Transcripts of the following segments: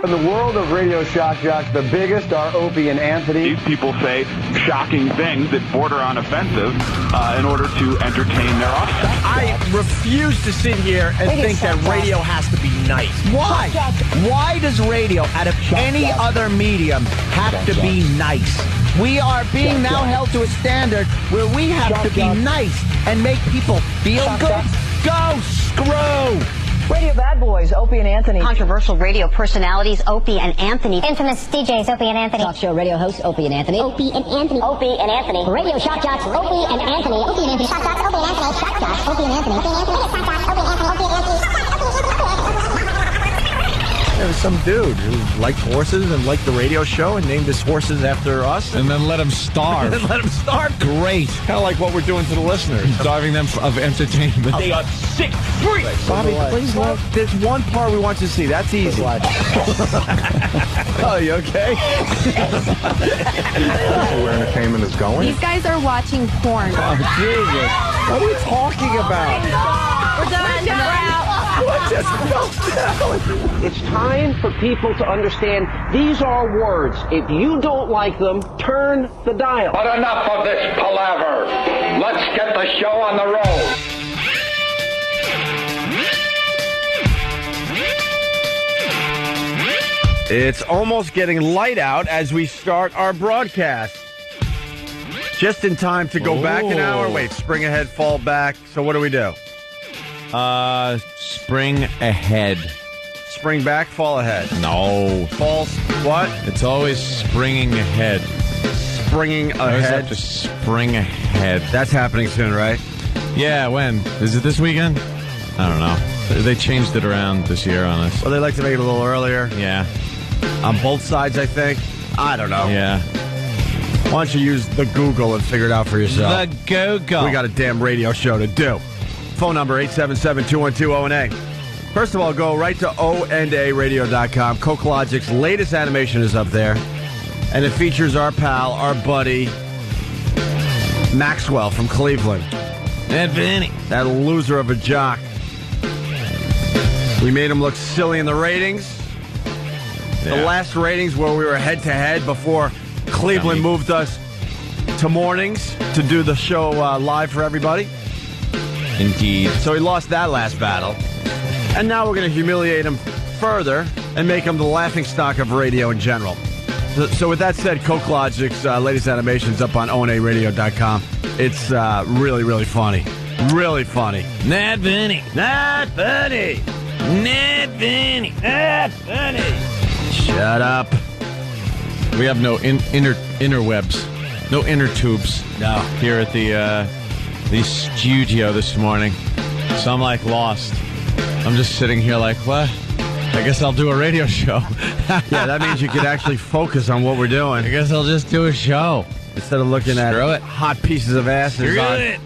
In the world of radio shock jocks, the biggest are Opie and Anthony. These people say shocking things that border on offensive in order to entertain their audience. I refuse to sit here and think that radio has to be nice. Why? Why does radio, out of any other medium, have to be nice? We are being now held to a standard where we have to be nice and make people feel good. Go screw! Radio bad boys, Opie and Anthony. Controversial radio personalities, Opie and Anthony. Infamous DJs, Opie and Anthony. Talk show radio hosts, Opie and Anthony. Opie and Anthony. Opie and Anthony. Radio shock jocks, Opie and Anthony. Opie and Anthony. Shock jocks, Opie and Anthony. Shock jocks, Opie and Anthony. Opie and Anthony. Shock jocks, Opie and Anthony. Opie and Anthony. There was some dude who liked horses and liked the radio show and named his horses after us. And then let them starve. And then let them starve. Great. Kind of like what we're doing to the listeners. Starving them of entertainment. They are sick freaks. Bobby, please look. There's one part we want you to see. That's easy. Oh, you okay? Where entertainment is going? These guys are watching porn. Oh, Jesus. What are we talking about? We're done. We're out. What just fell down? It's time for people to understand these are words. If you don't like them, turn the dial. But enough of this palaver. Let's get the show on the road. It's almost getting light out as we start our broadcast. Just in time to go back an hour. Wait, spring ahead, fall back. So what do we do? Spring ahead. Spring back, fall ahead. No. Fall, what? It's always springing ahead. Springing I always ahead. have to spring ahead. That's happening soon, right? Yeah, when? Is it this weekend? I don't know. They changed it around this year on us. Well, they like to make it a little earlier. Yeah. On both sides, I think. I don't know. Yeah. Why don't you use the Google and figure it out for yourself? The Google. We got a damn radio show to do. Phone number 877-212-ONA. First of all, go right to ONARadio.com. CokeLogic's latest animation is up there. And it features our pal, our buddy, Maxwell from Cleveland. Ed Vinny. That loser of a jock. We made him look silly in the ratings. Yeah. The last ratings where we were head-to-head before Cleveland moved us to mornings to do the show live for everybody. Indeed. So he lost that last battle. And now we're going to humiliate him further and make him the laughingstock of radio in general. So with that said, CokeLogic's latest animation's up on ONARadio.com. It's really, really funny. Really funny. Nat Vinny. Not funny. Nat Vinny. Not funny. Shut up. We have no interwebs. No inner tubes. No. Here at the studio this morning. So I'm like lost. I'm just sitting here like, what? I guess I'll do a radio show. Yeah, that means you can actually focus on what we're doing. I guess I'll just do a show. Instead of looking at hot pieces of asses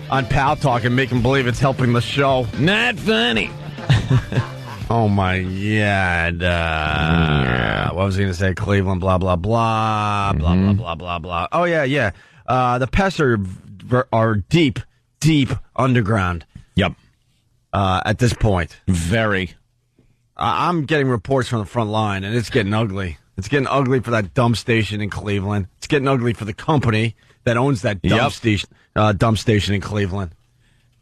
on Pal Talk and making believe it's helping the show. Not funny. Oh, my God. What was he going to say? Cleveland, blah, blah, blah, blah, blah, blah, blah, blah. Oh, yeah. The pests are deep, deep underground. Yep. At this point. Very. I'm getting reports from the front line, and it's getting ugly. It's getting ugly for that dumb station in Cleveland. It's getting ugly for the company that owns that dumb station in Cleveland.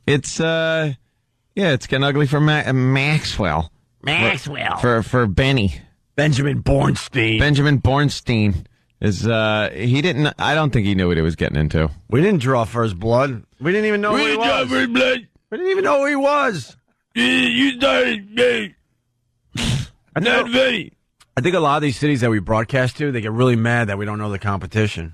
It's it's getting ugly for Maxwell. For Benny. Benjamin Bornstein. Benjamin Bornstein is I don't think he knew what he was getting into. We didn't draw first blood. We didn't even know who he was. Draw first blood. We didn't even know who he was. You started me. Not Vinny. I think a lot of these cities that we broadcast to, they get really mad that we don't know the competition.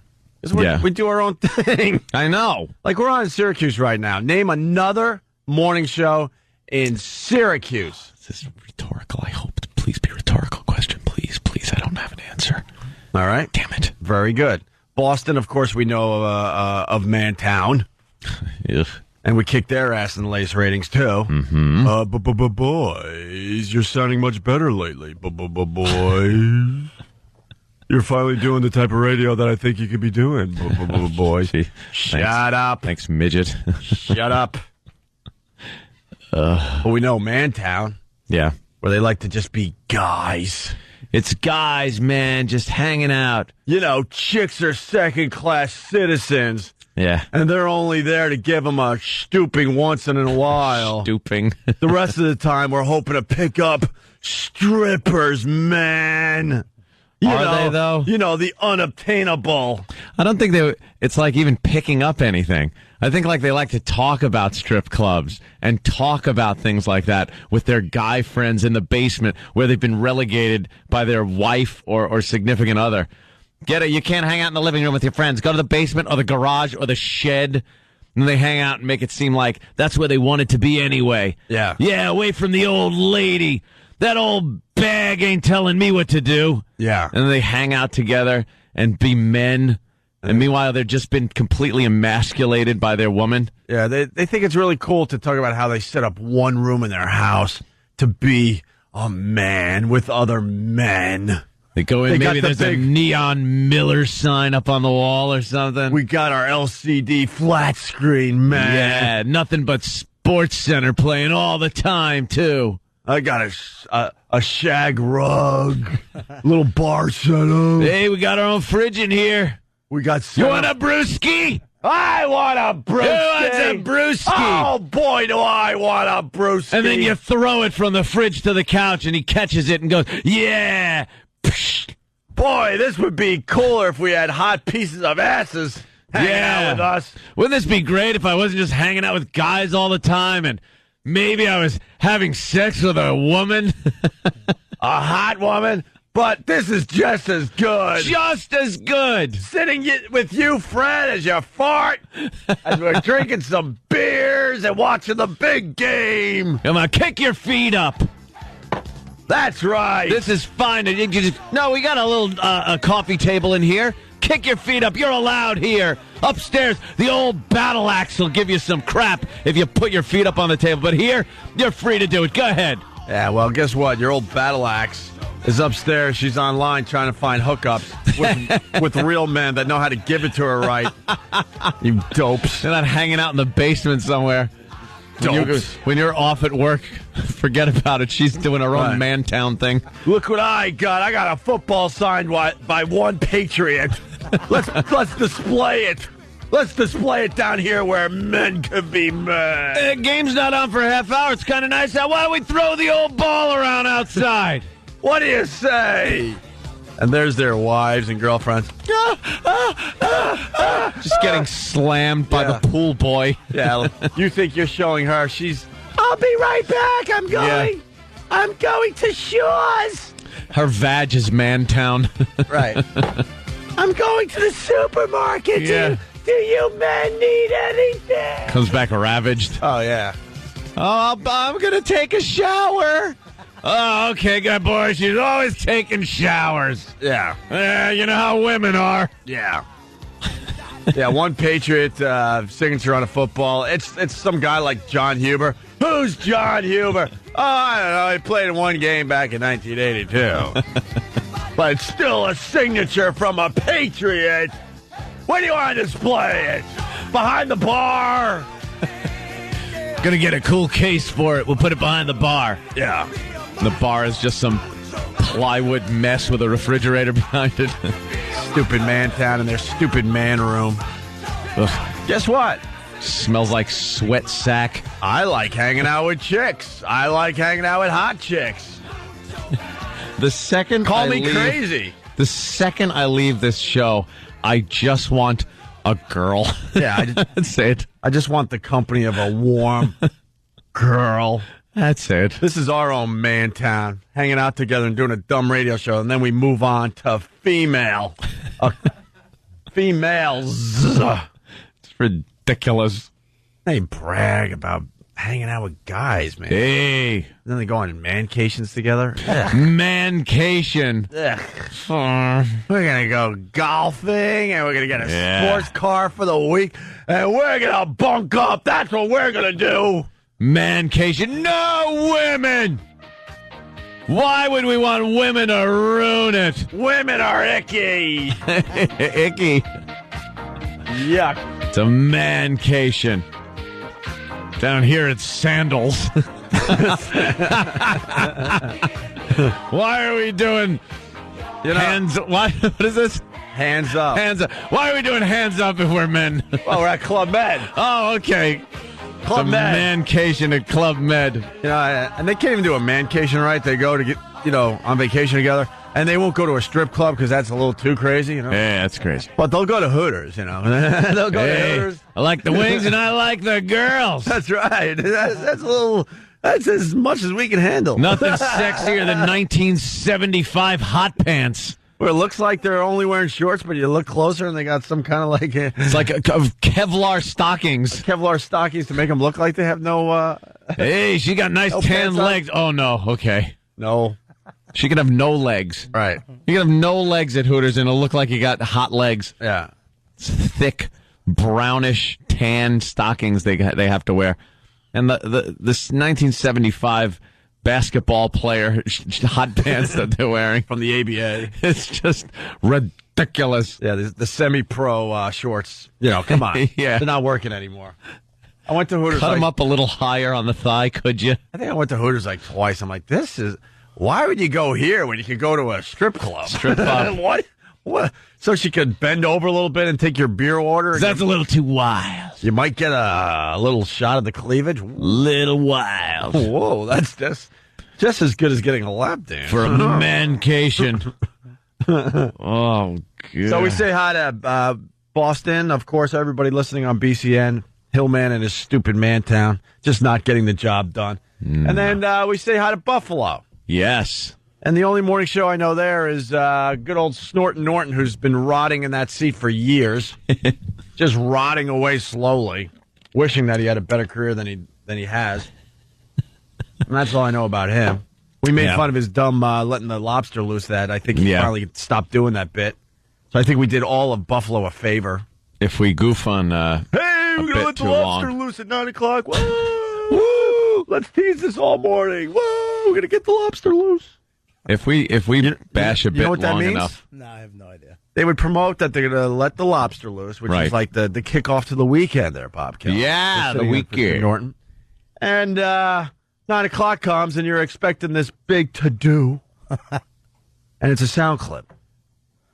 We do our own thing. I know. Like, we're on in Syracuse right now. Name another morning show in Syracuse. This is rhetorical. I hope. Please be rhetorical question. Please. I don't have an answer. All right. Damn it. Very good. Boston, of course, we know of Mantown. Ugh. And we kicked their ass in the latest ratings, too. Mm-hmm. Boys, you're sounding much better lately. Boys. You're finally doing the type of radio that I think you could be doing, boys. Shut up. Thanks, midget. Shut up. But we know Mantown. Yeah. Where they like to just be guys. It's guys, man, just hanging out. You know, chicks are second-class citizens. Yeah. And they're only there to give them a stooping once in a while. Stooping. The rest of the time, we're hoping to pick up strippers, man. Are they, though? You know, the unobtainable. I don't think it's like even picking up anything. I think like they like to talk about strip clubs and talk about things like that with their guy friends in the basement where they've been relegated by their wife or significant other. Get it? You can't hang out in the living room with your friends. Go to the basement or the garage or the shed. And they hang out and make it seem like that's where they wanted to be anyway. Yeah. Yeah, away from the old lady. That old bag ain't telling me what to do. Yeah. And they hang out together and be men. And meanwhile, they've just been completely emasculated by their woman. Yeah, they think it's really cool to talk about how they set up one room in their house to be a man with other men. They go in, maybe there's a neon Miller sign up on the wall or something. We got our LCD flat screen, man. Yeah, nothing but Sports Center playing all the time, too. I got a shag rug, little bar setup. Hey, we got our own fridge in here. We got. You want a brewski? I want a brewski. Who wants a brewski? Oh boy, do I want a brewski! And then you throw it from the fridge to the couch, and he catches it and goes, "Yeah." Boy, this would be cooler if we had hot pieces of asses hanging out with us. Wouldn't this be great if I wasn't just hanging out with guys all the time and maybe I was having sex with a woman? A hot woman? But this is just as good. Just as good. Sitting with you, Fred, as you fart, as we're drinking some beers and watching the big game. Come on, kick your feet up. That's right. This is fine. No, we got a little a coffee table in here. Kick your feet up. You're allowed here. Upstairs, the old battle axe will give you some crap if you put your feet up on the table. But here, you're free to do it. Go ahead. Yeah, well, guess what? Your old battle axe is upstairs. She's online trying to find hookups with real men that know how to give it to her right. You dopes. They're not hanging out in the basement somewhere. When you're off at work, forget about it. She's doing her own man-town thing. Look what I got. I got a football signed by one Patriot. Let's display it. Let's display it down here where men can be men. Game's not on for a half hour. It's kind of nice out. Why don't we throw the old ball around outside? What do you say? And there's their wives and girlfriends. Just getting slammed by the pool boy. Yeah, you think you're showing her. I'll be right back. I'm going to Shaw's. Her vag is man-town. Right. I'm going to the supermarket. Yeah. Do you men need anything? Comes back ravaged. Oh, yeah. Oh, I'm going to take a shower. Oh, okay, good boy. She's always taking showers. Yeah. You know how women are. Yeah. Yeah, one Patriot signature on a football. It's some guy like John Huber. Who's John Huber? Oh, I don't know. He played in one game back in 1982. But it's still a signature from a Patriot. Where do you want to display it? Behind the bar? Gonna get a cool case for it. We'll put it behind the bar. Yeah. The bar is just some plywood mess with a refrigerator behind it. Stupid man town in their stupid man room. Ugh. Guess what? Smells like sweat sack. I like hanging out with chicks. I like hanging out with hot chicks. The second Call me crazy. The second I leave this show, I just want a girl. Yeah, that's it. I just want the company of a warm girl. That's it. This is our own man town, hanging out together and doing a dumb radio show, and then we move on to females. It's ridiculous. They brag about hanging out with guys, man. Hey. Then they go on mancations together. Mancation. We're going to go golfing, and we're going to get a sports car for the week, and we're going to bunk up. That's what we're going to do. Mancation. No women. Why would we want women to ruin it? Women are icky. Icky. Yuck. It's a mancation. Down here it's sandals. Why are we doing hands? Why? What is this? Hands up. Hands up. Why are we doing hands up if we're men? Well, we're at Club Med. Oh, okay. Club Med. Mancation at Club Med. You know, and they can't even do a mancation, right? They go to get, on vacation together, and they won't go to a strip club because that's a little too crazy, Yeah, that's crazy. But they'll go to Hooters, They'll go to Hooters. I like the wings and I like the girls. That's right. That's as much as we can handle. Nothing sexier than 1975 hot pants. Where it looks like they're only wearing shorts, but you look closer and they got some kind of like... It's like Kevlar stockings. Kevlar stockings to make them look like they have no... Hey, she got nice tan legs. Oh, no. Okay. No. She could have no legs. Right. You could have no legs at Hooters and it'll look like you got hot legs. Yeah. It's thick, brownish, tan stockings they have to wear. And this 1975 basketball player hot pants that they're wearing from the ABA. It's just ridiculous. Yeah, the semi-pro shorts. Come on. Yeah. They're not working anymore. I went to Hooters. Cut them up a little higher on the thigh, could you? I think I went to Hooters like twice. I'm like, why would you go here when you could go to a strip club? Strip club. What? So she could bend over a little bit and take your beer order? That's a little too wild. You might get a little shot of the cleavage. Little wild. Whoa, that's just as good as getting a lap dance. For a mancation. Oh, God. So we say hi to Boston. Of course, everybody listening on BCN. Hillman and his stupid Mantown. Just not getting the job done. No. And then we say hi to Buffalo. Yes. And the only morning show I know there is good old Snorton Norton, who's been rotting in that seat for years, just rotting away slowly, wishing that he had a better career than he has. And that's all I know about him. We made fun of his dumb letting the lobster loose. That I think he finally stopped doing that bit. So I think we did all of Buffalo a favor. If we goof on, hey, we're gonna let the lobster loose at 9:00. Woo! Woo! Let's tease this all morning. Woo! We're gonna get the lobster loose. If we bash a bit long enough. No, I have no idea. They would promote that they're going to let the lobster loose, which is like the kickoff to the weekend there, Bob Kelly. Yeah, the weekend. Norton. And 9:00 comes, and you're expecting this big to-do. And it's a sound clip.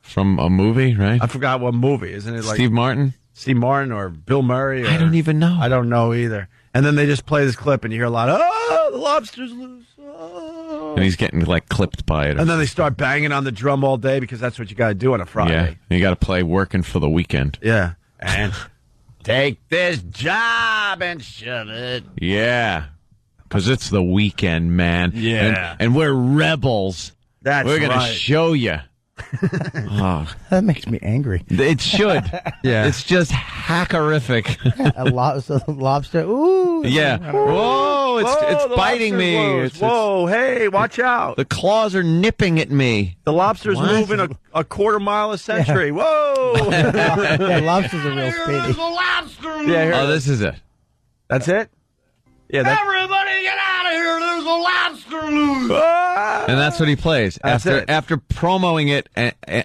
From a movie, right? I forgot what movie. Isn't it like Steve Martin? Steve Martin or Bill Murray? I don't even know. I don't know either. And then they just play this clip, and you hear a lot of, the lobster's loose. Oh. And he's getting, clipped by it. And then they start banging on the drum all day because that's what you got to do on a Friday. Yeah, you got to play Working for the Weekend. Yeah. And take this job and shove it. Yeah. Because it's the weekend, man. Yeah. And we're rebels. We're going to show you. Oh. That makes me angry. It should. Yeah. It's just hackerific. A lobster. Ooh. Yeah. Whoa, it's biting me. Whoa, hey, watch out. The claws are nipping at me. The lobster's moving a quarter mile a century. Yeah. Whoa. Yeah, lobsters are real speedy. There's a lobster. Yeah, this is it. That's it? Yeah, Everybody get out of here. There's a lobster loose. And that's what he plays after promoting it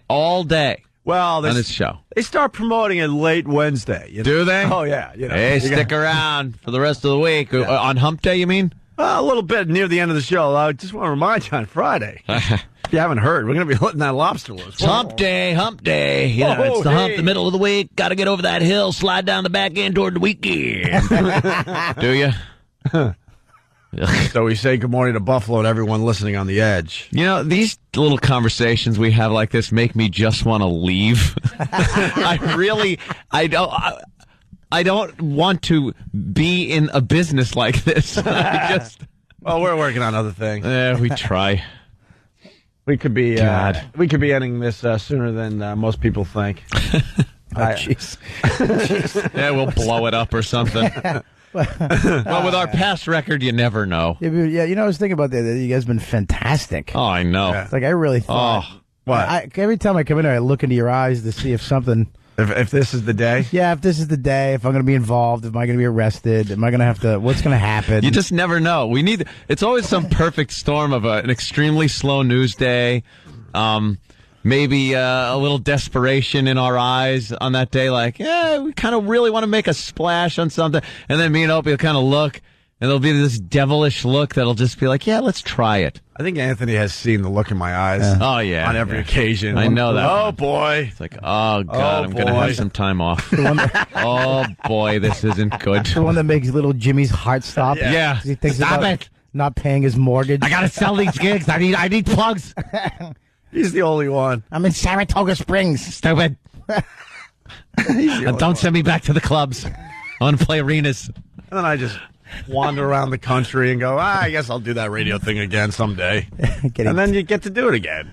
all day. Well, on his show. They start promoting it late Wednesday. Do they? Oh, yeah. Hey, stick around for the rest of the week. Yeah. On Hump Day, you mean? A little bit near the end of the show. I just want to remind you on Friday. If you haven't heard, we're going to be letting that lobster loose. It's Hump Day. It's the hump, the middle of the week. Got to get over that hill, slide down the back end toward the weekend. Do you? So we say good morning to Buffalo and everyone listening on the edge. You know, these little conversations we have like this make me just want to leave. I don't want to be in a business like this. Well, we're working on other things. Yeah, we try. We could be ending this sooner than most people think. Jeez. Yeah, we'll blow it up or something. Well, with our past record, you never know. Yeah, I was thinking about that. You guys have been fantastic. Oh, I know. Yeah. It's like I really thought. Oh, what? Every time I come in here, I look into your eyes to see if something. If this is the day? Yeah, if this is the day, if I'm going to be involved, am I going to be arrested? Am I going to have to, what's going to happen? You just never know. It's always some perfect storm of an extremely slow news day. Maybe a little desperation in our eyes on that day, we kind of really want to make a splash on something. And then me and Opie will kind of look, And there'll be this devilish look that'll just be like, yeah, let's try it. I think Anthony has seen the look in my eyes. Oh, yeah. On every occasion. I know that. Oh, one. boy. It's like, oh, God, I'm going to have some time off. Oh, boy, this isn't good. The one that makes little Jimmy's heart stop. Yeah. He thinks Stop about it. not paying his mortgage. I got to sell these gigs. I need plugs. He's the only one. I'm in Saratoga Springs. Stupid. Don't send me back to the clubs. I want to play arenas. And then I just wander around the country and go, I guess I'll do that radio thing again someday. And then you get to do it again.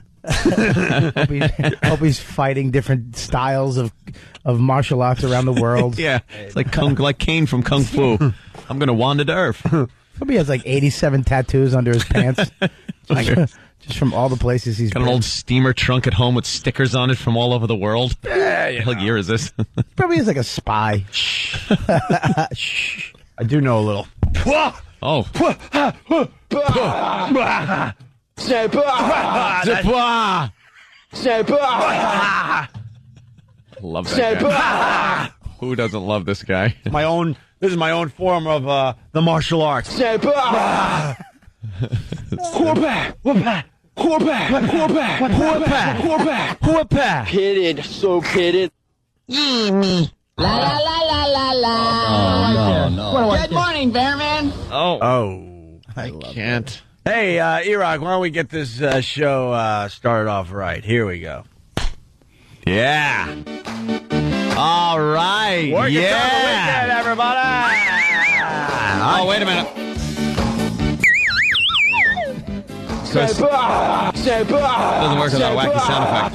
Hope he's fighting different styles of martial arts around the world. Yeah, it's like Kane from Kung Fu. I'm going to wander the earth. Hope he has like 87 tattoos under his pants. Just from all the places he's got an old steamer trunk at home with stickers on it from all over the world. Yeah, What year is this? Probably is like a spy. I do know a little. Oh. Love that guy. Who doesn't love this guy? This is my own form of the martial arts. Pitted, so pitted. La la la la la la. No. Good morning, Bearman. Oh. I can't. Hey, E-Rock, why don't we get this show started off right? Here we go. Yeah. All right. Work it on the yeah. weekend, everybody. Oh, wait a minute. Chris, doesn't work with that wacky sound effect.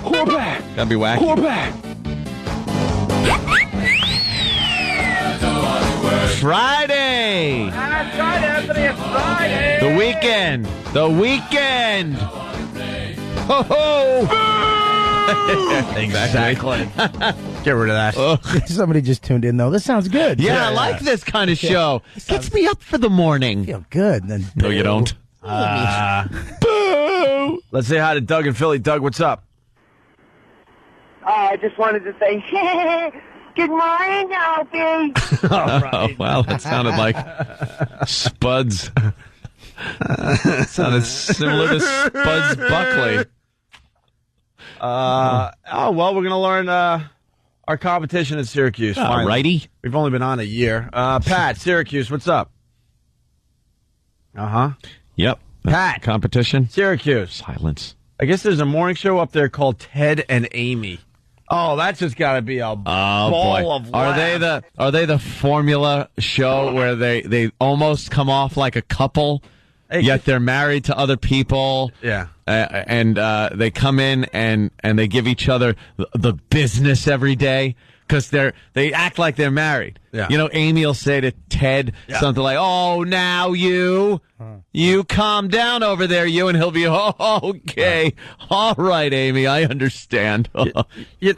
Quarterback. Gotta be wacky. Friday. That's right, Anthony. It's Friday. The weekend. Ho ho. Exactly. Get rid of that. Somebody just tuned in, though. This sounds good. Yeah, I like this kind of show. It gets me up for the morning. Feel good. Then No, you don't. Boo! Let's say hi to Doug in Philly. Doug, what's up? I just wanted to say, good morning, Opie. Oh, wow, that sounded like Spuds. Sounded similar to Spuds Buckley. Well, we're going to learn our competition at Syracuse. All righty. We've only been on a year. Pat, Syracuse, what's up? Uh-huh. Yep. Pat. Competition. Syracuse. Silence. I guess there's a morning show up there called Ted and Amy. Oh, that's just got to be a ball of laugh. Are they the formula show where they almost come off like a couple, yet they're married to other people? Yeah. And they come in and they give each other the business every day because they act like they're married. Yeah. You know, Amy will say to Ted something like, "Oh, now you calm down over there, you," and he'll be, "Oh, okay, all right, Amy, I understand." You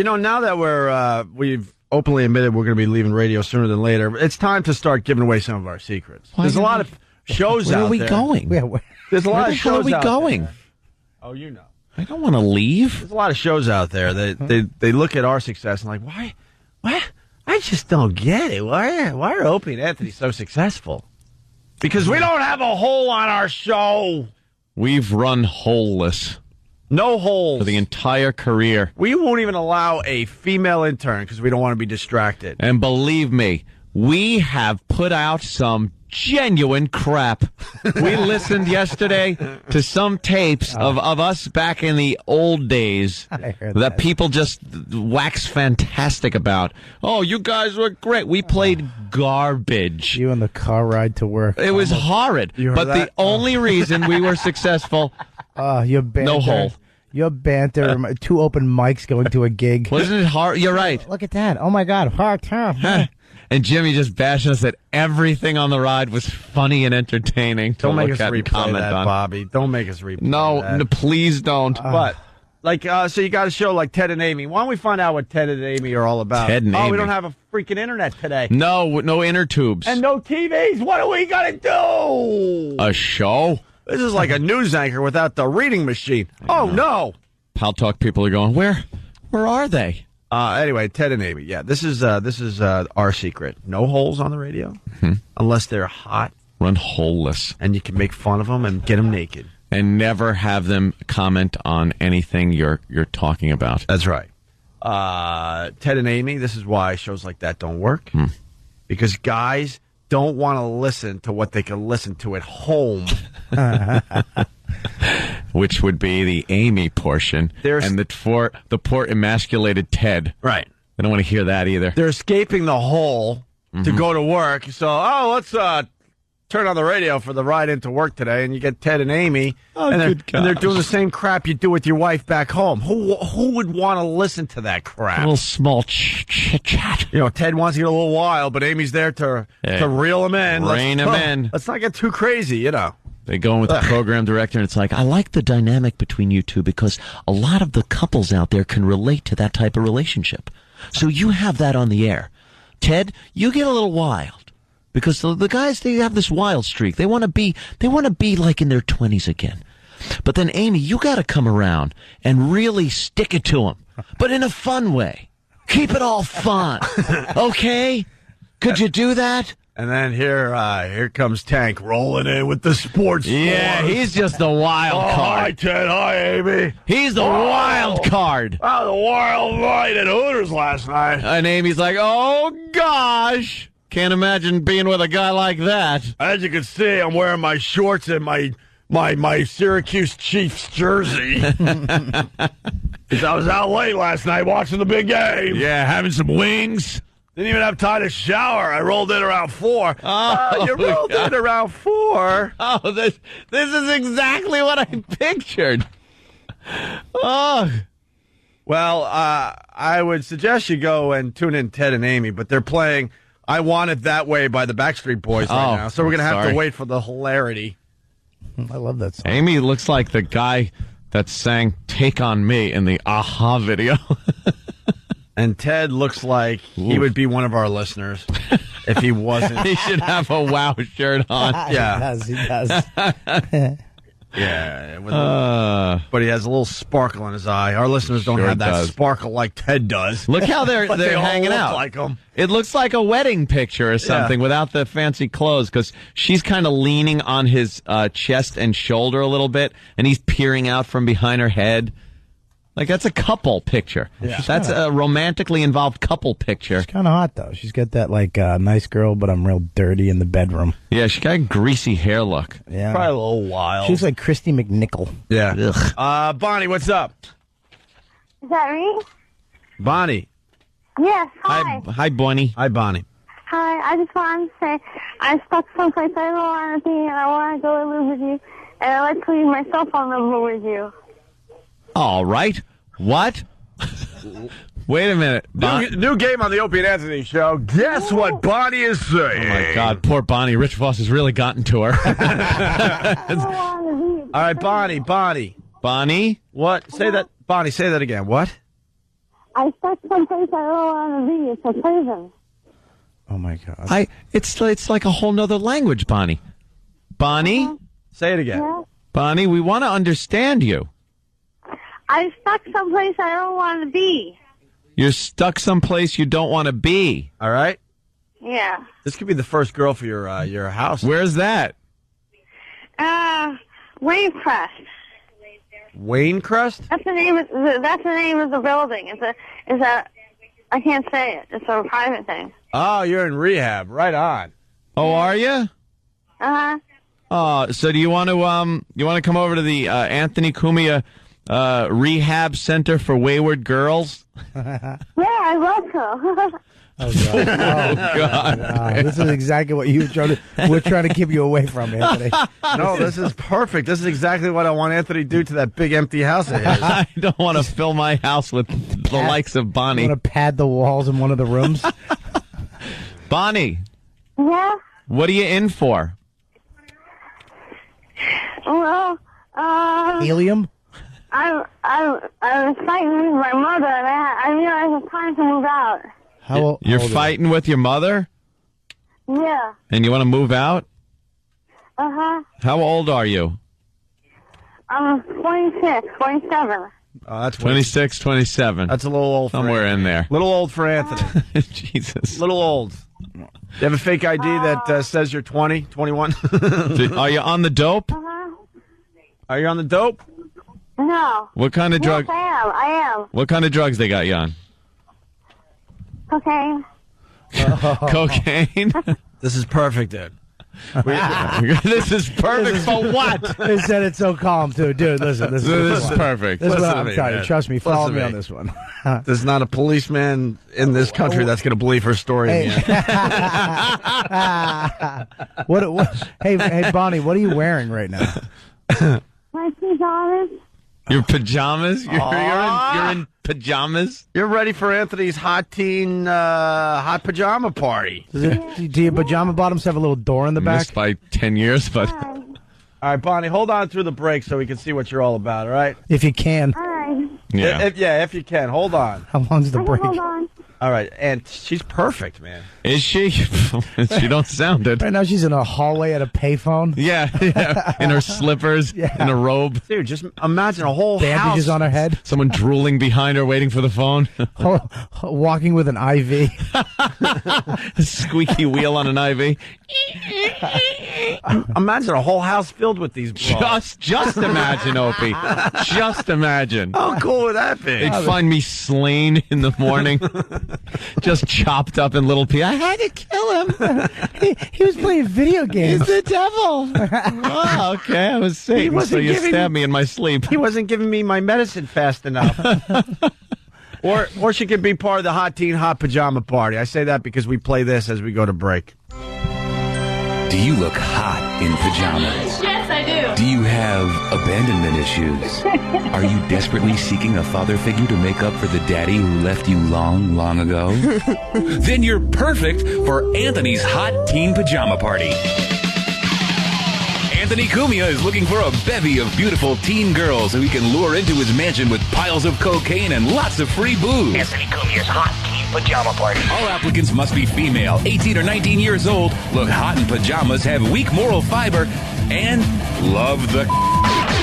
know, now that we've openly admitted we're going to be leaving radio sooner than later, it's time to start giving away some of our secrets. There's a lot of shows out there. Where are we going? There's a lot of shows Where are we out going? there. Oh, you know. I don't want to leave. There's a lot of shows out there that they look at our success and like, why? I just don't get it. Why are Opie and Anthony so successful? Because we don't have a hole on our show. We've run holeless. No holes. For the entire career. We won't even allow a female intern because we don't want to be distracted. And believe me, we have put out some genuine crap. We listened yesterday to some tapes of us back in the old days that people just wax fantastic about. Oh, you guys were great. We played garbage. You on the car ride to work. It was horrid. But the only reason we were successful, your banter, no hole. Your banter, two open mics going to a gig. Wasn't it hard? You're right. Look at that. Oh, my God. Hard time. And Jimmy just bashing us that everything on the ride was funny and entertaining. Don't make us replay that, Bobby. Don't make us replay that. No, please don't. But, so you got a show like Ted and Amy. Why don't we find out what Ted and Amy are all about? Ted and Amy. We don't have a freaking internet today. No inner tubes. And no TVs. What are we going to do? A show? This is like a news anchor without the reading machine. Oh, no. Pal Talk people are going, where are they? Anyway, Ted and Amy. Yeah, this is our secret. No holes on the radio unless they're hot. Run holeless. And you can make fun of them and get them naked. And never have them comment on anything you're talking about. That's right. Ted and Amy, this is why shows like that don't work. Because guys don't want to listen to what they can listen to at home. Which would be the Amy portion. And the poor emasculated Ted. Right. They don't want to hear that either. They're escaping the hole to go to work. So, let's turn on the radio for the ride into work today, and you get Ted and Amy, and they're doing the same crap you do with your wife back home. Who would want to listen to that crap? A little small chit-chat. You know, Ted wants to get a little wild, but Amy's there to reel him in. Rein him in. Let's not get too crazy, you know. They go in with the program director, and it's like, I like the dynamic between you two because a lot of the couples out there can relate to that type of relationship. So you have that on the air. Ted, you get a little wild. Because the guys, they have this wild streak. They want to be like in their 20s again. But then, Amy, you got to come around and really stick it to them, but in a fun way. Keep it all fun, okay? Could you do that? And then here comes Tank rolling in with the sports. Yeah, he's just the wild card. Hi, Ted. Hi, Amy. He's the wild card. Oh, the wild night at Hooters last night. And Amy's like, oh, gosh. Can't imagine being with a guy like that. As you can see, I'm wearing my shorts and my Syracuse Chiefs jersey. Because I was out late last night watching the big game. Yeah, having some wings. Didn't even have time to shower. I rolled in around 4. Oh, you rolled in around 4. Oh, this is exactly what I pictured. Oh. Well, I would suggest you go and tune in Ted and Amy, but they're playing I Want It That Way by the Backstreet Boys right now. So we're going to have to wait for the hilarity. I love that song. Amy looks like the guy that sang Take On Me in the Aha video. And Ted looks like he would be one of our listeners if he wasn't. He should have a WOW shirt on. Yeah. He does. Yeah, but he has a little sparkle in his eye. Our listeners don't have that sparkle like Ted does. Look how they're they hanging out. Like him. It looks like a wedding picture or something without the fancy clothes because she's kind of leaning on his chest and shoulder a little bit, and he's peering out from behind her head. Like, that's a couple picture. Yeah. That's a romantically involved couple picture. She's kind of hot, though. She's got that, like, nice girl, but I'm real dirty in the bedroom. Yeah, she got a greasy hair look. Yeah. Probably a little wild. She's like Christy McNichol. Yeah. Bonnie, what's up? Is that me? Bonnie. Yes, hi. Hi, Bonnie. Hi, Bonnie. Hi, I just wanted to say I'm stuck someplace I don't want to be, and I want to go and live with you, and I'd like to leave my cell phone number with you. All right. What? Wait a minute. New game on the Opie and Anthony show. Guess what Bonnie is saying? Oh, my God. Poor Bonnie. Rich Voss has really gotten to her. All right, Bonnie. Bonnie? What? Say that. Bonnie, say that again. What? I stuck someplace I don't want to be. It's a prison. Oh, my God. It's like a whole nother language, Bonnie. Bonnie? Say it again. Yeah? Bonnie, we want to understand you. I'm stuck someplace I don't want to be. You're stuck someplace you don't want to be. All right? Yeah. This could be the first girl for your house. Where's that? Waycrest. Waynecrest? That's the name of the building. I can't say it. It's a private thing. Oh, you're in rehab. Right on. Oh, are you? Uh-huh. So do you want to come over to the Anthony Cumia Rehab Center for Wayward Girls? Yeah, I love to. Oh, God. This is exactly what we're trying to keep you away from, Anthony. No, this is perfect. This is exactly what I want Anthony to do to that big empty house of his. I don't want to fill my house with the likes of Bonnie. You want to pad the walls in one of the rooms? Bonnie. Yeah? What are you in for? Well, helium? I was fighting with my mother, and I realized it's time to move out. You're fighting with your mother? Yeah. And you want to move out? Uh-huh. How old are you? I'm 26, 27. That's 26, 27. That's a little old. Somewhere in there. Little old for Anthony. Jesus. Little old. You have a fake ID that says you're 20, 21? Are you on the dope? Are you on the dope? No. What kind of drug? Yes, I am. What kind of drugs they got you on? Cocaine. Cocaine? This is perfect, dude. This is perfect for what? They said it so calm, too. Dude, listen. This is perfect. This is Listen what to I'm me, telling you. man. Trust me. Follow Listen me to on me. this one. There's not a policeman in this country that's going to believe her story. Hey. Hey, Bonnie, what are you wearing right now? My pajamas. Your pajamas? You're in pajamas? You're ready for Anthony's hot pajama party. Do your pajama bottoms have a little door in the back? Missed by 10 years, but... All right, Bonnie, hold on through the break so we can see what you're all about, all right? If you can. All right. Yeah. If you can. Hold on. How long's the Okay, break? hold on. All right, and she's perfect, man. Is she? She don't sound it. Right now she's in a hallway at a payphone. Yeah. In her slippers, in a robe. Dude, just imagine a whole Bandages house. on her head. Someone drooling behind her waiting for the phone. Walking with an IV. A squeaky wheel on an IV. Imagine a whole house filled with these bras. Just imagine, Opie. Just imagine. How cool would that be? They'd find me slain in the morning. Just chopped up in little pieces. I had to kill him. He was playing video games. He's the devil. Oh, okay. I was Satan, so you stabbed me in my sleep. He wasn't giving me my medicine fast enough. Or she could be part of the Hot Teen Hot Pajama Party. I say that because we play this as we go to break. Do you look hot in pajamas? Yes, I do. Do you have abandonment issues? Are you desperately seeking a father figure to make up for the daddy who left you long, long ago? Then you're perfect for Anthony's Hot Teen Pajama Party. Anthony Cumia is looking for a bevy of beautiful teen girls who he can lure into his mansion with piles of cocaine and lots of free booze. Anthony Cumia's Hot Teen Pajama Party. All applicants must be female, 18 or 19 years old, look hot in pajamas, have weak moral fiber, and love the...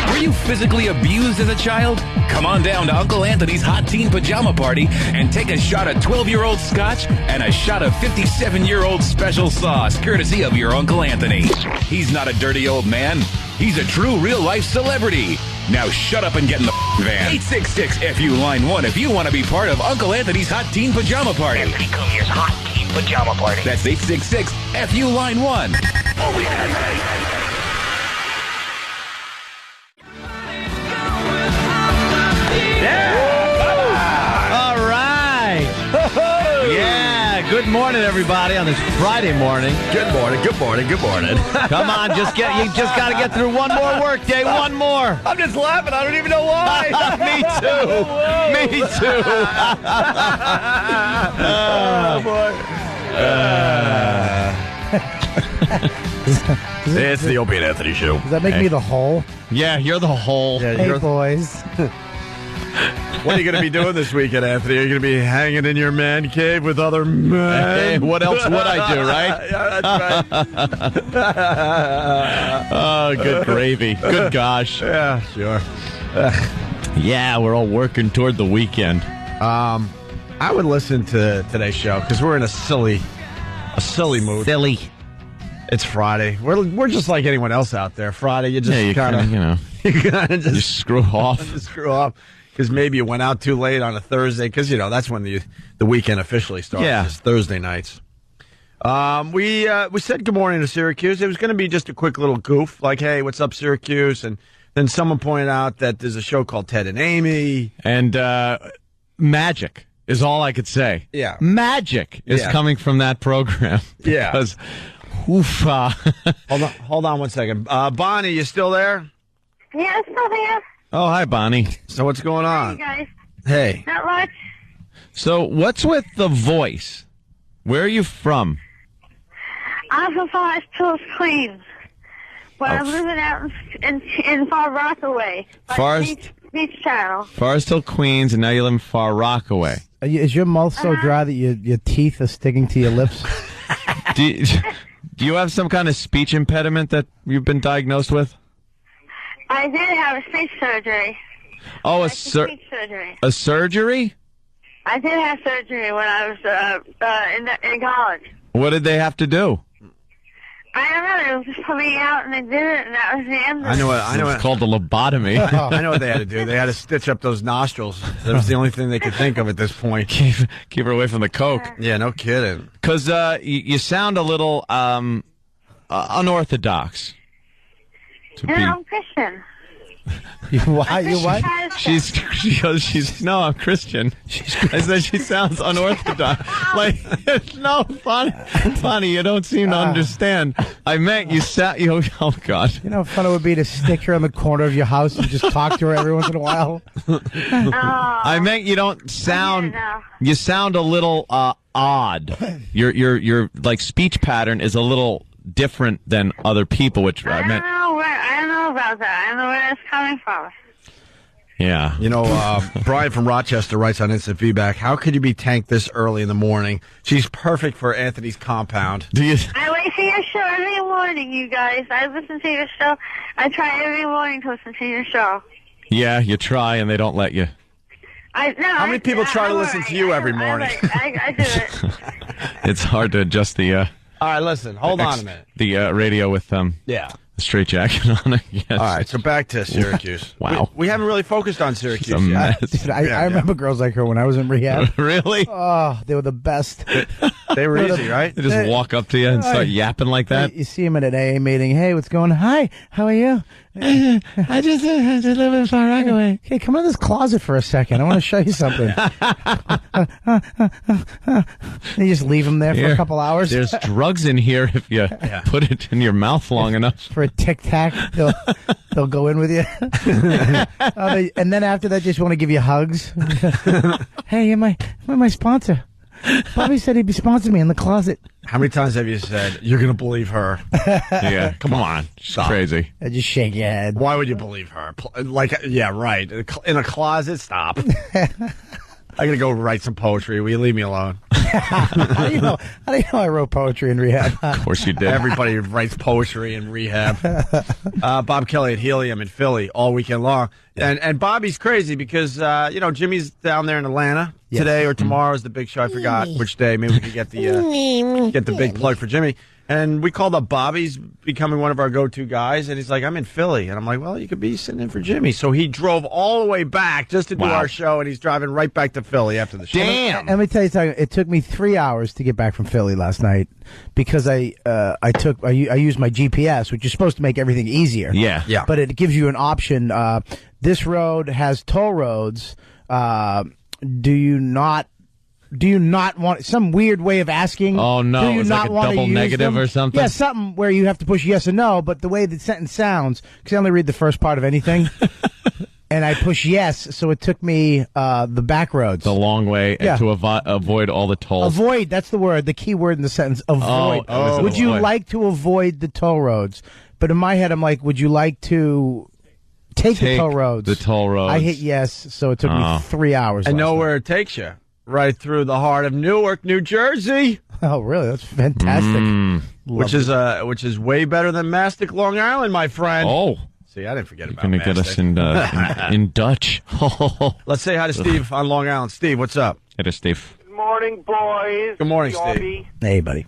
Were you physically abused as a child? Come on down to Uncle Anthony's Hot Teen Pajama Party and take a shot of 12-year-old scotch and a shot of 57-year-old special sauce, courtesy of your Uncle Anthony. He's not a dirty old man. He's a true real-life celebrity. Now shut up and get in the van. 866-FU Line 1 if you want to be part of Uncle Anthony's Hot Teen Pajama Party. Anthony Cumia's Hot Teen Pajama Party. That's 866-FU Line 1. All right. Yeah. Good morning, everybody, on this Friday morning. Good morning, good morning, good morning. Come on, you just got to get through one more work day, one more. I'm just laughing. I don't even know why. Me too. Me too. Oh, boy. It's the Opie and Anthony Show. Does that make me the hole? Yeah, you're the whole. Yeah, Hey, boys. What are you going to be doing this weekend, Anthony? Are you going to be hanging in your man cave with other men? Hey, what else would I do, right? Yeah, that's right. Oh, good gravy. Good gosh. Yeah, sure. Yeah, we're all working toward the weekend. I would listen to today's show because we're in a silly mood. Silly. It's Friday. We're just like anyone else out there. Friday, you just kind of, you screw off. Just screw off because maybe you went out too late on a Thursday because that's when the weekend officially starts. Yeah, it's Thursday nights. We said good morning to Syracuse. It was going to be just a quick little goof, like, hey, what's up, Syracuse? And then someone pointed out that there's a show called Ted and Amy, and magic is all I could say. Yeah, magic is coming from that program. Yeah. Because, oofa. Hold on 1 second. Bonnie, you still there? Yeah, I'm still here. Oh, hi, Bonnie. So what's going on? Hey, guys. Hey. Not much. So what's with the voice? Where are you from? I'm from Forest Hills, Queens. But I'm living out in Far Rockaway. Beach Channel. Forest Hill, Queens, and now you live in Far Rockaway. Is your mouth so dry that your teeth are sticking to your lips? Do you have some kind of speech impediment that you've been diagnosed with? I did have a speech surgery. Oh, Speech surgery. a surgery? I did have surgery when I was in college. What did they have to do? I don't know. They just put me out and they did it, and that was the end of it. It's called a lobotomy. I know what they had to do. They had to stitch up those nostrils. That was the only thing they could think of at this point. Keep her away from the coke. Yeah, no kidding. Because you sound a little unorthodox. I'm Christian. You what? No, I'm Christian. I said she sounds unorthodox. Like, no, funny, you don't seem to understand. I meant you sound, oh God. You know how fun it would be to stick her in the corner of your house and just talk to her every once in a while? I meant you don't sound, you sound a little odd. Your like speech pattern is a little different than other people, which I meant. I don't know about that. I don't know where that's coming from. Yeah. You know, Brian from Rochester writes on Instant Feedback, how could you be tanked this early in the morning? She's perfect for Anthony's compound. Do you? I wait for your show every morning, you guys. I listen to your show. I try every morning to listen to your show. Yeah, you try and they don't let you. How many people try to listen to you every morning? I do it. It's hard to adjust the... All right, listen. Hold on a minute. The radio with yeah. a straight jacket on it. Yes. All right, so back to Syracuse. Wow. We haven't really focused on Syracuse It's a yet. mess. Dude, I remember girls like her when I was in rehab. Really? Oh, they were the best. They were easy, right? They just walk up to you and start yapping like that? You see them at an AA meeting. Hey, what's going on? Hi, how are you? I just live in Far Rockaway. Hey, come in this closet for a second. I want to show you something. They just leave them there for a couple hours. There's drugs in here if you put it in your mouth long enough. For a Tic Tac, they'll go in with you. And then after that, just want to give you hugs. Hey, you're my sponsor. Bobby said he'd be sponsoring me in the closet. How many times have you said, you're going to believe her? Yeah, come on. Stop. Crazy. I just shake your head. Why would you believe her? Like, yeah, right. In a closet? Stop. I got to go write some poetry. Will you leave me alone? How do you know I wrote poetry in rehab? Of course you did. Everybody writes poetry in rehab. Bob Kelly at Helium in Philly all weekend long. And Bobby's crazy because, Jimmy's down there in Atlanta. Yes. Today or tomorrow is the big show. I forgot which day. Maybe we could get the big plug for Jimmy. And we called up Bobby's becoming one of our go-to guys, and he's like, I'm in Philly. And I'm like, well, you could be sitting in for Jimmy. So he drove all the way back just to do our show, and he's driving right back to Philly after the show. Damn! Let me tell you something. It took me 3 hours to get back from Philly last night because I used my GPS, which is supposed to make everything easier. Yeah. But it gives you an option. This road has toll roads. Do you not want some weird way of asking? Oh, no. Do you It's not like a want to double use negative them? or something? Yeah, something where you have to push yes or no, but the way the sentence sounds, because I only read the first part of anything, and I push yes, so it took me the back roads. The long way to avoid all the tolls. Avoid, that's the word, the key word in the sentence, avoid. Would you like to avoid the toll roads? But in my head, I'm like, would you like to... Take the toll roads. The toll roads. I hit yes, so it took me 3 hours. I know where it takes you. Right through the heart of Newark, New Jersey. Oh, really? That's fantastic. Which is way better than Mastic, Long Island, my friend. Oh. See, I didn't forget about You're Mastic. going to get us in Dutch. Let's say hi to Steve on Long Island. Steve, what's up? Hey there, Steve. Good morning, boys. Good morning, Steve. Hey, buddy.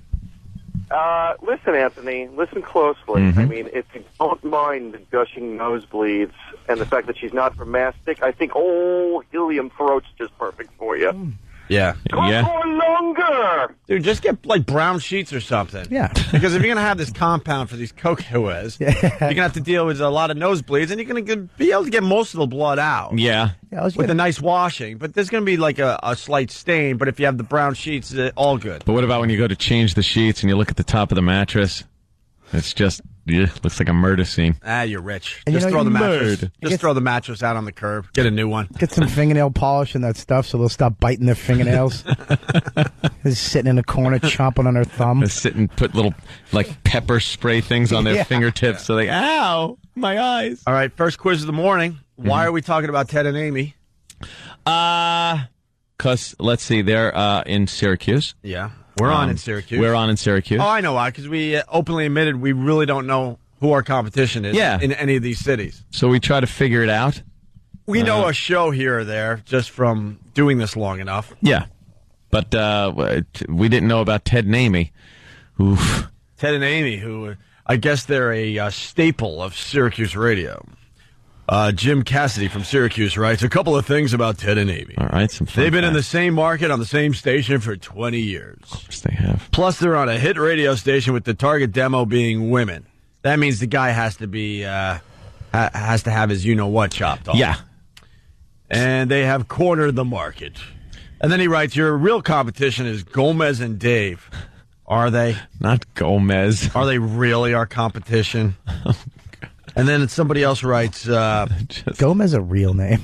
Listen, Anthony, listen closely. I mean, if you don't mind the gushing nosebleeds and the fact that she's not from Mastic, I think Helium Throat's just perfect for you. Yeah. Go for longer! Dude, just get, like, brown sheets or something. Yeah. Because if you're going to have this compound for these coquehues, you're going to have to deal with a lot of nosebleeds, and you're going to be able to get most of the blood out. Yeah. With a nice washing. But there's going to be, like, a slight stain, but if you have the brown sheets, all good. But what about when you go to change the sheets and you look at the top of the mattress? It's just... looks like a murder scene. You're rich. And just throw the mattress. Just throw the mattress out on the curb. Get a new one. Get some fingernail polish and that stuff so they'll stop biting their fingernails. Just sitting in a corner chomping on their thumb. Just sit and put little, like, pepper spray things on their fingertips so they, ow, my eyes. All right, first quiz of the morning. Why are we talking about Ted and Amy? Because, let's see, they're in Syracuse. Yeah. We're on in Syracuse. We're on in Syracuse. Oh, I know why. Because we openly admitted we really don't know who our competition is in any of these cities. So we try to figure it out. We know a show here or there just from doing this long enough. Yeah. But we didn't know about Ted and Amy. Oof. Ted and Amy, who I guess they're a staple of Syracuse radio. Jim Cassidy from Syracuse writes a couple of things about Ted and Amy. All right, some fun They've been in the facts. same market on the same station for 20 years. Of course they have. Plus, they're on a hit radio station with the target demo being women. That means the guy has to be has to have his you-know-what chopped off. Yeah. And they have cornered the market. And then he writes, your real competition is Gomez and Dave. Are they? Not Gomez. Are they really our competition? And then somebody else writes... Gomez a real name.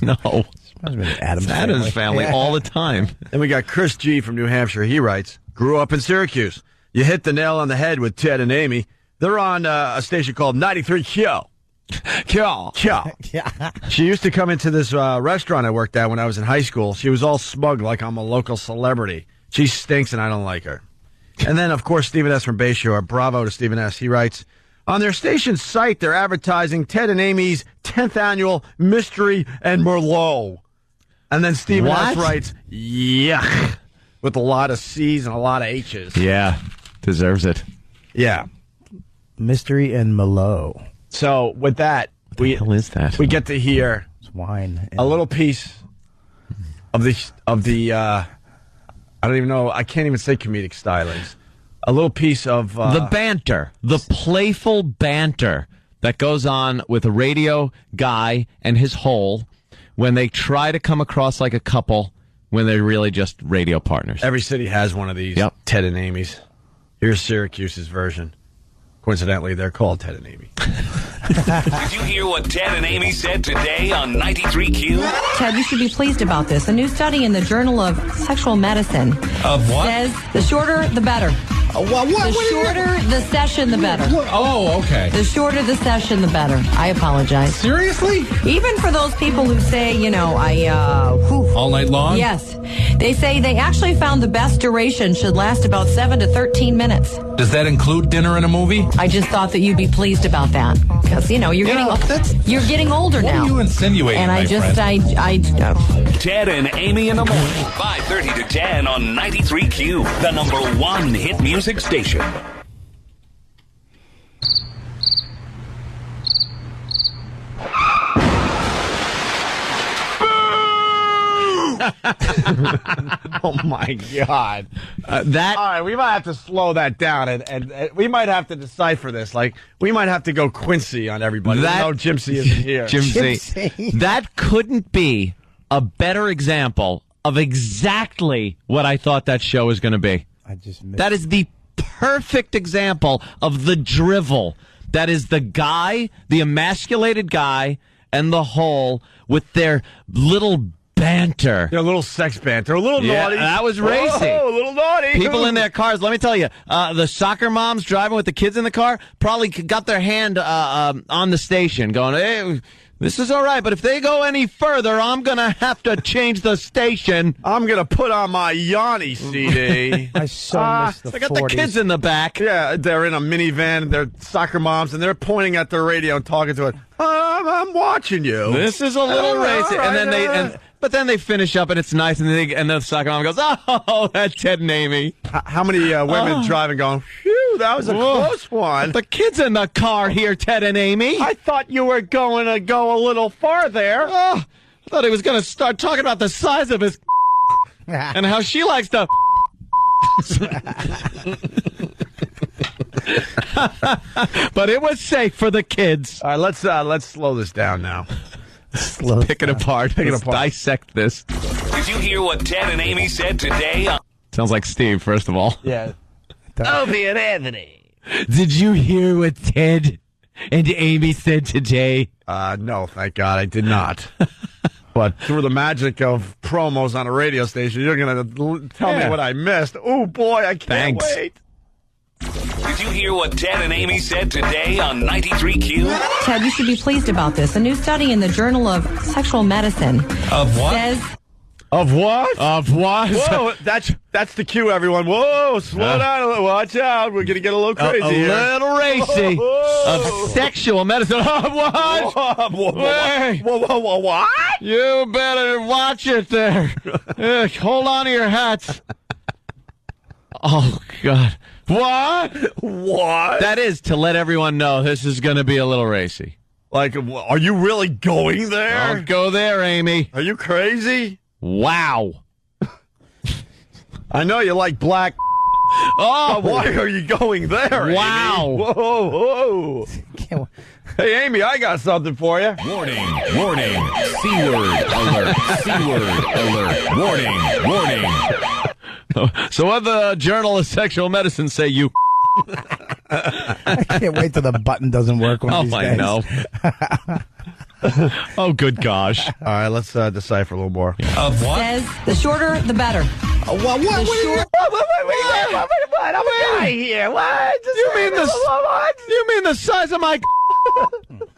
No. Adam's family Yeah. all the time. Then we got Chris G. from New Hampshire. He writes, grew up in Syracuse. You hit the nail on the head with Ted and Amy. They're on a station called 93 Kyo. Kyo. Yeah. She used to come into this restaurant I worked at when I was in high school. She was all smug like I'm a local celebrity. She stinks and I don't like her. And then, of course, Stephen S. from Bayshore. Bravo to Stephen S. He writes, on their station's site, they're advertising Ted and Amy's 10th annual Mystery and Merlot. And then Stephen S. writes, yuck, with a lot of C's and a lot of H's. Yeah, deserves it. Yeah. Mystery and Merlot. So with that, What the hell is that? we get to hear It's wine. a little piece of the I don't even know, I can't even say comedic stylings. A little piece of the banter, the playful banter that goes on with a radio guy and his hole when they try to come across like a couple when they're really just radio partners. Every city has one of these. Yep. Ted and Amy's. Here's Syracuse's version. Coincidentally, they're called Ted and Amy. Did you hear what Ted and Amy said today on 93Q? Ted, you should be pleased about this. A new study in the Journal of Sexual Medicine says the shorter, the better. The shorter the session, the better. Oh, okay. The shorter the session, the better. I apologize. Seriously? Even for those people who say, All night long? Yes. They say they actually found the best duration should last about 7 to 13 minutes. Does that include dinner and a movie? I just thought that you'd be pleased about that. Because, you're getting older now. What are you insinuating, And my friend? Ted and Amy in the morning, 5:30 to 10 on 93Q, the number one hit music station. Oh, my God. All right, we might have to slow that down, and we might have to decipher this. Like, we might have to go Quincy on everybody. No, Jim C. isn't here. Jim C. That couldn't be a better example of exactly what I thought that show was going to be. That is the perfect example of the drivel. That is the guy, the emasculated guy, and the hole with their little banter. Their little sex banter. A little naughty. That was racy. Oh, a little naughty. People in their cars, let me tell you, the soccer moms driving with the kids in the car probably got their hand on the station going, hey, this is all right, but if they go any further, I'm going to have to change the station. I'm going to put on my Yanni CD. I so miss the They got 40s. the kids in the back. Yeah, they're in a minivan. They're soccer moms, and they're pointing at the radio and talking to it. I'm watching you. This is a little racy. And then but then they finish up, and it's nice, and the soccer mom goes, oh, that's Ted and Amy. How many women driving going, phew, that was a close one. The kids in the car here, Ted and Amy. I thought you were going to go a little farther. I thought he was going to start talking about the size of his and how she likes to. But it was safe for the kids. All right, let's slow this down now. Pick it apart. Let's dissect this. Did you hear what Ted and Amy said today? Sounds like Steve, first of all. Yeah. Opie and Anthony. Did you hear what Ted and Amy said today? No, thank God I did not. But through the magic of promos on a radio station, you're going to tell me what I missed. Oh, boy, I can't wait. Did you hear what Ted and Amy said today on 93Q? Ted, you should be pleased about this. A new study in the Journal of Sexual Medicine says Of what? Of what? Whoa, that's the cue, everyone. Whoa, slow down a little. Watch out. We're going to get a little crazy a here. little racy of sexual medicine. What? Whoa, what? You better watch it there. Hold on to your hats. Oh, God. What? That is to let everyone know this is going to be a little racy. Like, are you really going there? Don't go there, Amy. Are you crazy? Wow. I know you like black. Oh, why are you going there, wow. Amy? Whoa. Hey, Amy, I got something for you. Warning. C-word alert. C-word alert. Warning. So what the Journal of Sexual Medicine say you... I can't wait till the button doesn't work one of these days. I know. Oh, good gosh. All right, let's decipher a little more. Of what? Says the shorter, the better. What? What? I'm a guy here. What? You mean the size of my...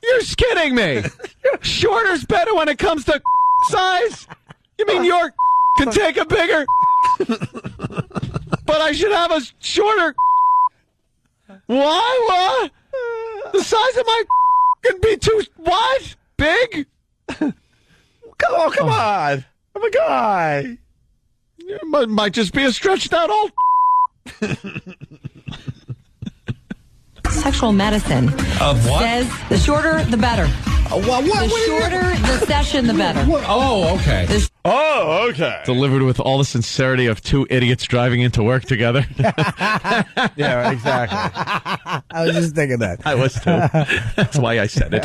You're kidding me. Shorter's better when it comes to size? You mean your can take a bigger... But I should have a shorter... Why? What? The size of my can be too... What? Big? Come on. I'm a guy. It might just be a stretched out old... Sexual medicine. Of what? Says the shorter, the better. The shorter the session, the better. Oh, okay. Okay. Delivered with all the sincerity of two idiots driving into work together. Yeah, exactly. I was just thinking that. I was too. That's why I said it.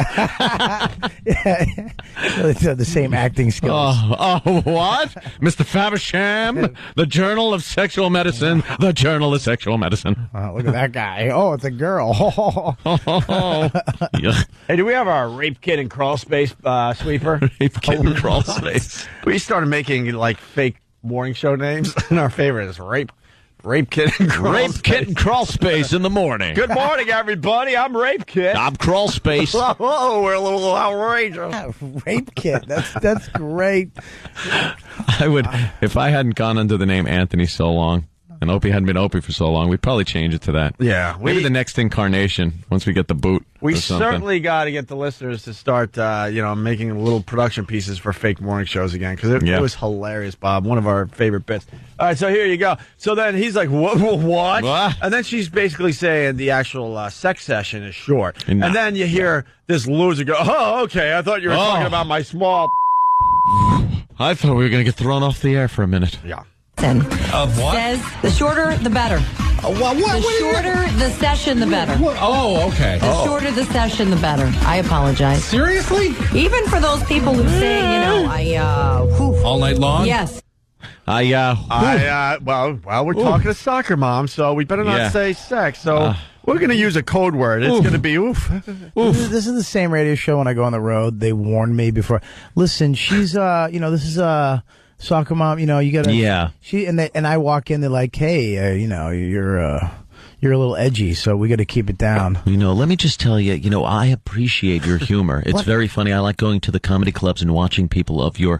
It's the same acting skills. Oh, what? Mr. Faversham, the Journal of Sexual Medicine, the Journal of Sexual Medicine. Oh, look at that guy. Oh, it's a girl. Hey, do we have our rape kit and crawl space sweeper? Rape kit and crawl space. We started making like fake morning show names, and our favorite is rape kit and crawl Rape space. kit and crawl space in the morning. Good morning, everybody. I'm Rape Kit. I'm crawl space. Oh, we're a little outrageous. Rape kit. That's great. I would, if I hadn't gone under the name Anthony so long, and Opie hadn't been Opie for so long, we'd probably change it to that. Yeah. Maybe the next incarnation, once we get the boot. We or something. certainly got to get the listeners to start, making little production pieces for fake morning shows again, because it was hilarious, Bob. One of our favorite bits. All right, so here you go. So then he's like, what? And then she's basically saying the actual sex session is short. And then you hear this loser go, oh, okay, I thought you were talking about my small... I thought we were going to get thrown off the air for a minute. Yeah. Of what? Says the shorter, the better. The shorter the session, the better. Oh, okay. The shorter the session, the better. I apologize. Seriously? Even for those people who say, all night long? Yes. We're talking to soccer mom, so we better not say sex. So we're going to use a code word. It's going to be oof. This is the same radio show when I go on the road. They warned me before. Listen, she's, this is soccer mom. You got to. Yeah. And I walk in. They're like, hey, you're a little edgy, so we got to keep it down. Let me just tell you, I appreciate your humor. It's very funny. I like going to the comedy clubs and watching people of your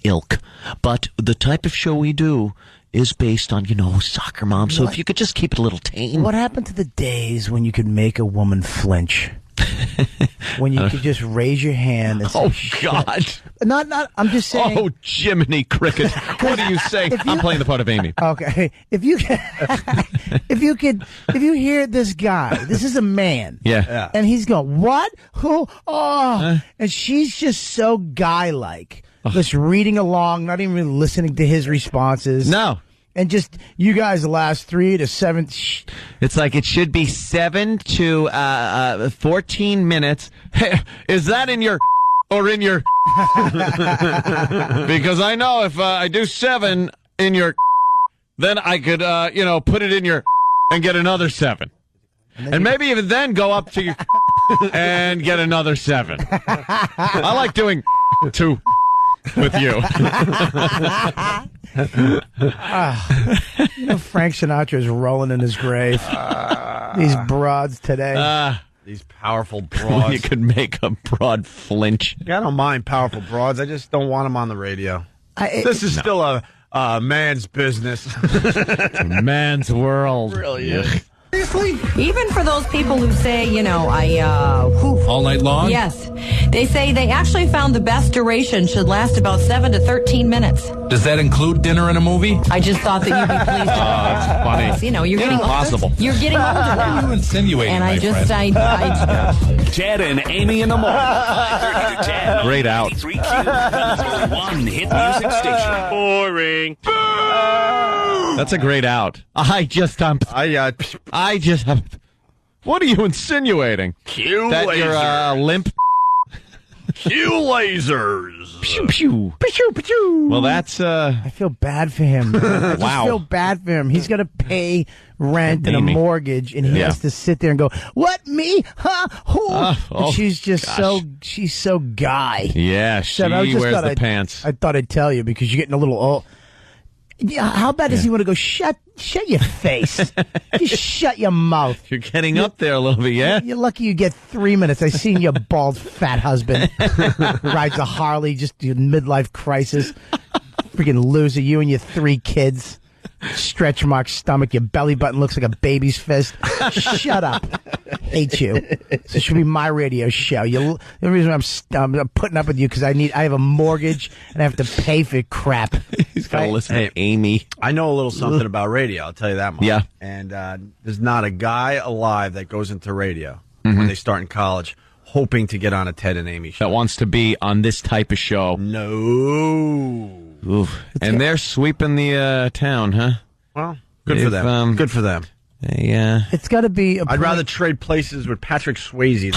ilk. But the type of show we do is based on, soccer mom. So if you could just keep it a little tame. What happened to the days when you could make a woman flinch? When you could just raise your hand and say, oh, God. Not, I'm just saying. Oh, Jiminy Cricket. What are you saying? I'm playing the part of Amy. Okay. If you hear this guy, this is a man. Yeah. And he's going, what? Who? Oh. And she's just so guy-like. Just reading along, not even really listening to his responses. No. And just, you guys, the last 3 to 7. It's like it should be 7 to 14 minutes. Hey, is that in your or in your? Because I know if I do 7 in your, then I could, put it in your and get another 7. And maybe even then go up to your and get another 7. I like doing 2 with you. Frank Sinatra's rolling in his grave. These broads today. These powerful broads. You could make a broad flinch. I don't mind powerful broads. I just don't want them on the radio. This is still a man's business. Man's world. It really is. Even for those people who say, all night long? Yes. They say they actually found the best duration should last about 7 to 13 minutes. Does that include dinner and a movie? I just thought that you'd be pleased. It's funny. You know, you're getting impossible. You're getting older. What are you insinuating, And my friend? Chad and Amy in the morning. 5:30 to 10. Great out. 93Q, one hit music station. Boring. That's a great out. I just what are you insinuating? Q That lasers. you're limp? Q lasers. Pew, pew. Pew, pew. Well, that's I feel bad for him. I just feel bad for him. He's got to pay rent and a mortgage, and he has to sit there and go, "What, me? Huh? Who?" And she's just she's so guy. Yeah, she wears the pants. I thought I'd tell you because you're getting a little old. Yeah, how bad does he want to go? Shut your face. Just shut your mouth. You're getting up there a little bit, yeah? You're lucky you get 3 minutes. I seen your bald fat husband rides a Harley, just your midlife crisis. Freaking loser. You and your 3 kids. Stretch mark stomach. Your belly button looks like a baby's fist. Shut up. Hate you. This should be my radio show. The reason I'm putting up with you because I have a mortgage and I have to pay for crap. He's got to listen to Amy. I know a little something about radio. I'll tell you that much. Yeah. And there's not a guy alive that goes into radio when they start in college hoping to get on a Ted and Amy show. That wants to be on this type of show. No. Oof. And they're sweeping the town, huh? Well, good for them. Good for them. It's got to be. I'd rather trade places with Patrick Swayze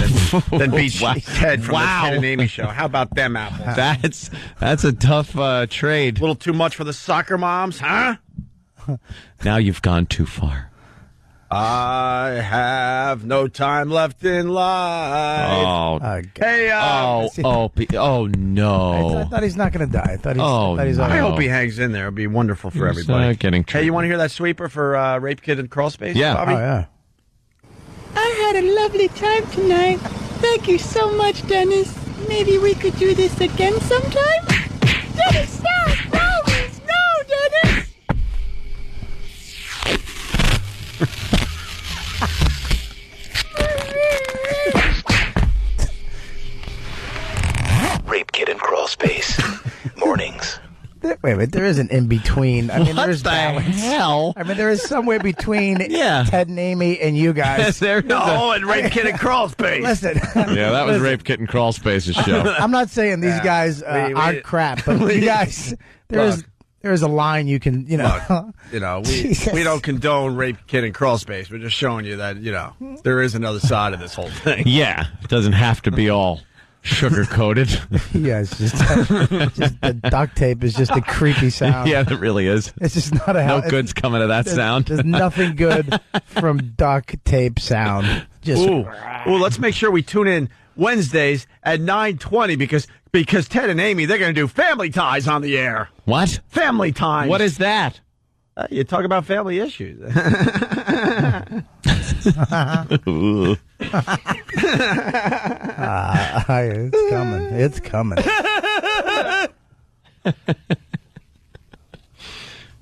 than beat Ted from the Ted and Amy show. How about them apples? That's a tough trade. A little too much for the soccer moms, huh? Now you've gone too far. I have no time left in life. Oh, hey, no! I thought he's not going to die. I hope he hangs in there. It'll be wonderful for everybody. Hey, you want to hear that sweeper for Rape Kid and Crawl Space? Yeah. Bobby? Oh, yeah. I had a lovely time tonight. Thank you so much, Dennis. Maybe we could do this again sometime? Dennis, stop! No, Dennis! Rape Kid and Crawl Space. Mornings. Wait, there is an in between. I mean, What there's the balance. hell? I mean, there is somewhere between Ted and Amy and you guys. and Rape Kid and Crawl Space. Listen. Yeah, that was Rape Kid and Crawl Space's show. I'm not saying these guys aren't crap, but you guys, there is a line you can, we don't condone Rape Kid and Crawl Space. We're just showing you that, there is another side of this whole thing. Yeah, it doesn't have to be all sugar-coated. Yeah, it's just the duct tape is just a creepy sound. Yeah, it really is. It's just not No good's coming of that sound. There's nothing good from duct tape sound. Ooh, let's make sure we tune in Wednesdays at 9:20 because Ted and Amy, they're going to do Family Ties on the air. What? Family Ties. What is that? You talk about family issues. It's coming.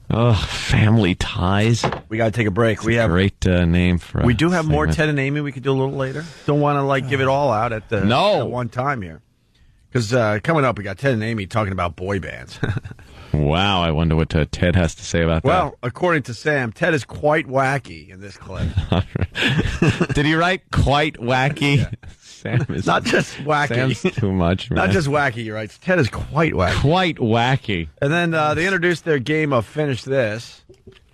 Oh, Family Ties. We got to take a break. We have a great name for. We do have more Ted and Amy. We could do a little later. Don't want to give it all out at one time here. Because coming up, we got Ted and Amy talking about boy bands. Wow, I wonder what Ted has to say about that. Well, according to Sam, Ted is quite wacky in this clip. Did he write quite wacky? Yeah. Sam is not just wacky. Sam's too much, man. Not just wacky, he writes. Ted is quite wacky. Quite wacky. And then they introduced their game of Finish This.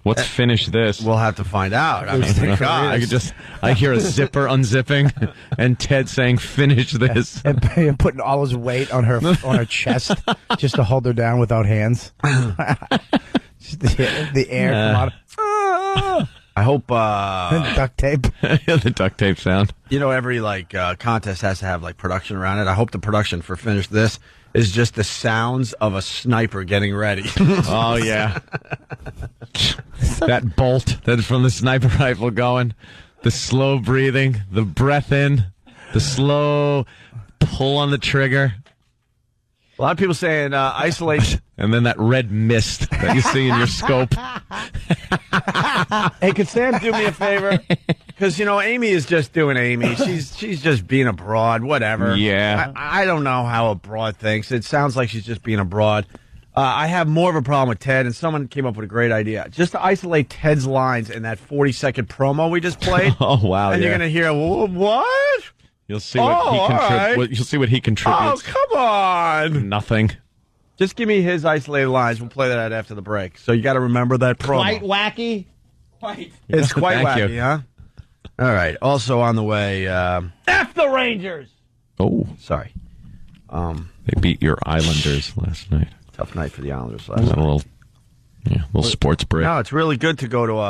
What's Finish This? We'll have to find out. I mean, I hear a zipper unzipping and Ted saying, "Finish this," and putting all his weight on her chest just to hold her down without hands. Just the air come out. I hope duct tape. The duct tape sound. Every contest has to have production around it. I hope the production for Finish This is just the sounds of a sniper getting ready. Oh yeah. That bolt that's from the sniper rifle going, the slow breathing, the breath in, the slow pull on the trigger. A lot of people saying isolate. And then that red mist that you see in your scope. Hey, could Sam do me a favor? Because, Amy is just doing Amy. She's just being a broad, whatever. Yeah. I don't know how a broad thinks. It sounds like she's just being a broad. I have more of a problem with Ted, and someone came up with a great idea. Just to isolate Ted's lines in that 40-second promo we just played. Oh, wow. And you're going to hear, what? You'll see You'll see what he contributes. Oh, come on. Nothing. Just give me his isolated lines. We'll play that after the break. So you got to remember that promo. Quite wacky. Quite. It's quite Thank wacky, you. huh? All right. Also on the way, F the Rangers. Oh, sorry. They beat your Islanders last night. Tough night for the Islanders Was last that night. a little sports break? No, it's really good to go to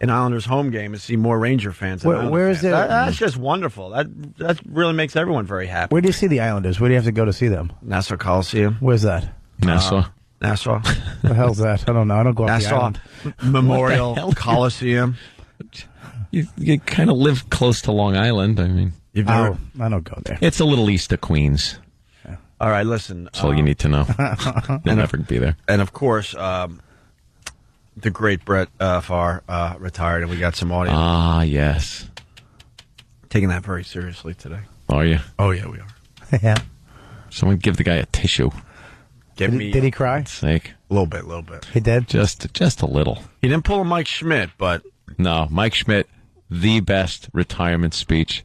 an Islanders home game and see more Ranger fans. Than Where is it? That's just wonderful. That really makes everyone very happy. Where do you see the Islanders? Where do you have to go to see them? Nassau Coliseum. Where's that? Nassau. Nassau. The hell's that? I don't know. I don't go up the Nassau island. Memorial What the hell? Coliseum. You kind of live close to Long Island. I mean, I don't go there. it's a little east of Queens. All right, listen. That's all you need to know. You'll never be there. And of course, the great Brett Favre retired, and we got some audience. Ah, yes. Taking that very seriously today. Are you? Oh, yeah, we are. Yeah. Someone give the guy a tissue. Give me Did he cry? Sake. a little bit. He did? Just a little. He didn't pull a Mike Schmidt, but No, Mike Schmidt, the best retirement speech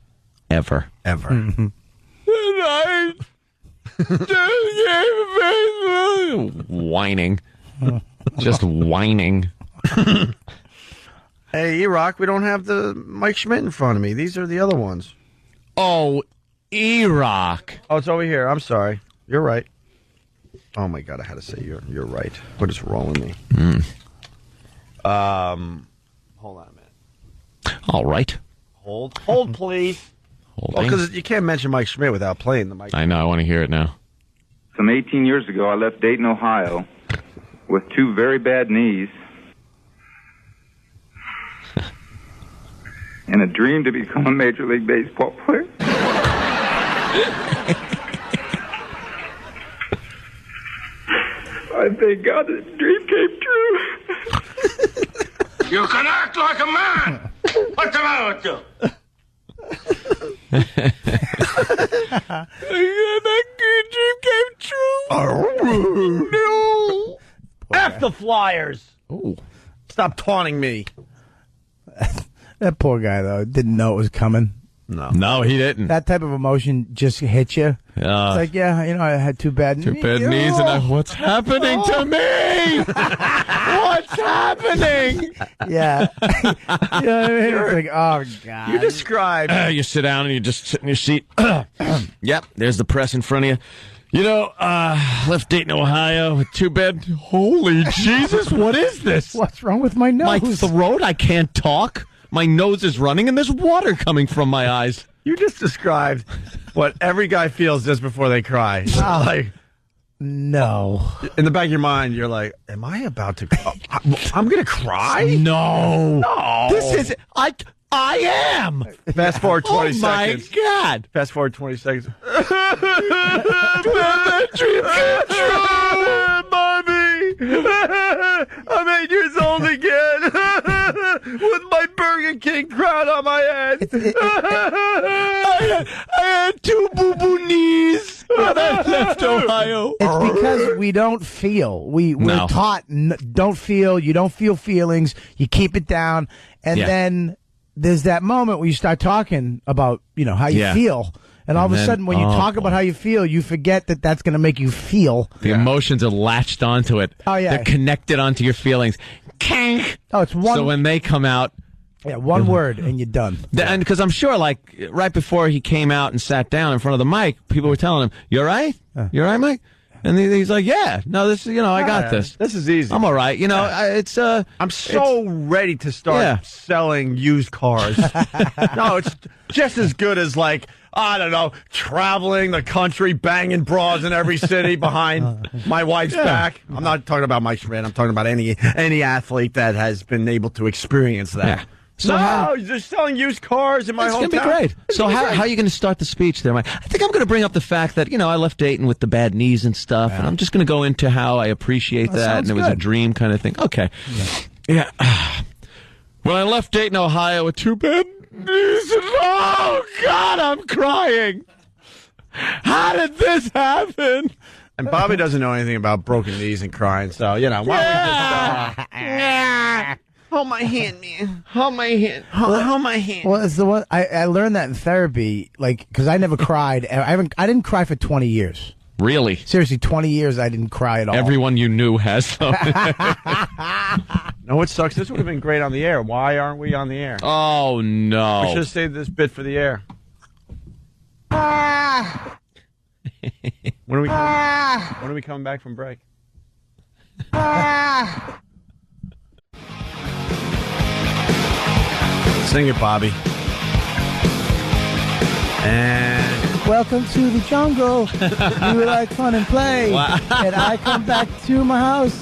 ever. ever. Whining. Just whining. Hey, E-Rock, we don't have the Mike Schmidt in front of me. These are the other ones. Oh, E-Rock. Oh, it's over here. I'm sorry. You're right. Oh, my God, I had to say you're right. What is wrong with me? Hold on a minute. All right. Hold, please. Holding. Because you can't mention Mike Schmidt without playing the Mike. I know. I want to hear it now. Some 18 years ago, I left Dayton, Ohio, with 2 very bad knees and a dream to become a Major League Baseball player. I thank God that the dream came true. You can act like a man. What's the matter with you? That dream came true. No. F the Flyers. Ooh. Stop taunting me. That poor guy, though, didn't know it was coming. No, he didn't. That type of emotion just hits you. It's like, yeah, I had 2 bad knees. 2 bad knees, and what's happening to me? What's happening? Yeah. You know what I mean? It's like, oh, God. You described. You sit down and you just sit in your seat. Yep, there's the press in front of you. Left Dayton, Ohio with 2 bad. Holy Jesus, what is this? What's wrong with my nose? My throat, I can't talk. My nose is running, and there's water coming from my eyes. You just described what every guy feels just before they cry. Like, no. In the back of your mind, you're like, am I about to cry? I'm going to cry? No. This is... I am. Fast forward 20 seconds. Oh, my God. Fast forward 20 seconds. That dream came true. Mommy, I'm 8 years old again with my Burger King crown on my head. I had 2 boo-boo knees when I left Ohio. It's because we don't feel. We're taught don't feel. You don't feel feelings. You keep it down. And then there's that moment where you start talking about, how you feel. And all of a sudden, when you talk about how you feel, you forget that that's going to make you feel. The emotions are latched onto it. Oh, yeah. They're connected onto your feelings. Kink. Oh, it's one. So when they come out. Yeah, one word and you're done. And because I'm sure, right before he came out and sat down in front of the mic, people were telling him, "You all right? You all right, Mike?" And he's like, "Yeah, no, this, I got this. This is easy. I'm all right. It's I'm so ready to start selling used cars. No, it's just as good as I don't know, traveling the country, banging broads in every city behind my wife's back. I'm not talking about Mike Schmidt. I'm talking about any athlete that has been able to experience that. Yeah. So they're selling used cars in my hometown. It's going to be great. So how are you going to start the speech there, Mike? I think I'm going to bring up the fact that, I left Dayton with the bad knees and stuff, and I'm just going to go into how I appreciate that, and it was a dream kind of thing. Okay. Yeah. When I left Dayton, Ohio with 2 bad knees, oh, God, I'm crying. How did this happen? And Bobby doesn't know anything about broken knees and crying, so, why don't we just... Hold my hand, man. Hold my hand. Hold my hand. Well, it's the one I learned that in therapy, because I never cried. I didn't cry for 20 years. Really? Seriously, 20 years I didn't cry at all. Everyone you knew has though. No, what sucks? This would have been great on the air. Why aren't we on the air? Oh no! We should have saved this bit for the air. When are we coming back from break? Sing it, Bobby. And welcome to the jungle. You like fun and play. Wow. And I come back to my house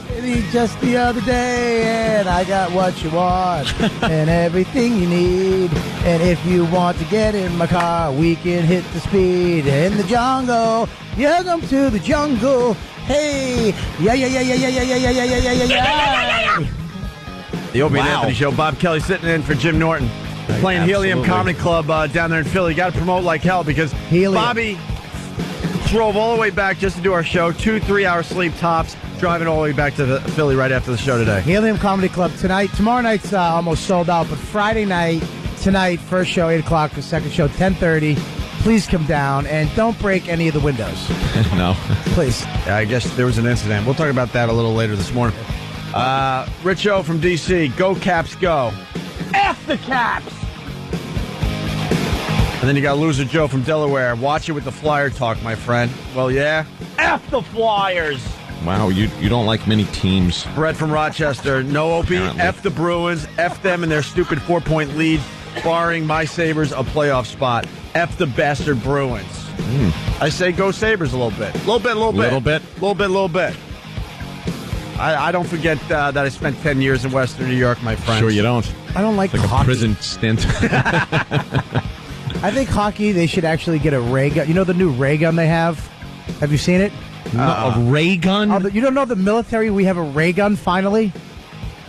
just the other day, and I got what you want and everything you need. And if you want to get in my car, we can hit the speed in the jungle. Welcome to the jungle. Hey, yeah. The Opie and Anthony Show. Bob Kelly sitting in for Jim Norton. Playing Helium Comedy Club down there in Philly. You got to promote like hell because Bobby drove all the way back just to do our show. 2-3 hour sleep tops. Driving all the way back to Philly right after the show today. Helium Comedy Club tonight. Tomorrow night's almost sold out, but Friday night, tonight, first show 8 o'clock, the second show 10:30. Please come down and don't break any of the windows. No. Please. Yeah, I guess there was an incident. We'll talk about that a little later this morning. Rich O from D.C. Go Caps, go. F the Caps! And then you got Loser Joe from Delaware. Watch it with the Flyer talk, my friend. Well, yeah. F the Flyers! Wow, you don't like many teams. Brett from Rochester. No Opie. Apparently. F the Bruins. F them and their stupid 4-point lead, barring my Sabres a playoff spot. F the bastard Bruins. I say go Sabres a little bit. Little bit. I don't forget that I spent 10 years in Western New York, my friend. Sure you don't. I don't like It's like hockey. a prison stint. I think hockey, they should actually get a ray gun. You know the new ray gun they have? Have you seen it? A ray gun? You don't know the military? We have a ray gun, finally?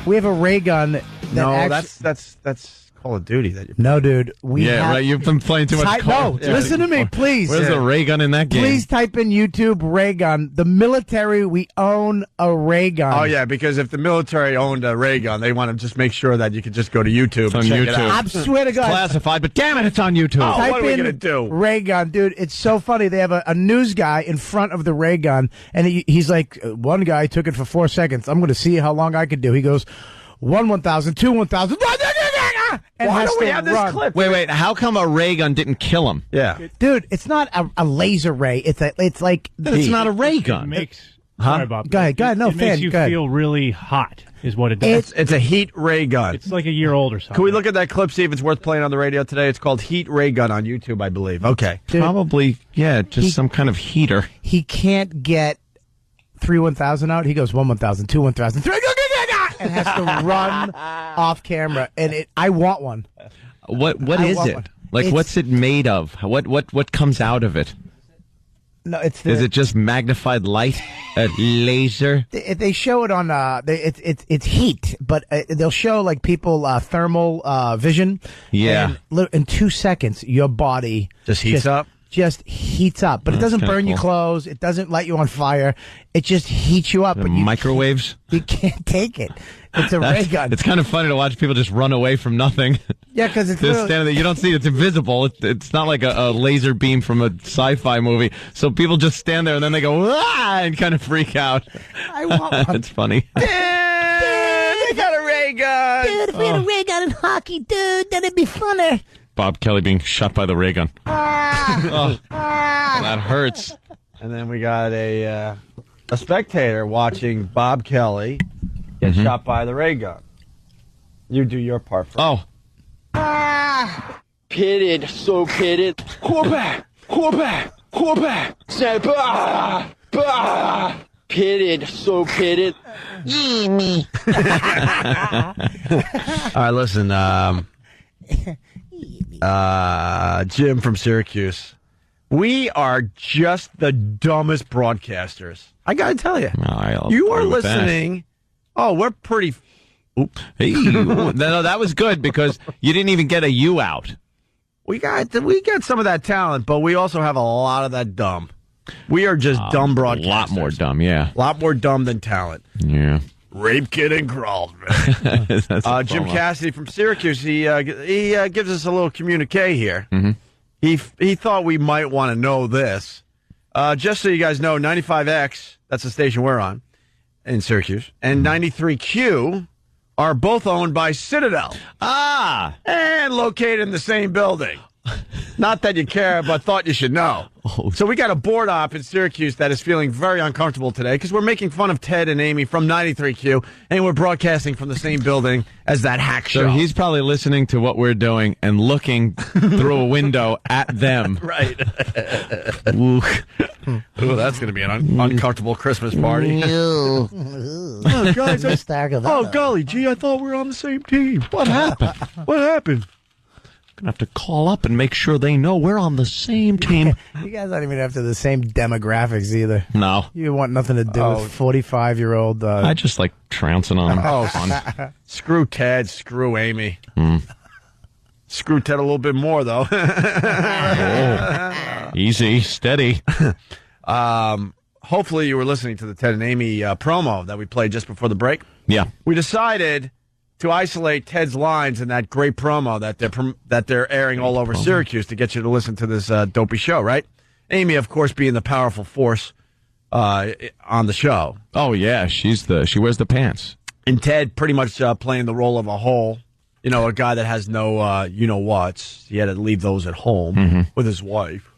We have a ray gun. That's Call of Duty. No, dude. Right. You've been playing too much Call. No, listen to me, please. Where's the ray gun in that game? Please type in YouTube ray gun. The military, we own a ray gun. Oh, yeah, because if the military owned a ray gun, they want to just make sure that you could just go to YouTube and check it out. I swear to God. It's classified, but damn it, it's on YouTube. Oh, what are we going to do? Ray gun, dude. It's so funny. They have a news guy in front of the ray gun, and he's like, one guy took it for 4 seconds. I'm going to see how long I can do. He goes, 1,000, 2, 1,000. Why do we have this clip? Wait. How come a ray gun didn't kill him? Yeah. Dude, it's not a laser ray. It's like... It's not a ray gun. It makes... Huh? Sorry, Bob. Go ahead. No, it makes you feel really hot, is what it does. It's a heat ray gun. It's like a year old or something. Can we look at that clip, see if it's worth playing on the radio today? It's called Heat Ray Gun on YouTube, I believe. Okay. Dude, probably, just some kind of heater. He can't get 3 1,000 out. He goes 1,000, 2 1,000, 3 and has to run off camera. And I want one. What is it? One. Like, what's it made of? What comes out of it? No, it's is it just magnified light, a laser? They show it on it's heat, but they'll show like people thermal vision. Yeah, and in 2 seconds, your body just heats up. Just heats up, but it doesn't burn your clothes. It doesn't light you on fire. It just heats you up. But microwaves? You can't take it. It's a ray gun. It's kind of funny to watch people just run away from nothing. Yeah, because it's just standing there. You don't see it. It's invisible. It's not like a laser beam from a sci-fi movie. So people just stand there and then they go, ah, and kind of freak out. I want one. It's funny. Dude, they got a ray gun. Dude, if we had a ray gun in hockey, dude, then it'd be funner. Bob Kelly being shot by the ray gun. That hurts. And then we got a spectator watching Bob Kelly get shot by the ray gun. You do your part first. Pitted, so pitted. Quarterback. Say, pitted, so pitted. All right, listen. Jim from Syracuse. We are just the dumbest broadcasters. I got to tell you. You are listening. Oh, we're pretty... Oops. Hey, no, that was good because you didn't even get a U out. We got some of that talent, but we also have a lot of that dumb. We are just dumb broadcasters. A lot more dumb, yeah. A lot more dumb than talent. Yeah. Rape Kid and Carlsbad. Jim Cassidy from Syracuse, he gives us a little communique here. Mm-hmm. He thought we might want to know this. Just so you guys know, 95X, that's the station we're on in Syracuse, and 93Q are both owned by Citadel. And located in the same building. Not that you care, but thought you should know. So we got a board op in Syracuse that is feeling very uncomfortable today because we're making fun of Ted and Amy from 93Q, and we're broadcasting from the same building as that hack show. So he's probably listening to what we're doing and looking through a window at them. Right. Ooh, that's going to be an uncomfortable Christmas party. Oh, guys, golly gee, I thought we were on the same team. What happened? What happened? Gonna have to call up and make sure they know we're on the same team. You guys aren't even after the same demographics either. No. You want nothing to do with 45-year-old. I just like trouncing on them. Oh, screw Ted, screw Amy. Screw Ted a little bit more, though. Easy, steady. Hopefully you were listening to the Ted and Amy promo that we played just before the break. Yeah. We decided to isolate Ted's lines in that great promo that they're airing all over Syracuse to get you to listen to this dopey show, right? Amy, of course, being the powerful force on the show. Oh yeah, she wears the pants. And Ted pretty much playing the role of a hole, a guy that has no you-know-whats. He had to leave those at home with his wife.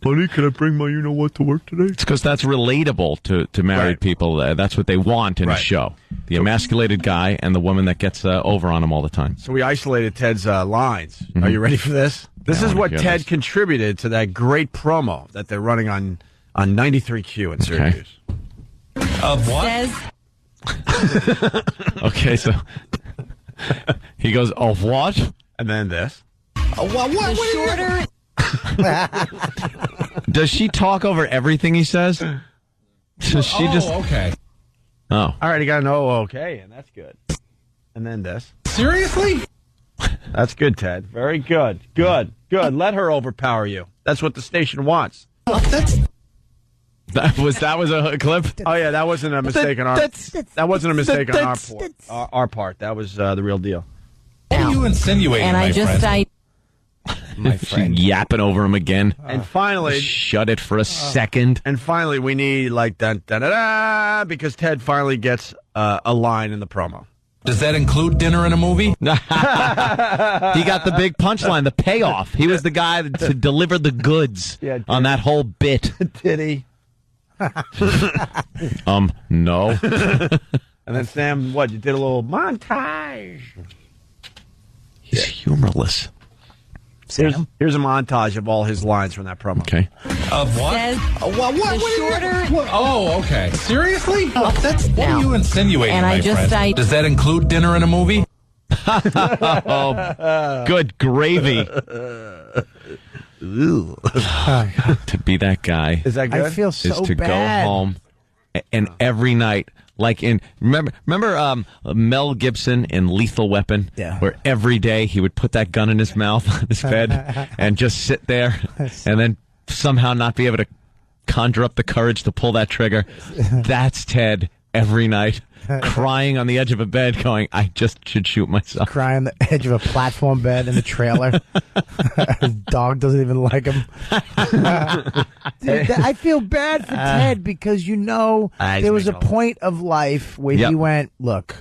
Honey, can I bring my you-know-what to work today? It's because that's relatable to married people. That's what they want in a show. The emasculated guy and the woman that gets over on him all the time. So we isolated Ted's lines. Are you ready for this? This is what Ted contributed to that great promo that they're running on 93Q in Syracuse. Of what? Okay, so he goes, of what? And then this. The shorter... Does she talk over everything he says? Does she okay. Oh. All right, you got to know okay, and that's good. And then this. Seriously? That's good, Ted. Very good. Good. Let her overpower you. That's what the station wants. That was a clip? Oh, yeah, that wasn't a mistake on our That wasn't a mistake on our part. That was the real deal. What are you insinuating, and my friend? My friend. Yapping over him again. And finally... Shut it for a second. And finally, we need, dun-dun-dun-da, because Ted finally gets a line in the promo. Does that include dinner and a movie? He got the big punchline, the payoff. He was the guy to deliver the goods on that whole bit. Did he? No. And then Sam, you did a little montage. He's humorless. Here's a montage of all his lines from that promo. Okay. Of what? Oh, okay. Seriously? What are you insinuating, my friend? Does that include dinner and a movie? Good gravy. To be that guy. Is that good? I feel so is to bad. go home and every night, like remember Mel Gibson in Lethal Weapon, where every day he would put that gun in his mouth on his bed and just sit there and then somehow not be able to conjure up the courage to pull that trigger. That's Ted every night. Crying on the edge of a bed going, I just should shoot myself. Crying on the edge of a platform bed in the trailer. His dog doesn't even like him. Dude, I feel bad for Ted because there was a point of life where he went, look,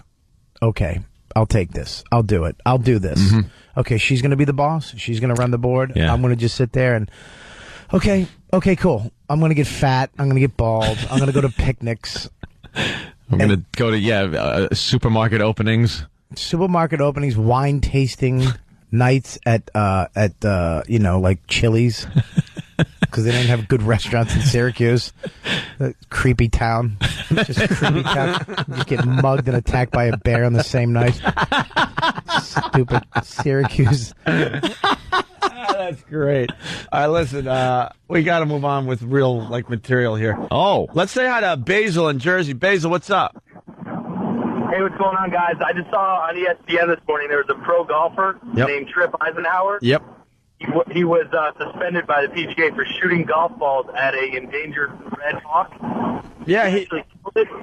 okay, I'll take this. I'll do it. I'll do this. Okay, she's going to be the boss. She's going to run the board. I'm going to just sit there and, okay, cool. I'm going to get fat. I'm going to get bald. I'm going to go to picnics. I'm going to go to, supermarket openings. Supermarket openings, wine tasting nights at Chili's. Because they didn't have good restaurants in Syracuse. Creepy town. Just creepy town. You get mugged and attacked by a bear on the same night. Stupid Syracuse. That's great. All right, listen, we got to move on with real material here. Oh. Let's say hi to Basil in Jersey. Basil, what's up? Hey, what's going on, guys? I just saw on ESPN this morning there was a pro golfer named Tripp Eisenhower. Yep. He was suspended by the PGA for shooting golf balls at a endangered red hawk. Yeah,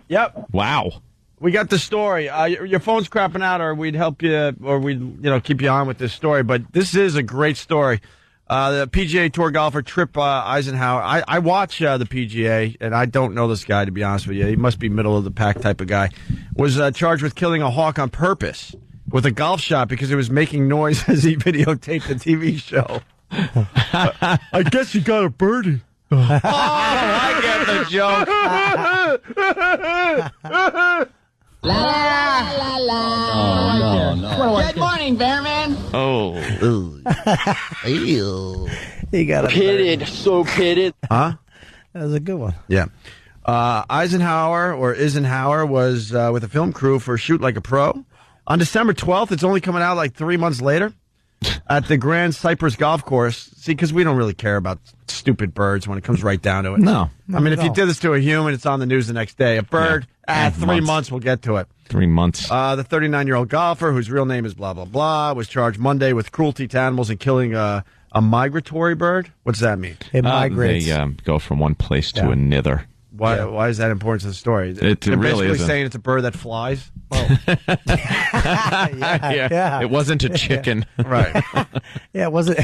Yep. Wow. We got the story. Your phone's crapping out, or we'd help you, or we'd keep you on with this story. But this is a great story. The PGA Tour golfer Tripp Eisenhower. I watch the PGA, and I don't know this guy, to be honest with you. He must be middle of the pack type of guy. Was charged with killing a hawk on purpose with a golf shot because it was making noise as he videotaped the TV show. I guess you got a birdie. Oh, I get the joke. La la la. Oh, no. Good morning, Bearman. Oh. He got a pitted, so pitted. Huh? That was a good one. Yeah. Eisenhower was with a film crew for Shoot Like a Pro. On December 12th, it's only coming out like 3 months later at the Grand Cypress Golf Course. See, because we don't really care about stupid birds when it comes right down to it. No. I mean, if you did this to a human, it's on the news the next day. A bird, 3 months, we'll get to it. 3 months. The 39-year-old golfer, whose real name is blah, blah, blah, was charged Monday with cruelty to animals and killing a migratory bird. What does that mean? It migrates. They go from one place to another. Why is that important to the story? They're really basically saying it's a bird that flies? Yeah. It wasn't a chicken. Right. Yeah, it wasn't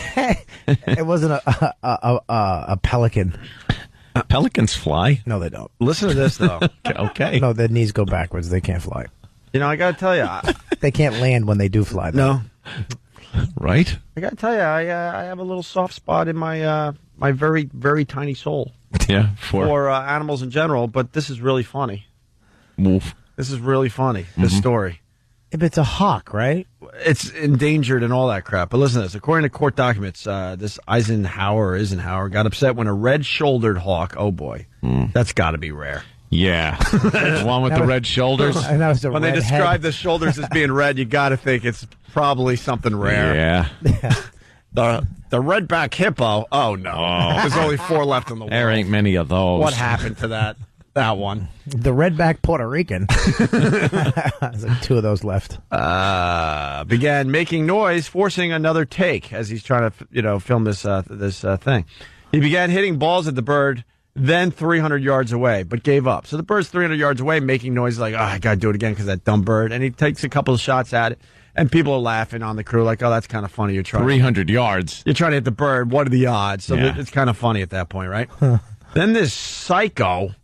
a pelican. Pelicans fly? No, they don't. Listen to this, though. Okay. No, their knees go backwards. They can't fly. I got to tell you. They can't land when they do fly, though. No. Right? I got to tell you, I have a little soft spot in my my very, very tiny soul. Yeah, for animals in general, but this is really funny. Wolf. This is really funny, this story. If it's a hawk, right? It's endangered and all that crap. But listen to this. According to court documents, this Eisenhower got upset when a red-shouldered hawk, oh boy, that's got to be rare. Yeah. The one with the red shoulders. When they describe the shoulders as being red, you got to think it's probably something rare. Yeah. The redback hippo, oh no. There's only 4 left in the world. There ain't many of those. What happened to that one? The redback Puerto Rican. There's like 2 of those left. Began making noise, forcing another take as he's trying to, film this thing. He began hitting balls at the bird, then 300 yards away, but gave up. So the bird's 300 yards away, making noise like, I got to do it again because that dumb bird. And he takes a couple of shots at it. And people are laughing on the crew like, oh, that's kind of funny. You're trying 300 yards. You're trying to hit the bird. What are the odds? So it's kind of funny at that point, right? Then this psycho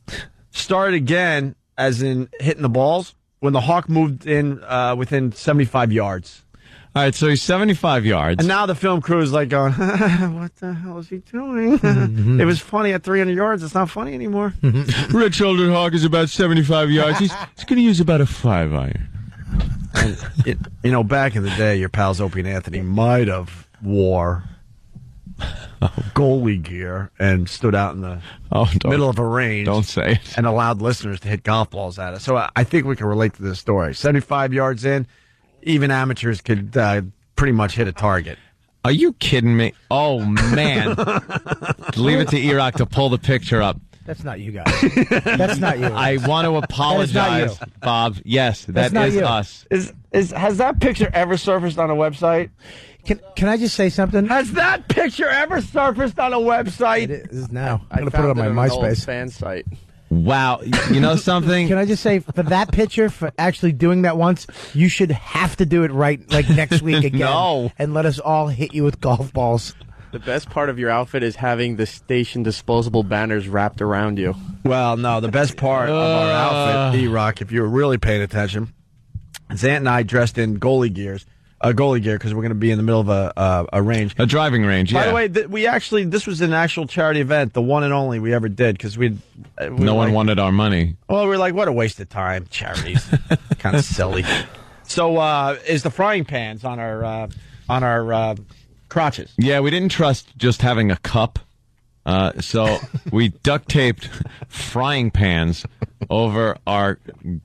started again, as in hitting the balls, when the hawk moved in within 75 yards. All right, so he's 75 yards. And now the film crew is like going, what the hell is he doing? It was funny at 300 yards. It's not funny anymore. Red-shouldered hawk is about 75 yards. He's going to use about a 5-iron. And, back in the day, your pals Opie and Anthony might have wore goalie gear and stood out in the middle of a range. Don't say it. And allowed listeners to hit golf balls at us. So I think we can relate to this story. 75 yards in, even amateurs could pretty much hit a target. Are you kidding me? Oh, man. Leave it to E-Rock to pull the picture up. That's not you guys. That's not you. I want to apologize, Bob. Yes, that is us. Has that picture ever surfaced on a website? Can I just say something? Has that picture ever surfaced on a website? It is now. I'm going to put it on my MySpace fan site. Wow. You know something? Can I just say, for that picture, for actually doing that once, you should have to do it right, like next week again. No. And let us all hit you with golf balls. The best part of your outfit is having the station disposable banners wrapped around you. Well, no, the best part of our outfit, E-Rock, if you were really paying attention, is Ant and I dressed in goalie gear because we're going to be in the middle of a range. A driving range, yeah. By the way, this was an actual charity event, the one and only we ever did, because no one wanted our money. Well, we're like, what a waste of time. Charities. Kind of silly. So, is the frying pans on our crotches. Yeah, we didn't trust just having a cup, so we duct taped frying pans over our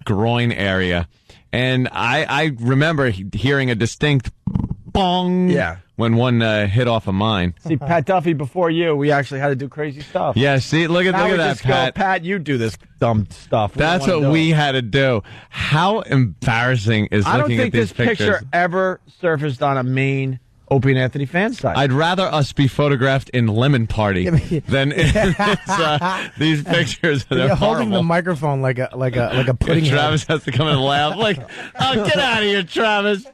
groin area, And I remember hearing a distinct bong when one hit off of mine. See, Pat Duffy, before you, we actually had to do crazy stuff. Yeah, see, look at that, Pat. Pat, you do this dumb stuff. That's what we had to do. How embarrassing is looking at these pictures? I don't think this picture ever surfaced on a main Opie and Anthony fan site. I'd rather us be photographed in Lemon Party than in these pictures. You're holding the microphone like a pudding. Travis has to come and laugh. Like, oh, get out of here, Travis.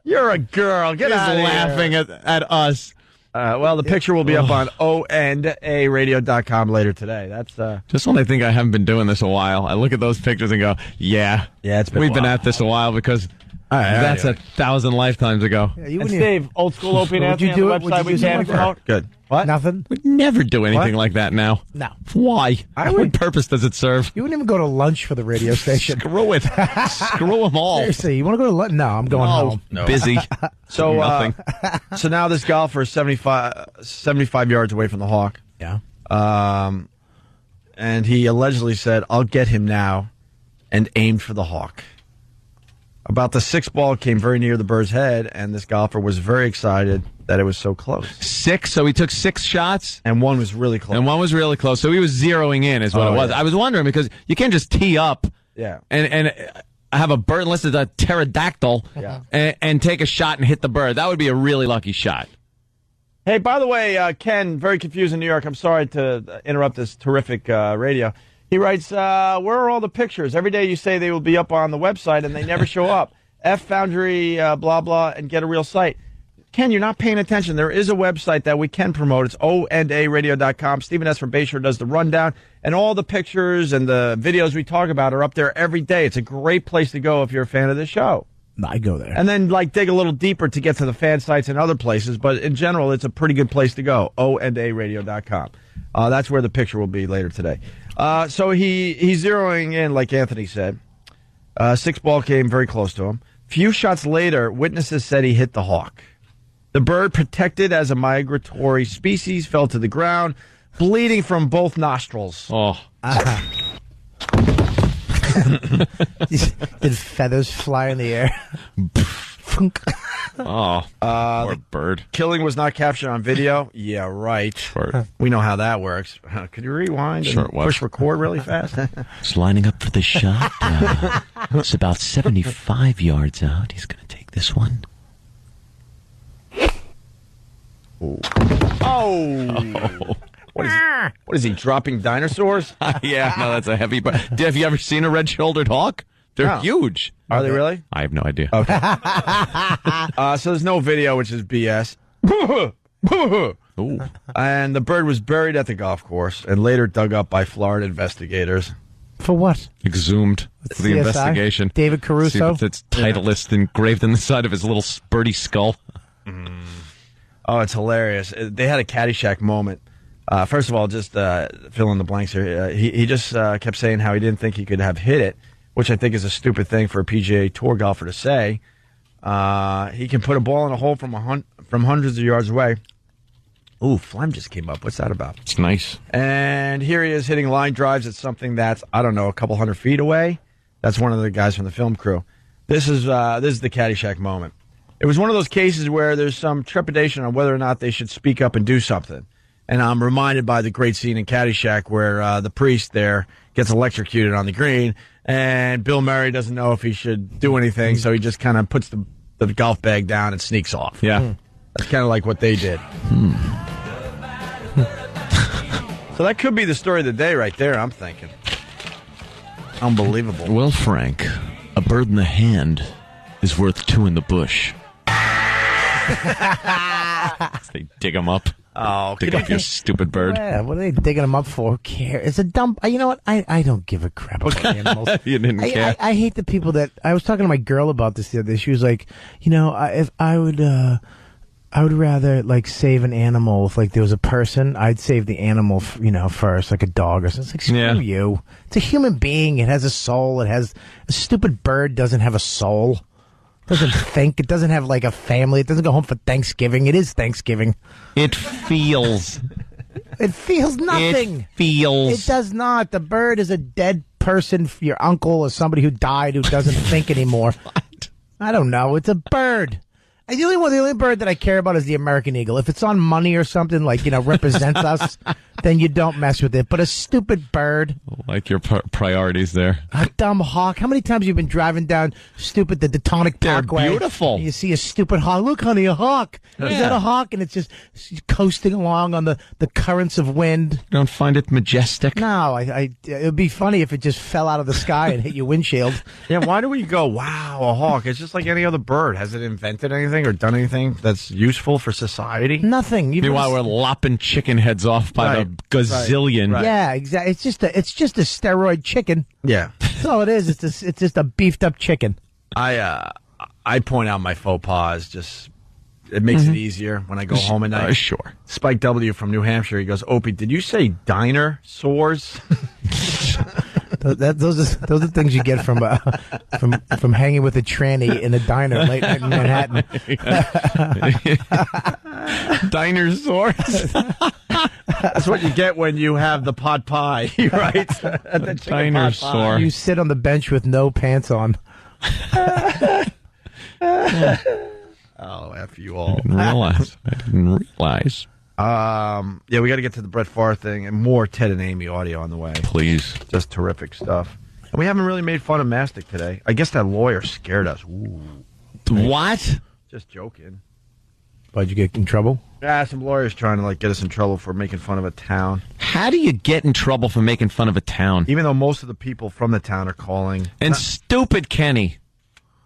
You're a girl. Get out of here. He's laughing at us. Well, the picture will be up on onaradio.com later today. That's just when I think I haven't been doing this a while. I look at those pictures and go, we've been at this a while because that's 1,000 lifetimes ago. Yeah, and Steve, old school Opie and Anthony on the website we can promote. Good. What? Nothing? We'd never do anything like that now. No. Why? What purpose does it serve? You wouldn't even go to lunch for the radio station. Screw it. Screw them all. Seriously, you want to go to lunch? No, I'm going home. No. Busy. So, nothing. So now this golfer is 75 yards away from the Hawk. Yeah. And he allegedly said, "I'll get him now," and aimed for the Hawk. About the sixth ball came very near the bird's head, and this golfer was very excited that it was so close. 6? So he took 6 shots? And one was really close. So he was zeroing in is what it was. Yeah. I was wondering because you can't just tee up and have a bird, unless it's a pterodactyl, and take a shot and hit the bird. That would be a really lucky shot. Hey, by the way, Ken, very confused in New York. I'm sorry to interrupt this terrific radio. He writes, where are all the pictures? Every day you say they will be up on the website, and they never show up. Foundry, blah, blah, and get a real site. Ken, you're not paying attention. There is a website that we can promote. It's onaradio.com. Stephen S. from Bayshore does the rundown, and all the pictures and the videos we talk about are up there every day. It's a great place to go if you're a fan of the show. I go there. And then, dig a little deeper to get to the fan sites and other places, but in general, it's a pretty good place to go. onaradio.com. That's where the picture will be later today. So he's zeroing in, like Anthony said. 6th ball came very close to him. Few shots later, witnesses said he hit the Hawk. The bird, protected as a migratory species, fell to the ground, bleeding from both nostrils. Oh. Did feathers fly in the air? Poor bird. Killing was not captured on video. Yeah, right. Sure. We know how that works. Could you rewind and push record really fast? He's lining up for the shot. It's about 75 yards out. He's going to take this one. Oh. What is he, dropping dinosaurs? Yeah, no, that's a heavy bird. Have you ever seen a red-shouldered hawk? They're huge. Are they really? I have no idea. Okay. So there's no video, which is BS. Ooh. And the bird was buried at the golf course and later dug up by Florida investigators. For what? Exhumed for the CSI? investigation. David Caruso? See if it's Titleist engraved in the side of his little spurty skull. Oh, it's hilarious. They had a Caddyshack moment. First of all, just fill in the blanks here. He just kept saying how he didn't think he could have hit it, which I think is a stupid thing for a PGA Tour golfer to say. He can put a ball in a hole from hundreds of yards away. Ooh, Flem just came up. What's that about? It's nice. And here he is hitting line drives at something that's, I don't know, a couple hundred feet away. That's one of the guys from the film crew. This is the Caddyshack moment. It was one of those cases where there's some trepidation on whether or not they should speak up and do something. And I'm reminded by the great scene in Caddyshack where the priest there gets electrocuted on the green, and Bill Murray doesn't know if he should do anything, so he just kind of puts the golf bag down and sneaks off. Yeah. That's kind of like what they did. So that could be the story of the day right there, I'm thinking. Unbelievable. Well, Frank, a bird in the hand is worth two in the bush. They dig them up. Oh, dig up your stupid bird. Yeah, what are they digging them up for? Who cares? It's a dumb. You know what? I don't give a crap about animals. You didn't care. I hate the people that. I was talking to my girl about this the other day. She was like, if I would rather like save an animal. If like there was a person, I'd save the animal, first, like a dog or something. It's like, screw you. It's a human being. It has a soul. It has a stupid bird. Doesn't have a soul. Doesn't think. It doesn't have like a family. It doesn't go home for Thanksgiving. It is Thanksgiving. It feels. It feels nothing. It feels. It does not. The bird is a dead person, your uncle, or somebody who died who doesn't think anymore. I don't know. It's a bird. And the only bird that I care about is the American eagle. If it's on money or something, like, represents us, then you don't mess with it. But a stupid bird. Like your priorities there. A dumb hawk. How many times have you been driving down the Taconic Parkway? They're beautiful. And you see a stupid hawk. Look, honey, a hawk. Yeah. Is that a hawk? And it's just coasting along on the currents of wind. You don't find it majestic? No, it would be funny if it just fell out of the sky and hit your windshield. Yeah, why do we go, wow, a hawk? It's just like any other bird. Has it invented anything or done anything that's useful for society? Nothing. Meanwhile, we're lopping chicken heads off by the gazillion. Right. Yeah, exactly. It's just a steroid chicken. Yeah, that's all it is. It's just a beefed up chicken. I point out my faux pas. Just it makes it easier when I go home at night. Sure. Spike W from New Hampshire. He goes, Opie, did you say dinosaurs? Those are things you get from hanging with a tranny in a diner late night in Manhattan. Dinosaurs. That's what you get when you have the pot pie, right? The dinosaur. You sit on the bench with no pants on. Oh, F you all. I didn't realize. Yeah, we got to get to the Brett Favre thing and more Ted and Amy audio on the way. Please. Just terrific stuff. And we haven't really made fun of Mastic today. I guess that lawyer scared us. Ooh. What? Just joking. Why'd you get in trouble? Yeah, some lawyers trying to get us in trouble for making fun of a town. How do you get in trouble for making fun of a town? Even though most of the people from the town are calling. And stupid Kenny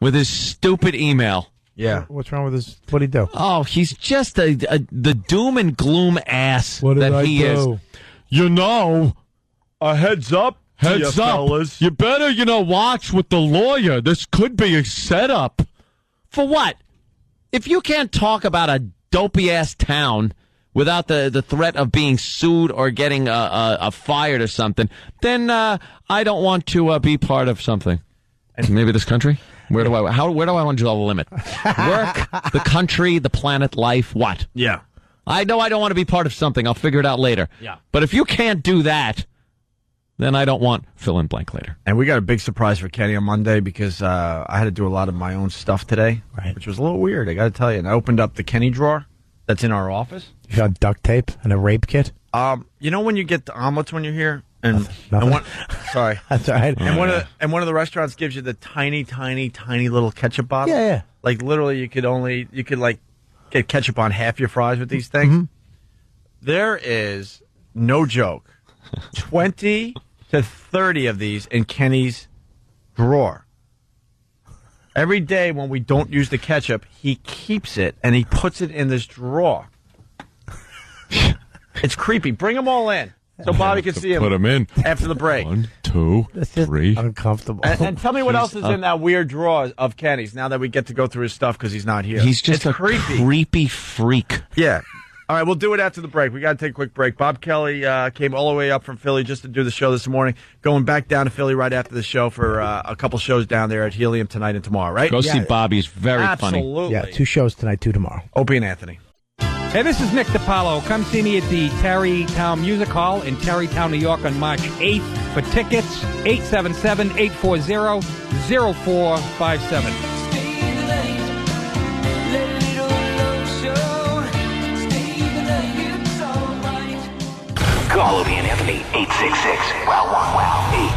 with his stupid email. Yeah. What's wrong with his? What'd he do? Oh, he's just the doom and gloom ass what did that I he do? is. A heads up. Heads up. Fellas. You better, watch with the lawyer. This could be a setup. For what? If you can't talk about a dopey-ass town without the threat of being sued or getting fired or something, then I don't want to be part of something. And maybe this country? Where do I want to draw the limit? Work, the country, the planet, life, what? Yeah. I know I don't want to be part of something. I'll figure it out later. Yeah. But if you can't do that, then I don't want fill in blank later. And we got a big surprise for Kenny on Monday because I had to do a lot of my own stuff today, which was a little weird, I got to tell you. And I opened up the Kenny drawer that's in our office. You found duct tape and a rape kit? You know when you get the omelets when you're here? Sorry. That's all right. And one of the restaurants gives you the tiny little ketchup bottle. Yeah. Like literally, you could get ketchup on half your fries with these things. Mm-hmm. There is no joke, 20 to 30 of these in Kenny's drawer. Every day when we don't use the ketchup, he keeps it and he puts it in this drawer. It's creepy. Bring them all in. So Bobby can see him. Put them in after the break. 1, 2, 3. Uncomfortable. And tell me what else is in that weird drawer of Kenny's now that we get to go through his stuff because he's not here. He's just a creepy freak. Yeah. All right, we'll do it after the break. We got to take a quick break. Bob Kelly came all the way up from Philly just to do the show this morning. Going back down to Philly right after the show for a couple shows down there at Helium tonight and tomorrow, right? Go see Bobby. He's very funny. Absolutely. Yeah, 2 shows tonight, 2 tomorrow. Opie and Anthony. Hey, this is Nick DiPaolo. Come see me at the Tarrytown Music Hall in Tarrytown, New York on March 8th. For tickets, 877-840-0457. Call Opie and Anthony, 866-WOW-WOW-WOW.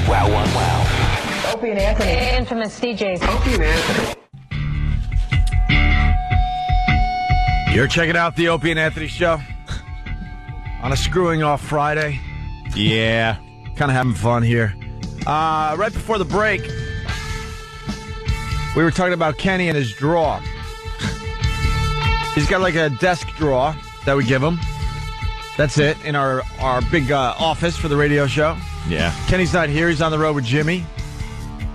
866-WOW-WOW-WOW. Opie and Anthony. Infamous DJs. Opie and Anthony. You're checking out the Opie and Anthony show on a screwing off Friday. Yeah. Kind of having fun here. Right before the break, we were talking about Kenny and his drawer. He's got like a desk drawer that we give him. That's it in our big office for the radio show. Yeah. Kenny's not here. He's on the road with Jimmy.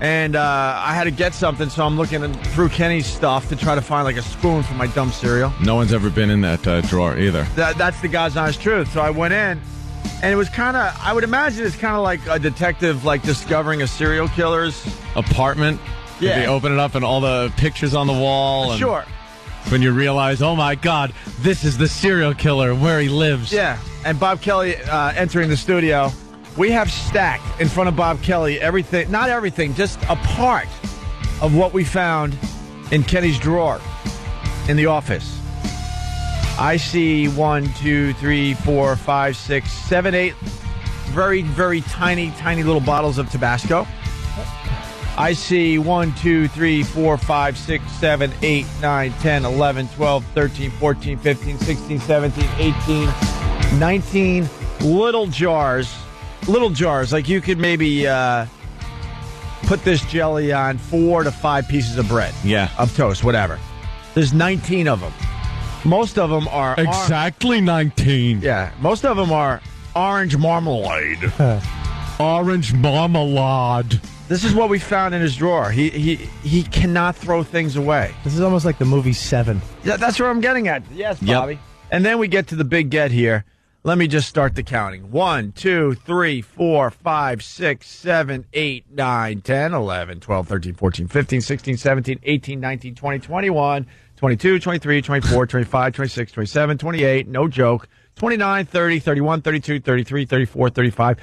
And I had to get something, so I'm looking through Kenny's stuff to try to find like a spoon for my dumb cereal. No one's ever been in that drawer either. That's the God's honest truth. So I went in, and it was kind of, I would imagine it's kind of like a detective like discovering a serial killer's apartment. Yeah. They open it up and all the pictures on the wall. And sure. When you realize, oh my God, this is the serial killer and where he lives. Yeah. And Bob Kelly entering the studio. We have stacked in front of Bob Kelly everything, not everything, just a part of what we found in Kenny's drawer in the office. I see 1, 2, 3, 4, 5, 6, 7, 8 very, very tiny little bottles of Tabasco. I see 1, 2, 3, 4, 5, 6, 7, 8, 9, 10, 11, 12, 13, 14, 15, 16, 17, 18, 19 little jars. Little jars. Like you could maybe put this jelly on 4 to 5 pieces of bread. Yeah. Of toast, whatever. There's 19 of them. Most of them are... Exactly 19. Yeah. Most of them are orange marmalade. Orange marmalade. This is what we found in his drawer. He cannot throw things away. This is almost like the movie Seven. Yeah, that's where I'm getting at. Yes, Bobby. Yep. And then we get to the big get here. Let me just start the counting. 1, 2, 3, 4, 5, 6, 7, 8, 9, 10, 11, 12, 13, 14, 15, 16, 17, 18, 19, 20, 21, 22, 23, 24, 25, 26, 27, 28, no joke, 29, 30, 31, 32, 33, 34, 35,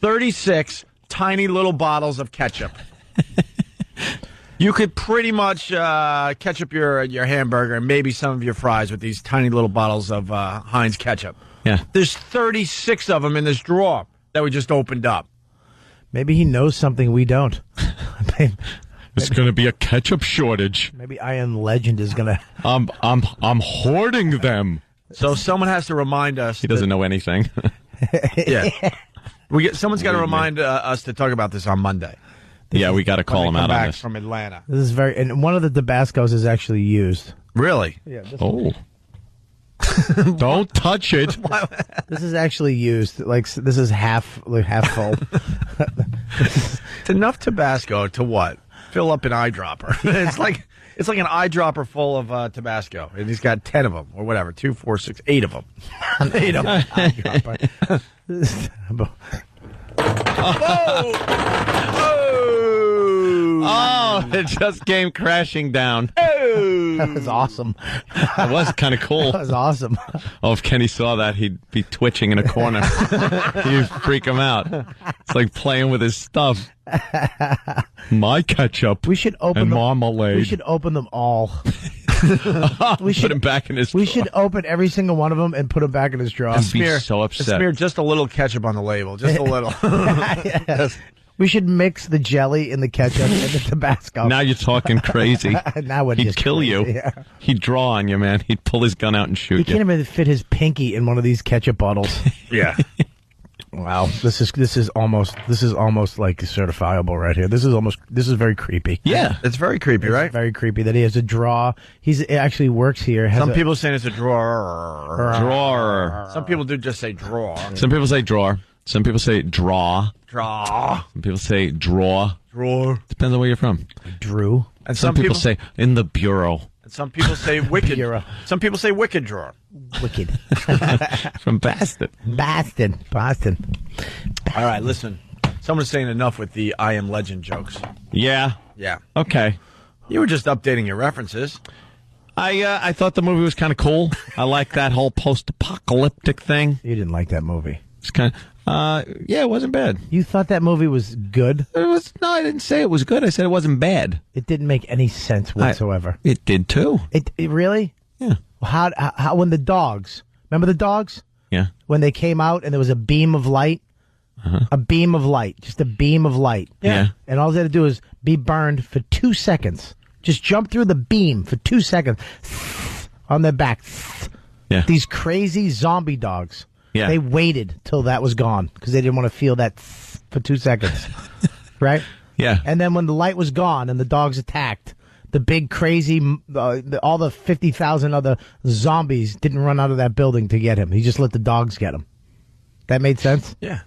36 tiny little bottles of ketchup. You could pretty much ketchup your hamburger and maybe some of your fries with these tiny little bottles of Heinz ketchup. Yeah. There's 36 of them in this drawer that we just opened up. Maybe he knows something we don't. It's going to be a ketchup shortage. Maybe I Am Legend is going to... I'm hoarding them. So someone has to remind us. He doesn't know anything. Yeah. Someone's got to remind us to talk about this on Monday. Yeah, we got to call him out on this. From Atlanta. This is and one of the Tabascos is actually used. Really? Yeah. Oh. Don't touch it. This is actually used. Like this is half full. It's enough Tabasco to what? Fill up an eyedropper. It's like an eyedropper full of Tabasco, and he's got 10 of them or whatever. 2, 4, 6, 8 of them. 8 of them. Oh, it just came crashing down. That was awesome. It was kind of cool. That was awesome. Oh, if Kenny saw that, he'd be twitching in a corner. He'd freak him out. It's like playing with his stuff. My ketchup. We should open and them, marmalade. We should open them all. We should put him back in his drawer. We should open every single one of them and put them back in his drawer. I'd be so upset. Smear just a little ketchup on the label. Just a little. Yes. We should mix the jelly and the ketchup and the Tabasco. Now you're talking crazy. Now he'd kill crazy. you. Yeah. He'd draw on you, man. He'd pull his gun out and shoot you. He can't even fit his pinky in one of these ketchup bottles. Yeah. Wow. This is almost like certifiable right here. This is very creepy. Yeah. It's very creepy, right? Very creepy that he has a draw. It actually works here. Some people saying it's a drawer. Drawer. Some people do just say drawer. Some people say drawer. Some people say draw. Draw. Some people say draw. Drawer. Depends on where you're from. Drew. And some people say in the bureau. And some people say wicked. Some people say wicked drawer. Wicked. From Boston. Boston. All right, listen. Someone's saying enough with the I Am Legend jokes. Yeah. Yeah. Okay. You were just updating your references. I thought the movie was kind of cool. I like that whole post-apocalyptic thing. You didn't like that movie. It's kind of... yeah, it wasn't bad. You thought that movie was good? No, I didn't say it was good. I said it wasn't bad. It didn't make any sense whatsoever. It did too. It really? Yeah. How when the dogs? Remember the dogs? Yeah. When they came out and there was a beam of light. A beam of light, just a beam of light. Yeah. And all they had to do is be burned for 2 seconds. Just jump through the beam for 2 seconds on their back. Yeah. These crazy zombie dogs. Yeah. They waited till that was gone because they didn't want to feel that for 2 seconds. Right? Yeah. And then when the light was gone and the dogs attacked, the big crazy, all the 50,000 other zombies didn't run out of that building to get him. He just let the dogs get him. That made sense? Yeah.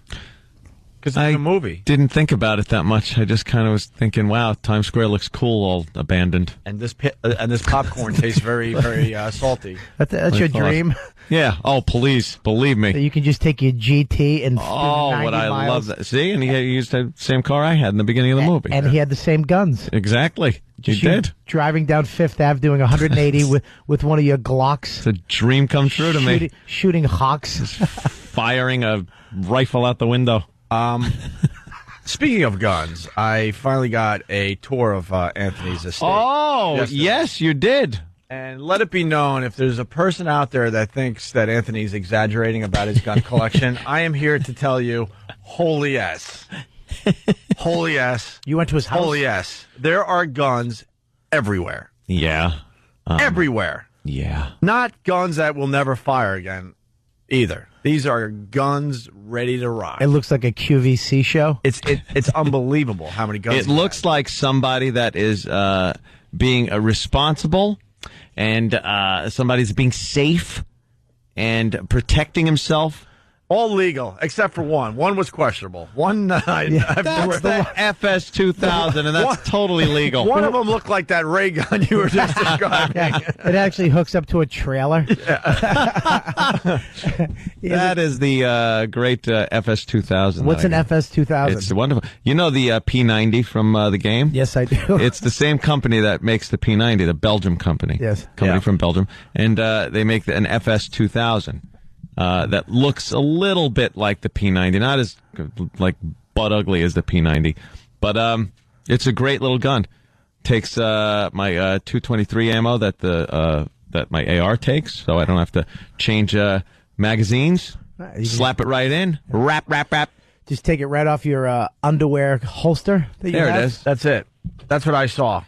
Because it's a movie. Didn't think about it that much. I just kind of was thinking, wow, Times Square looks cool, all abandoned. And this popcorn tastes very, very salty. That's your dream? Yeah. Oh, please, believe me. So you can just take your GT and what I love that. See, and he used the same car I had in the beginning of the movie. And he had the same guns. Exactly. He did. Driving down Fifth Ave doing 180 with one of your Glocks. It's a dream come true to me. Shooting hawks. Firing a rifle out the window. Speaking of guns, I finally got a tour of Anthony's estate. Oh, yesterday. yes, you did. And let it be known, if there's a person out there that thinks that Anthony's exaggerating about his gun collection, I am here to tell you, holy yes. Holy yes. You went to his house? Holy yes. There are guns everywhere. Yeah. Everywhere. Yeah. Not guns that will never fire again either. These are guns ready to rock. It looks like a QVC show. It's unbelievable how many guns. It looks like somebody that is being responsible and somebody's being safe and protecting himself. All legal, except for one. One was questionable. One, that's the FS2000, and that's totally legal. One of them looked like that ray gun you were just describing. Yeah, it actually hooks up to a trailer. That is the great FS2000. What's an FS2000? It's wonderful. You know the P90 from the game? Yes, I do. It's the same company that makes the P90, the Belgium company. Yes. Company from Belgium. And they make an FS2000. That looks a little bit like the P90, not as like butt ugly as the P90, but it's a great little gun. Takes my 223 ammo that my AR takes, so I don't have to change magazines. Slap it right in, wrap. Just take it right off your underwear holster. That you there have. it is. That's it. That's what I saw.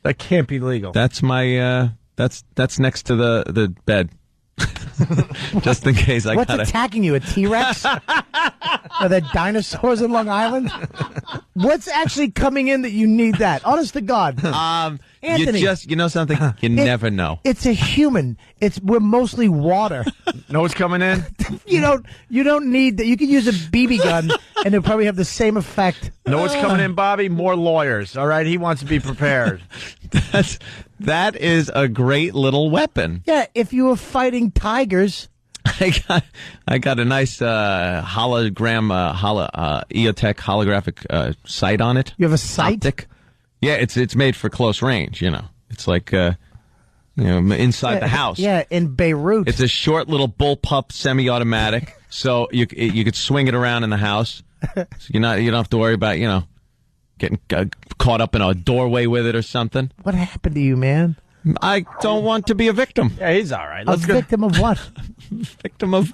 That can't be legal. That's my that's next to the bed. Just in case I What's gotta... attacking you? A T-Rex? Are there dinosaurs in Long Island? What's actually coming in that you need that? Honest to God. Anthony. You know something? You never know. It's a human. We're mostly water. Know what's coming in? You don't need that. You can use a BB gun and it'll probably have the same effect. Know what's coming in, Bobby? More lawyers. All right, he wants to be prepared. That is a great little weapon. Yeah, if you were fighting tigers. I got a nice EOTech holographic sight on it. You have a sight? Optic. Yeah, it's made for close range. You know, it's like inside the house. Yeah, in Beirut. It's a short little bullpup semi-automatic, so you could swing it around in the house. So you don't have to worry about getting caught up in a doorway with it or something. What happened to you, man? I don't want to be a victim. Yeah, he's all right. Victim of what? Victim of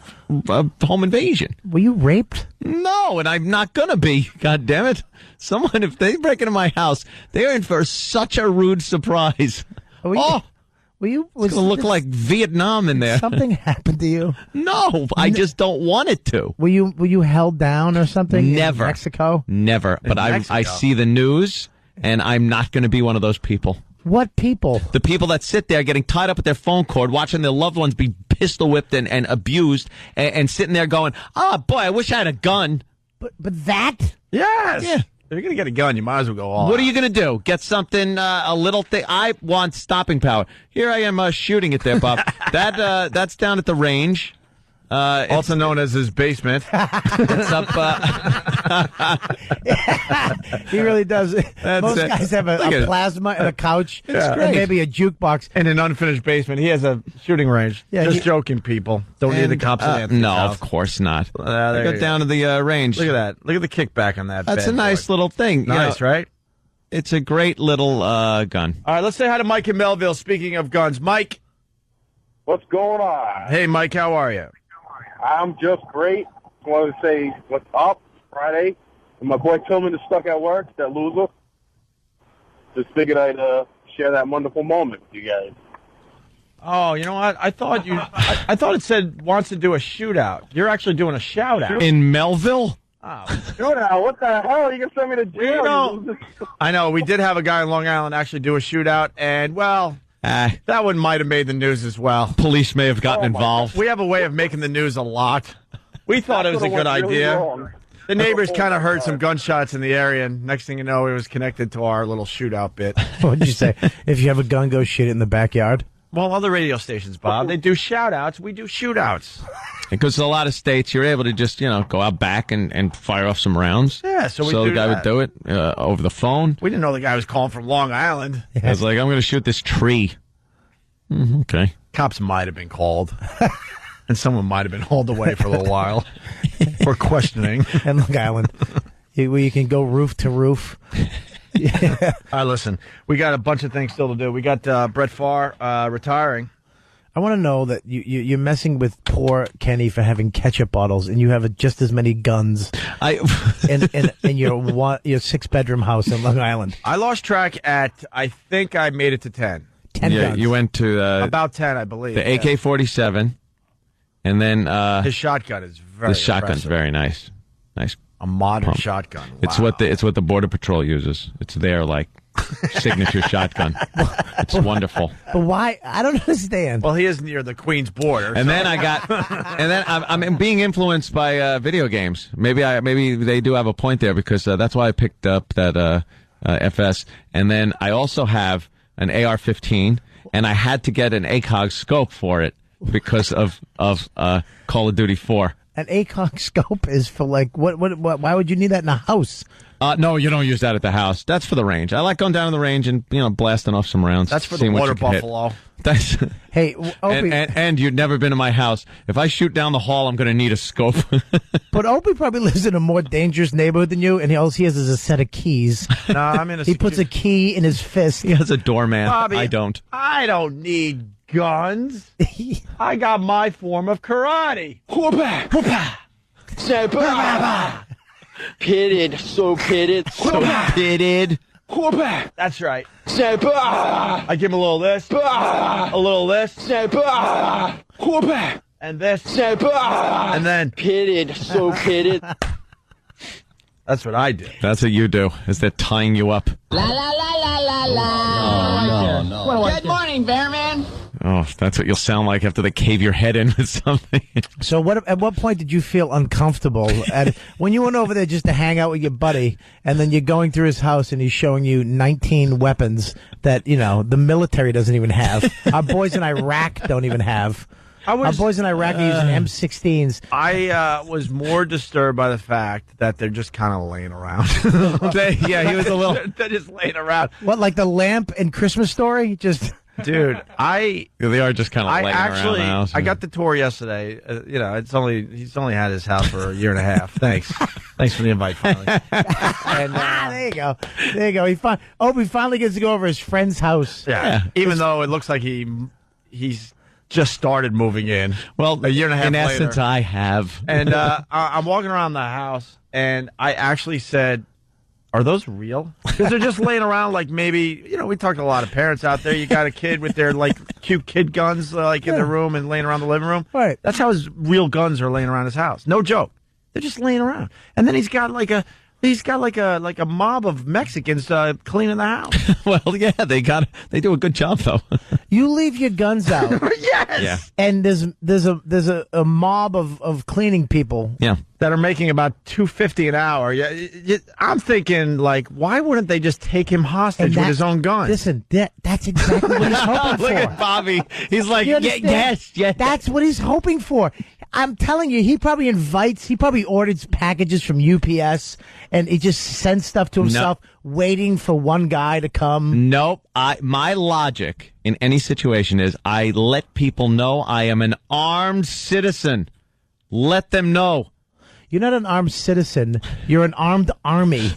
home invasion. Were you raped? No, and I'm not going to be. God damn it. Someone, if they break into my house, they're in for such a rude surprise. It's going to look like Vietnam in there. Something happened to you? No, I just don't want it to. Were you held down or something? Never. In Mexico? Never. But I see the news, and I'm not going to be one of those people. What people? The people that sit there getting tied up with their phone cord, watching their loved ones be pistol whipped and abused, and sitting there going, "Oh boy, I wish I had a gun." But that? Yes. Yeah. If you're gonna get a gun, you might as well go all. What are you gonna do? Get something, a little thing? I want stopping power. Here I am shooting it there, Bob. That's down at the range. Also known as his basement. It's up. He really does. Most guys have a plasma and a couch and maybe a jukebox. In an unfinished basement. He has a shooting range. Yeah, just joking, people. Don't need the cops at Anthony's house. Of course not. Go down to the range. Look at that. Look at the kickback on that. That's a nice little thing. Nice, right? It's a great little gun. All right, let's say hi to Mike in Melville. Speaking of guns, Mike. What's going on? Hey, Mike, how are you? I'm just great. Just wanted to say what's up Friday. And my boy Tillman is stuck at work, that loser. Just figured I'd share that wonderful moment with you guys. Oh, you know what? I thought it said wants to do a shootout. You're actually doing a shout out. In Melville? Oh, shootout? What the hell? You can send me to jail. I know. We did have a guy in Long Island actually do a shootout, and, well, that one might have made the news as well. Police may have gotten involved. We have a way of making the news a lot. We thought it was a good idea. The neighbors kind of heard some gunshots in the area, and next thing you know, it was connected to our little shootout bit. What did you say? If you have a gun, go shoot it in the backyard? Well, other radio stations, Bob, they do shout-outs. We do shootouts. Because in a lot of states, you're able to just, go out back and fire off some rounds. Yeah, so the guy would do it over the phone. We didn't know the guy was calling from Long Island. I was like, I'm going to shoot this tree. Okay. Cops might have been called. And someone might have been hauled away for a little while for questioning. And Long Island, where you can go roof to roof. Yeah. All right, listen. We got a bunch of things still to do. We got Brett Favre retiring. I want to know that you're messing with poor Kenny for having ketchup bottles, and you have just as many guns in your 6-bedroom house in Long Island. I lost track I think I made it to 10. 10 guns. You went to... about 10, I believe. The AK-47, and then... his shotgun is very The shotgun's impressive. very nice. Nice. A modern pump. shotgun. Wow. It's what the Border Patrol uses. It's their, signature shotgun. It's wonderful. But why? I don't understand. Well, he is near the Queen's border. And then I'm being influenced by video games. Maybe they do have a point there, because that's why I picked up that FS. And then I also have an AR-15, and I had to get an ACOG scope for it because of Call of Duty 4. An ACOG scope is for what? Why would you need that in a house? No, you don't use that at the house. That's for the range. I like going down to the range and blasting off some rounds. That's for the water buffalo. That's hey, Opie, and you've never been to my house. If I shoot down the hall, I'm going to need a scope. But Opie probably lives in a more dangerous neighborhood than you, and all he has is a set of keys. No, I'm in a. He puts a key in his fist. He has a doorman. Bobby, I don't. I don't need guns. I got my form of karate. Whoop-a, whoop-a. Sniper. Pitted, so pitted. So pitted. Whoop-a. That's right. Sniper. I give him a little this, a little this, Sniper. Whoop-a. and this, Sniper. And then pitted, so pitted. That's what I do. That's what you do. Is that tying you up? La la la la la la. No. Good morning, Bearman. Oh, that's what you'll sound like after they cave your head in with something. So at what point did you feel uncomfortable when you went over there just to hang out with your buddy, and then you're going through his house and he's showing you 19 weapons that, the military doesn't even have. Our boys in Iraq don't even have. Our boys in Iraq are using M16s. I was more disturbed by the fact that they're just kind of laying around. He was a little... They're just laying around. What, like the lamp in Christmas Story? Just... Dude, they are just kind of laying around the house. I got the tour yesterday. He's only had his house for a year and a half. Thanks for the invite, finally. And there you go. He finally gets to go over his friend's house. Yeah. Even though it looks like he's just started moving in. Well, a year and a half in later. essence, I have. And I'm walking around the house, and I actually said, "Are those real?" Because they're just laying around like maybe, we talk to a lot of parents out there. You got a kid with their cute kid guns in their room and laying around the living room. Right. That's how his real guns are laying around his house. No joke. They're just laying around. And then he's got like a mob of Mexicans cleaning the house. Well, yeah, they do a good job though. You leave your guns out. Yes. Yeah. And there's a mob of cleaning people. Yeah. That are making about $250 an hour. Yeah, I'm thinking, why wouldn't they just take him hostage with his own gun? Listen, that's exactly what he's hoping for. Look at Bobby. He's like, yes. That's what he's hoping for. I'm telling you, he probably orders packages from UPS, and he just sends stuff to himself, waiting for one guy to come. Nope. My logic in any situation is I let people know I am an armed citizen. Let them know. You're not an armed citizen. You're an armed army.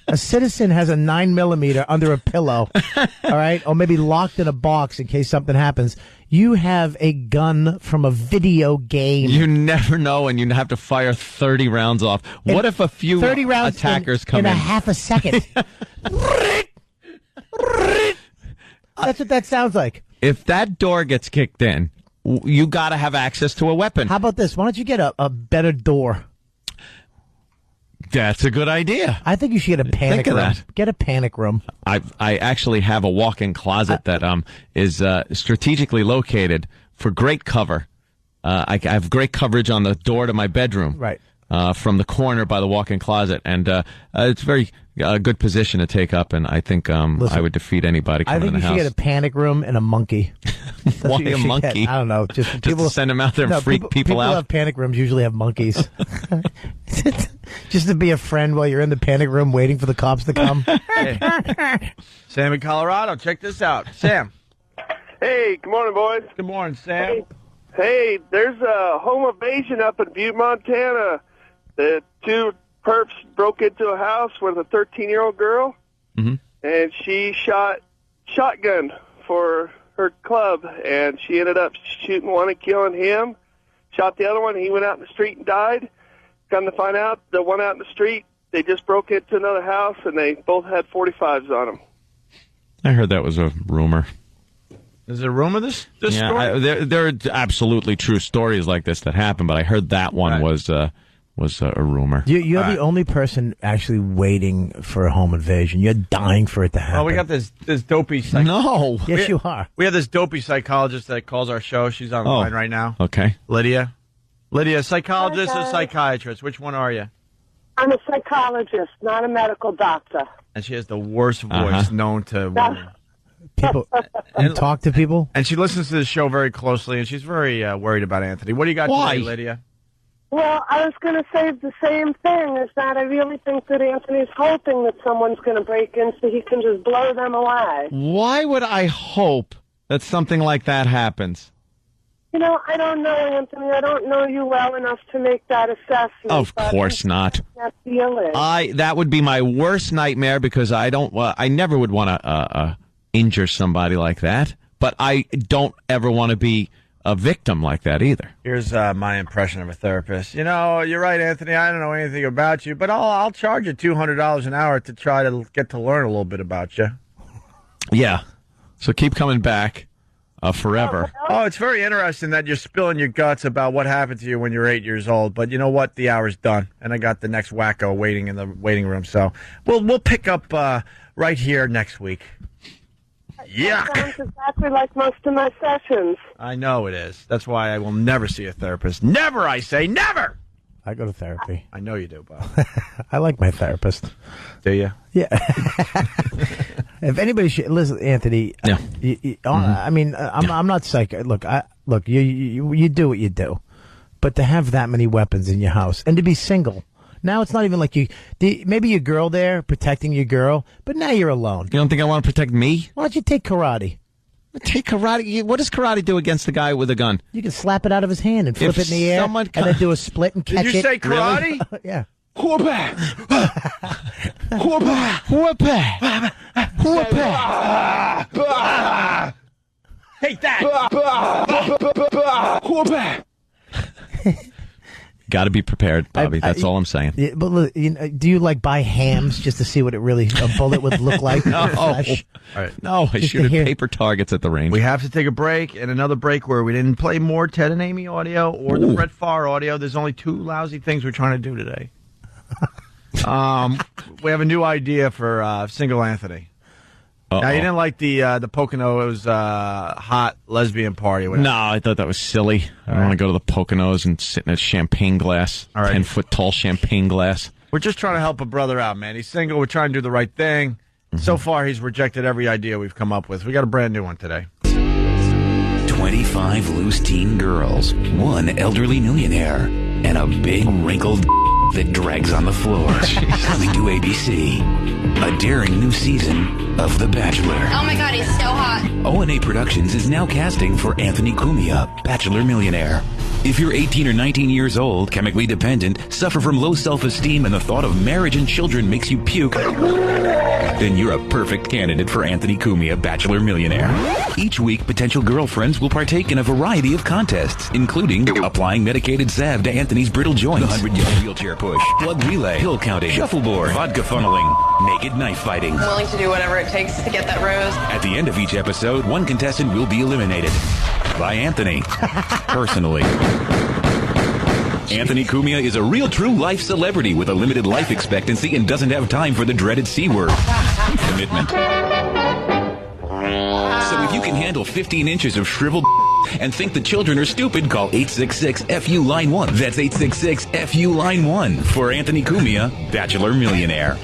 A citizen has a 9mm under a pillow, all right? Or maybe locked in a box in case something happens. You have a gun from a video game. You never know, and you have to fire 30 rounds off. What if a few 30 rounds attackers come in? In a half a second. That's what that sounds like. If that door gets kicked in, you got to have access to a weapon. How about this? Why don't you get a better door? That's a good idea. I think you should get a panic room. That. Get a panic room. I actually have a walk-in closet that is strategically located for great cover. I have great coverage on the door to my bedroom. Right. From the corner by the walk-in closet, and it's a very good position to take up, and I think I would defeat anybody coming in the house. I think you should get a panic room and a monkey. Why a monkey? I don't know. Just people to send them out there and freak people out. People who have panic rooms usually have monkeys. Just to be a friend while you're in the panic room waiting for the cops to come. Hey. Sam in Colorado, check this out. Sam. Hey, good morning, boys. Good morning, Sam. Hey, there's a home invasion up in Butte, Montana. The two perps broke into a house with a 13-year-old girl, and she shotgun for her club, and she ended up shooting one and killing him, shot the other one, he went out in the street and died. Come to find out, the one out in the street, they just broke into another house, and they both had 45s on them. I heard that was a rumor. Is there a rumor this story? There are absolutely true stories like this that happen, but I heard that one was a rumor. You're the only person actually waiting for a home invasion. You're dying for it to happen. Oh, we got this dopey No. Yes, you are. We have this dopey psychologist that calls our show. She's on the line right now. Okay. Lydia, psychologist or psychiatrist? Which one are you? I'm a psychologist, not a medical doctor. And she has the worst voice known to women. People, you talk to people? And she listens to the show very closely, and she's very worried about Anthony. What do you got today, Lydia? Well, I was going to say the same thing, is that I really think that Anthony's hoping that someone's going to break in so he can just blow them away. Why would I hope that something like that happens? You know, I don't know, Anthony. I don't know you well enough to make that assessment. Of course not. That feeling. That would be my worst nightmare because I never would want to injure somebody like that, but I don't ever want to be a victim like that either. Here's my impression of a therapist. You know, you're right, Anthony. I don't know anything about you, but I'll charge you $200 an hour to try to get to learn a little bit about you. Yeah. So keep coming back forever. Oh, it's very interesting that you're spilling your guts about what happened to you when you were 8 years old. But you know what? The hour's done, and I got the next wacko waiting in the waiting room. So we'll pick up right here next week. Yuck. That sounds exactly like most of my sessions. I know it is. That's why I will never see a therapist. Never, I say, never! I go to therapy. I know you do, Bob. I like my therapist. Do you? Yeah. If anybody should listen, Anthony. Yeah. I mean, I'm not psycho. Look, you do what you do, but to have that many weapons in your house and to be single. Now it's not even like maybe your girl there protecting your girl, but now you're alone. You don't think I want to protect me? Why don't you take karate? Take karate? What does karate do against the guy with a gun? You can slap it out of his hand and flip it in the air and then do a split and catch it. Did you say karate? Really? Yeah. Whoop-a! Whoop-a! Whoop-a! Take that! Whoop-a! Got to be prepared, Bobby. That's all I'm saying. Yeah, but look, do you buy hams just to see what a bullet would look like? No, I shoot at paper targets at the range. We have to take a break, and another break where we didn't play more Ted and Amy audio or the Brett Favre audio. There's only two lousy things we're trying to do today. We have a new idea for Single Anthony. Uh-oh. Now, you didn't like the Poconos hot lesbian party. No, I thought that was silly. I don't want to go to the Poconos and sit in a champagne glass, 10-foot tall champagne glass. We're just trying to help a brother out, man. He's single. We're trying to do the right thing. Mm-hmm. So far, he's rejected every idea we've come up with. We got a brand new one today. 25 loose teen girls, one elderly millionaire, and a big wrinkled that drags on the floor. Coming to ABC. A daring new season of The Bachelor. Oh my God, he's so hot. O&A Productions is now casting for Anthony Cumia, Bachelor Millionaire. If you're 18 or 19 years old, chemically dependent, suffer from low self-esteem, and the thought of marriage and children makes you puke, then you're a perfect candidate for Anthony Cumia, Bachelor Millionaire. Each week, potential girlfriends will partake in a variety of contests, including applying medicated salve to Anthony's brittle joints, the 100-yard wheelchair push, blood relay, pill counting, shuffleboard, vodka funneling, naked knife fighting. I'm willing to do whatever it takes to get that rose. At the end of each episode, one contestant will be eliminated by Anthony, personally. Anthony Cumia is a real true life celebrity with a limited life expectancy and doesn't have time for the dreaded C word. Commitment. So if you can handle 15 inches of shriveled and think the children are stupid, call 866-FU-LINE-1. That's 866-FU-LINE-1 for Anthony Cumia, Bachelor Millionaire.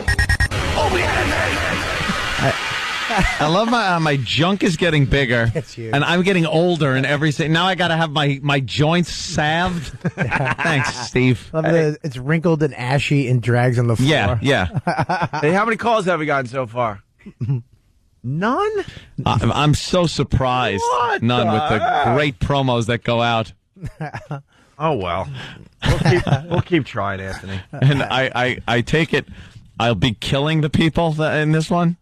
I love my junk is getting bigger, and I'm getting older, and now I got to have my joints salved. Thanks, Steve. It's wrinkled and ashy and drags on the floor. Yeah. Hey, how many calls have we gotten so far? None? I'm so surprised. None with the great promos that go out. Oh, well. We'll keep trying, Anthony. And I take it I'll be killing the people in this one?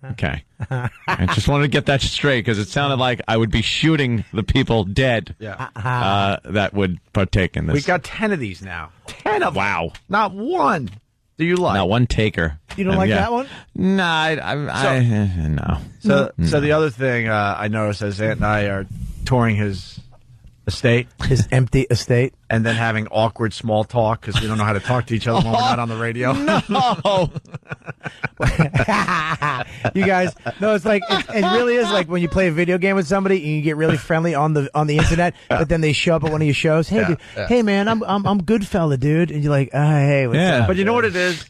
Okay. I just wanted to get that straight because it sounded like I would be shooting the people dead that would partake in this. We got 10 of these now. 10 of them. Wow. Not one. Do you like? Not one taker. You don't like that one? Nah, no. So the other thing I noticed as Ant and I are touring his estate. His empty estate. And then having awkward small talk because we don't know how to talk to each other when we're not on the radio. No. You guys, no, it's like, it really is like when you play a video game with somebody and you get really friendly on the internet, but then they show up at one of your shows. Hey, dude, hey man, I'm good fella, dude. And you're like, hey, what's up? But you know what it is?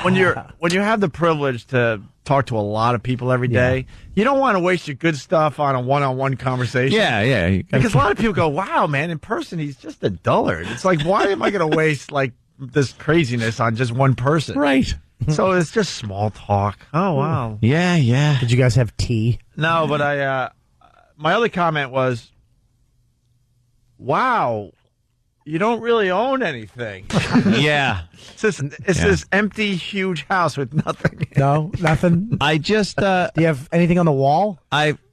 When you have the privilege to talk to a lot of people every day, you don't want to waste your good stuff on a one-on-one conversation. Yeah. Because a lot of people go, wow, man, in person, he's just a dullard. It's like, why am I going to waste like this craziness on just one person? Right. So it's just small talk. Oh, wow. Yeah. Did you guys have tea? No, but my other comment was, wow, you don't really own anything. Yeah. It's this empty, huge house with nothing. No, nothing. I just. Do you have anything on the wall?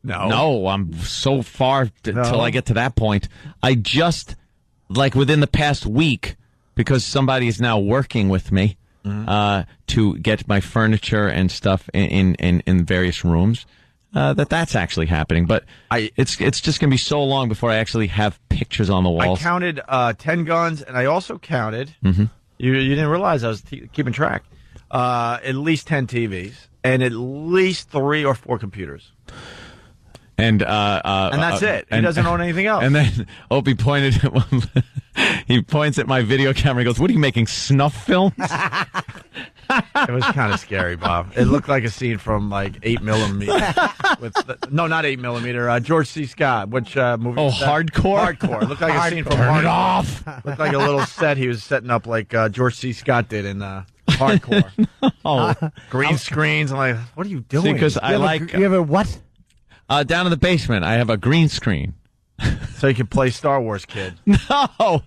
No, I'm so far till I get to that point. I just, like within the past week, because somebody is now working with me to get my furniture and stuff in various rooms. That's actually happening, but it's just going to be so long before I actually have pictures on the walls. I counted 10 guns, and I also counted. You didn't realize I was keeping track. At least 10 TVs and at least 3 or 4 computers. And that's it. He doesn't own anything else. And then Opie pointed at he points at my video camera and goes, "What are you making, snuff films?" It was kind of scary, Bob. It looked like a scene from like 8mm. Not 8mm. George C. Scott. Which movie? Oh, Hardcore. Hardcore. It looked like a scene from Turn Hardcore. it off. Looked like a little set he was setting up, like George C. Scott did in Hardcore. Green screens. I'm like, what are you doing? Because you have a what? Down in the basement, I have a green screen. So you can play Star Wars Kid. No.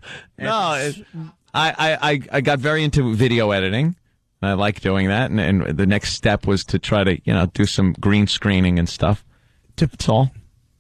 I got very into video editing. I like doing that, and the next step was to try to do some green screening and stuff. That's all.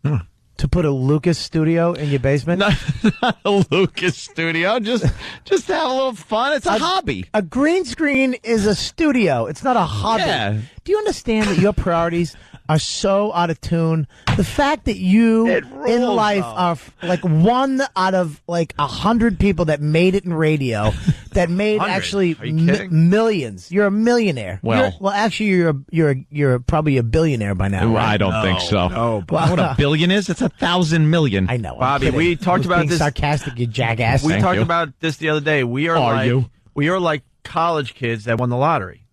To put a Lucas studio in your basement? Not a Lucas studio. Just have a little fun. It's a hobby. A green screen is a studio. It's not a hobby. Yeah. Do you understand that your priorities are so out of tune? The fact that you in life are like one out of like 100 people that made it in radio, that made actually millions. You're a millionaire. Actually, you're probably a billionaire by now. Right? I don't think so. No, what a billion is? It's 1,000 million. I know, Bobby. We talked about this. Sarcastic, you jackass. We talked about this the other day. We are like college kids that won the lottery.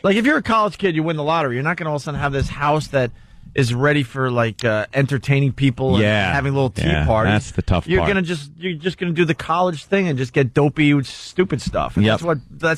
Like, if you're a college kid, you win the lottery, you're not going to all of a sudden have this house that is ready for, like, entertaining people and having little tea parties. That's the tough part. You're just going to do the college thing and just get dopey, stupid stuff. And that's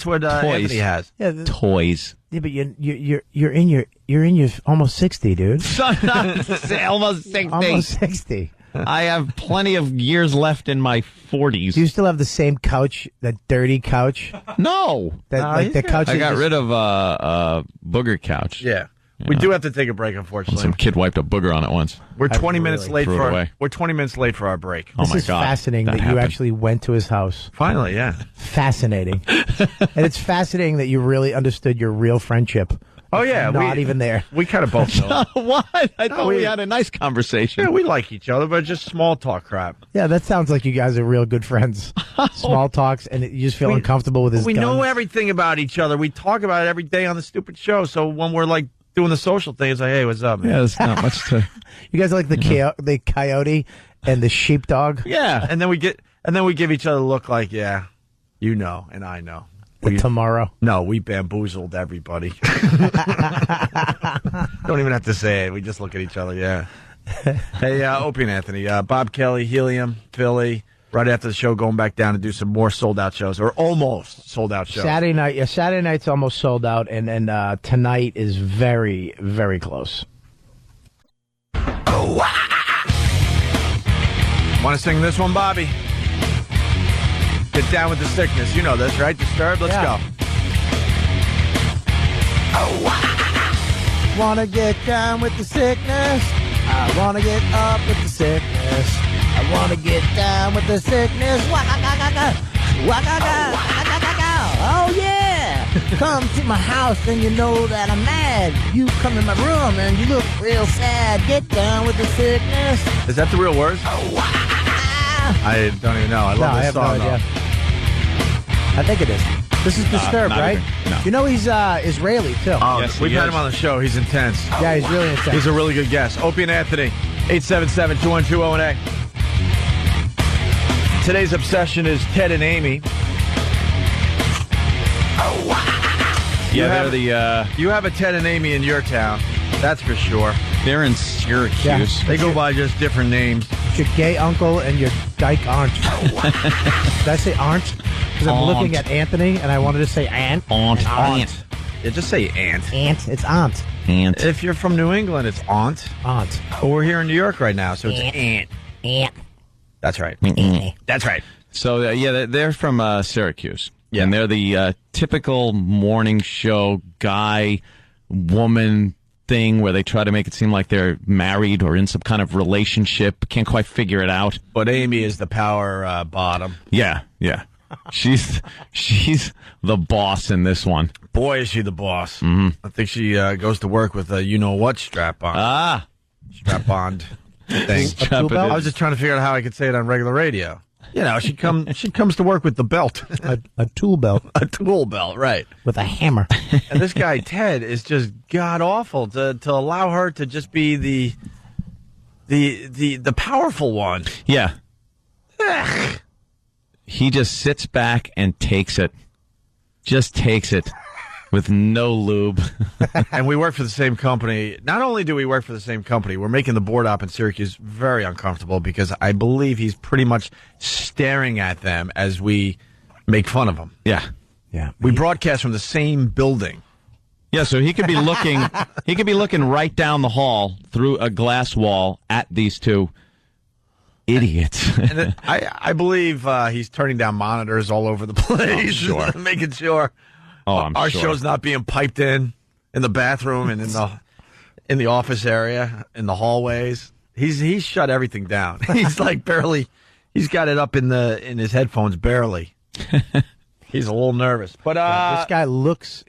what Anthony has. Yeah, toys. Yeah, but you're in your almost 60, dude. Almost 60. Almost 60. I have plenty of years left in my 40s. Do you still have the same couch, that dirty couch? No. The couch. I got rid of booger couch. Yeah. We do have to take a break, unfortunately. Some kid wiped a booger on it once. We're 20 minutes late for our break. This is fascinating that you actually went to his house. Finally, yeah. Fascinating. And it's fascinating that you really understood your real friendship. Oh, yeah. Not even there. We kind of both know. What? I thought we had a nice conversation. Yeah, we like each other, but just small talk crap. Yeah, that sounds like you guys are real good friends. Small talks, and you just feel uncomfortable with his We guns. know everything about each other. We talk about it every day on the stupid show, so when we're, like, doing the social thing, it's like, hey, what's up, man? Yeah, there's not much to... You guys are like the coyote and the sheepdog? Yeah, and then we give each other a look like, yeah, you know, and I know. Tomorrow. No, we bamboozled everybody. Don't even have to say it. We just look at each other, yeah. Hey, Opie and Anthony, Bob Kelly, Helium, Philly, right after the show, going back down to do some more sold-out shows, or almost sold-out shows. Saturday night, yeah, Saturday night's almost sold out, and tonight is very, very close. Want to sing this one, Bobby? Get down with the sickness. You know this, right? Disturbed? Let's go. Wanna get down with the sickness. I wanna get up with the sickness. I wanna get down with the sickness. Waka-ga-ga-ga. Waka-ga. Oh, yeah. Come to my house and you know that I'm mad. You come in my room and you look real sad. Get down with the sickness. Is that the real words? I don't even know. I love this song, no idea. I think it is. This is Disturbed, right? No. You know he's Israeli, too. Oh, yes, we've had him on the show. He's intense. Yeah, he's really intense. He's a really good guest. Opie and Anthony, 877-212-ONA. Today's obsession is Ted and Amy. You have a Ted and Amy in your town. That's for sure. They're in Syracuse. Yeah. They go by just different names. It's your gay uncle and your dyke aunt. Did I say aunt? Because I'm looking at Anthony and I wanted to say aunt. Aunt. Yeah, just say aunt. Aunt. It's aunt. Aunt. If you're from New England, it's aunt. Aunt. But we're here in New York right now, so it's aunt. Aunt. That's right. That's right. So, they're from Syracuse. Yeah. And they're the typical morning show guy-woman thing where they try to make it seem like they're married or in some kind of relationship. Can't quite figure it out. But Amy is the power bottom. Yeah. She's the boss in this one. Boy, is she the boss. Mm-hmm. I think she goes to work with a you-know-what strap-on. Strap-on thing. I was just trying to figure out how I could say it on regular radio. You know, she comes to work with the belt. A tool belt. A tool belt, right. With a hammer. And this guy, Ted, is just god-awful to allow her to just be the powerful one. Yeah. Ugh. He just sits back and takes it. Just takes it. With no lube. And we work for the same company. Not only do we work for the same company, we're making the board op in Syracuse very uncomfortable because I believe he's pretty much staring at them as we make fun of him. Yeah. We broadcast from the same building. Yeah, so he could be looking right down the hall through a glass wall at these two idiots. And I believe he's turning down monitors all over the place. Sure. Making sure. I'm Our sure. show's not being piped in the bathroom and in the office area, in the hallways. He's shut everything down. He's like he's got it up in his headphones barely. He's a little nervous. But this guy looks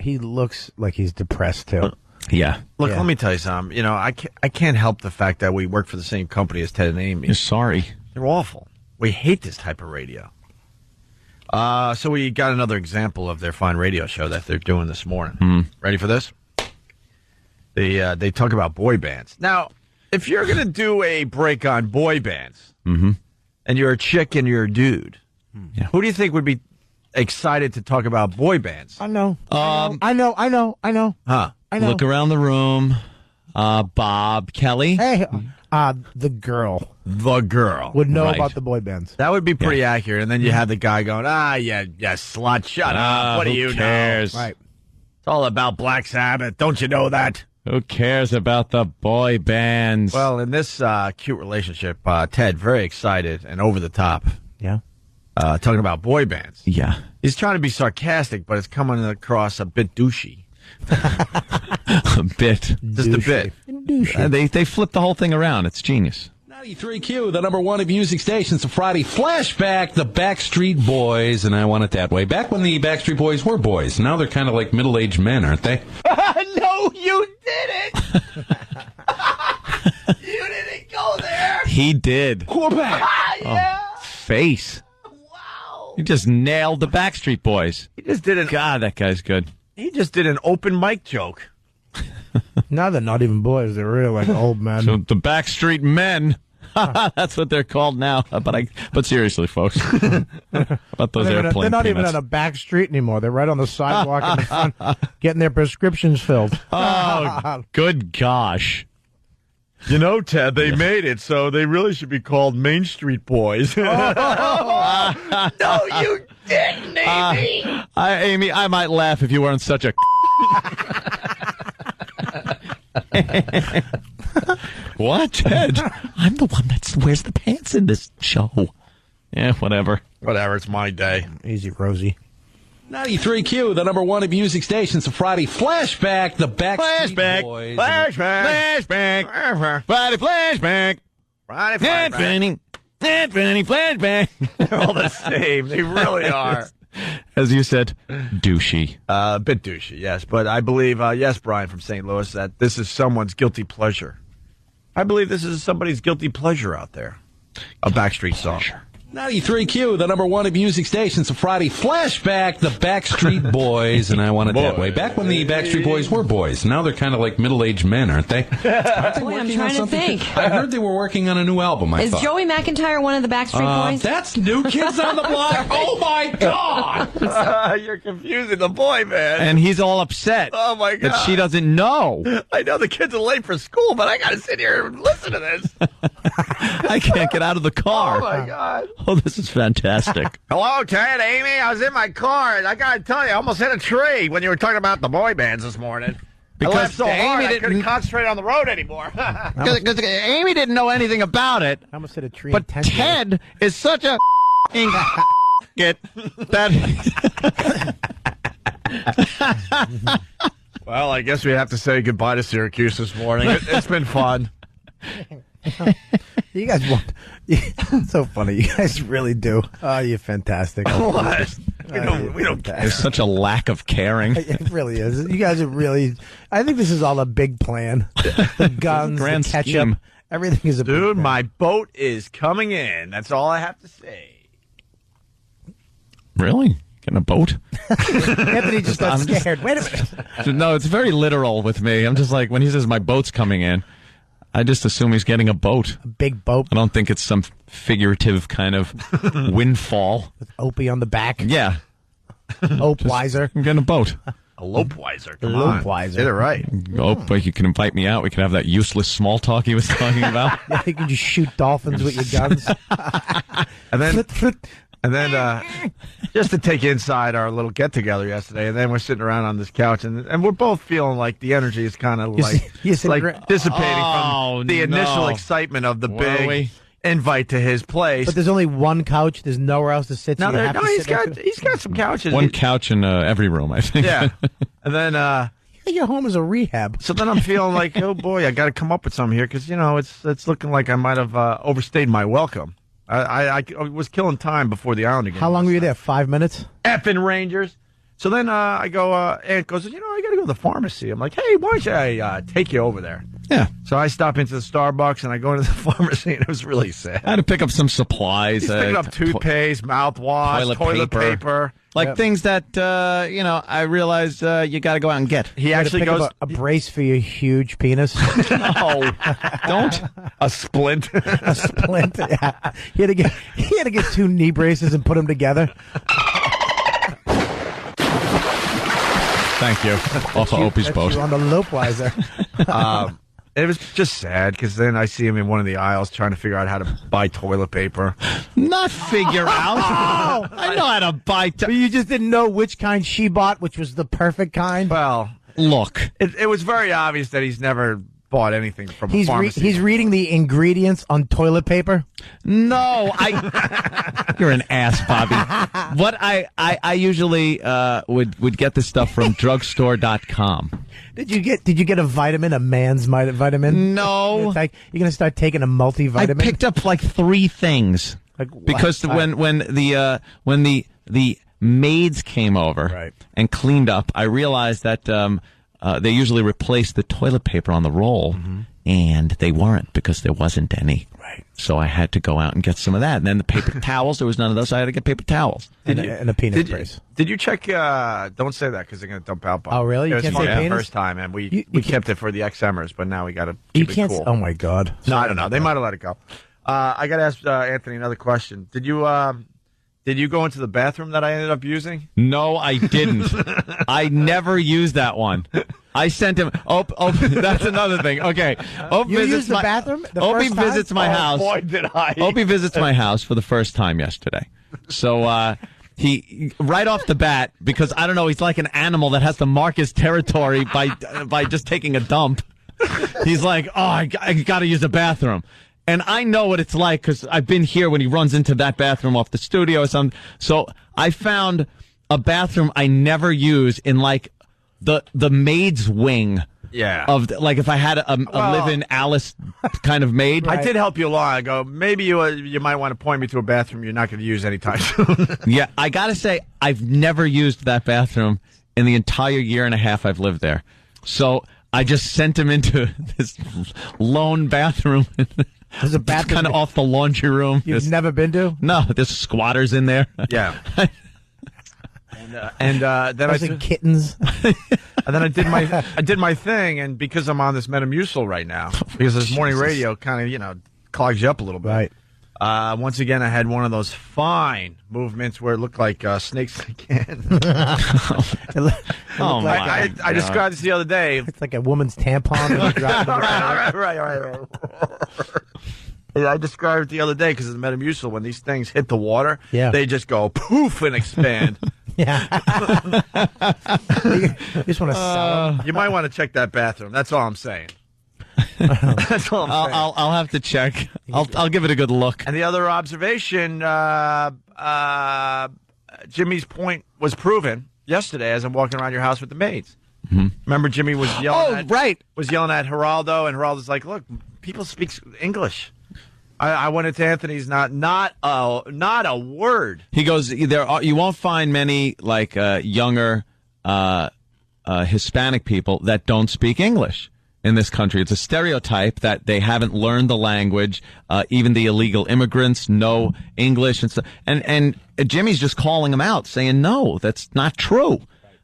like he's depressed too. Yeah. Look, let me tell you something. You know, I can't help the fact that we work for the same company as Ted and Amy. You're sorry. They're awful. We hate this type of radio. So we got another example of their fine radio show that they're doing this morning. Mm-hmm. Ready for this? They talk about boy bands. Now, if you're going to do a break on boy bands, and you're a chick and you're a dude, who do you think would be excited to talk about boy bands? I know. I know. Huh? I know. Look around the room. Bob, Kelly. Hey, the girl. The girl. Would know Right. about the boy bands. That would be pretty accurate. And then you have the guy going, yeah, slut, shut up. What do you cares? know? Right. It's all about Black Sabbath. Don't you know that? Who cares about the boy bands? Well, in this cute relationship, Ted, very excited and over the top. Yeah. Talking about boy bands. Yeah. He's trying to be sarcastic, but it's coming across a bit douchey. A bit. Just a bit. They flipped the whole thing around. It's genius. 93Q, the number one of music stations, a Friday flashback, the Backstreet Boys, and I want it that way. Back when the Backstreet Boys were boys. Now they're kind of like middle-aged men, aren't they? No, you didn't. You didn't go there. He did. Quarterback. Yeah. Face. Wow. He just nailed the Backstreet Boys. He just did God, that guy's good. He just did an open mic joke. Now they're not even boys; they're real like old men. So the Backstreet Men. That's what they're called now. But seriously, folks, about those airplane They're not even peanuts. on a back street anymore. They're right on the sidewalk in the front, getting their prescriptions filled. Oh, good gosh. You know, Ted, they made it, so they really should be called Main Street Boys. No, you didn't, Amy. Amy, I might laugh if you weren't such a. What, Ted? I'm the one that wears the pants in this show. Yeah, whatever. Whatever, it's my day. Easy, Rosie. 93Q, the number one of music stations, a Friday flashback, the Backstreet Boys. Flashback. Friday flashback. Friday flashback. Flashback. They're all the same. They really are. As you said, douchey. A bit douchey, yes. But I believe, yes, Brian from St. Louis, that this is someone's guilty pleasure. I believe this is somebody's guilty pleasure out there. A Backstreet song. 93Q, the number one of music stations, a Friday flashback, the Backstreet Boys, and I want it that way. Back when the Backstreet Boys were boys. Now they're kind of like middle-aged men, aren't they? Boy, I'm trying to think. I heard they were working on a new album, Is Joey McIntyre one of the Backstreet Boys? That's New Kids on the Block. Oh, my God. You're confusing the boy, man. And he's all upset. Oh, my God. That she doesn't know. I know the kids are late for school, but I got to sit here and listen to this. I can't get out of the car. Oh, my God. Oh, this is fantastic. Hello, Ted, Amy. I was in my car, and I got to tell you, I almost hit a tree when you were talking about the boy bands this morning. Because I laughed so Amy hard, I didn't couldn't concentrate on the road anymore. Because Amy didn't know anything about it. I almost hit a tree. But Ted is such a that. Well, I guess we have to say goodbye to Syracuse this morning. It's been fun. You guys want... It's so funny. You guys really do. Oh, you're fantastic. What? We don't care. There's such a lack of caring. It really is. You guys are really... I think this is all a big plan. The guns, Grand the ketchup, scheme. everything is a big Dude, plan. my boat is coming in. That's all I have to say. Really? Getting a boat? Anthony just got scared. Wait a minute. No, it's very literal with me. I'm just like, when he says my boat's coming in, I just assume he's getting a boat. A big boat. I don't think it's some figurative kind of windfall. With Opie on the back. Yeah. Ope-wiser. I'm getting a boat. A Lopewiser. Come Lopewiser. Did it right. Oh, but you can invite me out. We can have that useless small talk he was talking about. Yeah, you can just shoot dolphins with your guns. And then just to take you inside our little get-together yesterday, and then we're sitting around on this couch, and we're both feeling like the energy is kind of like dissipating from the initial excitement of the big invite to his place. But there's only one couch. There's nowhere else to sit. So he's got some couches. One couch in every room, I think. Yeah. And then... your home is a rehab. So then I'm feeling like, oh, boy, I got to come up with something here, because, it's looking like I might have overstayed my welcome. I was killing time before the Islander game. How long were you there? 5 minutes? Effing Rangers. So then I go, Aunt goes, I got to go to the pharmacy. I'm like, hey, why don't I take you over there? Yeah. So I stop into the Starbucks, and I go into the pharmacy, and it was really sad. I had to pick up some supplies. He's picking up toothpaste, mouthwash, toilet paper. Like things that, I realized you got to go out and get. He actually goes... a brace for your huge penis. No, don't. A splint. A splint, yeah. He had to get 2 knee braces and put them together. Thank you. Off of Opie's boat. You on the Lopewiser. It was just sad, because then I see him in one of the aisles trying to figure out how to buy toilet paper. Not figure out. I know how to buy you just didn't know which kind she bought, which was the perfect kind? Well, look. It was very obvious that he's never bought anything from a pharmacy. He's reading the ingredients on toilet paper? No, you're an ass, Bobby. What I usually would get this stuff from drugstore.com. Did you get a vitamin, a man's vitamin? No. You're going to start taking a multivitamin? I picked up like 3 things. Because when the maids came over and cleaned up, I realized that they usually replace the toilet paper on the roll, and they weren't, because there wasn't any. Right. So I had to go out and get some of that. And then the paper towels, there was none of those, so I had to get paper towels. And a peanut brace. Did you check, don't say that, because they're going to dump out. Oh, really? You can't say the penis? first time, and we kept it for the XMers, but now we got to You keep can't. it cool. Oh, my God. No, I don't know. They might have let it go. I got to ask Anthony another question. Did you go into the bathroom that I ended up using? No, I didn't. I never used that one. I sent him. That's another thing. Okay. You used the bathroom? Opie visits my house. Boy, did I. Opie visits my house for the first time yesterday. So he right off the bat, because I don't know, he's like an animal that has to mark his territory by just taking a dump. He's like, oh, I got to use the bathroom. And I know what it's like because I've been here when he runs into that bathroom off the studio or something. So I found a bathroom I never use in like the maid's wing. Yeah. Of like if I had a live-in Alice kind of maid. I did help you along. I go, maybe you might want to point me to a bathroom you're not going to use anytime soon. Yeah, I got to say, I've never used that bathroom in the entire year and a half I've lived there. So I just sent him into this lone bathroom. There's a bathroom kind of off the laundry room. You've never been to? No, there's squatters in there. Yeah. And then I said kittens. And then I did my thing, and because I'm on this Metamucil right now, because this morning radio kind of clogs you up a little bit. Right. Once again, I had one of those fine movements where it looked like snakes again. I described this the other day. It's like a woman's tampon. Right. Yeah, I described it the other day because of the Metamucil. When these things hit the water, they just go poof and expand. Yeah. You just want to sell them. You might want to check that bathroom. That's all I'm saying. That's all I'm saying. I'll have to check. I'll give it a good look. And the other observation, Jimmy's point was proven yesterday as I'm walking around your house with the maids. Mm-hmm. Remember, Jimmy was yelling. Right. Was yelling at Geraldo, and Geraldo's like, "Look, people speak English." I went into Anthony's, not a word. He goes, you won't find many like younger Hispanic people that don't speak English in this country. It's a stereotype that they haven't learned the language. Even the illegal immigrants know English and stuff. And Jimmy's just calling them out, saying, no, that's not true.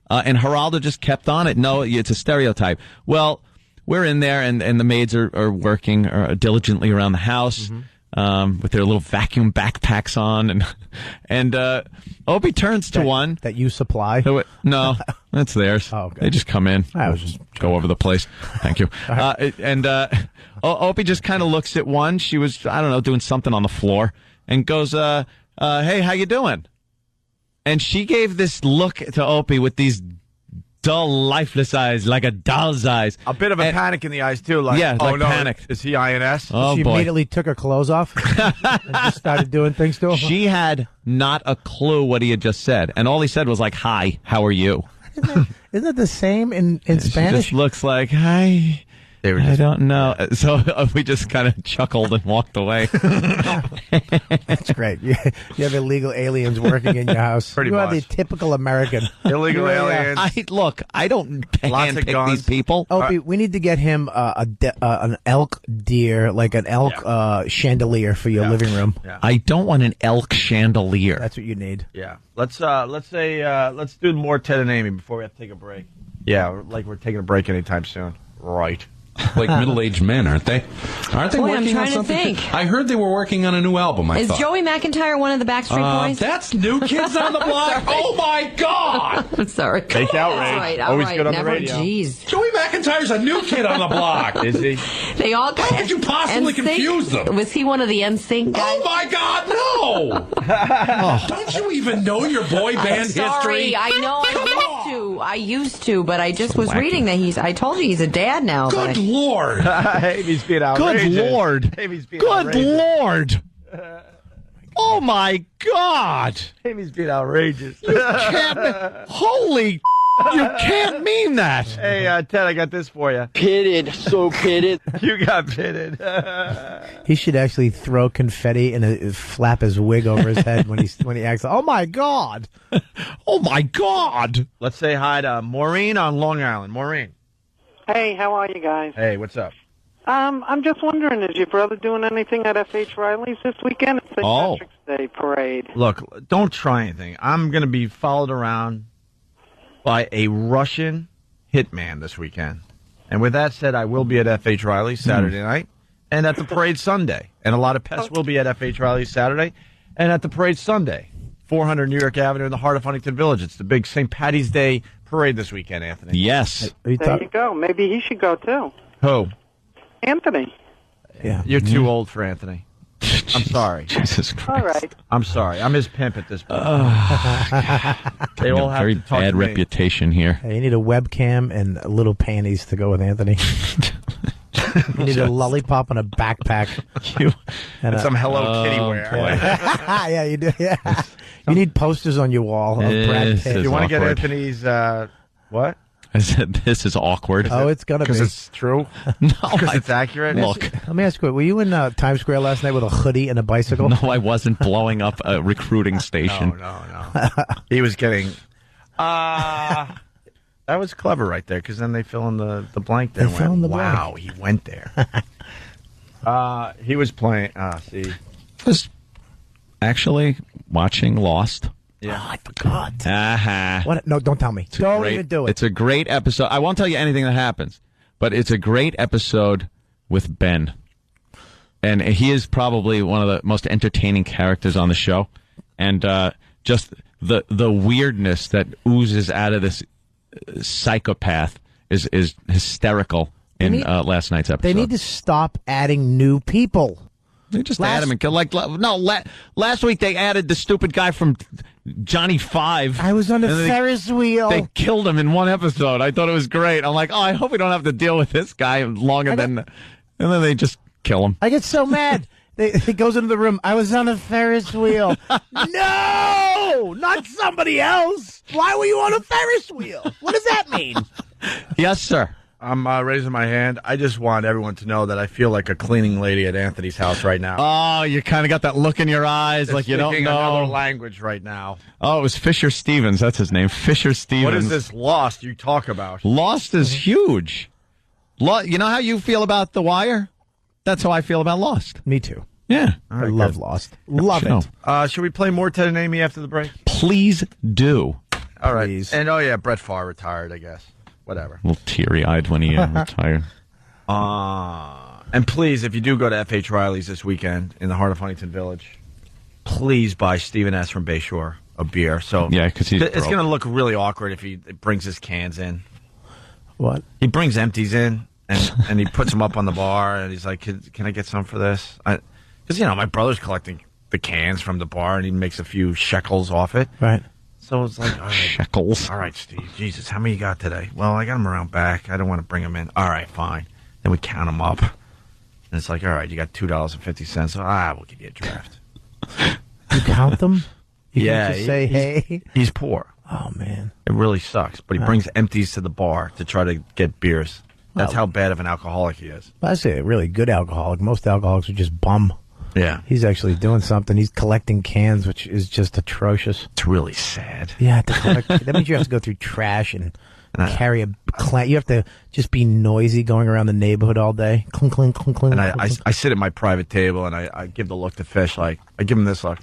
And Geraldo just kept on it. No, it's a stereotype. Well, we're in there, and the maids are working diligently around the house with their little vacuum backpacks on, and Opie turns to one that you supply. No, that's theirs. Oh, okay. They just come in. I was just go over the place. Thank you. Opie just kind of looks at one. She was, I don't know, doing something on the floor, and goes, "Hey, how you doing?" And she gave this look to Opie with these dull, lifeless eyes, like a doll's eyes. A bit of a panic in the eyes, too. Like, panicked. Is he INS? Oh, she boy. immediately took her clothes off and just started doing things to him. She had not a clue what he had just said. And all he said was like, hi, how are you? Isn't that the same in Spanish? She just looks like, hi. I don't know. So we just kind of chuckled and walked away. That's great. You have illegal aliens working in your house. Pretty you much. are the typical American. Illegal aliens. I don't handpick these people. Opie, we need to get him an elk deer, like an elk chandelier for your living room. Yeah. I don't want an elk chandelier. That's what you need. Yeah. Let's do more Ted and Amy before we have to take a break. Yeah, like we're taking a break anytime soon. Right. Like middle-aged men, aren't they? Aren't they Boy, working I'm trying on something? to think. I heard they were working on a new album. Is Joey McIntyre one of the Backstreet Boys? That's New Kids on the Block. Oh my God! I'm sorry. Fake outrage. That's right. Always all right. good on Never, the radio. Jeez. Joey McIntyre's a new kid on the block. Is he? They all. How could you possibly confuse them? Was he one of the NSYNC guys? Oh my God, no! Don't you even know your boy band Sorry, history? I know. I used to, but I just was reading that I told you he's a dad now. Good Lord! Amy's being outrageous. Good Lord. Amy's being Good outrageous. Lord. Oh my God. Amy's being outrageous. Holy, you can't mean that. Hey, Ted, I got this for you. Pitted, so pitted. You got pitted. He should actually throw confetti and flap his wig over his head when he acts. Oh my God! Oh my God! Let's say hi to Maureen on Long Island. Maureen. Hey, how are you guys? Hey, what's up? I'm just wondering, is your brother doing anything at F.H. Riley's this weekend? It's St. Patrick's Day parade. Look, don't try anything. I'm going to be followed around by a Russian hitman this weekend. And with that said, I will be at F.H. Riley's Saturday night and at the parade Sunday. And a lot of pests will be at F.H. Riley's Saturday and at the parade Sunday. 400 New York Avenue in the heart of Huntington Village. It's the big St. Patty's Day parade this weekend, Anthony. Yes. There you go. Maybe he should go, too. Who? Anthony. Yeah. You're too old for Anthony. I'm sorry. Jesus Christ. All right. I'm sorry. I'm his pimp at this point. They all have very to talk bad to me. reputation here. Hey, you need a webcam and little panties to go with Anthony. You need a lollipop and a backpack. And some Hello Kitty wear. Yeah, you do. Yeah. You need posters on your wall of Brad Pitt. You want to get awkward. Anthony's, what? I said, this is awkward. Oh, it's going to be. Because it's true? No, Because it's accurate? Look. Let me ask you, were you in Times Square last night with a hoodie and a bicycle? No, I wasn't blowing up a recruiting station. No. He was getting... that was clever right there, because then they fill in the blank there. They fill in the blank. Wow, he went there. He was playing... see. Was actually watching Lost. Yeah. Oh, I forgot. Uh-huh. What? No, don't tell me. Don't even do it. It's a great episode. I won't tell you anything that happens, but it's a great episode with Ben. And he is probably one of the most entertaining characters on the show. And just the weirdness that oozes out of this psychopath is hysterical in last night's episode. They need to stop adding new people. They just add him and kill. Last week they added the stupid guy from Johnny Five. I was on the Ferris wheel. They killed him in one episode. I thought it was great. I'm like, I hope we don't have to deal with this guy longer than... And then they just kill him. I get so mad. He goes into the room. I was on a Ferris wheel. No! Not somebody else. Why were you on a Ferris wheel? What does that mean? Yes, sir. I'm raising my hand. I just want everyone to know that I feel like a cleaning lady at Anthony's house right now. Oh, you kind of got that look in your eyes, like you don't Speaking know. another language right now. Oh, it was Fisher Stevens. That's his name, Fisher Stevens. What is this Lost you talk about? Lost is huge. You know how you feel about The Wire? That's how I feel about Lost. Me too. Yeah. I love Lost. Love it. Should we play more Ted and Amy after the break? Please do. All right. Please. And Brett Favre retired, I guess. Whatever. A little teary-eyed when he retired. And please, if you do go to F.H. Riley's this weekend in the heart of Huntington Village, please buy Stephen S. from Bayshore a beer. So yeah, because it's going to look really awkward if he brings his cans in. What? He brings empties in, and he puts them up on the bar, and he's like, can I get some for this? Because, my brother's collecting the cans from the bar, and he makes a few shekels off it. Right. So it's like, all right, shekels. All right, Steve. Jesus, how many you got today? Well, I got them around back. I don't want to bring them in. All right, fine. Then we count them up. And it's like, all right, you got $2.50. So, we'll give you a draft. You count them? You Yeah. can just say, hey. He's poor. Oh, man. It really sucks. But he brings empties to the bar to try to get beers. That's how bad of an alcoholic he is. I say a really good alcoholic. Most alcoholics are just bum. Yeah. He's actually doing something. He's collecting cans, which is just atrocious. It's really sad. Yeah, to collect, that means you have to go through trash and carry a you have to just be noisy going around the neighborhood all day. Clink, clink, clink, clink. And clink, clink. I sit at my private table, and I give the look to Fish. Like, I give him this look.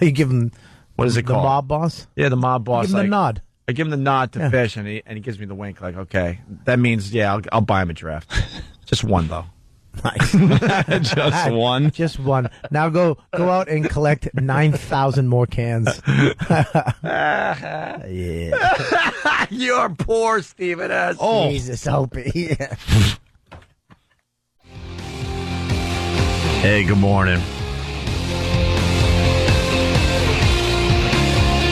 You give him... What is it called? The mob boss? Yeah, the mob boss. Give him the nod. I give him the nod to Fish, and he gives me the wink, like, okay. That means, I'll buy him a draft. Just one, though. Nice. Just one? Just one. Now go out and collect 9,000 more cans. Yeah. You're poor, Stephen S. Oh. Jesus, Opie. Yeah. Hey, good morning.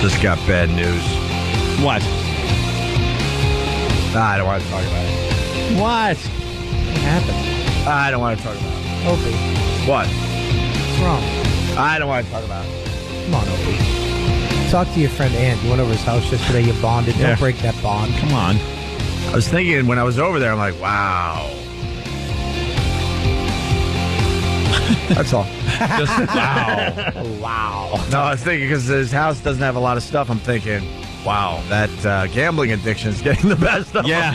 Just got bad news. What? I don't want to talk about it. What happened? I don't want to talk about it. Opie. What? What's wrong? I don't want to talk about it. Come on, Opie. Talk to your friend Ant. You went over his house yesterday. You bonded. Yeah. Don't break that bond. Come on. I was thinking when I was over there, I'm like, wow. That's all. Just wow. Wow. No, I was thinking because his house doesn't have a lot of stuff. I'm thinking, wow, that gambling addiction is getting the best of him.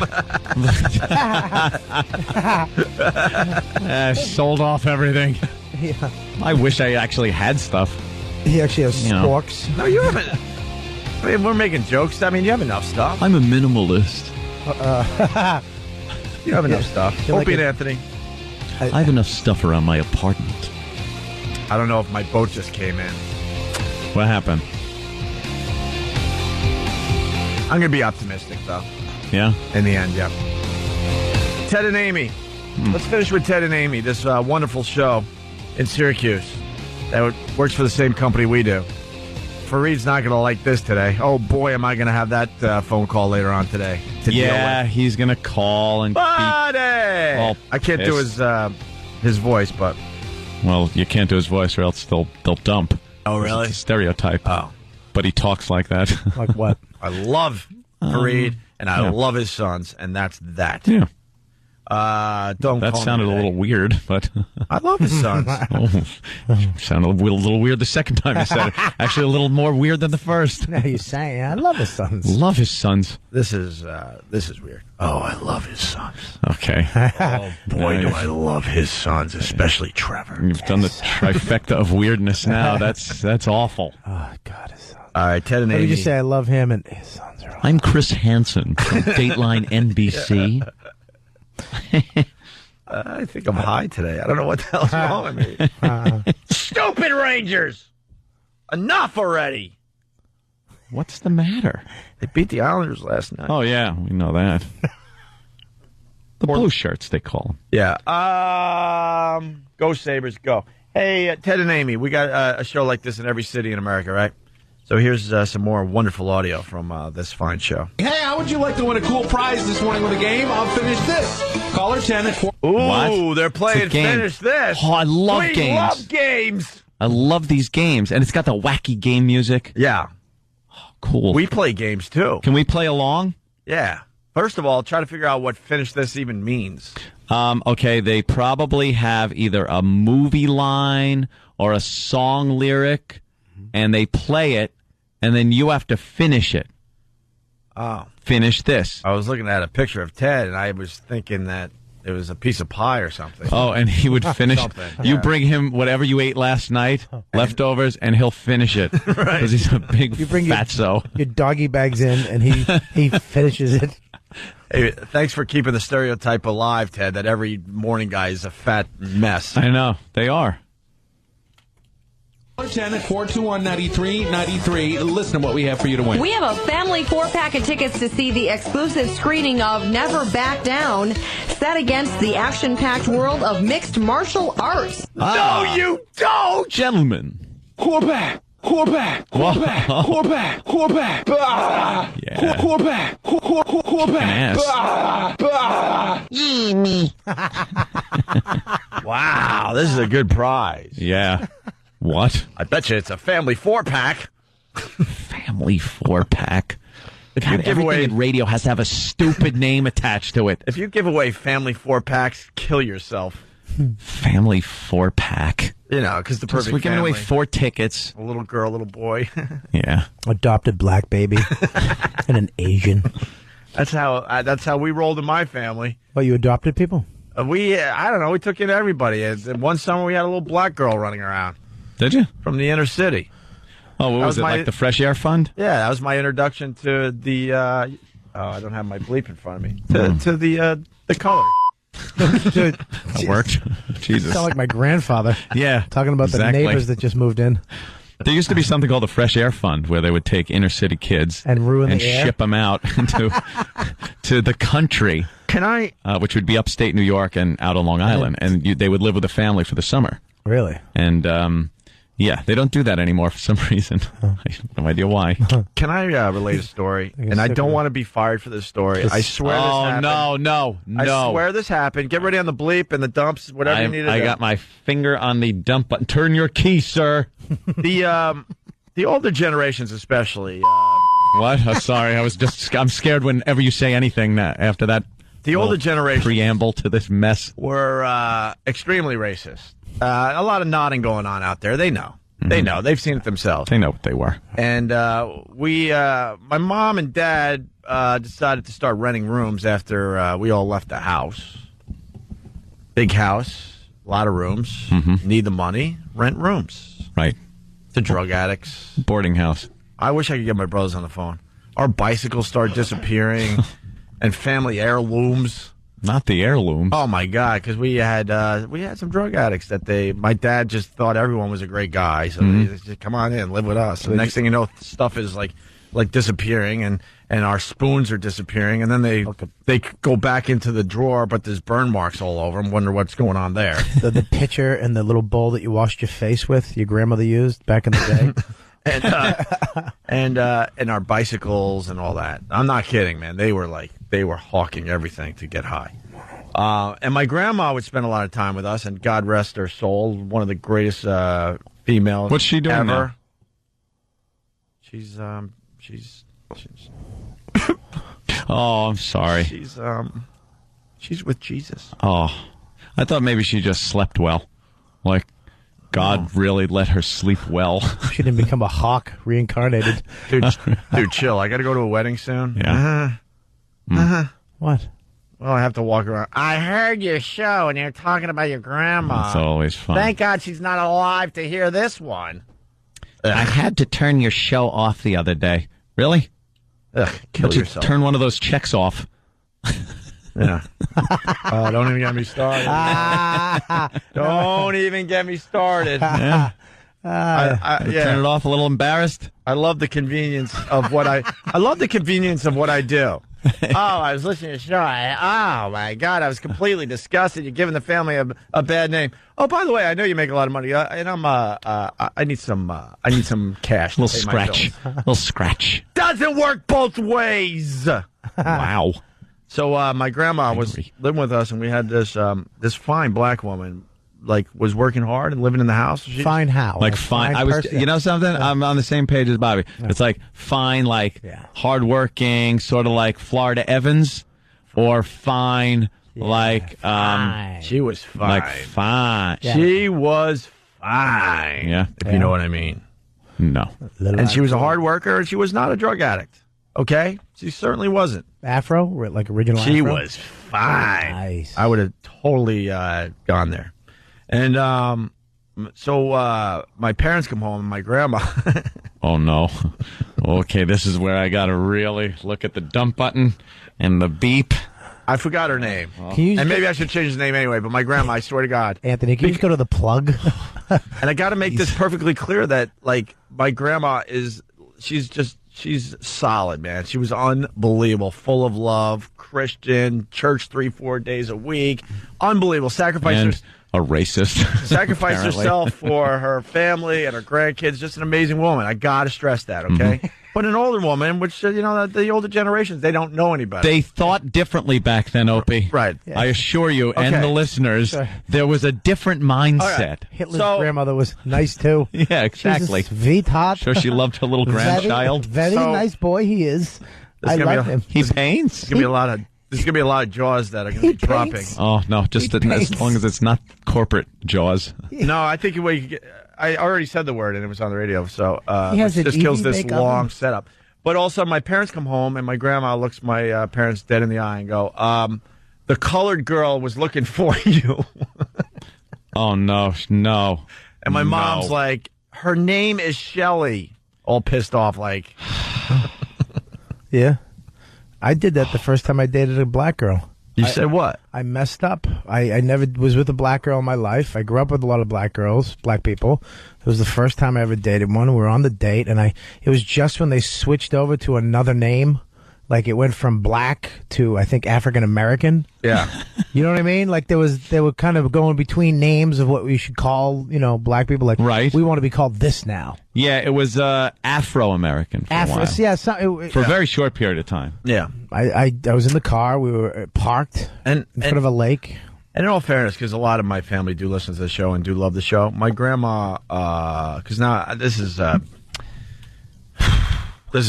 Sold off everything. Yeah. I wish I actually had stuff. He actually has sporks. No, you haven't. I mean, we're making jokes. I mean, you have enough stuff. I'm a minimalist. You have enough stuff. Opie and Anthony. I have enough stuff around my apartment. I don't know if my boat just came in. What happened? I'm going to be optimistic, though. Yeah? In the end, yeah. Ted and Amy. Let's finish with Ted and Amy, this wonderful show. in Syracuse that works for the same company we do. Fareed's not going to like this today. Oh, boy, am I going to have that phone call later on today. Yeah, he's going to call and Buddy! I can't do his voice, but... Well, you can't do his voice or else they'll dump. Oh, really? It's a stereotype. Oh. But he talks like that. Like what? I love Fareed, and I love his sons, and that's that. Yeah. That sounded a little weird, but I love his sons. Sounded a little weird the second time you said it. Actually, a little more weird than the first. Now you're saying, I love his sons. Love his sons. This is weird. Oh, I love his sons. Okay. Oh boy, do I love his sons, especially Trevor. You've done the trifecta of weirdness now. That's awful. Oh God, his sons. All right, Ted and Let Amy. me just say I love him and his sons are awesome. I'm Chris Hansen from Dateline NBC. I think I'm high today. I don't know what the hell's wrong with me. Stupid Rangers! Enough already! What's the matter? They beat the Islanders last night. Oh, yeah, we know that. The blue shirts, they call them. Yeah. Go Sabres, go. Hey, Ted and Amy, we got a show like this in every city in America, right? So here's some more wonderful audio from this fine show. Hey, how would you like to win a cool prize this morning with a game? I'll finish this. Caller 10 at 4. Ooh, What? They're playing Finish This. Oh, I love we games. love games. I love these games. And it's got the wacky game music. Yeah. Oh, cool. We play games, too. Can we play along? Yeah. First of all, try to figure out what Finish This even means. Okay, they probably have either a movie line or a song lyric, and they play it, and then you have to finish it. Oh. Finish this. I was looking at a picture of Ted, and I was thinking that it was a piece of pie or something. Oh, and he would finish. You bring him whatever you ate last night, leftovers, and he'll finish it. Right. Because he's a big fatso. Your doggy bags in, and he finishes it. Hey, thanks for keeping the stereotype alive, Ted, that every morning guy is a fat mess. I know. They are. 10 at 421-9393. Listen to what we have for you to win. We have a family 4-pack of tickets to see the exclusive screening of Never Back Down, set against the action-packed world of mixed martial arts. No, you don't! Gentlemen. Quarterback. Quarterback. Quarterback. Quarterback. Quarterback. Yeah. Quarterback. Quarterback. Wow, this is a good prize. Yeah. What? I bet you it's a family 4-pack. Family 4-pack. If you give away in radio has to have a stupid name attached to it. If you give away family 4-packs, kill yourself. Family 4-pack. You know, because the perfect we're giving family. away 4 tickets. A little girl, a little boy. Yeah. Adopted black baby and an Asian. That's how we rolled in my family. Oh, you adopted people? I don't know. We took in everybody. And one summer we had a little black girl running around. Did you? From the inner city. Oh, what was it, like the Fresh Air Fund? Yeah, that was my introduction to the, I don't have my bleep in front of me, to the color. That worked. Jesus. You sound like my grandfather. Yeah. Talking about the neighbors that just moved in. There used to be something called the Fresh Air Fund, where they would take inner city kids and ruin and the air? ship them out to the country. Can I? Which would be upstate New York and out on Long Island, and they would live with a family for the summer. Really? And yeah, they don't do that anymore for some reason. I have no idea why. Can I relate a story? And I don't want to be fired for this story. I swear this happened. No. I swear this happened. Get ready on the bleep and the dumps, whatever you need to do. I got my finger on the dump button. Turn your key, sir. The older generations especially. What? Oh, sorry. I'm scared whenever you say anything after that. The older generation preamble to this mess were extremely racist. A lot of nodding going on out there. They know. Mm-hmm. They know. They've seen it themselves. They know what they were. And my mom and dad decided to start renting rooms after we all left the house. Big house, a lot of rooms. Mm-hmm. Need the money, rent rooms. Right. To drug addicts. Boarding house. I wish I could get my brothers on the phone. Our bicycles start disappearing and family heirlooms. Not the heirloom. Oh my God! Because we had some drug addicts that my dad just thought everyone was a great guy, so they just come on in, live with us. And next thing you know, stuff is like like disappearing, and our spoons are disappearing, and then they go back into the drawer, but there's burn marks all over them. Wonder what's going on there. The pitcher and the little bowl that you washed your face with, your grandmother used back in the day. and our bicycles and all that. I'm not kidding, man. They were hawking everything to get high. And my grandma would spend a lot of time with us, and God rest her soul, one of the greatest females. What's she doing ever. now? She's Oh, I'm sorry. She's with Jesus. Oh, I thought maybe she just slept well. Like, God really let her sleep well. She didn't become a hawk reincarnated. Dude, chill. I got to go to a wedding soon. Yeah. What? Well, I have to walk around. I heard your show, and you're talking about your grandma. It's always fun. Thank God she's not alive to hear this one. I had to turn your show off the other day. Really? Kill yourself. Turn one of those checks off. Yeah. Don't even get me started. Don't even get me started. Yeah. Turn it off. A little embarrassed. I love the convenience of what I do. I was listening to your show. Oh my God, I was completely disgusted. You're giving the family a bad name. Oh, by the way, I know you make a lot of money, and I need some cash. A little scratch. A little scratch. Doesn't work both ways. Wow. So my grandma was living with us, and we had this fine black woman, like, was working hard and living in the house. Fine how? Like fine. I was. person? You know something? I'm on the same page as Bobby. It's like fine, like hardworking, sort of like Florida Evans, or fine, like she was fine. Like fine. Yeah. She was fine. Yeah. If you know what I mean. No. And she was a hard worker, and she was not a drug addict. Okay, she certainly wasn't. Afro, like original. She Afro? was fine. Nice. I would have totally gone there. And so my parents come home, and my grandma. Oh, no. Okay, this is where I got to really look at the dump button and the beep. I forgot her name. And maybe I should change the name anyway, but my grandma, I swear to God. Anthony, can you just go to the plug? And I got to make this perfectly clear that, like, my grandma she's solid, man. She was unbelievable, full of love, Christian, church 3-4 days a week. Unbelievable. Sacrificed a racist. Sacrificed herself for her family and her grandkids. Just an amazing woman. I got to stress that, okay? Mm-hmm. But an older woman, which, the older generations, they don't know any better. They thought differently back then, Opie. Right. Yeah. I assure you, and the listeners, there was a different mindset. Right. Hitler's grandmother was nice, too. Yeah, exactly. Sweetheart. Sure she loved her little grandchild. Very nice boy he is. I love him. He paints. There's going to be a lot of jaws that are going to be dropping. Oh, no, just as long as it's not corporate jaws. No, I think I already said the word, and it was on the radio, so it just kills this long oven. setup. But also, my parents come home, and my grandma looks my parents dead in the eye and go, the colored girl was looking for you. Oh, no. And my mom's like, her name is Shelley. All pissed off, like. Yeah. I did that the first time I dated a black girl. You said what? I messed up. I never was with a black girl in my life. I grew up with a lot of black girls, black people. It was the first time I ever dated one. We were on the date, and it was just when they switched over to another name. Like, it went from black to, I think, African American. Yeah. You know what I mean? Like, they were kind of going between names of what we should call, black people. Like, right. We want to be called this now. Yeah, it was Afro-American for a while. Yeah, for a very short period of time. Yeah. I was in the car. We were parked in front of a lake. And in all fairness, because a lot of my family do listen to the show and do love the show, my grandma, because now this is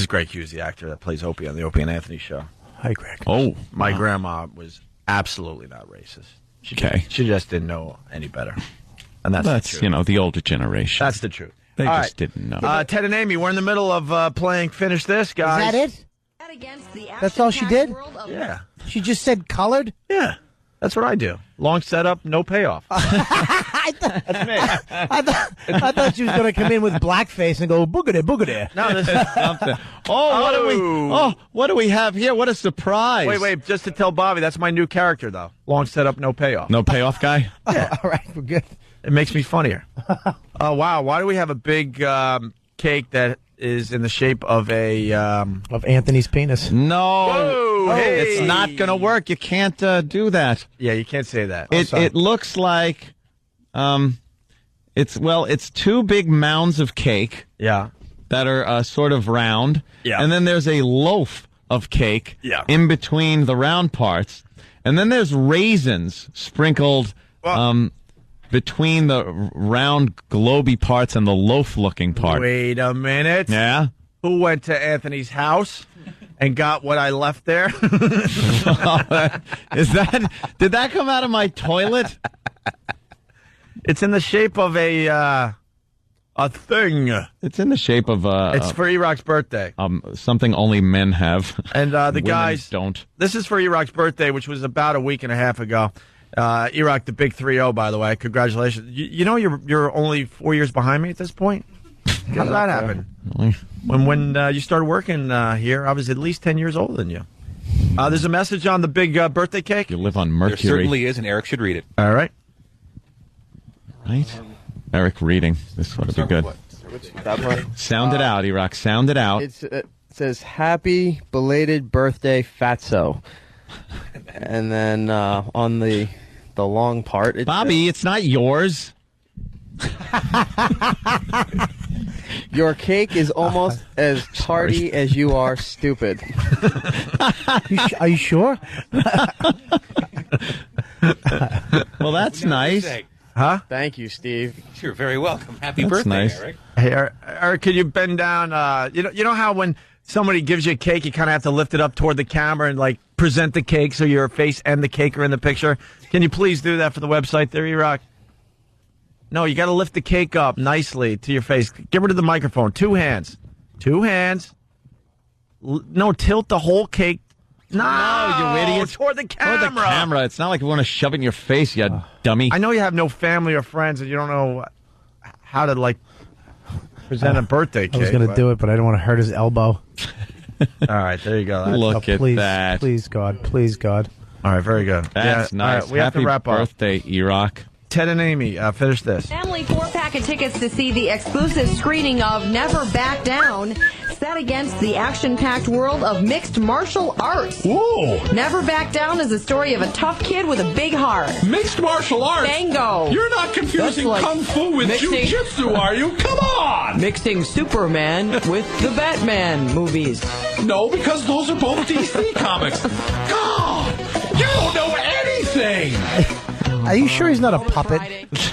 Greg Hughes, the actor that plays Opie on the Opie and Anthony show. Hi, Greg. Oh, my grandma was absolutely not racist. She just didn't know any better, and that's the truth. The older generation. That's the truth. They just didn't know. Ted and Amy, we're in the middle of playing Finish This, guys. Is that it? That's all she did? Yeah. She just said colored? Yeah. That's what I do. Long setup, no payoff. That's me. I thought she was going to come in with blackface and go boogity. No, this is something. What do we have here? What a surprise! Wait! Just to tell Bobby, that's my new character, though. Long setup, no payoff. No payoff guy. Yeah. All right, we're good. It makes me funnier. Oh wow! Why do we have a big cake that is in the shape of a of Anthony's penis. No, Whoa, hey. It's not going to work. You can't do that. Yeah, you can't say that. It looks like it's two big mounds of cake. Yeah. That are sort of round. Yeah. And then there's a loaf of cake. Yeah. In between the round parts, and then there's raisins sprinkled between the round globy parts and the loaf-looking part. Wait a minute. Yeah? Who went to Anthony's house and got what I left there? Did that come out of my toilet? It's in the shape of a thing. It's in the shape of it's for E-Rock's birthday. Something only men have. And the Women guys don't. This is for E-Rock's birthday, which was about a week and a half ago. E-Rock, the big 3-0, by the way. Congratulations. You know you're only 4 years behind me at this point? How did that happen? When you started working here, I was at least 10 years older than you. There's a message on the big birthday cake. You live on Mercury. There certainly is, and Eric should read it. All right. Right? Eric reading. This ought to be good. Sound it out, E-Rock. Sound it out. It says, "Happy belated birthday, Fatso." And then on the long part, Bobby, it's not yours. Your cake is almost as tardy as you are stupid. Are you sure? Well, that's nice. Huh? Thank you, Steve. You're very welcome. Happy That's birthday, nice. Eric. Hey, Eric, can you bend down? You know how when somebody gives you a cake, you kind of have to lift it up toward the camera and like present the cake so your face and the cake are in the picture. Can you please do that for the website there, E-Rock? No, you got to lift the cake up nicely to your face. Get rid of the microphone. 2 hands. 2 hands. No, tilt the whole cake. No, you idiot. Toward the camera. Toward the camera. It's not like we want to shove it in your face, you dummy. I know you have no family or friends and you don't know how to, like, present a birthday cake. I was going to do it, but I don't want to hurt his elbow. All right, there you go. Look at please, that. Please, God. Please, God. All right, very good. That's nice. Right, we have to wrap up. Happy birthday, E-Rock. Ted and Amy, finish this. Family 4-pack of tickets to see the exclusive screening of Never Back Down, set against the action-packed world of mixed martial arts. Whoa! Never Back Down is the story of a tough kid with a big heart. Mixed martial arts? Bingo! You're not confusing kung fu with jiu-jitsu, are you? Come on! Mixing Superman with the Batman movies. No, because those are both DC comics. God! You don't know anything! Are you sure he's not a puppet?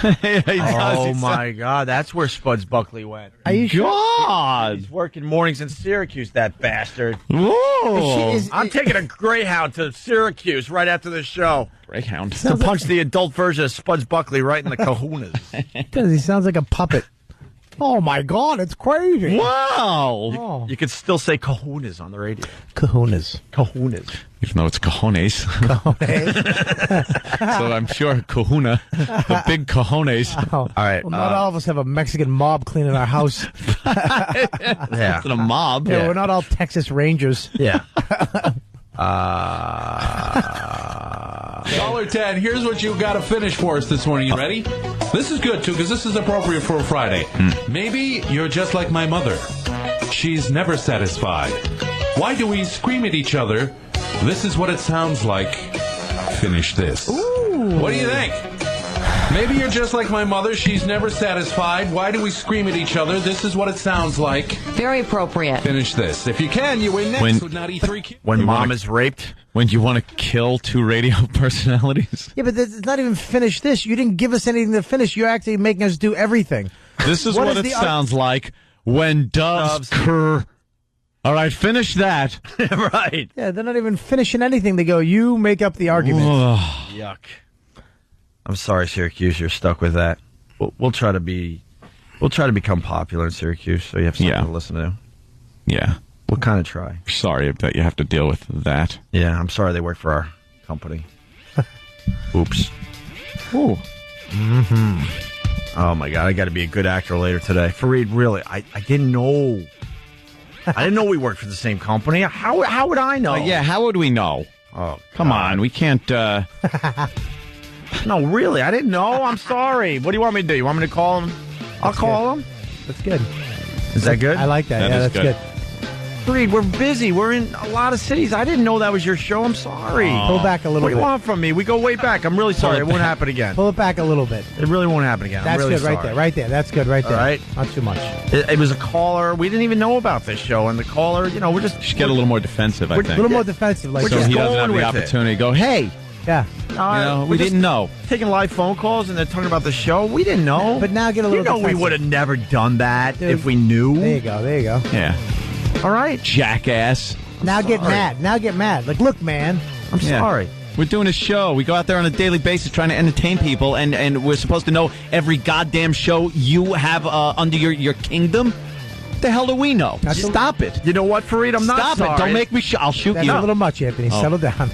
Oh, my God. That's where Spuds Buckley went. Are you sure? God! He's working mornings in Syracuse, that bastard. Whoa! I'm taking a Greyhound to Syracuse right after the show. Greyhound. To punch the adult version of Spuds Buckley right in the kahunas. Because he sounds like a puppet. Oh, my God, it's crazy. Wow! You could still say kahunas on the radio. Kahunas. Kahunas. Even though it's cojones. So I'm sure kahuna. The big cojones. Oh. All right. Well, not all of us have a Mexican mob cleaning our house. Yeah. It's a mob. Yeah, we're not all Texas Rangers. Yeah. $10. Here's what you got to finish for us this morning. You ready? This is good, too, because this is appropriate for a Friday. Maybe you're just like my mother. She's never satisfied. Why do we scream at each other? This is what it sounds like. Finish this. Ooh. What do you think? Maybe you're just like my mother. She's never satisfied. Why do we scream at each other? This is what it sounds like. Very appropriate. Finish this. If you can, you win next with Not E3 Kids. When mom is raped? When you want to kill 2 radio personalities? Yeah, but it's not even finish this. You didn't give us anything to finish. You're actually making us do everything. This is what it sounds like when doves cur. All right, finish that. Right. Yeah, they're not even finishing anything. They go, you make up the argument. Yuck. I'm sorry, Syracuse. You're stuck with that. We'll try to become popular in Syracuse, so you have something to listen to. Yeah. We'll kind of try. Sorry that you have to deal with that. Yeah, I'm sorry they work for our company. Oops. Ooh. Mm-hmm. Oh, my God. I got to be a good actor later today. Fareed, really, I didn't know. I didn't know we worked for the same company. How would I know? Yeah, how would we know? Oh, come on. We can't... No, really, I didn't know. I'm sorry. What do you want me to do? You want me to call him? I'll call him. That's good. Is that good? I like that. That yeah, is that's good. Reed, we're busy. We're in a lot of cities. I didn't know that was your show. I'm sorry. Pull back a little What bit. do you want from me? We go way back. I'm really sorry. It won't happen again. Pull it back a little bit. It really won't happen again. That's I'm really good right sorry. there. Right there. That's good right there. All right. Not too much. It was a caller. We didn't even know about this show, and the caller, we're just Just get a little more defensive, I We're- think. A little more defensive. Like We're so just he doesn't have going the with it. opportunity to go, hey, yeah. we're we just didn't know. taking live phone calls and they're talking about the show. We didn't know. But now get a little we defensive. would have never done that Dude, if we knew. There you go. There you go. Yeah. All right. Jackass. Now get mad. Now get mad. Like, look, man. I'm sorry. We're doing a show. We go out there on a daily basis trying to entertain people, and we're supposed to know every goddamn show you have under your kingdom? The hell do we know? Stop it. You know what, Fareed? I'm not Stop sorry. it. Don't make me I'll shoot That's you. a little much, Anthony. Oh. Settle down.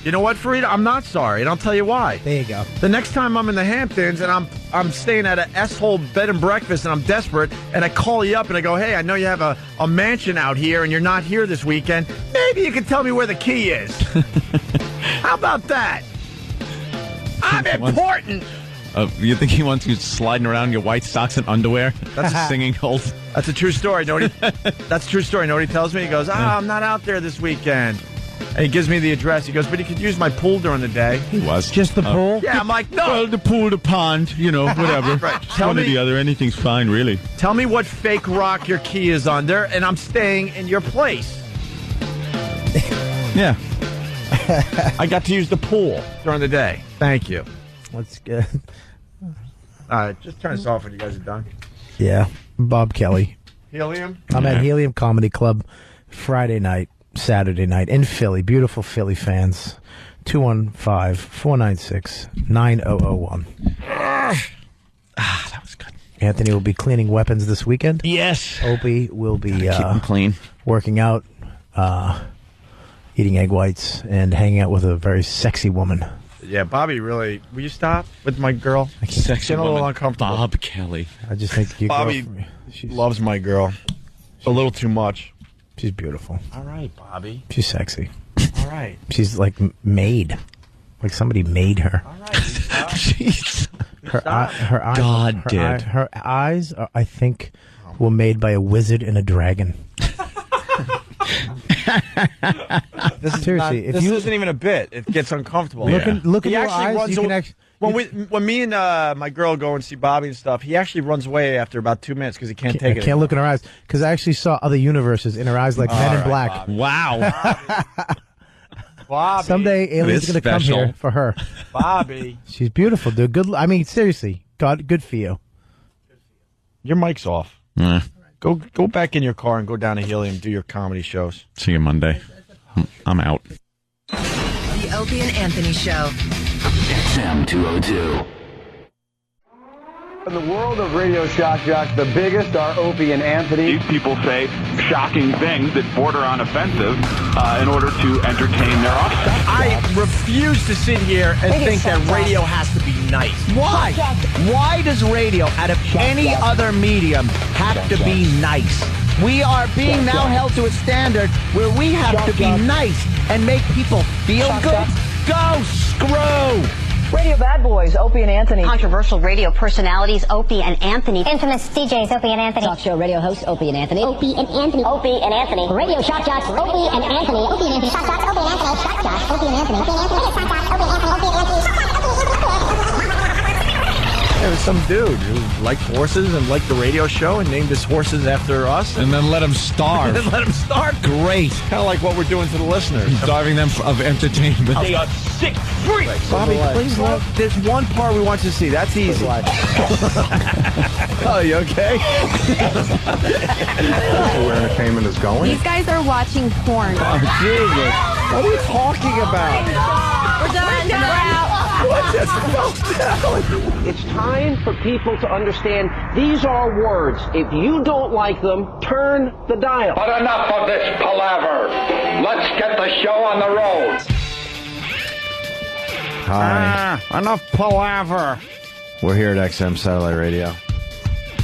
You know what, Fareed? I'm not sorry, and I'll tell you why. There you go. The next time I'm in the Hamptons and I'm staying at an S-hole bed and breakfast and I'm desperate and I call you up and I go, hey, I know you have a mansion out here and you're not here this weekend. Maybe you can tell me where the key is. How about that? I'm important. You think he wants you sliding around in your white socks and underwear? That's a singing hold. That's a true story. That's a true story. Know what he tells me? He goes, I'm not out there this weekend. And he gives me the address. He goes, but he could use my pool during the day. He was. Just the pool? Yeah, I'm like, no. Well, the pool, the pond, whatever. Right. One or the other. Anything's fine, really. Tell me what fake rock your key is under, and I'm staying in your place. Yeah. I got to use the pool during the day. Thank you. That's good. All right, just turn this off when you guys are done. Yeah. Bob Kelly. Helium? I'm at Helium Comedy Club Friday night, Saturday night in Philly. Beautiful Philly fans. 215-496-9001. That was good. Anthony will be cleaning weapons this weekend. Yes. Opie will be Keep them clean. working out, eating egg whites, and hanging out with a very sexy woman. Yeah, Bobby, really. Will you stop with my girl? Sexy Getting a little woman. uncomfortable. Bob Kelly. I just think you Bobby loves my girl. A little too much. She's beautiful. All right, Bobby. She's sexy. All right. She's like made. Like somebody made her. All right. Jeez. Her eyes. God did. Her eyes, are, I think, were made by a wizard and a dragon. Seriously, this isn't even a bit. It gets uncomfortable. Look at He your actually eyes. runs You can away. actually, When me and my girl go and see Bobby and stuff, he actually runs away after about 2 minutes because he can't take I it. can't look in her eyes because I actually saw other universes in her eyes, like Men in Black. Bobby. Wow. Bobby. Someday aliens are going to come special. here for her. Bobby. She's beautiful, dude. Good. I mean, seriously, God, good for you. Your mic's off. Go back in your car and go down to Helium, do your comedy shows. See you Monday. I'm out. The Opie and Anthony Show. XM 202. In the world of radio shock jocks, the biggest are Opie and Anthony. These people say shocking things that border on offensive in order to entertain their audience. I refuse to sit here and think that radio has to be nice. Why? Why does radio, out of any other medium, have to be nice? We are being now held to a standard where we have to be nice and make people feel good. Go screw! Radio bad boys, Opie and Anthony. Controversial radio personalities, Opie and Anthony. Infamous DJs, Opie and Anthony. Talk show radio hosts, Opie and Anthony. Opie and Anthony. Opie and Anthony. Radio shock jocks, Opie and Anthony. Opie and Anthony. Shock jocks, Opie and Anthony. Shock jocks, Opie and Anthony. Opie and Anthony. Shock jocks, Opie and Anthony. Opie and Anthony. There was some dude who liked horses and liked the radio show and named his horses after us. And then let him starve. And then let him starve. Great. Kind of like what we're doing to the listeners. Starving them of entertainment. They are sick freaks. Bobby, please look. There's one part we want you to see. That's easy. Oh, you okay? Where entertainment is going. These guys are watching porn. Oh, Jesus. What are you talking about? We're done. We're out. What just fell down? It's time for people to understand these are words. If you don't like them, turn the dial. But enough of this palaver. Let's get the show on the road. Hi. Enough palaver. We're here at XM Satellite Radio.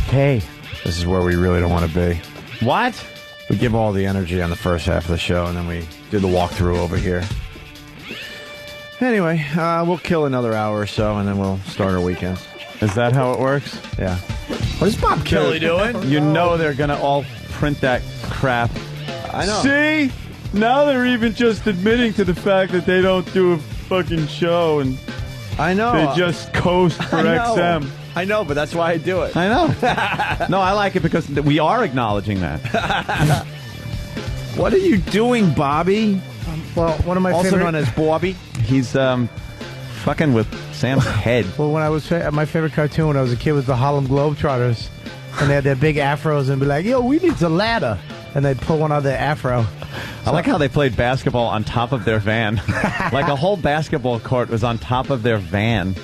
Hey. This is where we really don't want to be. What? We give all the energy on the first half of the show, and then we do the walkthrough over here. Anyway, we'll kill another hour or so, and then we'll start our weekends. Is that how it works? Yeah. What is Bob Kelly doing? You know they're going to all print that crap. I know. See? Now they're even just admitting to the fact that they don't do a fucking show, and I know. they just coast for XM. I know, but that's why I do it. I know. No, I like it because we are acknowledging that. What are you doing, Bobby? Well, one of my also favorite... known as Bobby. He's fucking with Sam's head. Well, when I was my favorite cartoon when I was a kid was the Harlem Globetrotters, and they had their big afros and be like, "Yo, we need a ladder," and they'd pull one out of their afro. I like how they played basketball on top of their van. Like a whole basketball court was on top of their van.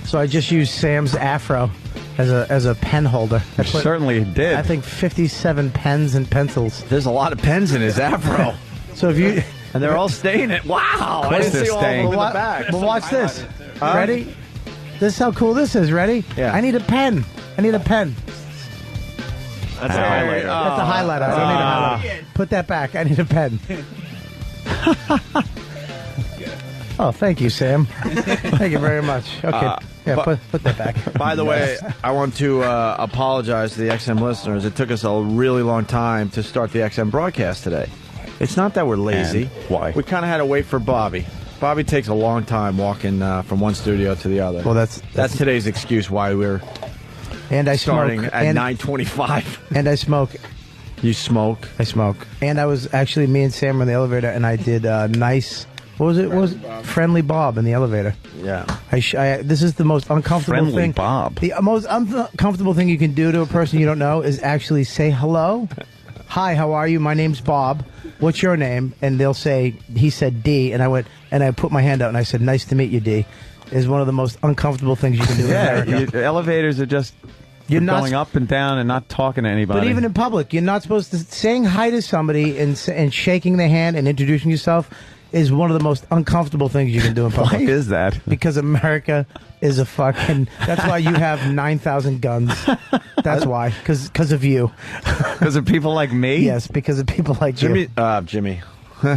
So I just used Sam's afro as a pen holder. I certainly did. I think 57 pens and pencils. There's a lot of pens in his afro. So if you... And they're all staying it. Wow. I didn't see all of them in the back. But watch this. Ready? This is how cool this is. Ready? Yeah. I need a pen. I need a pen. That's a highlighter. That's a highlighter. I don't need a highlighter. Put that back. I need a pen. Oh, thank you, Sam. Thank you very much. Okay. Put that back. By the way, I want to apologize to the XM listeners. It took us a really long time to start the XM broadcast today. It's not that we're lazy. And why? We kind of had to wait for Bobby. Bobby takes a long time walking from one studio to the other. Well, that's today's excuse why we're and I starting smoke, at and, 9:25. And I smoke. You smoke? I smoke. And I was actually, me and Sam were in the elevator, and I did nice... What was it? What was it? Friendly Bob in the elevator. Yeah. This is the most uncomfortable Friendly thing. Bob. The most uncomfortable thing you can do to a person you don't know is actually say hello. Hi, how are you? My name's Bob. What's your name? And they'll say, he said D, and I went, and I put my hand out and I said, nice to meet you, D. Is one of the most uncomfortable things you can do in America. Elevators are just going up and down and not talking to anybody. But even in public, you're not supposed to... Saying hi to somebody and shaking their hand and introducing yourself is one of the most uncomfortable things you can do in public. Why is that? Because America is a fucking... That's why you have 9,000 guns. That's why. Because of you. Because of people like me? Yes, because of people like you. Jimmy.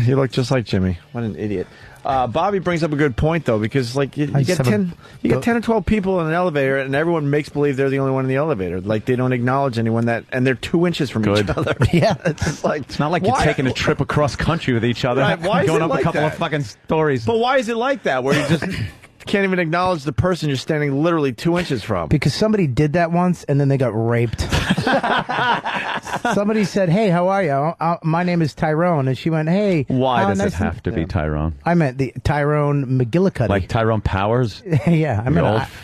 You look just like Jimmy. What an idiot. Bobby brings up a good point, though, because like you get 10 or 12 people in an elevator, and everyone makes believe they're the only one in the elevator. Like they don't acknowledge anyone and they're 2 inches from each other. Yeah, it's like it's not like you're taking a trip across country with each other. Right. Why is going it up like a couple that? of fucking stories. But why is it like that? Where you just can't even acknowledge the person you're standing literally 2 inches from? Because somebody did that once, and then they got raped. Somebody said, "Hey, how are you? My name is Tyrone," and she went, "Hey." Why does nice it have to be Tyrone? I meant the Tyrone McGillicuddy. Like Tyrone Powers? Yeah,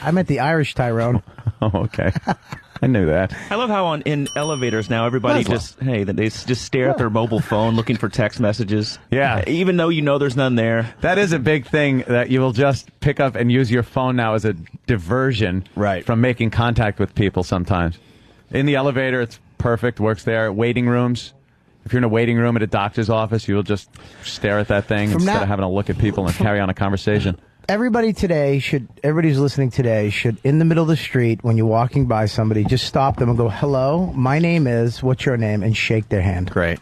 I meant the Irish Tyrone. Oh, okay. I knew that. I love how in elevators now everybody they just stare at their mobile phone looking for text messages. Yeah. Even though you know there's none there. That is a big thing that you will just pick up and use your phone now as a diversion from making contact with people sometimes. In the elevator, it's perfect, works there. Waiting rooms. If you're in a waiting room at a doctor's office, you'll just stare at that thing instead of having to look at people and carry on a conversation. Everybody who's listening today should, in the middle of the street, when you're walking by somebody, just stop them and go, "Hello, my name is, what's your name?" and shake their hand. Great.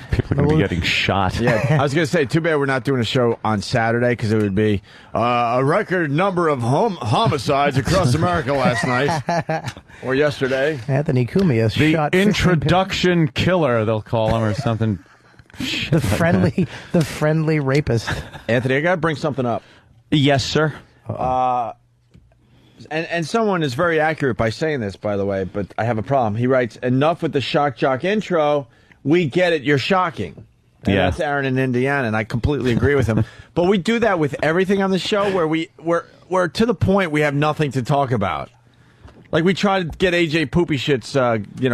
People are going to be getting shot. Yeah, I was going to say, too bad we're not doing a show on Saturday because it would be a record number of homicides across America last night or yesterday. Anthony Cumia shot the introduction killer, they'll call him, or something. The friendly rapist. Anthony, I got to bring something up. Yes, sir. And someone is very accurate by saying this, by the way, but I have a problem. He writes, "Enough with the shock jock intro. We get it. You're shocking." And that's Aaron in Indiana, and I completely agree with him. But we do that with everything on the show, where we're to the point we have nothing to talk about. Like we try to get AJ Poopy Shits,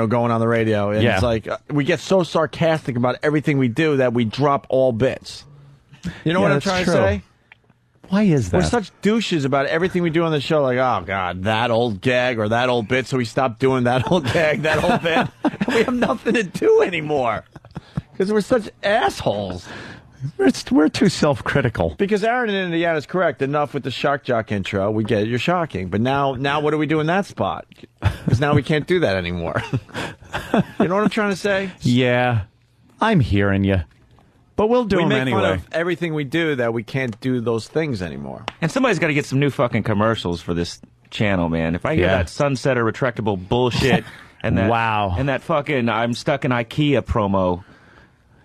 going on the radio, and it's like we get so sarcastic about everything we do that we drop all bits. You know what I'm trying to say? Why is that? We're such douches about everything we do on the show. Like, oh, God, that old gag or that old bit, so we stopped doing that old gag, that old bit. We have nothing to do anymore because we're such assholes. We're too self-critical. Because Aaron in Indiana is correct. Enough with the shock jock intro. We get it. You're shocking. But now what do we do in that spot? Because now we can't do that anymore. You know what I'm trying to say? Yeah, I'm hearing you. But we'll do them anyway. We make fun of everything we do that we can't do those things anymore. And somebody's got to get some new fucking commercials for this channel, man. If I hear that Sunsetter retractable bullshit and that and that fucking I'm stuck in IKEA promo.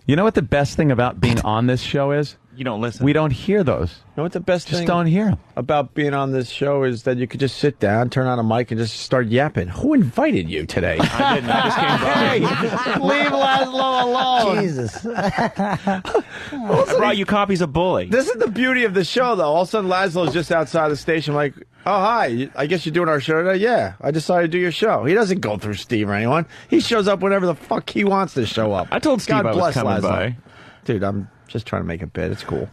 You know what the best thing about being on this show is? You don't listen. We don't hear those. You know what the best Just thing don't hear 'em. about being on this show is that you could just sit down, turn on a mic, and just start yapping. Who invited you today? I didn't. I just came by. Leave Laszlo alone. Jesus. I brought you copies of Bully. This is the beauty of the show, though. All of a sudden, Laszlo's just outside the station like, oh, hi, I guess you're doing our show today? Yeah, I decided to do your show. He doesn't go through Steve or anyone. He shows up whenever the fuck he wants to show up. I told Steve God I was bless coming Laszlo. by. Dude, I'm just trying to make a bit. It's cool.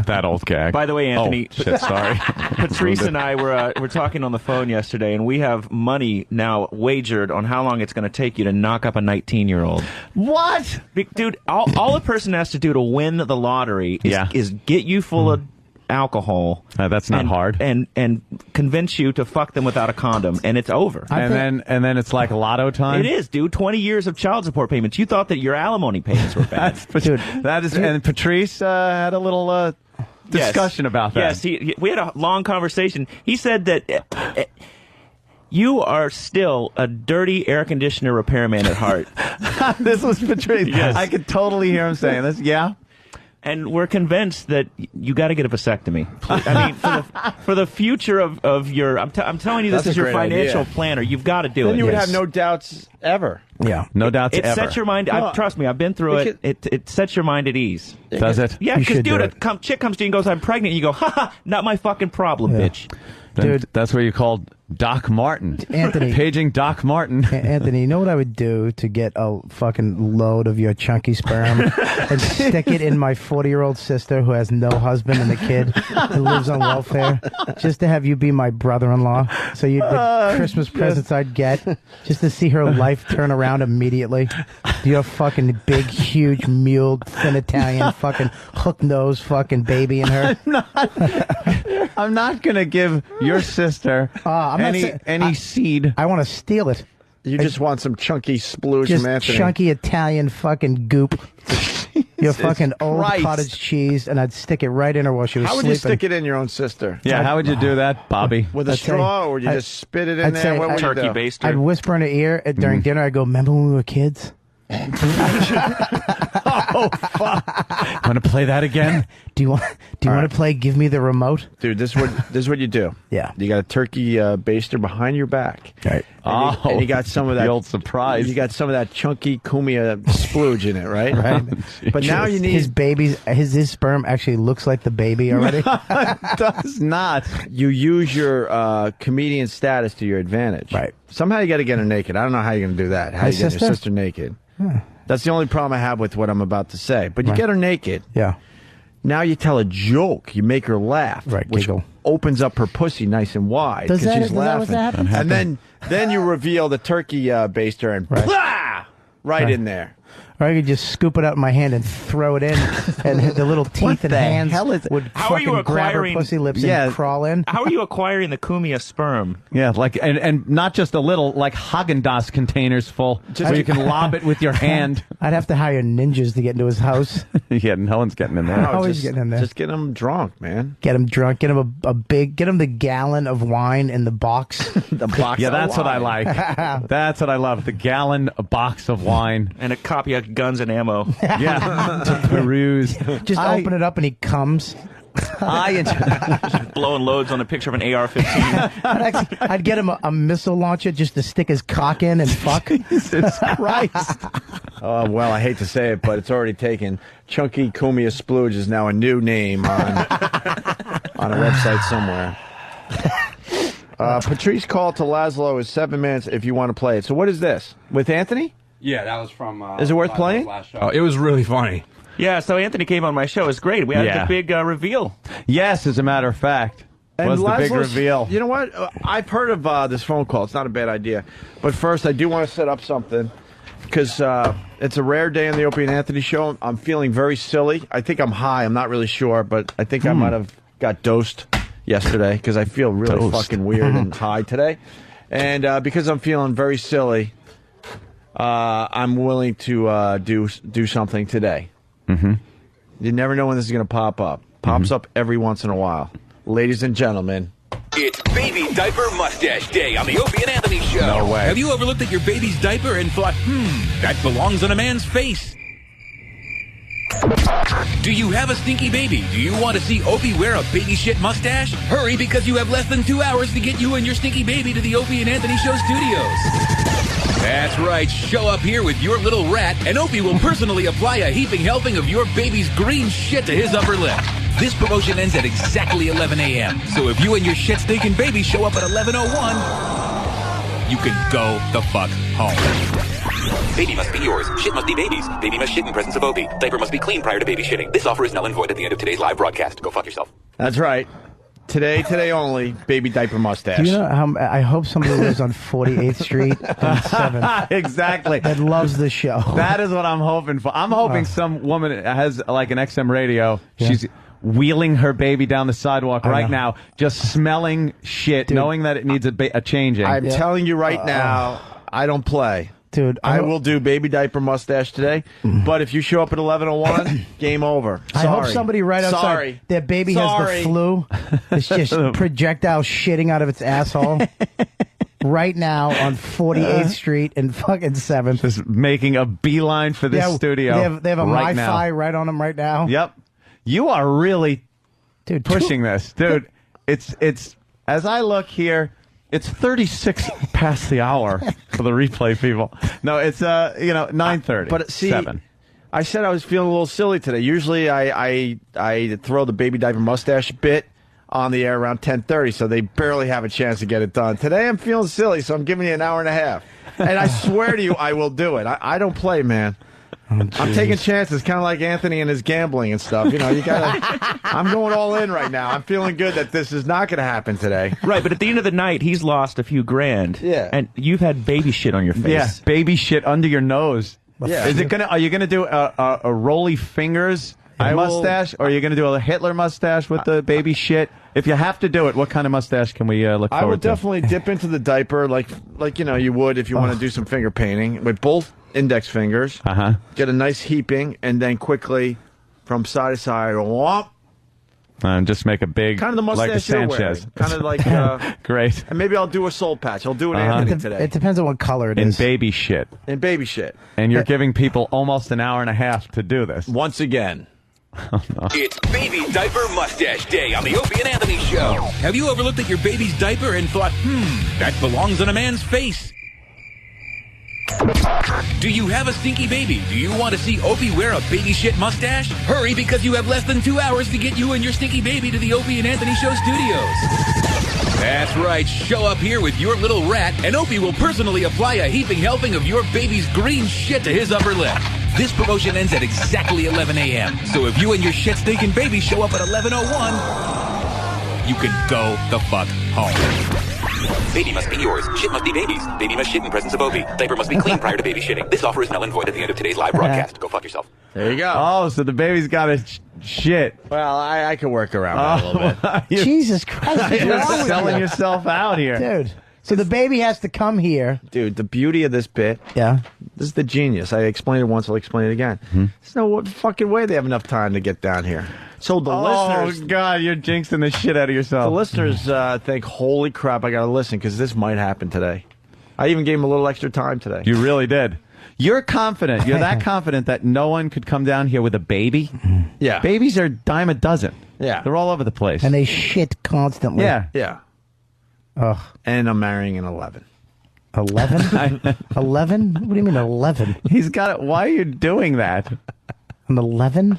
That old gag. By the way, Anthony, Oh, shit, sorry. Patrice and I were talking on the phone yesterday, and we have money now wagered on how long it's going to take you to knock up a 19-year-old. What? Dude, all a person has to do to win the lottery is get you full of alcohol. That's not hard. And convince you to fuck them without a condom, and it's over. And then it's like lotto time. It is, dude. 20 years of child support payments. You thought that your alimony payments were bad. That is. And Patrice had a little discussion about that. Yes, we had a long conversation. He said that you are still a dirty air conditioner repairman at heart. This was Patrice. Yes. I could totally hear him saying this. Yeah. And we're convinced that you got to get a vasectomy. I mean, for the future of your, I'm telling you, this That's is a your great financial idea. planner. You've got to do it. Then you would have no doubts ever. Yeah, no doubts It ever. sets your mind. Trust me, I've been through it. It sets your mind at ease. Does it? Yeah, You because should do dude, it. a chick comes to you and goes, "I'm pregnant." And you go, "Ha ha, not my fucking problem, bitch." Dude, that's what you called Doc Martin. Anthony. Paging Doc Martin. Anthony, you know what I would do to get a fucking load of your chunky sperm and stick it in my 40-year-old sister who has no husband and a kid who lives on welfare, just to have you be my brother-in-law. So you the Christmas presents I'd get, just to see her life turn around immediately. Your fucking big, huge, mule, thin Italian, fucking hook-nosed fucking baby in her. I'm not going to give your sister any seed. I want to steal it. You just want some chunky splooge Just from Anthony. chunky Italian fucking goop. Your fucking old Christ. cottage cheese, and I'd stick it right in her while she was How would sleeping. you stick it in your own sister? Yeah, how would you do that, Bobby? With a I'd say- straw, or would you I'd- just spit it in I'd there? say- What would Turkey you do? baster. I'd whisper in her ear during dinner. I'd go, "Remember when we were kids? Oh, fuck. Want to play that again? Do you want to play Give Me the Remote?" Dude, this is what you do. Yeah. You got a turkey baster behind your back. Right. And you got some of that the old surprise. You got some of that chunky kumia splooge in it, right? Right. But now you need his sperm actually looks like the baby already. It does not. you use your comedian status to your advantage. Right. Somehow you got to get her naked. I don't know how you're going to do that. How My you get your sister? sister naked? That's the only problem I have with what I'm about to say. But you Right. get her naked. Yeah. Now you tell a joke. You make her laugh. Right, Which giggle. opens up her pussy nice and wide. Does 'cause that- she's does that laughing. what happens? And then you reveal the turkey baster and Right. right in there. Or I could just scoop it out in my hand and throw it in, and the little teeth and the hands hell is it? would How are you fucking grab her acquiring- pussy lips Yeah. and crawl in. How are you acquiring the Kumia sperm? Yeah, like and not just a little, like Haagen-Dazs containers full, so you can lob it with your hand. I'd have to hire ninjas to get into his house. Yeah, no one's getting in there. How is just, he getting in there? Just get him drunk, man. Get him drunk. Get him get him the gallon of wine in the box. The box. Yeah, of that's what I wine. like. That's what I love. The gallon box of wine. And a copy of Guns and Ammo. Yeah, to peruse. Just open it up and he comes. Blowing loads on a picture of an AR-15. I'd get him a missile launcher just to stick his cock in and fuck. Jesus Christ. Well, I hate to say it, but it's already taken. Chunky Kumia Splooge is now a new name on a website somewhere. Patrice called to Laszlo is 7 minutes if you want to play it. So what is this? With Anthony? Yeah, that was from. Is it worth playing? Oh, it was really funny. Yeah, so Anthony came on my show. It's great. We had Yeah. the big reveal. Yes, as a matter of fact, was the big Laszlo's- reveal. You know what? I've heard of this phone call. It's not a bad idea. But first, I do want to set up something because it's a rare day on the Opie and Anthony show. I'm feeling very silly. I think I'm high. I'm not really sure, but I think I might have got dosed yesterday because I feel really fucking weird and high today. And because I'm feeling very silly, I'm willing to do something today. Mm-hmm. You never know when this is going to pop up. Pops up every once in a while. Ladies and gentlemen, It's Baby Diaper Mustache Day on the Opie and Anthony Show. No way. Have you ever looked at your baby's diaper and thought, that belongs on a man's face? Do you have a stinky baby? Do you want to see Opie wear a baby shit mustache? Hurry, because you have less than 2 hours to get you and your stinky baby to the Opie and Anthony Show studios. That's right. Show up here with your little rat, and Opie will personally apply a heaping helping of your baby's green shit to his upper lip. This promotion ends at exactly 11 a.m. So if you and your shit-stinking baby show up at 11:01, you can go the fuck home. Baby must be yours. Shit must be baby's. Baby must shit in presence of Opie. Diaper must be clean prior to baby shitting. This offer is null and void at the end of today's live broadcast. Go fuck yourself. That's right. Today only, baby diaper mustache. Do you know how I hope somebody lives on 48th Street and 7th. Exactly. That loves the show. That is what I'm hoping for. I'm hoping some woman has like an XM radio. Yeah. She's wheeling her baby down the sidewalk right now, just smelling shit, knowing that it needs a changing. I'm telling you right now, I don't play. Dude, I will do baby diaper mustache today, but if you show up at 11:01, game over. I hope somebody right outside their baby has the flu. It's just projectile shitting out of its asshole. Right now on 48th Street and fucking 7th. Just making a beeline for this studio. They have a right MiFi now. right on them right now. Yep. You are really pushing this. Dude, it's as I look here, it's 36 past the hour for the replay people. No, it's 9:30. But see, 7. I said I was feeling a little silly today. Usually I throw the baby diaper mustache bit on the air around 10:30, so they barely have a chance to get it done. Today I'm feeling silly, so I'm giving you an hour and a half. And I swear to you, I will do it. I don't play, man. I'm taking chances, kind of like Anthony and his gambling and stuff. You know, you gotta. I'm going all in right now. I'm feeling good that this is not going to happen today. Right, but at the end of the night, he's lost a few grand. Yeah. And you've had baby shit on your face. Yeah, baby shit under your nose. Yeah. Are you gonna do a rolly fingers mustache, or are you gonna do a Hitler mustache with the baby shit? If you have to do it, what kind of mustache can we look forward to? I would definitely dip into the diaper like you would if you want to do some finger painting with both index fingers. Get a nice heaping, and then quickly from side to side, whomp. And just make a big, kind of the mustache like a Sanchez. Kind of like great. And maybe I'll do a soul patch. I'll do an Anthony today. It depends on what color it is. In baby shit. In baby shit. And you're giving people almost an hour and a half to do this. Once again. Oh, no. It's Baby Diaper Mustache Day on the Opie and Anthony Show. Have you ever looked at your baby's diaper and thought, that belongs on a man's face? Do you have a stinky baby? Do you want to see Opie wear a baby shit mustache? Hurry, because you have less than 2 hours to get you and your stinky baby to the Opie and Anthony Show studios. That's right. Show up here with your little rat, and Opie will personally apply a heaping helping of your baby's green shit to his upper lip. This promotion ends at exactly 11 a.m. So if you and your shit-stinking baby show up at 11:01, you can go the fuck home. Baby must be yours. Shit must be baby's. Baby must shit in presence of Opie. Diaper must be clean prior to baby shitting. This offer is null and void at the end of today's live broadcast. Go fuck yourself. There you go. Oh, so the baby's got a shit. Well, I can work around that a little bit. Jesus Christ. You're selling yourself out here. Dude. So the baby has to come here. Dude, the beauty of this bit. Yeah. This is the genius. I explained it once, I'll explain it again. There's no fucking way they have enough time to get down here. So the listeners... Oh, God, you're jinxing the shit out of yourself. The listeners think, holy crap, I got to listen, because this might happen today. I even gave them a little extra time today. You really did. You're confident. You're that confident that no one could come down here with a baby? Yeah. Babies are a dime a dozen. Yeah. They're all over the place. And they shit constantly. Yeah. Yeah. Ugh. And I'm marrying an 11. 11? 11? What do you mean 11? He's got it. Why are you doing that? An 11?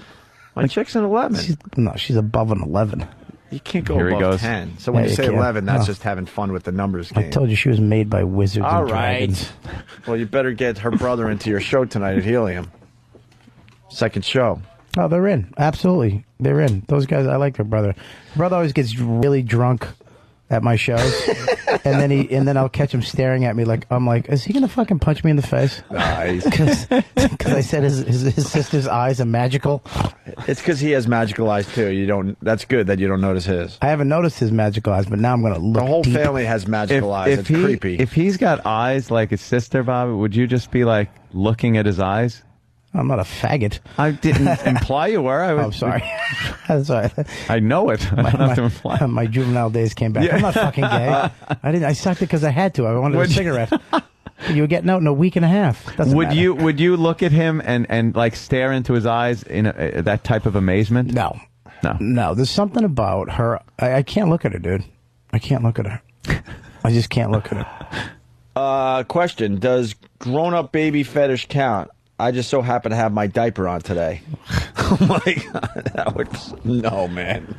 My chick's an 11. She's above an 11. You can't go Here he above goes. 10. So when Yeah, you you say can't. 11, that's Oh. just having fun with the numbers game. I told you she was made by wizards All and dragons. right. Well, you better get her brother into your show tonight at Helium. Second show. Oh, they're in. Absolutely. They're in. Those guys, I like their brother. Brother always gets really drunk at my shows. and then I'll catch him staring at me like, I'm like, is he going to fucking punch me in the face? Nice. Because I said his sister's eyes are magical. It's because he has magical eyes, too. You don't. That's good that you don't notice his. I haven't noticed his magical eyes, but now I'm going to look The whole deep. family has magical eyes. It's creepy. If he's got eyes like his sister, Bob, would you just be like looking at his eyes? I'm not a faggot. I didn't imply you were. I'm sorry. I'm sorry. I know it. I don't have to imply. My juvenile days came back. Yeah. I'm not fucking gay. I sucked it because I had to. I wanted a cigarette. You were getting out in a week and a half. Doesn't matter. Would you look at him and like stare into his eyes in that type of amazement? No. There's something about her. I can't look at her, dude. I can't look at her. I just can't look at her. Question: does grown-up baby fetish count? I just so happen to have my diaper on today. Oh my God, no, man.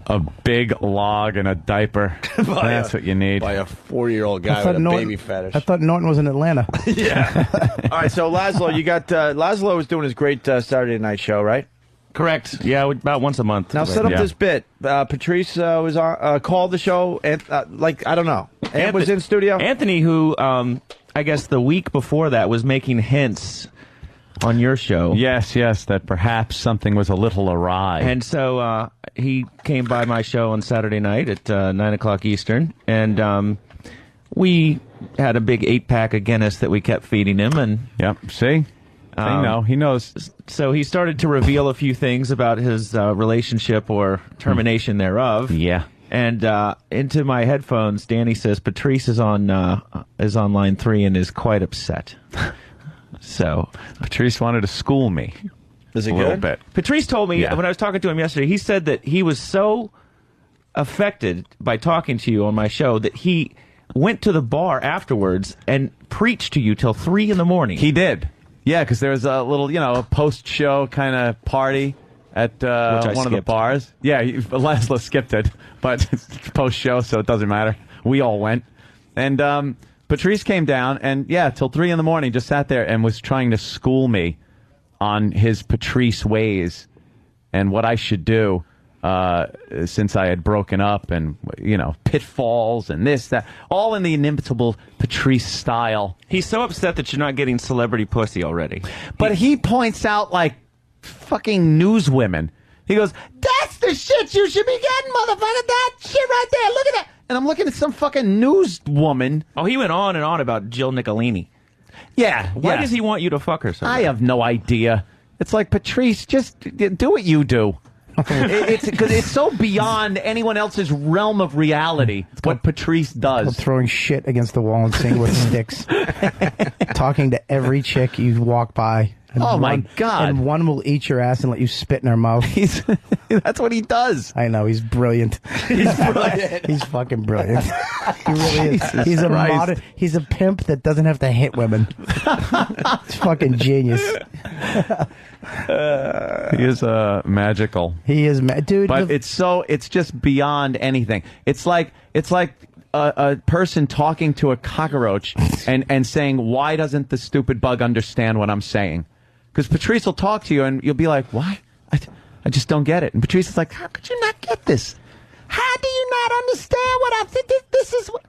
A big log and a diaper. That's what you need. By a 4-year-old guy with a baby fetish. I thought Norton was in Atlanta. Yeah. All right, so Laszlo, you got Laszlo was doing his great Saturday night show, right? Correct. Yeah, about once a month. Now set up this bit. Patrice was on, called the show, and I don't know. Ant was in studio. Anthony, who I guess the week before that was making hints on your show. Yes, that perhaps something was a little awry. And so he came by my show on Saturday night at 9 o'clock Eastern, and we had a big 8-pack of Guinness that we kept feeding him. And see? He knows. So he started to reveal a few things about his relationship or termination thereof. Yeah. And into my headphones, Danny says Patrice is on line 3 and is quite upset. So Patrice wanted to school me. Is it a good? little bit. Patrice told me when I was talking to him yesterday, he said that he was so affected by talking to you on my show that he went to the bar afterwards and preached to you till 3 in the morning. He did. Yeah, because there was a little, post-show kind of party at one of the bars. Yeah, Laszlo skipped it, but it's post-show, so it doesn't matter. We all went. And Patrice came down, and till 3 in the morning, just sat there and was trying to school me on his Patrice ways and what I should do since I had broken up, and pitfalls and this, that, all in the inimitable Patrice style. He's so upset that you're not getting celebrity pussy already. But he points out like fucking newswomen. He goes, "That's the shit you should be getting, motherfucker. That shit right there. Look at that." And I'm looking at some fucking newswoman. Oh, he went on and on about Jill Nicolini. Yeah. Why does he want you to fuck her so I have no idea. It's like, Patrice, just do what you do. Because it's so beyond anyone else's realm of reality. What Patrice does. Throwing shit against the wall and singing with sticks. Talking to every chick you walk by. And my God. And one will eat your ass and let you spit in her mouth. That's what he does. I know. He's brilliant. He's brilliant. He's fucking brilliant. He really is. Jesus He's Christ. He's a pimp that doesn't have to hit women. It's fucking genius. He is magical. He is, dude. But it's just beyond anything. It's like a person talking to a cockroach and saying, "Why doesn't the stupid bug understand what I'm saying?" Because Patrice will talk to you and you'll be like, "What? I just don't get it." And Patrice is like, "How could you not get this? How do you not understand what I'm thinking? This is what."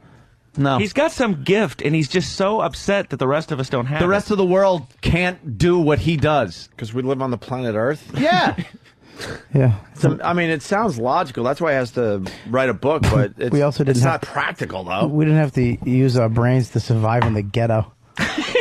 No. He's got some gift, and he's just so upset that the rest of us don't have The rest of the world can't do what he does. Because we live on the planet Earth? Yeah. Yeah. I mean, it sounds logical. That's why he has to write a book, but it's, We also didn't it's have- not practical, though. We didn't have to use our brains to survive in the ghetto.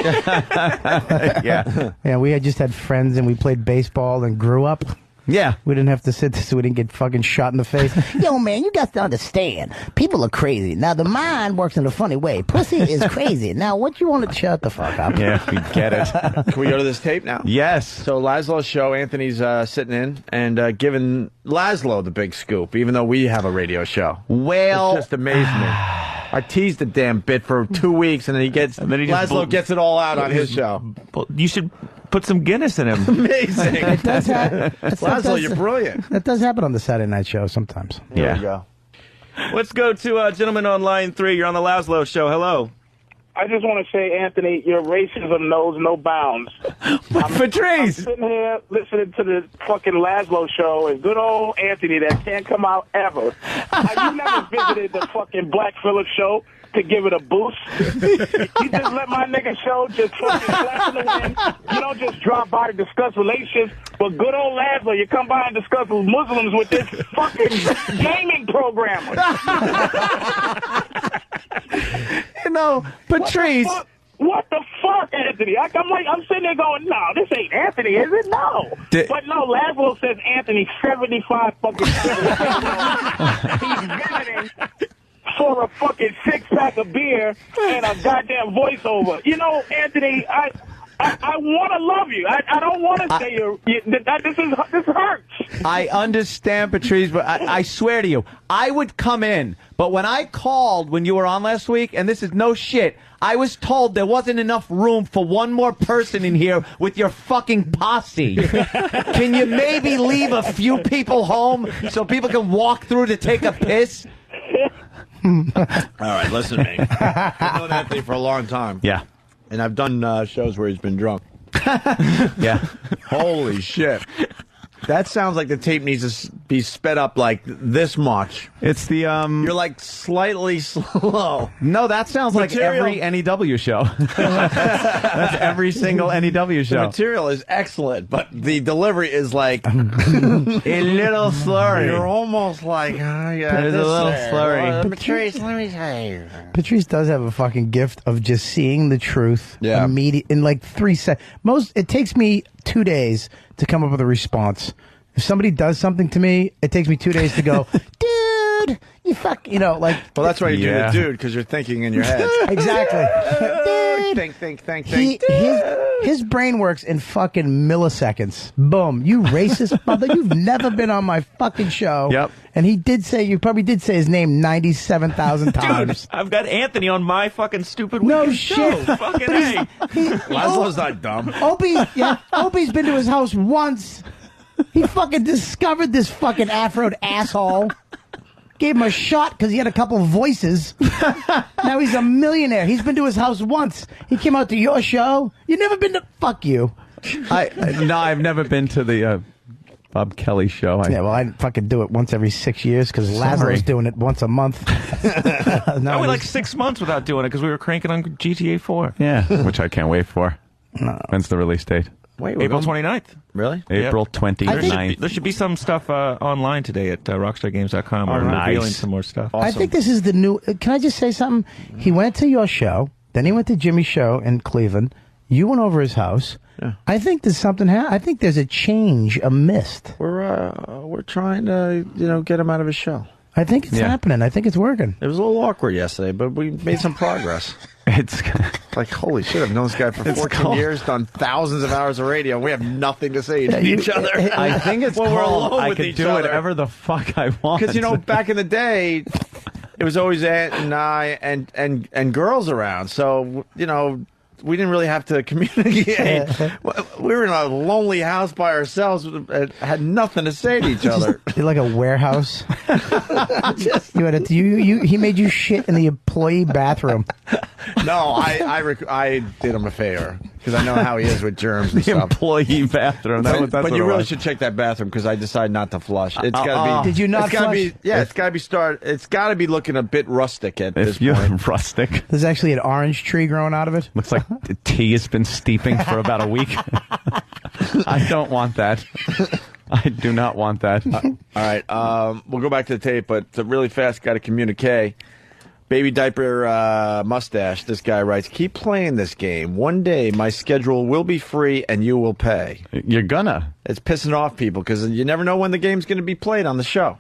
Yeah. Yeah, we had just had friends and we played baseball and grew up. Yeah. We didn't have to sit there so we didn't get fucking shot in the face. Yo, man, you got to understand. People are crazy. Now, the mind works in a funny way. Pussy is crazy. Now, what you want to shut the fuck up? Yeah, we get it. Can we go to this tape now? Yes. So Laszlo's show, Anthony's sitting in and giving Laszlo the big scoop, even though we have a radio show. Well, it just amazed me. I teased the damn bit for 2 weeks, and then Laszlo gets it all out on his show. You should put some Guinness in him. Amazing. It does happen. Laszlo, you're brilliant. That does happen on the Saturday night show sometimes. Here we go. Let's go to gentleman on line 3. You're on the Laszlo Show. Hello. I just want to say, Anthony, your racism knows no bounds. Patrice! I'm sitting here listening to the fucking Laszlo Show, and good old Anthony that can't come out ever. Have you never visited the fucking Black Phillip Show to give it a boost? You just let my nigga show just fucking flash in the wind. You don't just drop by to discuss relationships. But good old Laszlo, you come by and discuss with Muslims with this fucking gaming programmer. You know, Patrice. What the fuck? Anthony. I'm sitting there going, no, this ain't Anthony, is it? No. But no, Laszlo says Anthony 75 fucking times. He's visiting for a fucking 6-pack of beer and a goddamn voiceover. You know, Anthony, I want to love you. I don't want to say this hurts. I understand, Patrice, but I swear to you, I would come in. But when I called when you were on last week, and this is no shit, I was told there wasn't enough room for one more person in here with your fucking posse. Can you maybe leave a few people home so people can walk through to take a piss? All right, listen to me. I've known Anthony for a long time. Yeah. And I've done shows where he's been drunk. Yeah. Holy shit. That sounds like the tape needs to be sped up like this much. It's the You're like slightly slow. No, that sounds like every NEW show. That's every single NEW show. The material is excellent, but the delivery is like a little slurry. You're almost like, there's a little slurry. Patrice, let me tell you. Patrice does have a fucking gift of just seeing the truth in like 3 seconds. It takes me 2 days to come up with a response. If somebody does something to me, it takes me 2 days to go, dude, you fuck, like. Well, that's why you do the dude, because you're thinking in your head. Exactly. Dude. Think. His brain works in fucking milliseconds. Boom. You racist mother. You've never been on my fucking show. Yep. And you probably did say his name 97,000 times. Dude, I've got Anthony on my fucking stupid weekend show. Fucking A. Laszlo's not dumb. Opie's been to his house once. He fucking discovered this fucking afroed asshole. Gave him a shot because he had a couple voices. Now he's a millionaire. He's been to his house once. He came out to your show. You never been to... Fuck you. No, I've never been to the Bob Kelly show. I fucking do it once every 6 years because Laszlo's doing it once a month. No, we like 6 months without doing it because we were cranking on GTA 4. Yeah, which I can't wait for. No. When's the release date? April 29th. Really? April 29th. There should be some stuff online today at rockstargames.com. We're revealing some more stuff. Awesome. I think this is the new... Can I just say something? He went to your show, then he went to Jimmy's show in Cleveland. You went over his house. Yeah. I think there's something... I think there's a change, a mist. We're trying to, get him out of his shell. I think it's happening. I think it's working. It was a little awkward yesterday, but we made some progress. It's like, holy shit, I've known this guy for 14 years, done thousands of hours of radio, and we have nothing to say to each other. I think it's called I could do whatever the fuck I want. Because, back in the day, it was always Aunt and I and girls around. So, we didn't really have to communicate. We were in a lonely house by ourselves and had nothing to say to each other. You're like a warehouse. He made you shit in the employee bathroom. No, I did him a favor because I know how he is with germs and the stuff. Employee bathroom. But you really should check that bathroom because I decided not to flush. It's got to be. Did you not flush? It's got to be It's got to be looking a bit rustic at this point. Rustic. There's actually an orange tree growing out of it. Looks like the tea has been steeping for about a week. I don't want that. I do not want that. All right, we'll go back to the tape, but really fast, got to communicate. Baby diaper mustache, this guy writes, keep playing this game. One day my schedule will be free and you will pay. You're gonna. It's pissing off people because you never know when the game's going to be played on the show.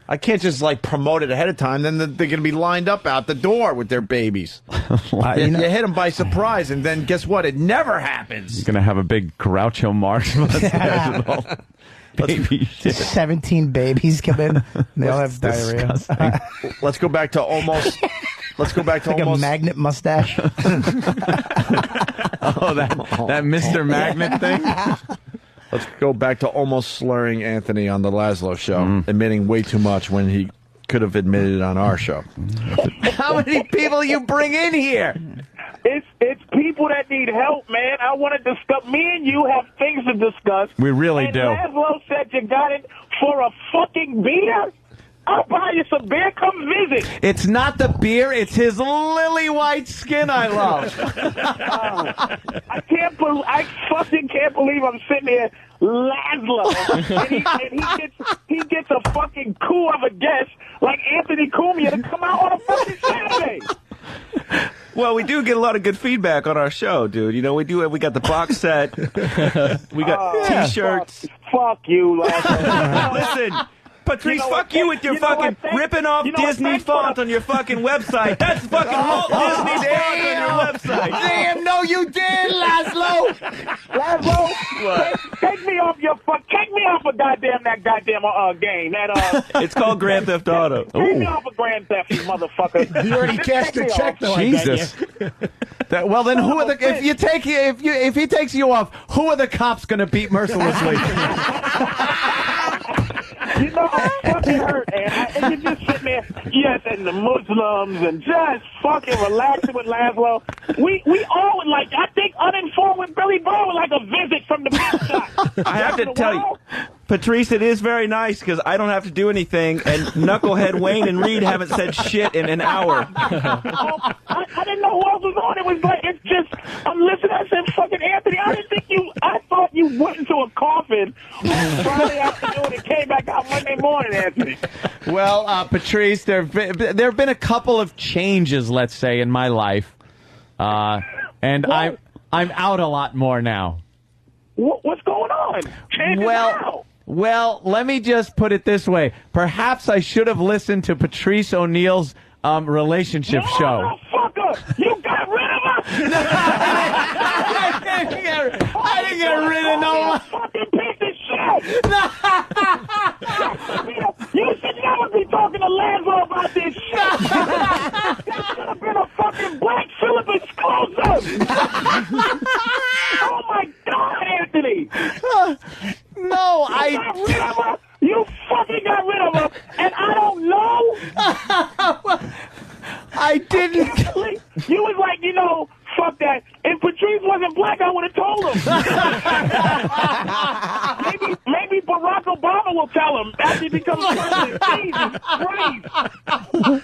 I can't just promote it ahead of time. Then they're going to be lined up out the door with their babies. You hit them by surprise, and then guess what? It never happens. You're going to have a big Groucho Marx mustache. Baby shit. 17 babies come in. They all have diarrhea. Let's go back to almost. Let's go back to like almost a magnet mustache. That Mr. Magnet thing. Let's go back to almost slurring Anthony on the Laszlo show, admitting way too much when he could have admitted it on our show. How many people you bring in here? It's people that need help, man. I want to discuss. Me and you have things to discuss. We really do. Laszlo said you got it for a fucking beer. I'll buy you some beer. Come visit. It's not the beer. It's his lily white skin I love. I fucking can't believe I'm sitting here, Laszlo, and he gets a fucking coup of a guest like Anthony Cumia to come out on a fucking Saturday. Well, we do get a lot of good feedback on our show, dude. You know, we got the box set. We got T-shirts. Fuck you, Laszlo. Listen, Patrice, fuck you with your fucking ripping off Disney font on your fucking website. That's fucking Walt Disney's font on your website. Damn, no, you did, Laszlo. Laszlo, take me off a goddamn game. It's called Grand Theft Auto. Take me off a Grand Theft, you motherfucker. You already cashed the check, though. Jesus. Well, then who are the if he takes you off, who are the cops going to beat mercilessly? You know, I'm fucking hurt, and you're just sitting there, yes, and the Muslims, and just fucking relaxing with Laszlo. We all would like, I think Uninformed with Billy Bob would like a visit from the big shot. I have to tell you, Patrice, it is very nice because I don't have to do anything, and Knucklehead Wayne and Reed haven't said shit in an hour. I didn't know who else was on. It was like, it's just, I'm listening, I said, fucking Anthony, I thought you went into a coffin on Friday afternoon and came back out Monday morning, Anthony. Well, Patrice, there have been a couple of changes, let's say, in my life, and I'm out a lot more now. What's going on? Well, let me just put it this way. Perhaps I should have listened to Patrice O'Neal's relationship show. Motherfucker! You got rid of us! I didn't get rid of no one. Fucking piece of shit! You should never be talking to Laszlo about this shit! That should have been a fucking Black Phillip exclusive! Oh my God, Anthony! No, You fucking got rid of her, and I don't know. I didn't. You was like, you know, fuck that. If Patrice wasn't black, I would have told him. maybe Barack Obama will tell him after he becomes president. Jesus Christ.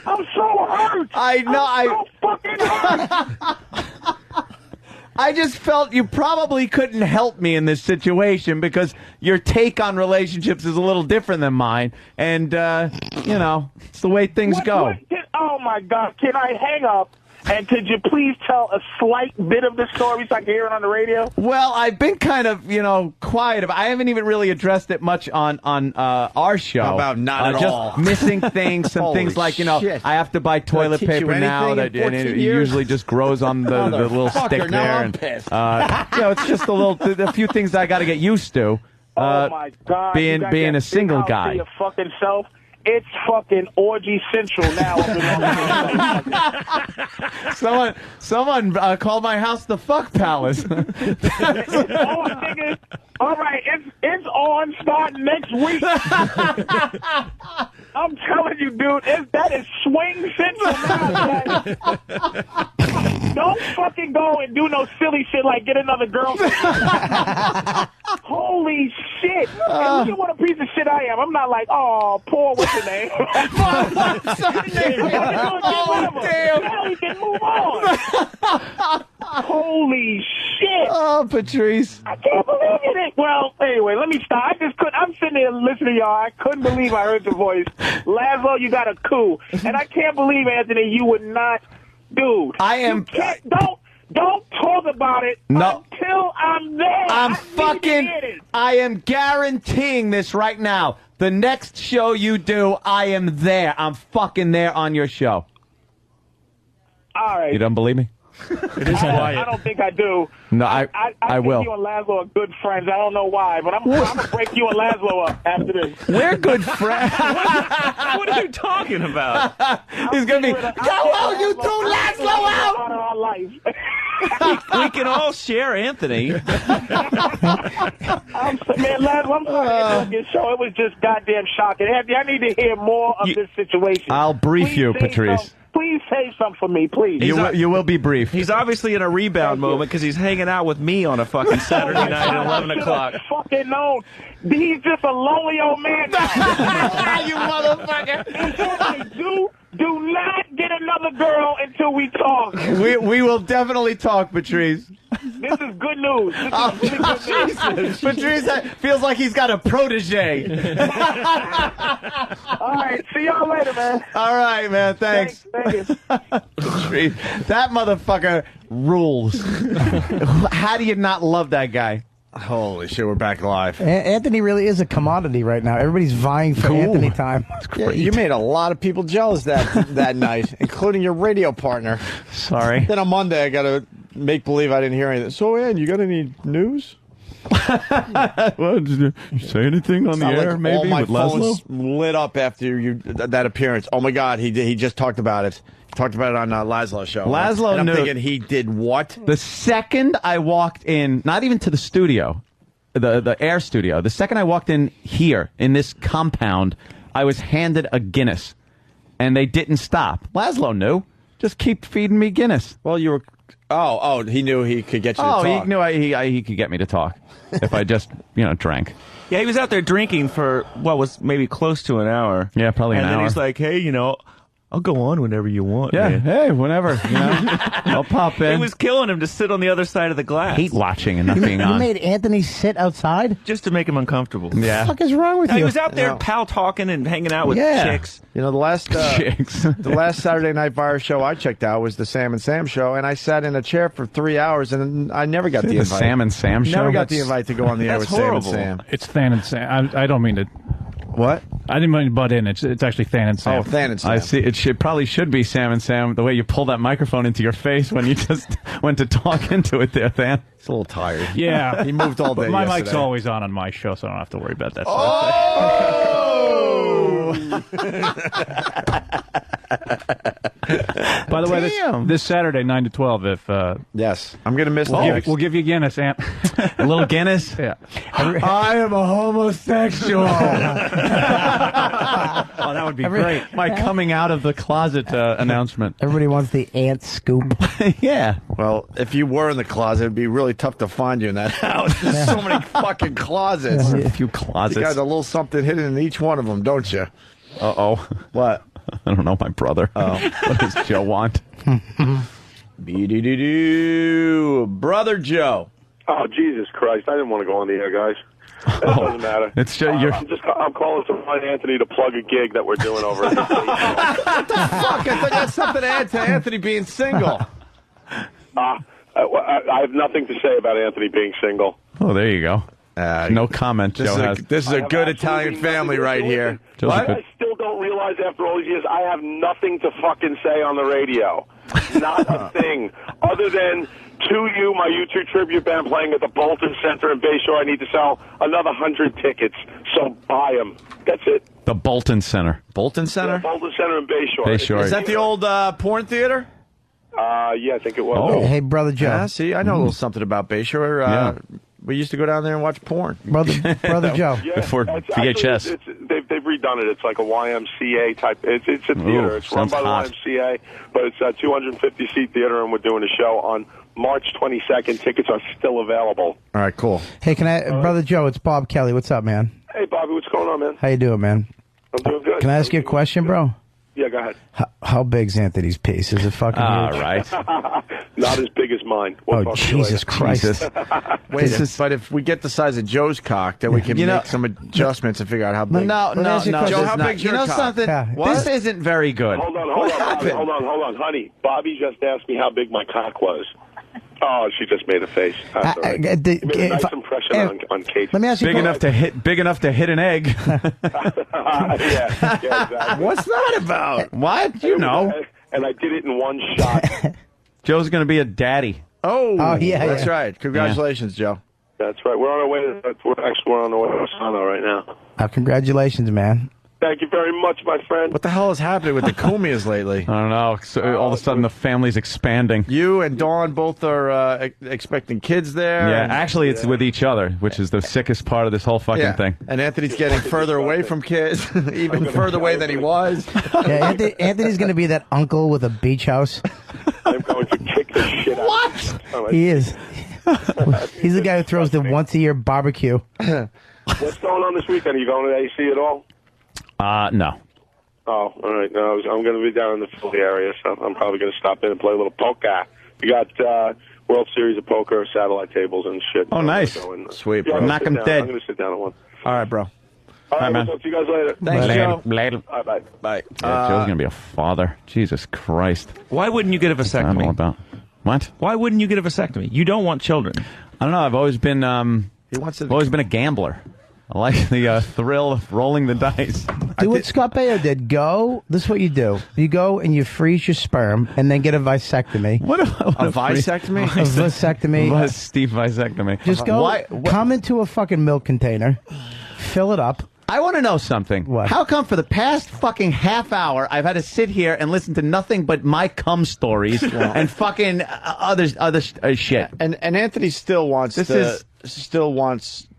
I'm so hurt. I know. I'm so fucking hurt. I just felt you probably couldn't help me in this situation because your take on relationships is a little different than mine. And, you know, it's the way things go. Oh, my God. Can I hang up? And could you please tell a slight bit of the story so I can hear it on the radio? Well, I've been kind of, quiet about. I haven't even really addressed it much on our show. How about not at just all? Missing things, some things like, shit. I have to buy toilet paper now. That and it usually just grows on the little stick there. And, it's just a few things I got to get used to. Oh my God! Being a single guy. Your fucking self. It's fucking orgy central now. Someone called my house the fuck palace. It's on, nigga. All right, it's on starting next week. I'm telling you, dude, that is swing central now. Don't fucking go and do no silly shit like get another girl. Holy shit. And you know what a piece of shit I am. I'm not like, oh, poor, what's her name? Oh, damn. Now we can move on. Holy shit. Oh, Patrice. I can't believe it. Well, anyway, let me stop. I'm sitting there listening to y'all. I couldn't believe I heard your voice. Laszlo, you got a coup. And I can't believe, Anthony, you would not. Dude. I am. Don't talk about it until I'm there. I am guaranteeing this right now. The next show you do, I am there. I'm fucking there on your show. All right. You don't believe me? It is quiet. I don't think I do. No, I will. think you and Laszlo are good friends. I don't know why, but I'm going to break you and Laszlo up after this. We're good friends. What are you talking about? He's going to be, hello, you threw Laszlo out. Out of our life. We can all share Anthony. Man, Laszlo, I'm sorry to your show. It was just goddamn shocking. Anthony, I need to hear more of this situation. I'll brief you, Patrice. Please say something for me, please. You will be briefed. He's obviously in a rebound moment because he's hanging out with me on a fucking Saturday night at 11 o'clock. Fucking known. He's just a lonely old man. You motherfucker. Do not get another girl until we talk. We will definitely talk, Patrice. This is good news. This is really good news. Patrice feels like he's got a protege. All right, see y'all later, man. All right, man. Thanks. Thank you. Patrice, that motherfucker rules. How do you not love that guy? Holy shit, we're back live. Anthony really is a commodity right now. Everybody's vying for Anthony time. Yeah, you made a lot of people jealous that night, including your radio partner. Sorry. Then on Monday, I got to make believe I didn't hear anything. So, Ann, you got any news? Well, did you say anything on the Sound air, like maybe, all my with Laszlo? phones lit up after that appearance. Oh, my God, he just talked about it. He talked about it on Laszlo's show. Laszlo and I'm knew. thinking he did what? The second I walked in, not even to the studio, the air studio, the second I walked in here, in this compound, I was handed a Guinness. And they didn't stop. Laszlo knew. Just keep feeding me Guinness. Well, you were... Oh, he knew he could get you to talk. He knew he could get me to talk if I just, drank. Yeah, he was out there drinking for what was maybe close to an hour. Yeah, probably an hour. hour. And then he's like, hey, I'll go on whenever you want. Yeah, man. hey, whenever. I'll pop in. It was killing him to sit on the other side of the glass. Hate watching and not being You on. made Anthony sit outside? Just to make him uncomfortable. Yeah. What the fuck is wrong with No, you? he was out there pal talking and hanging out with chicks. You know, the last chicks. the last Saturday Night Fire show I checked out was the Sam and Sam show, and I sat in a chair for 3 hours, and I never got the invite. Sam and Sam show? Never got the invite to go on the air with Sam and Sam. It's Than and Sam. I don't mean to. What? I didn't mean to butt in. It's actually Than and Sam. Oh, Than and Sam. I see. It probably should be Sam and Sam. The way you pull that microphone into your face when you just went to talk into it there, Than. He's a little tired. Yeah. He moved all day But my yesterday. mic's always on my show, so I don't have to worry about that. By the way, this Saturday, 9 to 12, if... yes. I'm going to miss we'll give you Guinness, Ant. A little Guinness? Yeah. I am a homosexual. Oh, that would be great. My coming out of the closet announcement. Everybody wants the Ant scoop. Yeah. Well, if you were in the closet, it'd be really tough to find you in that house. There's so many fucking closets. A few closets. You got a little something hidden in each one of them, don't you? Uh-oh. What? I don't know, my brother. Oh. What does Joe want? Be-do-do-do. Brother Joe. Oh, Jesus Christ. I didn't want to go on the air, guys. It doesn't matter. It's just, I'm calling to find Anthony to plug a gig that we're doing over at What the fuck? I thought you had something to add to Anthony being single. I have nothing to say about Anthony being single. Oh, there you go. No comment, This Joe has. is a good Italian family right here. What? I still don't realize after all these years I have nothing to fucking say on the radio. Not a thing. Other than to you, my U2 tribute band playing at the Bolton Center in Bayshore. I need to sell another 100 tickets, so buy them. That's it. The Bolton Center. Bolton Center? Yeah, Bolton Center in Bayshore. Bayshore. Is that the old porn theater? Yeah, I think it was. Oh. Hey, Brother Joe. Yeah, see, I know a little something about Bayshore. Yeah. We used to go down there and watch porn. Brother Joe. Yeah, Before it's VHS. Actually, they've redone it. It's like a YMCA type. It's a theater. Ooh, It's run sounds by hot. the YMCA, but it's a 250-seat theater, and we're doing a show on March 22nd. Tickets are still available. All right, cool. Hey, Brother Joe, it's Bob Kelly. What's up, man? Hey, Bobby, what's going on, man? How you doing, man? I'm doing good. Can I ask you a question, bro? Yeah, go ahead. How big's Anthony's piece? Is it fucking All huge? right. Not as big as mine. We'll Oh, talk to you later. Jesus Christ. Wait, but if we get the size of Joe's cock, then we can make some adjustments and figure out how big. No. Joe, how not. big's You your know cock? something? What? This isn't very good. Hold on, Bobby. Hold on, honey. Bobby just asked me how big my cock was. Oh, she just made a face. That's all right. You made a nice impression on Kate. Let me ask you Big enough to hit an egg. Yeah, exactly. What's that about? What? You know. And I did it in one shot. Joe's going to be a daddy. Oh, yeah, that's yeah. right. Congratulations, Joe. That's right. We're on our way to we're on our way to Osano right now. Congratulations, man. Thank you very much, my friend. What the hell is happening with the Kumias lately? I don't know. So all of a sudden, the family's expanding. You and Dawn both are expecting kids there. Yeah, and- actually, it's with each other, which is the sickest part of this whole fucking thing. And Anthony's getting further away from kids, even further away than he was. Yeah, Anthony's going to be that uncle with a beach house. I'm going to kick the shit out of you. He is. He's the guy who throws the once-a-year barbecue. What's going on this weekend? Are you going to AC at all? No. Oh, all right. No, I'm going to be down in the Philly area, so I'm probably going to stop in and play a little poker. We got World Series of Poker, satellite tables, and shit. Oh, nice. Sweet, Yeah, bro. I'm Knock 'em gonna sit down. dead. I'm going to sit down at one. All right, bro. All right, man. we'll talk to you guys later. Thanks, Joe. Later. All right, bye. Bye. Yeah, Joe's gonna be a father. Jesus Christ. Why wouldn't you get a What's that all vasectomy? about? What? Why wouldn't you get a vasectomy? You don't want children. I don't know. I've always been He wants to. I've always been a gambler. I like the thrill of rolling the dice. Do what Scott Baio did. Go. This is what you do. You go and you freeze your sperm and then get a vasectomy. What A vasectomy? A vasectomy. Was Steve vasectomy? Just go. Why? Come into a fucking milk container, fill it up. I want to know something. What? How come for the past fucking half hour I've had to sit here and listen to nothing but my cum stories and fucking other shit? And Anthony still wants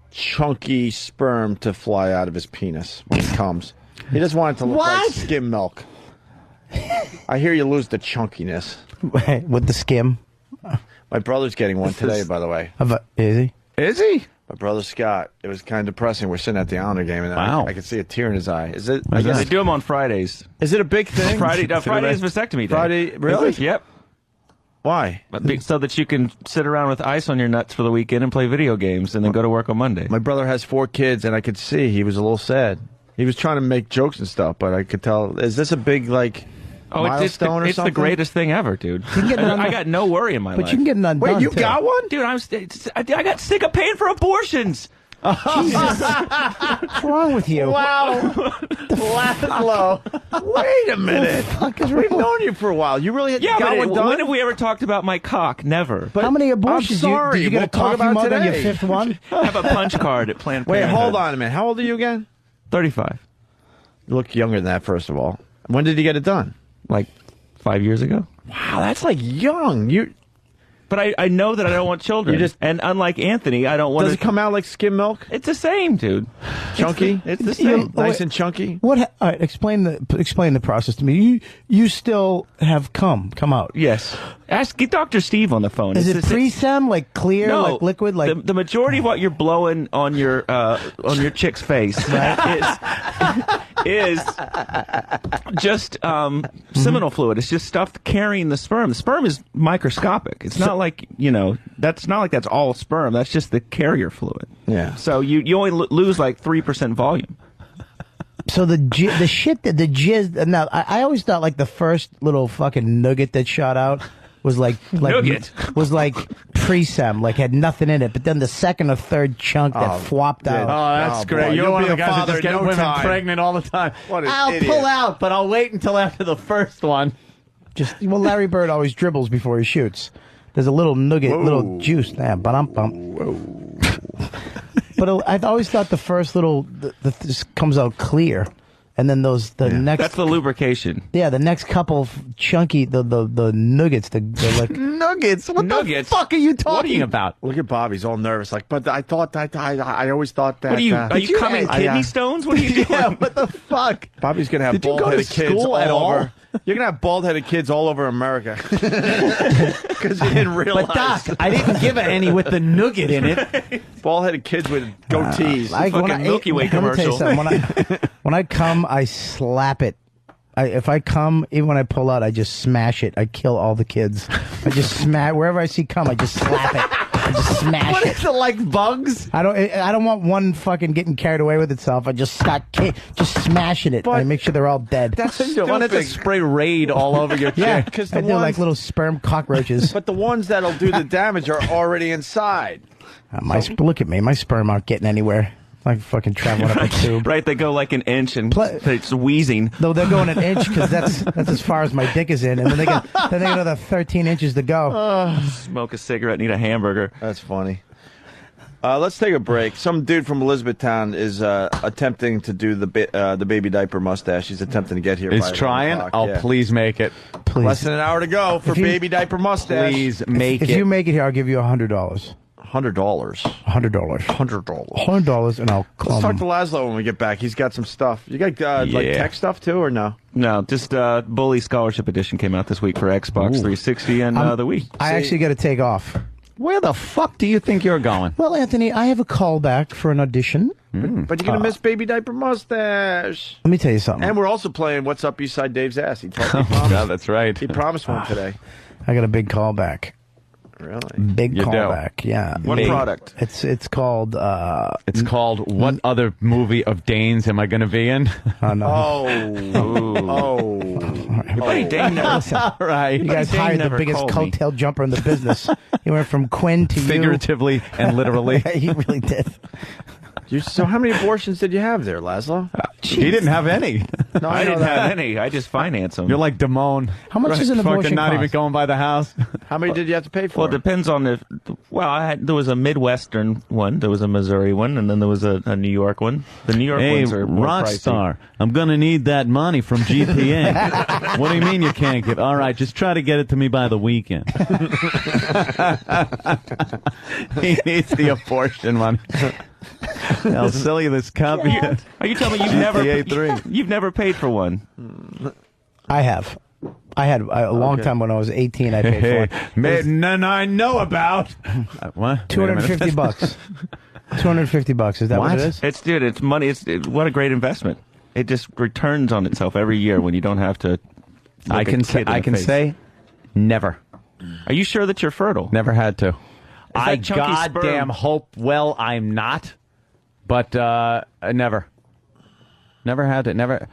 chunky sperm to fly out of his penis when he comes. He doesn't want it to look like skim milk. I hear you lose the chunkiness. With the skim. My brother's getting one today, by the way. Is he? Is he? My brother Scott. It was kind of depressing. We're sitting at the Islander game, and Wow. I could see a tear in his eye. Is it? I guess they do them on Fridays. Is it a big thing? Friday is vasectomy day. Friday, really? Yep. Why? So that you can sit around with ice on your nuts for the weekend and play video games and then go to work on Monday. My brother has 4 kids, and I could see he was a little sad. He was trying to make jokes and stuff, but I could tell. Is this a big milestone or it's something? the greatest thing ever, dude. You can get I got no worry in my life. But you can get none Wait, done, you too. got one? Dude, I got sick of paying for abortions. What's wrong with you? Wow. Laszlo. Wait a minute. We've known you for a while. You really Yeah, got one done? when have we ever talked about my cock? Never. How many abortions? I'm sorry. Did you get We'll a talk coffee about mug on your today. 5th one? I have a punch card at Planned Wait, Parenthood. hold on a minute. How old are you again? 35. You look younger than that, first of all. When did you get it done? Like 5 years ago. Wow, that's like young. But I know that I don't want children. And unlike Anthony, I don't want Does it come out like skim milk? It's the same, dude. Chunky? It's the same. Nice and chunky? All right, explain the process to me. You still have come out. Yes. Get Dr. Steve on the phone. Is it pre-sem, like clear, No, like liquid, like the majority of what you're blowing on your chick's face is just seminal fluid. It's just stuff carrying the sperm. The sperm is microscopic. It's not like that's all sperm. That's just the carrier fluid. Yeah. So you only lose like 3% volume. So the jizz. Now I always thought like the first little fucking nugget that shot out was like pre-sem, like had nothing in it. But then the second or third chunk that flopped out. Oh, that's great. boy. You're You'll one be of the a guys that father just in get no women time. pregnant all the time. What an I'll idiot. pull out, but I'll wait until after the first one. Larry Bird always dribbles before he shoots. There's a little nugget, little juice. But I always thought the first little this comes out clear, and then next. That's the lubrication. Yeah, the next couple of chunky the nuggets, the like nuggets. What Nuggets? the fuck are you talking about? Look at Bob. He's all nervous. Like, but I thought that I always thought that. What are you coming kidney stones? What are you doing? Yeah, what the fuck? Bobby's gonna have Did you go to bald-headed kids school at all all? over. You're gonna have bald-headed kids all over America because you didn't realize. But Doc, I didn't give her any with the nugget in it. Bald-headed kids with goatees. Fucking Milky Way let me tell you commercial. something. When I come, I slap it. If I come, even when I pull out, I just smash it. I kill all the kids. I just smash wherever I see cum. I just slap it. I just smash What it. is it, like bugs? I don't want one fucking getting carried away with itself. I just start just smashing it. I make sure they're all dead. That's You want it to stupid. spray Raid all over your yeah, chair. because I the do like ones- little sperm cockroaches. But the ones that'll do the damage are already inside. Look at me. My sperm aren't getting anywhere. Like fucking traveling up a tube. Right, they go like an inch and it's wheezing. Though they're going an inch because that's as far as my dick is in, and then they got another 13 inches to go. Smoke a cigarette, and eat a hamburger. That's funny. Let's take a break. Some dude from Elizabethtown is attempting to do the baby diaper mustache. He's attempting to get here. He's by 11 trying. o'clock. Oh, Yeah. please make it. Please. Less than an hour to go for If you- baby diaper mustache. Please make If it. you make it here, I'll give you $100. $100. $100. $100, and I'll come. Let's talk to Laszlo when we get back. He's got some stuff. You got like Yeah. tech stuff too, or no? No, just Bully Scholarship Edition came out this week for Xbox 360 and the Wii. I actually got to take off. Where the fuck do you think you're going? Well, Anthony, I have a callback for an audition. But you're going to miss Baby Diaper Mustache. Let me tell you something. And we're also playing What's Up East Side Dave's Ass. He promised. Yeah, that's right. He promised one today. I got a big callback. Really? Big You do? callback, yeah. What product? It's called... It's called What Other Movie of Dane's Am I Going to Be In? Oh, no. Your buddy Dane never right. You guys Dane hired the never biggest called me. coattail jumper in the business. You went from Quinn to Figuratively and literally. you. You really did. So how many abortions did you have there, Laszlo? He didn't have any. No, I didn't have any. I just finance them. You're like Damone. How much does an Fucking abortion not cost? even going by the house. How many did you have to pay for? Well, it depends on the. Well, there was a Midwestern one, there was a Missouri one, and then there was a New York one. The New York Hey, ones are more Rockstar, I'm going to need that money from GPA. What do you mean you can't get? All right, just try to get it to me by the weekend. He needs the abortion money. How silly this copy is. Are you telling me you've never paid for one? I have. I had a long time when I was 18. I paid for it. None I know about. What? $250. $250. Is that what it is? It's money. What a great investment. It just returns on itself every year when you don't have to. I can say, never. Are you sure that you're fertile? Never had to. I chunky goddamn sperm- hope. Well, I'm not, but never had to. Never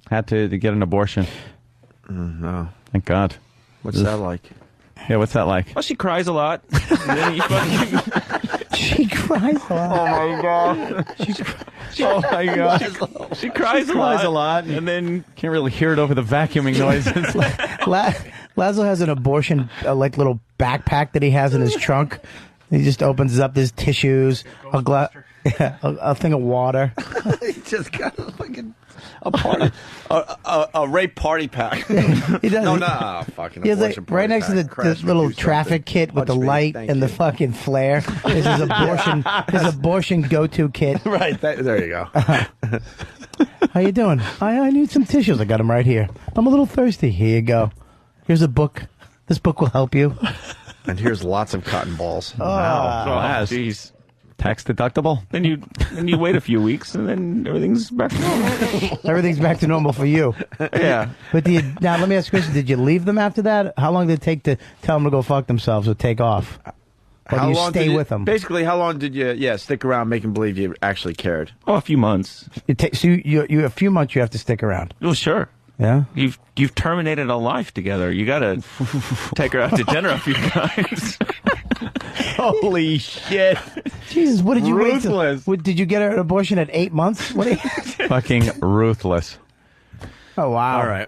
had to get an abortion. No. Thank God. What's that like? Yeah, what's that like? Well, she cries a lot. She cries a lot. Oh my God. Oh my God. She cries a lot, and then can't really hear it over the vacuuming noises. Laszlo has an abortion like little backpack that he has in his trunk. He just opens up his tissues, a thing of water. He just got a fucking a rape party pack. He does. Fucking He has abortion right party next to pack. the little traffic kit with the light and the fucking flare. This is his abortion go-to kit. Right, there you go. How you doing? I need some tissues. I got them right here. I'm a little thirsty. Here you go. Here's a book. This book will help you. And here's lots of cotton balls. wow, jeez. Tax deductible. Then you wait a few weeks, and then everything's back to normal. Everything's back to normal for you. Yeah. But now let me ask you a question. Did you leave them after that? How long did it take to tell them to go fuck themselves or take off? Or do you stay with them? Basically, how long did you stick around making believe you actually cared? Oh, a few months. So you a few months you have to stick around. Well, sure. Yeah. You've terminated a life together. You got to take her out to dinner a few times. Holy shit. Jesus, what did you Ruthless. wait? Did you get an abortion at 8 months? What? Fucking ruthless. Oh wow. All right.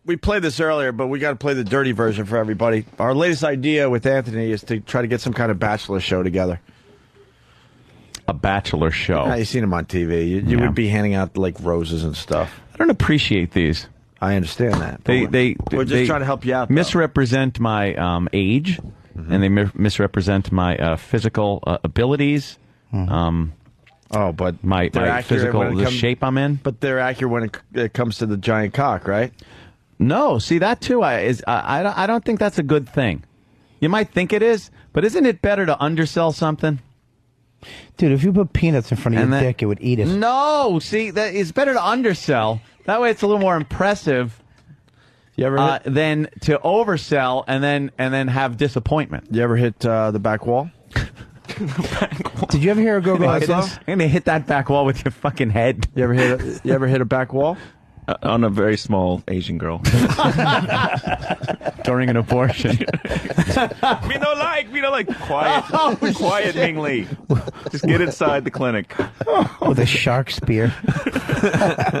We played this earlier, but we got to play the dirty version for everybody. Our latest idea with Anthony is to try to get some kind of bachelor show together. A bachelor show. You've seen him on TV. You would be handing out like roses and stuff. I don't appreciate these. I understand that. We're just trying to help you out. Though. Misrepresent my age, and they misrepresent my physical abilities. But my physical, the shape I'm in. But they're accurate when it comes to the giant cock, right? No, see that too. I don't think that's a good thing. You might think it is, but isn't it better to undersell something? Dude, if you put peanuts in front of your dick, it would eat it. No, see, it's better to undersell. That way, it's a little more impressive. You ever than to oversell and then have disappointment. You ever hit the back wall? Did you ever hear a girl go like this? I'm gonna hit that back wall with your fucking head. You ever hit a back wall? On a very small Asian girl. During an abortion. We don't like quiet mingly. Just get inside the clinic. With a shark spear.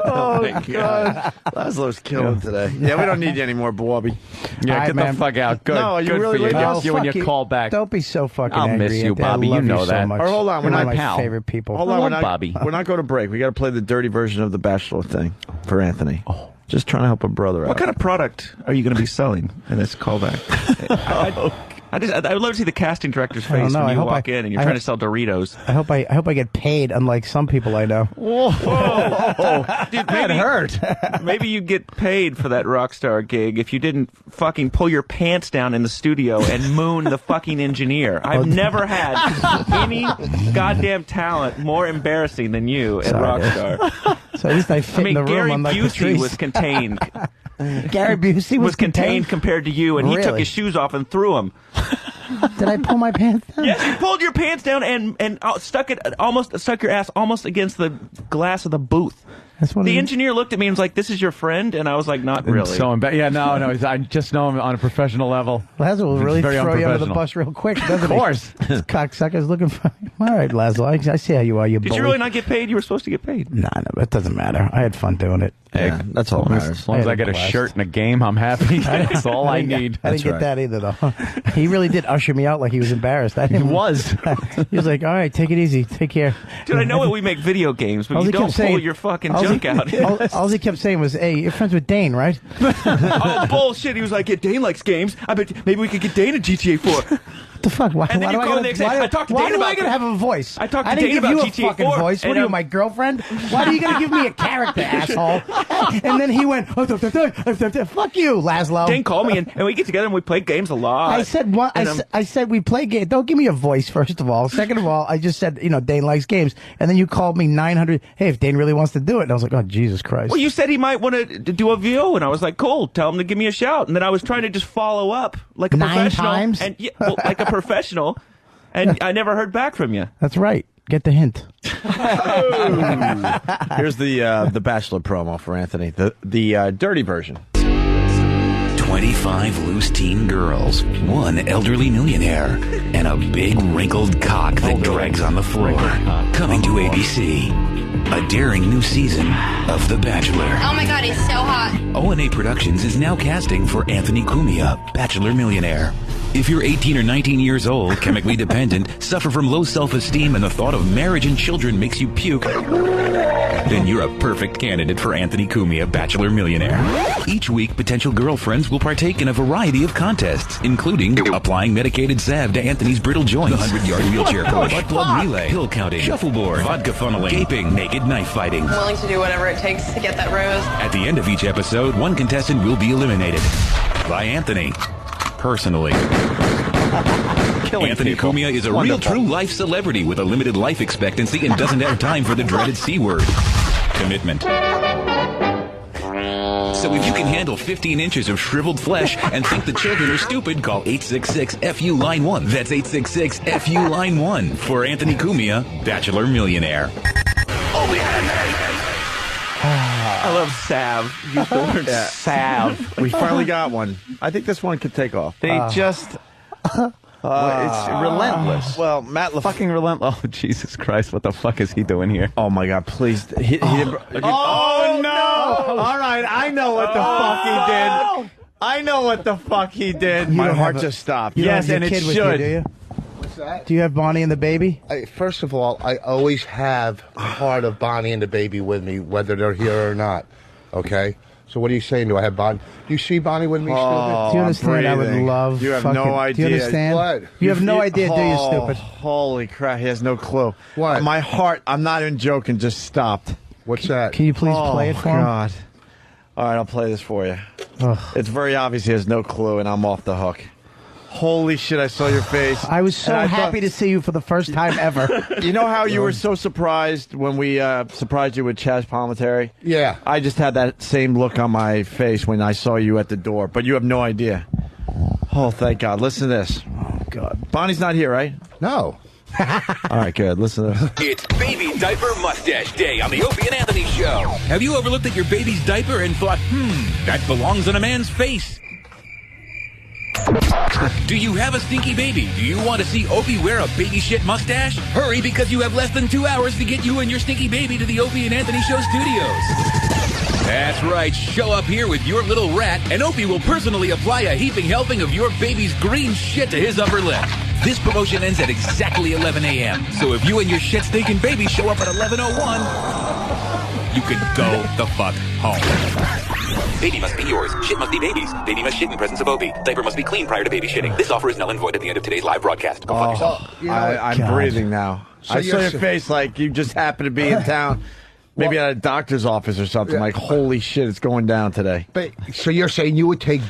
Oh, my God. Laszlo's killing today. Yeah, we don't need you anymore, Bobby. Yeah, get the fuck out. Good. No, you Good really for you. like You and your call back. Don't be so fucking I'll angry. miss you, Anthony. I Bobby. You love know so that. much. Or hold on, You're we're one not of my pal. favorite people. Hold on, I love Bobby. We're not going to break. We got to play the dirty version of the Bachelor thing for Anthony. Just trying to help a brother out. What kind of product are you going to be selling in this callback? I would love to see the casting director's face when you walk in and you're trying to sell Doritos. I hope I get paid, unlike some people I know. Whoa, dude, that hurt. Maybe you'd get paid for that rock star gig if you didn't fucking pull your pants down in the studio and moon the fucking engineer. I've never had any goddamn talent more embarrassing than you at Rockstar. So at least I fit in the room. Gary unlike Busey Patrice. was contained. Gary Busey was contained compared to you, and he took Really? his shoes off and threw them. Did I pull my pants down? Yes, you pulled your pants down and stuck your ass almost against the glass of the booth. The engineer looked at me and was like, "This is your friend," and I was like, "Not really." So yeah, no. I just know him on a professional level. Laszlo will really Very throw you under the unprofessional. bus real quick, doesn't he? Of course. This cocksucker's looking for... All right, Laszlo, I see how you are, you Did bully. you really not get paid? You were supposed to get paid. No, it doesn't matter. I had fun doing it. Yeah, that's all that matters. As long as I get a shirt and a game, I'm happy. That's all I need. I didn't get that either, though. He really did usher me out like he was embarrassed. He was. He was like, all right, take it easy. Take care. Dude, I know that we make video games, but you don't pull your fucking junk out. All he kept saying was, hey, you're friends with Dane, right? Oh, bullshit. He was like, yeah, Dane likes games. I bet maybe we could get Dane a GTA 4. What the fuck? Why, And then why you do I call gotta, the next day, why, I talked to why Dane do about I gotta it. have a voice? I talked to I didn't Dane give about you a GTA fucking 4, voice. What and, are you, my girlfriend? Why are you gonna give me a character, asshole? And then he went, fuck you, Laszlo. Dane called me, and we get together and we play games a lot. I said what? I said we play games. Don't give me a voice, first of all. Second of all, I just said, Dane likes games. And then you called me 900. Hey, if Dane really wants to do it. And I was like, oh, Jesus Christ. Well, you said he might want to do a VO, and I was like, cool, tell him to give me a shout. And then I was trying to just follow up like a 9 professional. times? And, like a professional. And I never heard back from you. That's right. Get the hint. Here's the Bachelor promo for Anthony, the dirty version. 25 loose teen girls, one elderly millionaire, and a big wrinkled cock that drags on the floor. Coming to ABC. A daring new season of The Bachelor. Oh my god, it's so hot. O&A Productions is now casting for Anthony Cumia, Bachelor Millionaire. If you're 18 or 19 years old, chemically dependent, suffer from low self-esteem, and the thought of marriage and children makes you puke, then you're a perfect candidate for Anthony Cumia, Bachelor Millionaire. Each week, potential girlfriends will partake in a variety of contests, including applying medicated salve to Anthony's brittle joints, the 100-yard wheelchair push, butt plug relay, pill counting, shuffleboard, vodka funneling, gaping, naked knife fighting. I'm willing to do whatever it takes to get that rose. At the end of each episode, one contestant will be eliminated by Anthony. Personally. Anthony Cumia is a real true life celebrity with a limited life expectancy and doesn't have time for the dreaded C word. Commitment. So if you can handle 15 inches of shriveled flesh and think the children are stupid, call 866-FU-LINE-1. That's 866-FU-LINE-1 for Anthony Cumia, Bachelor Millionaire. I love salve. Use the word salve. We finally got one. I think this one could take off. They just... it's relentless. Well, Matt fucking relentless. Oh, Jesus Christ. What the fuck is he doing here? Oh, my God. Please. He oh, no. All right. I know what the fuck he did. I know what the fuck he did. My heart just stopped. Yes, and it should. Do you? What's that? Do you have Bonnie and the baby? First of all, I always have part of Bonnie and the baby with me, whether they're here or not. Okay? So what are you saying? Do I have Bonnie? Do you see Bonnie with me, Oh, do you understand? I would love. You have fucking, no idea. Do you understand? What? You have no idea, do you, stupid? Holy crap, he has no clue. What? My heart, I'm not even joking, just stopped. What's that? Can you please play it for him? God. All right, I'll play this for you. Ugh. It's very obvious he has no clue, and I'm off the hook. Holy shit, I saw your face. I was so happy to see you for the first time ever. You know how you were so surprised when we surprised you with Chaz Palminteri? Yeah. I just had that same look on my face when I saw you at the door, but you have no idea. Oh, thank God. Listen to this. Oh, God. Bonnie's not here, right? No. All right, good. Listen to this. It's Baby Diaper Mustache Day on the Opie and Anthony Show. Have you ever looked at your baby's diaper and thought, that belongs on a man's face? Do you have a stinky baby? Do you want to see Opie wear a baby shit mustache? Hurry, because you have less than 2 hours to get you and your stinky baby to the Opie and Anthony Show studios. That's right. Show up here with your little rat, and Opie will personally apply a heaping helping of your baby's green shit to his upper lip. This promotion ends at exactly 11 a.m. So if you and your shit-stinking baby show up at 11:01, you could go the fuck home. Baby must be yours. Shit must be baby's. Baby must shit in presence of Opie. Diaper must be clean prior to baby shitting. This offer is null and void at the end of today's live broadcast. Go fuck yourself. I'm breathing now. So I saw you're your face like you just happened to be in town. Maybe at a doctor's office or something. Like, holy shit, it's going down today. But so you're saying you would take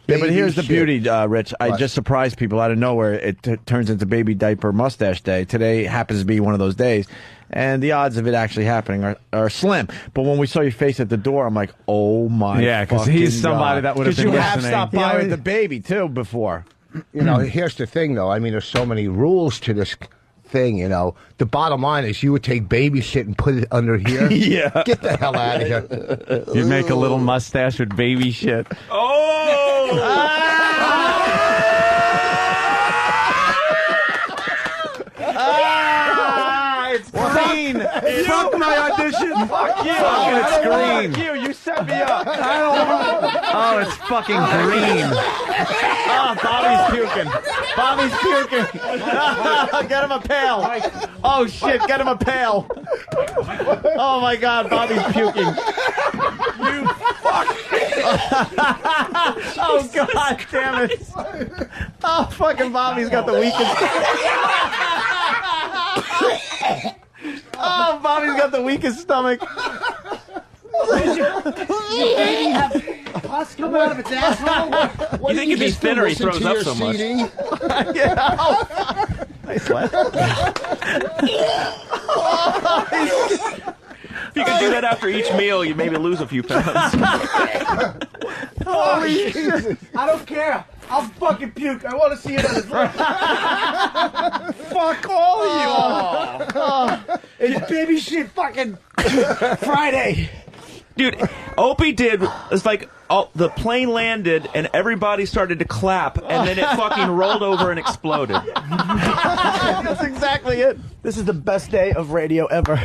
Yeah, but here's the shit. beauty, Rich. I What? just surprised people out of nowhere. It turns into Baby Diaper Mustache Day. Today happens to be one of those days. And the odds of it actually happening are slim. But when we saw your face at the door, I'm like, oh my Yeah, 'cause he's somebody that would have been Because you have listening. stopped by Yeah, with the baby, too, before. You know, here's the thing, though. I mean, there's so many rules to this thing, you know. The bottom line is you would take baby shit and put it under here. Yeah. Get the hell out of here. You'd make a little mustache with baby shit. It's green. Fuck my audition. Fuck you. It's green. Fuck you. You set me up. Oh, it's fucking green. Oh, Bobby's puking. Bobby's puking. Get him a pail. Oh, shit. Get him a pail. Oh, my God. Bobby's puking. You fuck. Oh, God damn it. Oh, fucking Bobby's got the weakest. Oh, Bobby's got the weakest stomach. Baby have pus coming out of its asshole. You think if he's thinner, he throws up so much? Yeah. Nice laugh. If you could do that after each meal, you'd maybe lose a few pounds. Holy shit. I don't care. I'll fucking puke. I want to see it on his lips. Fuck all of you. It's baby shit fucking Friday. Dude, Opie did, it's like the plane landed and everybody started to clap and then it fucking rolled over and exploded. That's exactly it. This is the best day of radio ever.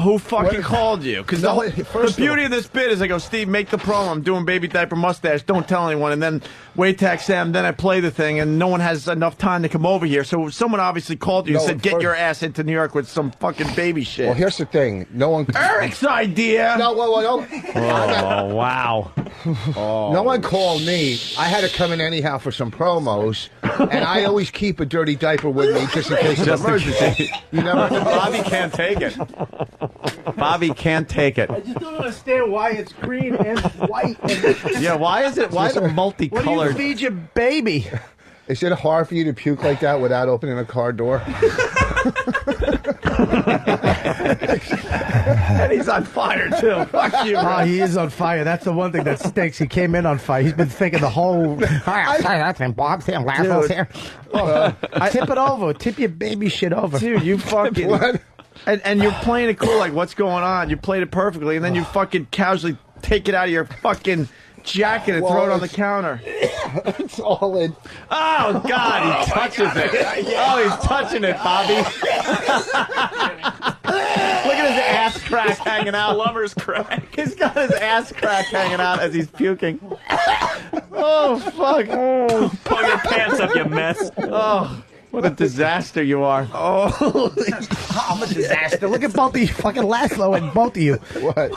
Who fucking called you? Because No, the first beauty of this bit is I go, Steve, make the promo. I'm doing Baby Diaper Mustache. Don't tell anyone. And then wait till Sam. Then I play the thing, and no one has enough time to come over here. So someone obviously called you and No, said, get first- your ass into New York with some fucking baby shit. Well, here's the thing. No one. Eric's idea. No, no. Oh, wow. No one called me. I had to come in anyhow for some promos, and I always keep a dirty diaper with me just in case of Just in emergency. You never know. Bobby can't take it. Bobby can't take it. I just don't understand why it's green and white. Yeah, why is it? Why is it What do you multicolored? feed your baby? Is it hard for you to puke like that without opening a car door? And he's on fire, too. Fuck you. Oh, he is on fire. That's the one thing that stinks. He came in on fire. He's been thinking the whole. Tip it over. Tip your baby shit over. Dude, you fucking... What? And you're playing it cool, like, what's going on? You played it perfectly, and then you fucking casually take it out of your fucking jacket and throw it on the counter. It's all in. Oh, God, he touches it. Oh, he's touching it, Bobby. Look at his ass crack hanging out. Lover's crack. He's got his ass crack hanging out as he's puking. Oh, fuck. Oh, Pull your pants up, you mess. oh, what a disaster you are. Oh, I'm a disaster. Look at both of you. Fucking Laszlo and both of you. What?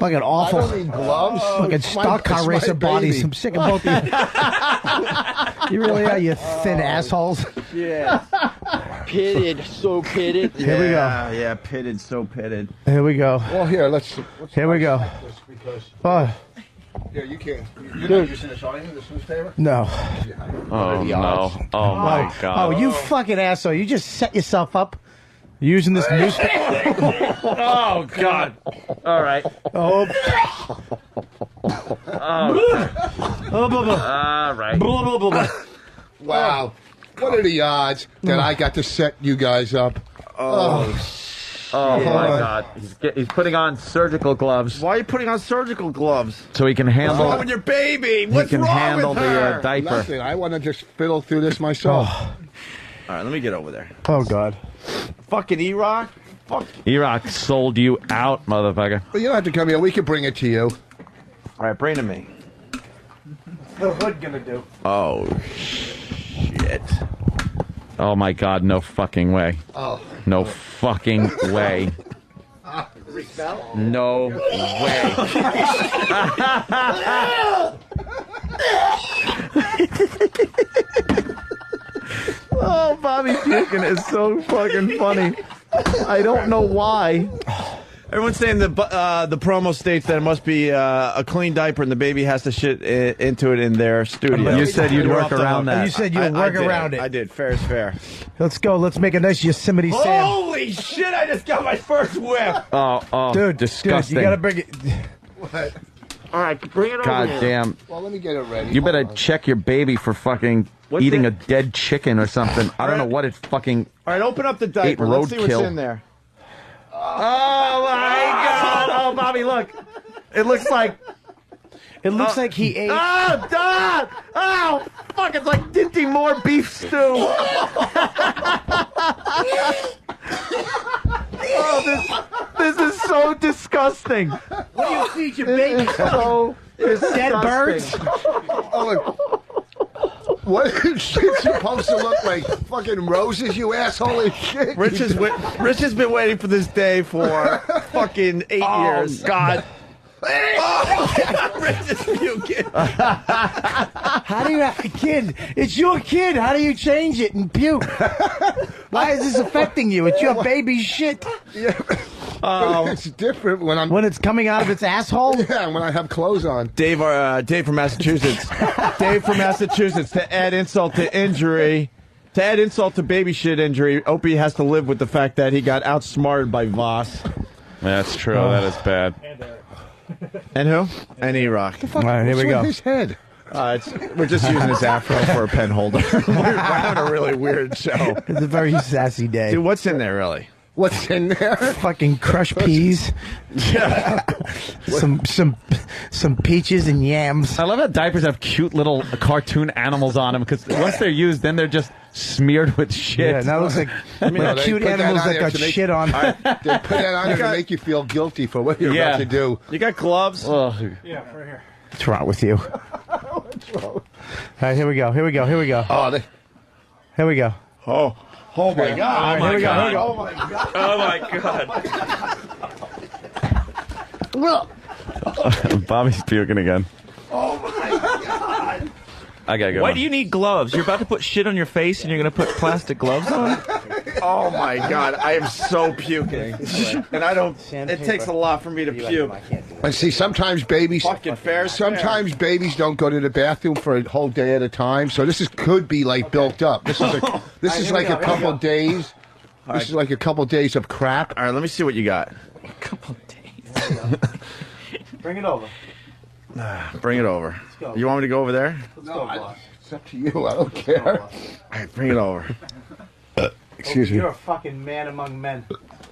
Fucking awful. I don't need gloves. Fucking stock car it's racer my bodies. baby. I'm sick of both of you. You really are, you thin assholes. yeah. Pitted, so pitted. Here we go. Yeah, pitted, so pitted. Here we go. Well, here, let's Here we go. this because Oh, yeah, you can't. You're not using this, are you? This newspaper? no. Oh, no. Oh, my God. Oh, you fucking asshole. You just set yourself up using this newspaper. Oh, God. All right. Oh, All right. Wow. What are the odds that I got to set you guys up? Oh, my God. He's putting on surgical gloves Why are you putting on surgical gloves? so he can What's handle wrong with your baby? What's he can wrong handle with the her? diaper. Nothing. I want to just fiddle through this myself. All right, let me get over there. oh God. Fucking E-Rock? Fuck. E-Rock sold you out, motherfucker. But you don't have to come here. We can bring it to you. All right, bring it to me. The hood gonna do. Oh, shit. Oh, my God. No fucking way. Oh. No fucking way. No way. Oh, Bobby puking is so fucking funny. I don't know why. Everyone's saying the promo states that it must be a clean diaper and the baby has to shit into it in their studio. You said you'd work around that. You said you'd work around it. I did. Fair is fair. Let's go. Let's make a nice Yosemite Sam. Holy shit! I just got my first whiff. Oh, dude, disgusting. Dude, you gotta bring it. What? All right, bring it over God here. damn. Well, let me get it ready. You better Hold on. check your baby for fucking eating a dead chicken or something. I don't know what it fucking. All right, open up the diaper. Ate Let's see what's roadkill. in there. Oh my God! Oh, Bobby, look. It looks like. It looks like he ate. Oh, God! Oh, fuck! It's like Dinty Moore beef stew. Oh, this is so disgusting. What do you feed your baby? So Dead birds? Oh, look. What is shit supposed to look like? Fucking roses, you asshole and shit. Rich has been waiting for this day for fucking 8 years. God. Rich is puking. How do you have a kid? It's your kid. How do you change it and puke? Why is this affecting you? It's your baby shit. Yeah. It's different when it's coming out of its asshole. Yeah, when I have clothes on. Dave from Massachusetts. Dave from Massachusetts. To add insult to injury, to add insult to baby shit injury, Opie has to live with the fact that he got outsmarted by Voss. That's true. That is bad. And who? And E-Rock. All right, here we go. His head. We're just using his afro for a pen holder. we're having a really weird show. It's a very sassy day. Dude, what's in there, really? What's in there? Fucking crushed peas. Yeah. some peaches and yams. I love how diapers have cute little cartoon animals on them because once they're used, then they're just smeared with shit. Yeah, that looks like cute animals that got shit on. They put that on there to make you feel guilty for what you're about to do. You got gloves? Yeah, right here. What's wrong with you? All right, here we go. Here we go. Here we go. Oh, here we go. Oh my God. Here we go. Here we go. Oh my God. Oh my God. Bobby's puking again. Oh my God. I gotta go. Why do you need gloves? You're about to put shit on your face and you're going to put plastic gloves on? Oh my God. I am so puking. And I don't. It takes a lot for me to puke. And see, sometimes babies. Fucking fair. Sometimes babies don't go to the bathroom for a whole day at a time. So this could be like built up. This is like a couple days. This is like a couple days of crap. All right, let me see what you got. A couple days. Bring it over. Bring it over. You want me to go over there? It's up to you. I don't care. All right, bring it over. Excuse me. You're a fucking man among men.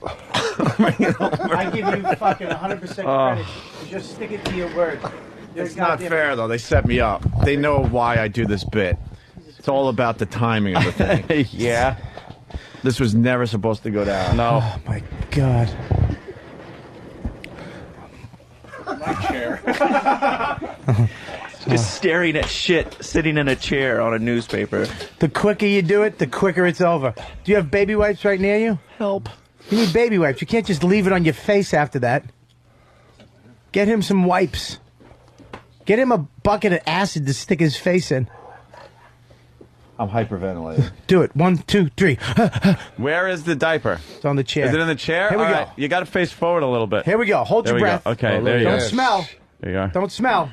I give you fucking 100% credit. Just stick it to your word. It's not fair, though. They set me up. They know why I do this bit. It's all about the timing of the thing. Yeah. This was never supposed to go down. No. Oh, my God. My chair. Just staring at shit, sitting in a chair on a newspaper. The quicker you do it, the quicker it's over. Do you have baby wipes right near you? Help. You need baby wipes. You can't just leave it on your face after that. Get him some wipes. Get him a bucket of acid to stick his face in. I'm hyperventilating. Do it. 1, 2, 3. Where is the diaper? It's on the chair. Is it in the chair? Here we All go. right, you got to face forward a little bit. Here we go. Hold There your we breath. go. Okay, there you Don't go. smell. There you are. Don't smell.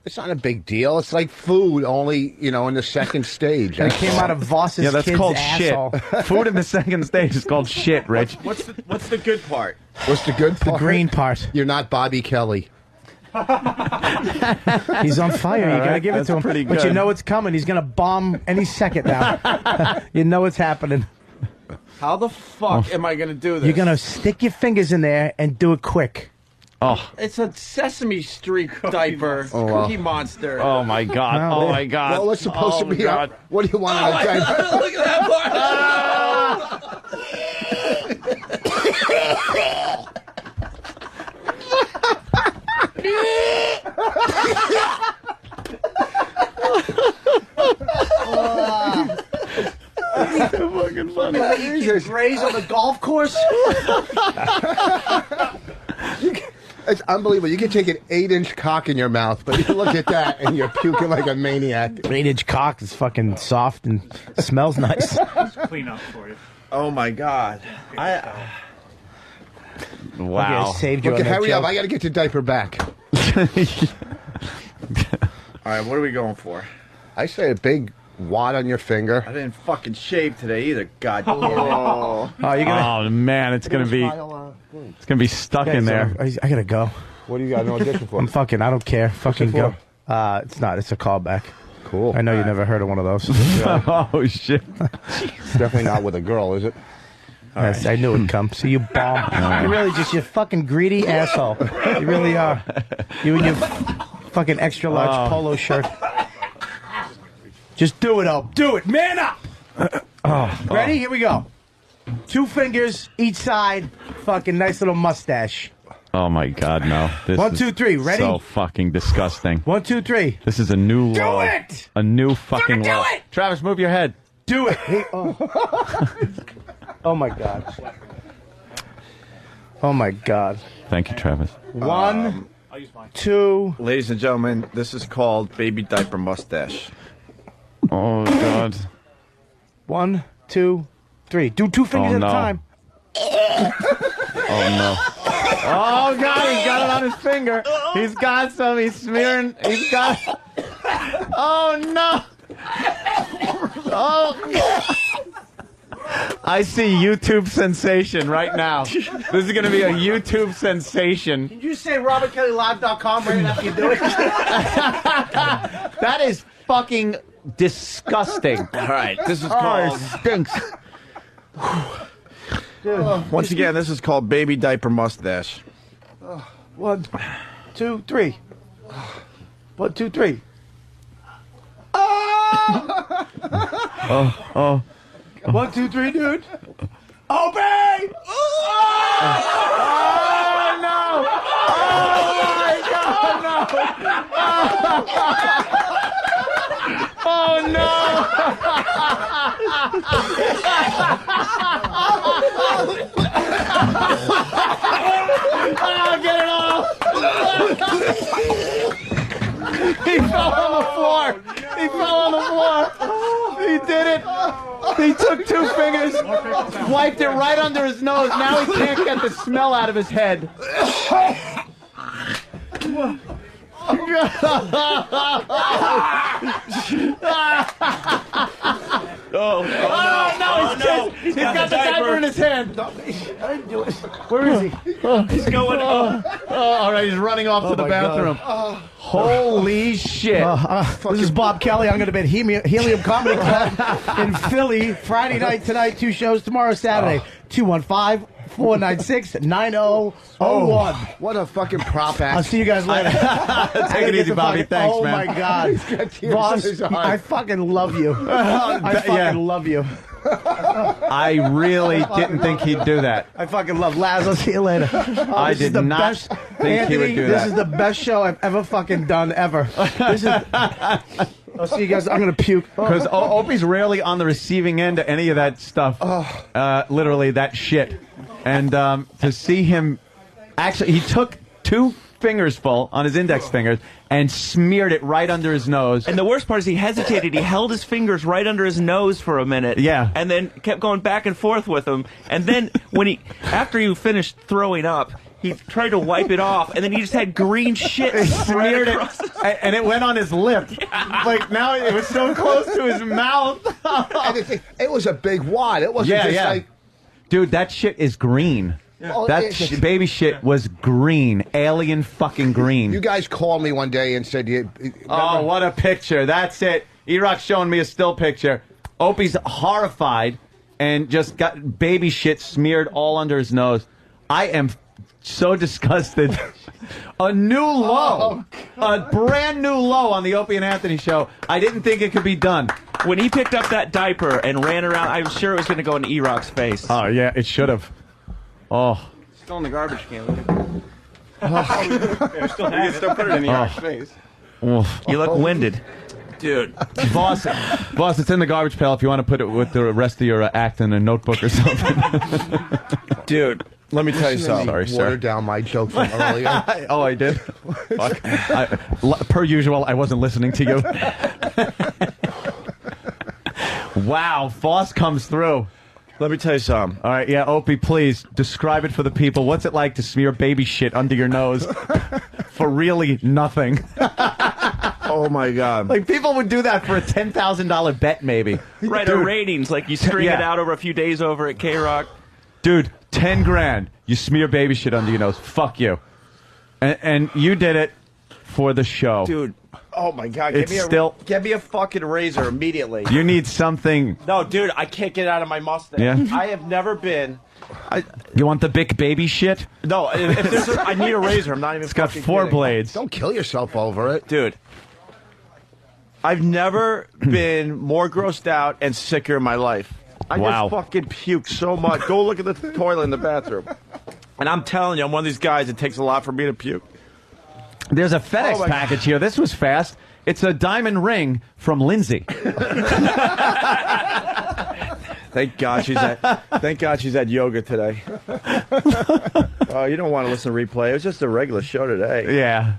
It's not a big deal. It's like food, only, in the second stage. It came out of Voss's Yeah, that's kid's called asshole. shit. Food in the second stage is called shit, Rich. What's the good part? What's the good part? The green part. You're not Bobby Kelly. He's on fire. You gotta give it That's to him. pretty But you good. know it's coming. He's gonna bomb any second now. You know it's happening. How the fuck am I going to do this? You're gonna stick your fingers in there and do it quick. Oh. It's a Sesame Street diaper. Oh, wow. Cookie Monster. Oh my God. Oh my God. Well, it's supposed to be. God. What do you want in a diaper? Look at that Fucking funny. Graze on the golf course. It's unbelievable. You can take an 8-inch cock in your mouth, but you look at that and you're puking like a maniac. 8-inch cock is fucking soft and smells nice. Clean up for you. Oh my God! Wow. Okay, I saved you. Okay, on that hurry up. joke. I got to get your diaper back. All right, what are we going for? I say a big wad on your finger. I didn't fucking shave today either. God damn it! Oh, you're gonna. Oh man, it's gonna be stuck in there. I gotta go. What do you got an audition for? I'm fucking. I don't care. Fucking it for? go. It's not. It's a callback. Cool. I know you never heard of one of those. Oh shit! Definitely not with a girl, is it? Yes, I knew it'd come. See, you bomb. You're really just you fucking greedy asshole. You really are. You and your fucking extra large polo shirt. Just do it, do it. Man up. Ready? Here we go. 2 fingers each side. Fucking nice little mustache. Oh my God, no! This 1, is 2, 3. Ready? So fucking disgusting. 1, 2, 3. This is a new low. Do it! A new fucking Do low. it! Travis, move your head. Do it. Oh my God. Oh my God. Thank you, Travis. 1, 2. Ladies and gentlemen, this is called baby diaper mustache. Oh God. 1, 2, 3. Do 2 fingers Oh, at no. a time. Oh no. Oh God, he's got it on his finger. He's got some. He's smearing. He's got. Oh no. Oh. I see YouTube sensation right now. This is going to be a YouTube sensation. Did you say RobertKellyLive.com right after you do it? That is fucking disgusting. All right, this is Oh, called. it stinks. Once again, this is called baby diaper mustache. 1, 2, 3. 1, 2, 3. Oh. 1, 2, 3, dude. Obey! Oh no! Oh my God, no! Oh no! Oh, get it off! He fell on the floor. He fell on the floor. He did it. He took 2 fingers, wiped it right under his nose. Now he can't get the smell out of his head. He's got the diaper in his hand. I didn't do it. Where is he? He's going. All right, he's running off to the my bathroom. Holy shit! This is Bob Kelly. I'm going to be at Helium Comedy Club in Philly Friday night tonight. 2 shows tomorrow, Saturday. 215-496-9001. What a fucking prop act. I'll see you guys later. Take it easy, Bobby. Thanks, oh man. my God, He's got tears in boss, his eyes. I fucking love you. I fucking love you. I really didn't think he'd do that. I fucking love Laz. I'll see you later. I This is did the not best. think Anthony, he would do this that. is the best show I've ever fucking done ever. This is. I'll see you guys. I'm gonna puke. Because Opie's rarely on the receiving end of any of that stuff. Literally, that shit. And to see him, actually, he took 2 fingers full on his index fingers and smeared it right under his nose. And the worst part is he hesitated. He held his fingers right under his nose for a minute. Yeah. And then kept going back and forth with them. And then after he finished throwing up, he tried to wipe it off, and then he just had green shit Smeared right it, across his... and it went on his lip. Like, now it was so close to his mouth. And it was a big wad. It wasn't just like... Dude, that shit is green. Oh, That baby shit was green. Alien fucking green. You guys called me one day and said... Oh, what a picture. That's it. E-Rock's showing me a still picture. Opie's horrified and just got baby shit smeared all under his nose. I am so disgusted. A new low. A brand new low on the Opie and Anthony show. I didn't think it could be done. When he picked up that diaper and ran around, I was sure it was going to go in E-Rock's face. Oh, yeah, it should have. Oh. Still in the garbage can. Still You can still put it in E-Rock's face. Oof. You look winded. Dude. Boss, it's in the garbage pail if you want to put it with the rest of your act in a notebook or something. Dude, Let me tell you something. Sorry, sir. Water down my joke from earlier. Oh, I did? Fuck. Per usual, I wasn't listening to you. Wow, Foss comes through. Let me tell you something. All right, yeah, Opie, please describe it for the people. What's it like to smear baby shit under your nose for really nothing? Oh, my God. Like, people would do that for a $10,000 bet, maybe. Right, or ratings. Like, you string it out over a few days over at K-Rock. Dude, 10 grand. You smear baby shit under your nose. Fuck you. And you did it for the show. Dude, oh my God. It's still... Get me a fucking razor immediately. You need something... No, dude, I can't get it out of my mustache. Yeah? I have never been... You want the big baby shit? No, if there's I need a razor. I'm not even It's got 4 kidding. blades. Don't kill yourself over it. Dude, I've never been more grossed out and sicker in my life. I Wow. just fucking puked so much. Go look at the toilet in the bathroom. And I'm telling you, I'm one of these guys, it takes a lot for me to puke. There's a FedEx Oh, my package here. This was fast. It's a diamond ring from Lindsay. Thank God she's at yoga today. You don't want to listen to replay. It was just a regular show today. Yeah.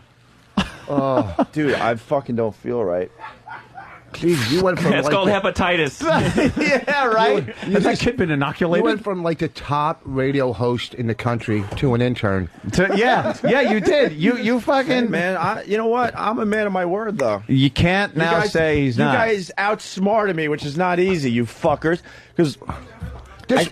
Oh, dude, I fucking don't feel right. Jeez, you went from It's called hepatitis. Yeah, right? Has that kid been You inoculated? went from like the top radio host in the country to an intern. Yeah, you did. You fucking... Hey, man, you know what? I'm a man of my word, though. You can't now say he's not. You guys outsmarted me, which is not easy, you fuckers. Because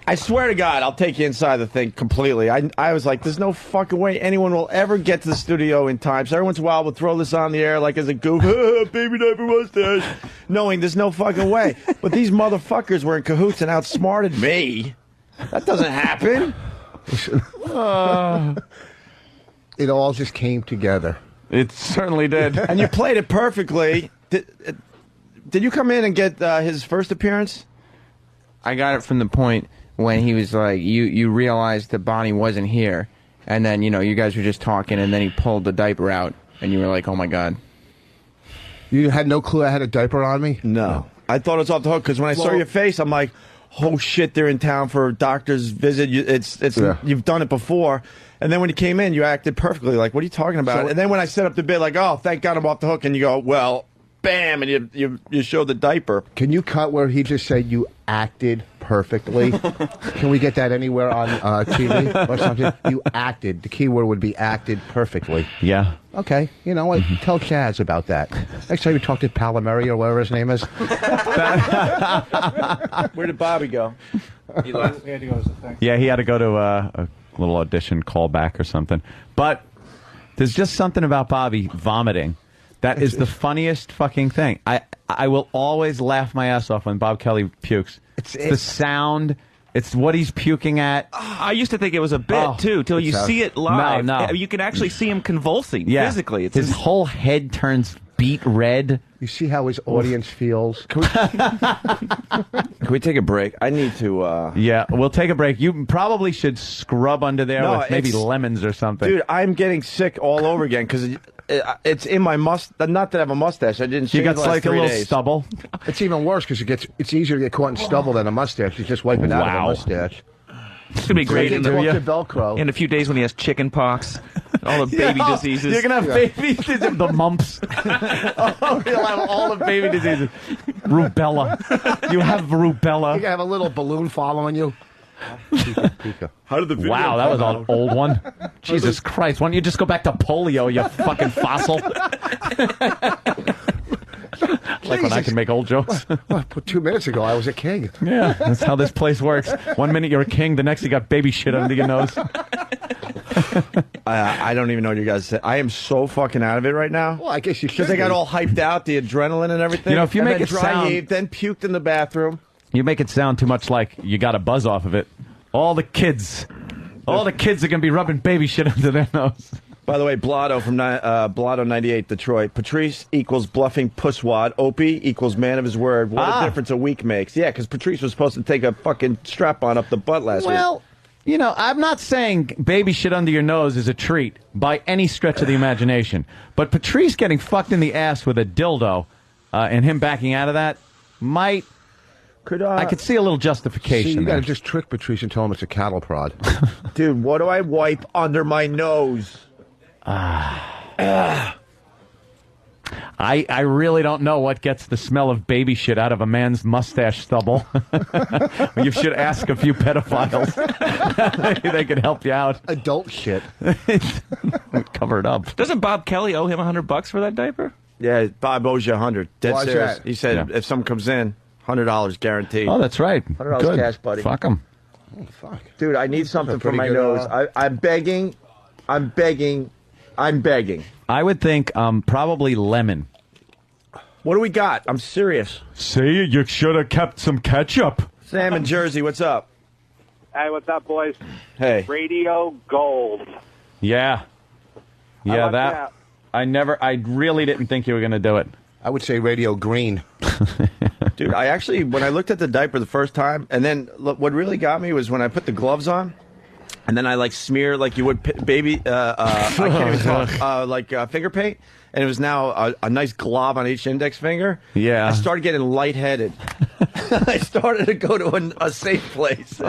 I swear to God, I'll take you inside the thing completely. I was like, there's no fucking way anyone will ever get to the studio in time. So every once in a while, we'll throw this on the air like as a goof, baby diaper mustache, knowing there's no fucking way. But these motherfuckers were in cahoots and outsmarted me. That doesn't happen. It all just came together. It certainly did. And you played it perfectly. Did you come in and get his first appearance? I got it from the point when he was like, you realized that Bonnie wasn't here, and then, you guys were just talking, and then he pulled the diaper out, and you were like, oh my God. You had no clue I had a diaper on me? No. I thought it was off the hook, because when I saw your face, I'm like, oh shit, they're in town for a doctor's visit. You've done it before. And then when you came in, you acted perfectly. Like, what are you talking about? And then when I set up the bit, like, oh, thank God I'm off the hook, and you go, well... Bam, and you show the diaper. Can you cut where he just said you acted perfectly? Can we get that anywhere on TV or something? You acted. The key word would be acted perfectly. Yeah. Okay. You know what? Tell Chaz about that. Next time you talk to Palomeri or whatever his name is. Where did Bobby go? He had to go to the thing. Yeah, he had to go to a little audition callback or something. But there's just something about Bobby vomiting. That is the funniest fucking thing. I will always laugh my ass off when Bob Kelly pukes. It's the sound. It's what he's puking at. I used to think it was a bit, too, till you see it live. No. You can actually see him convulsing physically. It's his whole head turns beet red. You see how his audience feels? Can we take a break? I need to... Yeah, we'll take a break. You probably should scrub under there with maybe lemons or something. Dude, I'm getting sick all over again because it's in my mustache. Not that I have a mustache. I didn't shave You got the last like a 3 little days. stubble? It's even worse because it's easier to get caught in stubble than a mustache. You just wipe it out of a mustache. It's going to be great in Velcro. In a few days when he has chicken pox, all the baby diseases. You're going to have baby diseases, the mumps. You'll have all the baby diseases. Rubella. You have rubella. You have a little balloon following you. How did the video Wow, that was an old one. Jesus Christ. Why don't you just go back to polio, you fucking fossil? Like when I can make old jokes. 2 minutes ago, I was a king. Yeah, that's how this place works. 1 minute you're a king, the next you got baby shit under your nose. I don't even know what you guys said. I am so fucking out of it right now. Well, I guess you should. Because I got all hyped out, the adrenaline and everything. You know, if you and make then it dry sound- heaved, then puked in the bathroom. You make it sound too much like you got a buzz off of it. All the kids are going to be rubbing baby shit under their nose. By the way, Blotto from Blotto 98, Detroit. Patrice equals bluffing pusswad. Opie equals man of his word. What a difference a week makes. Yeah, because Patrice was supposed to take a fucking strap-on up the butt last week. Well, you know, I'm not saying baby shit under your nose is a treat by any stretch of the imagination. But Patrice getting fucked in the ass with a dildo and him backing out of that might I could see a little justification. See, you got there. to just trick Patrice and tell him it's a cattle prod. Dude, what do I wipe under my nose? I really don't know what gets the smell of baby shit out of a man's mustache stubble. You should ask a few pedophiles. They could help you out. Adult shit. Cover it up. Doesn't Bob Kelly owe him $100 for that diaper? Yeah, Bob owes you $100. Dead Why's serious. that? He said if someone comes in, $100 guaranteed. Oh, that's right. $100 Good. cash, buddy. Fuck him. Oh, fuck. Dude, I need something for pretty my good, nose. I'm begging. I'm begging. I'm begging. I would think probably lemon. What do we got? I'm serious. See, you should have kept some ketchup. Sam in Jersey, what's up? Hey, what's up, boys? Hey. Radio Gold. Yeah. Yeah, like that. I really didn't think you were going to do it. I would say Radio Green. Dude, I actually, when I looked at the diaper the first time, and then look, what really got me was when I put the gloves on, and then I like smear like you would baby, I can't even talk, like finger paint, and it was now a nice glob on each index finger. Yeah. I started getting lightheaded. I started to go to a safe place.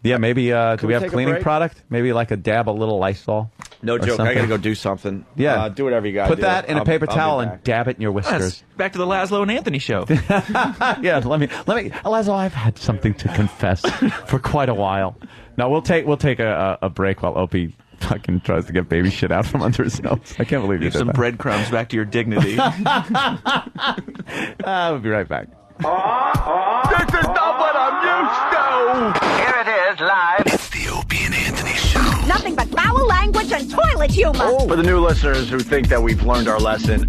Yeah, maybe, do we have take a cleaning break? product? Maybe like a dab, a little Lysol? No or joke, I something? gotta go do something. Yeah. Do whatever you gotta Put do. that in a paper I'll be towel back. and dab it in your whiskers. Back to the Laszlo and Anthony show. Yeah, let me, Laszlo, I've had something to confess for quite a while. No, we'll take a break while Opie fucking tries to get baby shit out from under his nose. I can't believe you Leave did some that. breadcrumbs back to your dignity. We'll be right back. This is not what I'm used to. Here it is, live. It's the Opie and Anthony Show. Nothing but foul language and toilet humor. For the new listeners who think that we've learned our lesson,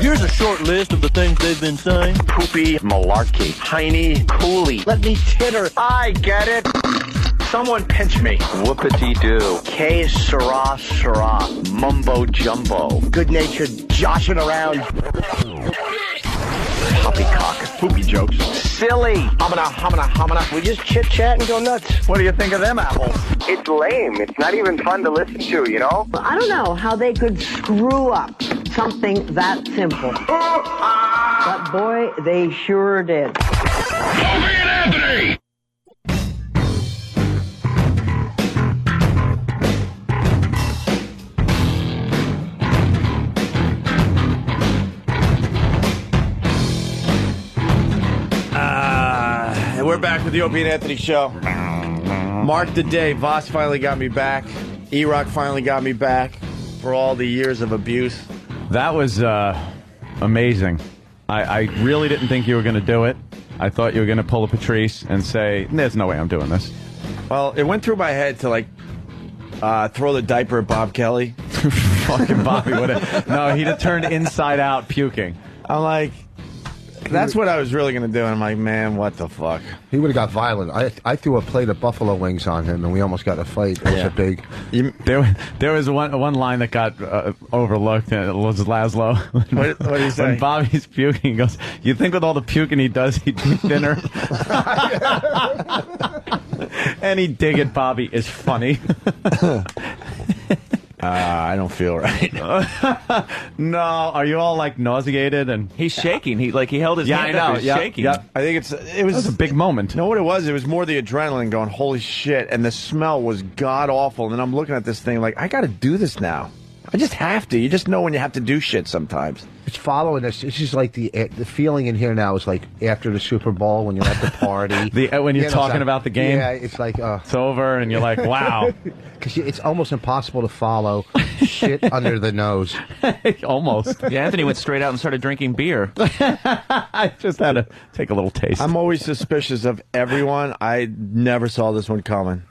Here's a short list of the things they've been saying. Poopy malarkey. Tiny coolie. Let me titter. I get it. Someone pinch me. Whoopity-doo. K Sarah Sarah. Mumbo jumbo. Good-natured joshing around. Poppycock. Poopy jokes. Silly. Humana. We just chit-chat and go nuts. What do you think of them apples? It's lame. It's not even fun to listen to, you know? I don't know how they could screw up something that simple. But boy, they sure did. Opie and Anthony! we're back with the Opie and Anthony show. Mark the day. Voss finally got me back. E-Rock finally got me back for all the years of abuse. That was amazing. I really didn't think you were going to do it. I thought you were going to pull a Patrice and say, there's no way I'm doing this. Well, it went through my head to, like, throw the diaper at Bob Kelly. Fucking Bobby would have. No, he'd have turned inside out puking. I'm like, that's what I was really going to do. And I'm like, man, what the fuck? He would have got violent. I threw a plate of buffalo wings on him, and we almost got in a fight. It was a big... There was one line that got overlooked, and it was Laszlo. What did he say? When Bobby's puking, he goes, you think with all the puking he does, he'd be thinner? Any dig at Bobby is funny. I don't feel right. No, are you all like nauseated? And he's shaking. He held his hand up. He's shaking. I think it was a big moment. You know what it was? It was more the adrenaline going, holy shit, and the smell was god awful. And then I'm looking at this thing like, I got to do this now. I just have to. You just know when you have to do shit sometimes. It's following us. It's just like the feeling in here now is like after the Super Bowl when you're at the party. When you're talking about the game. Yeah, it's like it's over, and you're like, wow. Because it's almost impossible to follow shit under the nose. Almost. Yeah, Anthony went straight out and started drinking beer. I just had to take a little taste. I'm always suspicious of everyone. I never saw this one coming.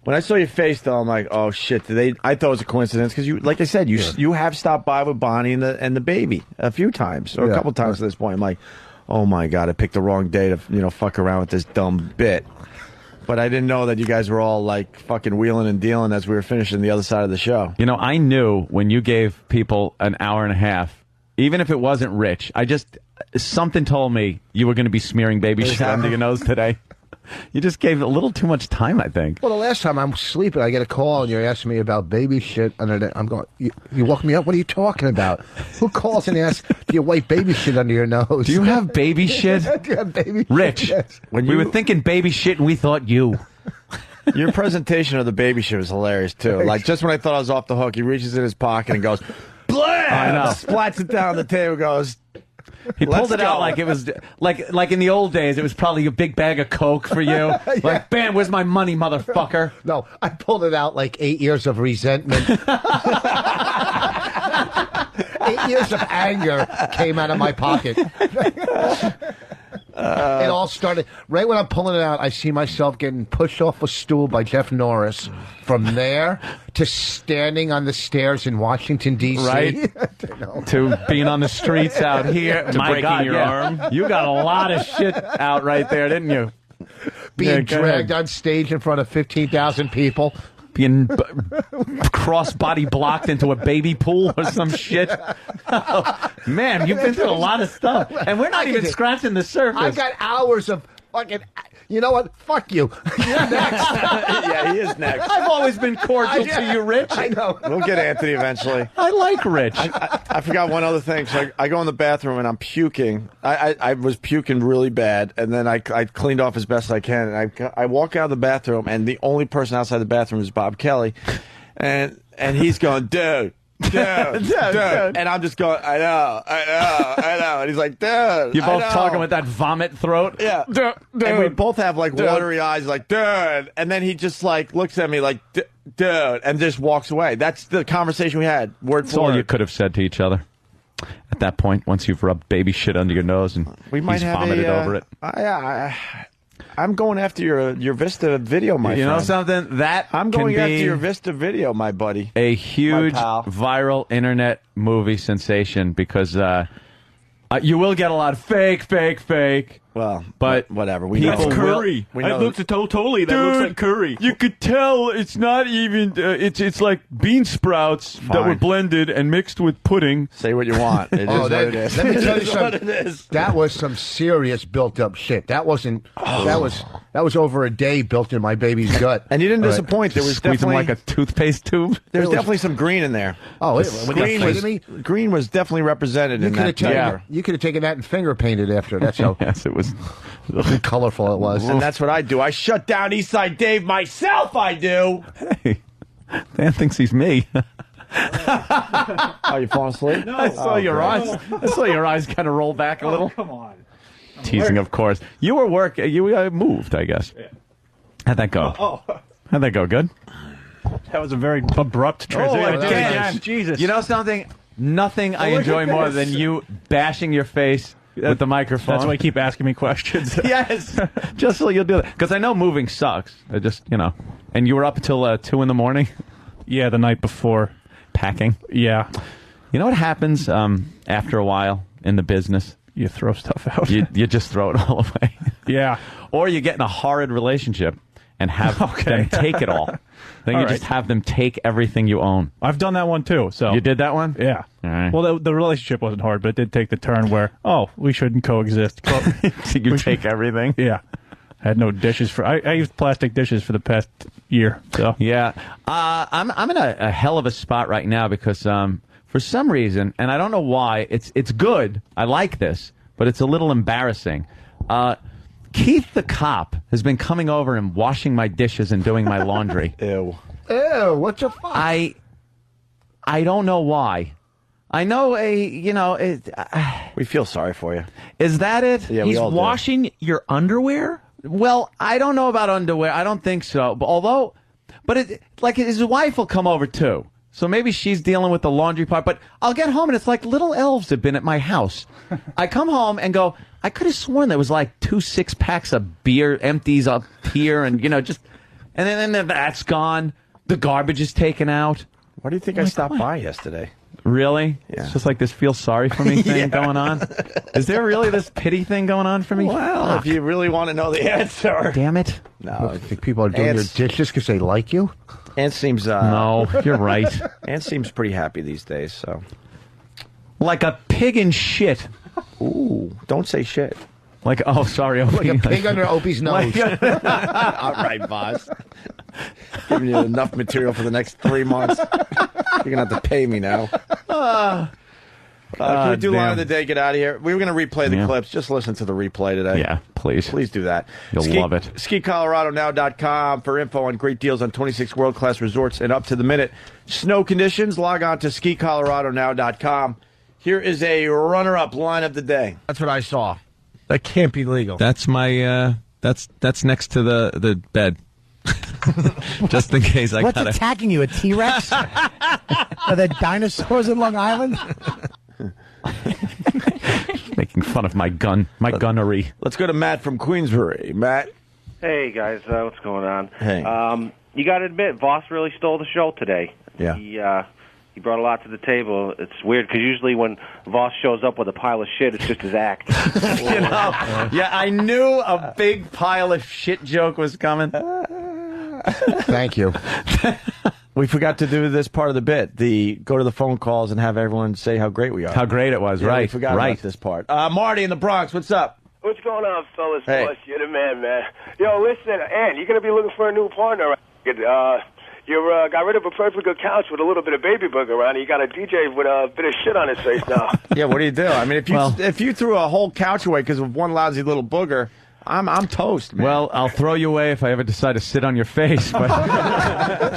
When I saw your face, though, I'm like, oh shit! I thought it was a coincidence because you, like I said, you have stopped by with Bonnie and the baby a few times or a couple times at this point. I'm like, oh my god, I picked the wrong day to fuck around with this dumb bit. But I didn't know that you guys were all like fucking wheeling and dealing as we were finishing the other side of the show. You know, I knew when you gave people an hour and a half, even if it wasn't Rich, something told me you were going to be smearing baby shit under your nose today. You just gave a little too much time, I think. Well, the last time I'm sleeping, I get a call and you're asking me about baby shit. And I'm going, you woke me up? What are you talking about? Who calls and asks, do you wipe baby shit under your nose? Do you have baby shit? Do you have baby Rich, shit? we were thinking baby shit and we thought you. Your presentation of the baby shit was hilarious, too. Like, just when I thought I was off the hook, he reaches in his pocket and goes, blam! I know. Splats it down on the table, goes... He pulled it out go. like it was like in the old days. It was probably a big bag of Coke for you. Like, bam, where's my money, motherfucker? No, I pulled it out like 8 years of resentment. 8 years of anger came out of my pocket. It all started right when I'm pulling it out. I see myself getting pushed off a stool by Jeff Norris. From there to standing on the stairs in Washington, D.C. Right. To being on the streets out here. To My breaking God, your arm. You got a lot of shit out right there, didn't you? Being go dragged ahead. on stage in front of 15,000 people. Being cross-body blocked into a baby pool or some shit. Oh, man, you've been through a lot of stuff. And we're not even scratching the surface. I got hours of fucking... You know what? Fuck you. You're next. Yeah, he is next. I've always been cordial to you, Rich. I know. We'll get Anthony eventually. I like Rich. I forgot one other thing. So I go in the bathroom and I'm puking. I was puking really bad, and then I cleaned off as best I can. And I walk out of the bathroom, and the only person outside the bathroom is Bob Kelly, and he's going, dude. Dude, and I'm just going, I know. And he's like, dude. You're both I know. talking with that vomit throat. Yeah. Dude. And we both have like watery eyes, like, dude. And then he just like looks at me like, dude, and just walks away. That's the conversation we had. Word That's for all word. you could have said to each other. At that point, once you've rubbed baby shit under your nose and We might he's have vomited over it. I'm going after your Vista video, my friend. You know something? That I'm going can after be your Vista video, my buddy. a huge My pal. viral internet movie sensation because you will get a lot of fake. Well, but whatever. We people know. will- Curry. We I know. looked at totally. That looks like curry. You could tell it's not even. It's like bean sprouts that Fine. were blended and mixed with pudding. Say what you want. It is what it is. Let me tell you It is what something. it is. That was some serious built-up shit. That wasn't. That was over a day built in my baby's gut. And you didn't All right. disappoint. There was Squeeze them definitely like a toothpaste tube. There was definitely some green in there. Oh, when you're Green kidding was, me? green was definitely represented You in could have that taken. flavor. You could have taken that and finger painted after. That's how Yes, it was. colorful it was. And that's what I do. I shut down Eastside Dave myself, I do. Hey, Dan thinks he's me. Oh, you falling asleep? I saw your eyes. I saw your eyes kind of roll back a little. Come on. Teasing, of course. You were working. You moved, I guess. Yeah. How'd that go? How'd that go? Good. That was a very abrupt transition. again. Jesus. You know something? Nothing I enjoy more than you bashing your face at the microphone. That's why you keep asking me questions. Yes, just so you'll do that. Because I know moving sucks. I just, And you were up until 2 in the morning Yeah, the night before. packing. Yeah. You know what happens after a while in the business? You throw stuff out. You just throw it all away. Yeah. Or you get in a horrid relationship and have them take it all. Then you All just right. have them take everything you own. I've done that one too. So You did that one? Yeah. All right. Well, the relationship wasn't hard, but it did take the turn where, we shouldn't coexist. So you take everything? Yeah. I had no dishes for. I used plastic dishes for the past year. So Yeah. I'm in a hell of a spot right now because for some reason, and I don't know why, it's good. I like this, but it's a little embarrassing. Keith the cop has been coming over and washing my dishes and doing my laundry. Ew. Ew, what the fuck? I don't know why. I know We feel sorry for you. is that it? Yeah, we He's all do. washing your underwear? Well, I don't know about underwear. I don't think so. But his wife will come over too. So maybe she's dealing with the laundry part. But I'll get home and it's like little elves have been at my house. I come home and go, I could have sworn there was like 2 6-packs of beer empties up here and, and then that's gone. The garbage is taken out. Why do you think I stopped by yesterday? Really? Yeah. It's just like this feel sorry for me thing Yeah. going on. Is there really this pity thing going on for me? Well, Fuck. if you really want to know the answer. Damn it. No, I think people are doing your Ants- dishes because they like you. Ant seems No, you're right. Ant seems pretty happy these days, so. Like a pig in shit. Ooh, don't say shit. Like, oh, sorry, Opie. Like a pig under Opie's nose. All right, boss. Giving you enough material for the next 3 months. You're going to have to pay me now. Can we do line of the day, get out of here? We were going to replay the clips. Just listen to the replay today. Yeah, please. Please do that. You'll love it. SkiColoradoNow.com for info on great deals on 26 world-class resorts and up-to-the-minute snow conditions. Log on to SkiColoradoNow.com. Here is a runner-up line of the day. That's what I saw. That can't be legal. That's my that's next to the bed. Just in case What's attacking you? A T-Rex? Are there dinosaurs in Long Island? Making fun of my gunnery. Let's go to Matt from Queensbury. Matt. Hey, guys. What's going on? Hey. You got to admit, Voss really stole the show today. Yeah. He brought a lot to the table. It's weird, because usually when Voss shows up with a pile of shit, it's just his act. You know, yeah, I knew a big pile of shit joke was coming. Thank you. We forgot to do this part of the bit, the go to the phone calls and have everyone say how great we are. How great it was, Yeah, right. We forgot about this part. Marty in the Bronx, what's up? What's going on, fellas? Hey. Boss, you're the man. Yo, listen, Ann, you're going to be looking for a new partner. You got rid of a perfect good couch with a little bit of baby booger on it. You got a DJ with a bit of shit on his face now. Yeah, what do you do? I mean, if you threw a whole couch away because of one lousy little booger, I'm toast, man. Well, I'll throw you away if I ever decide to sit on your face. But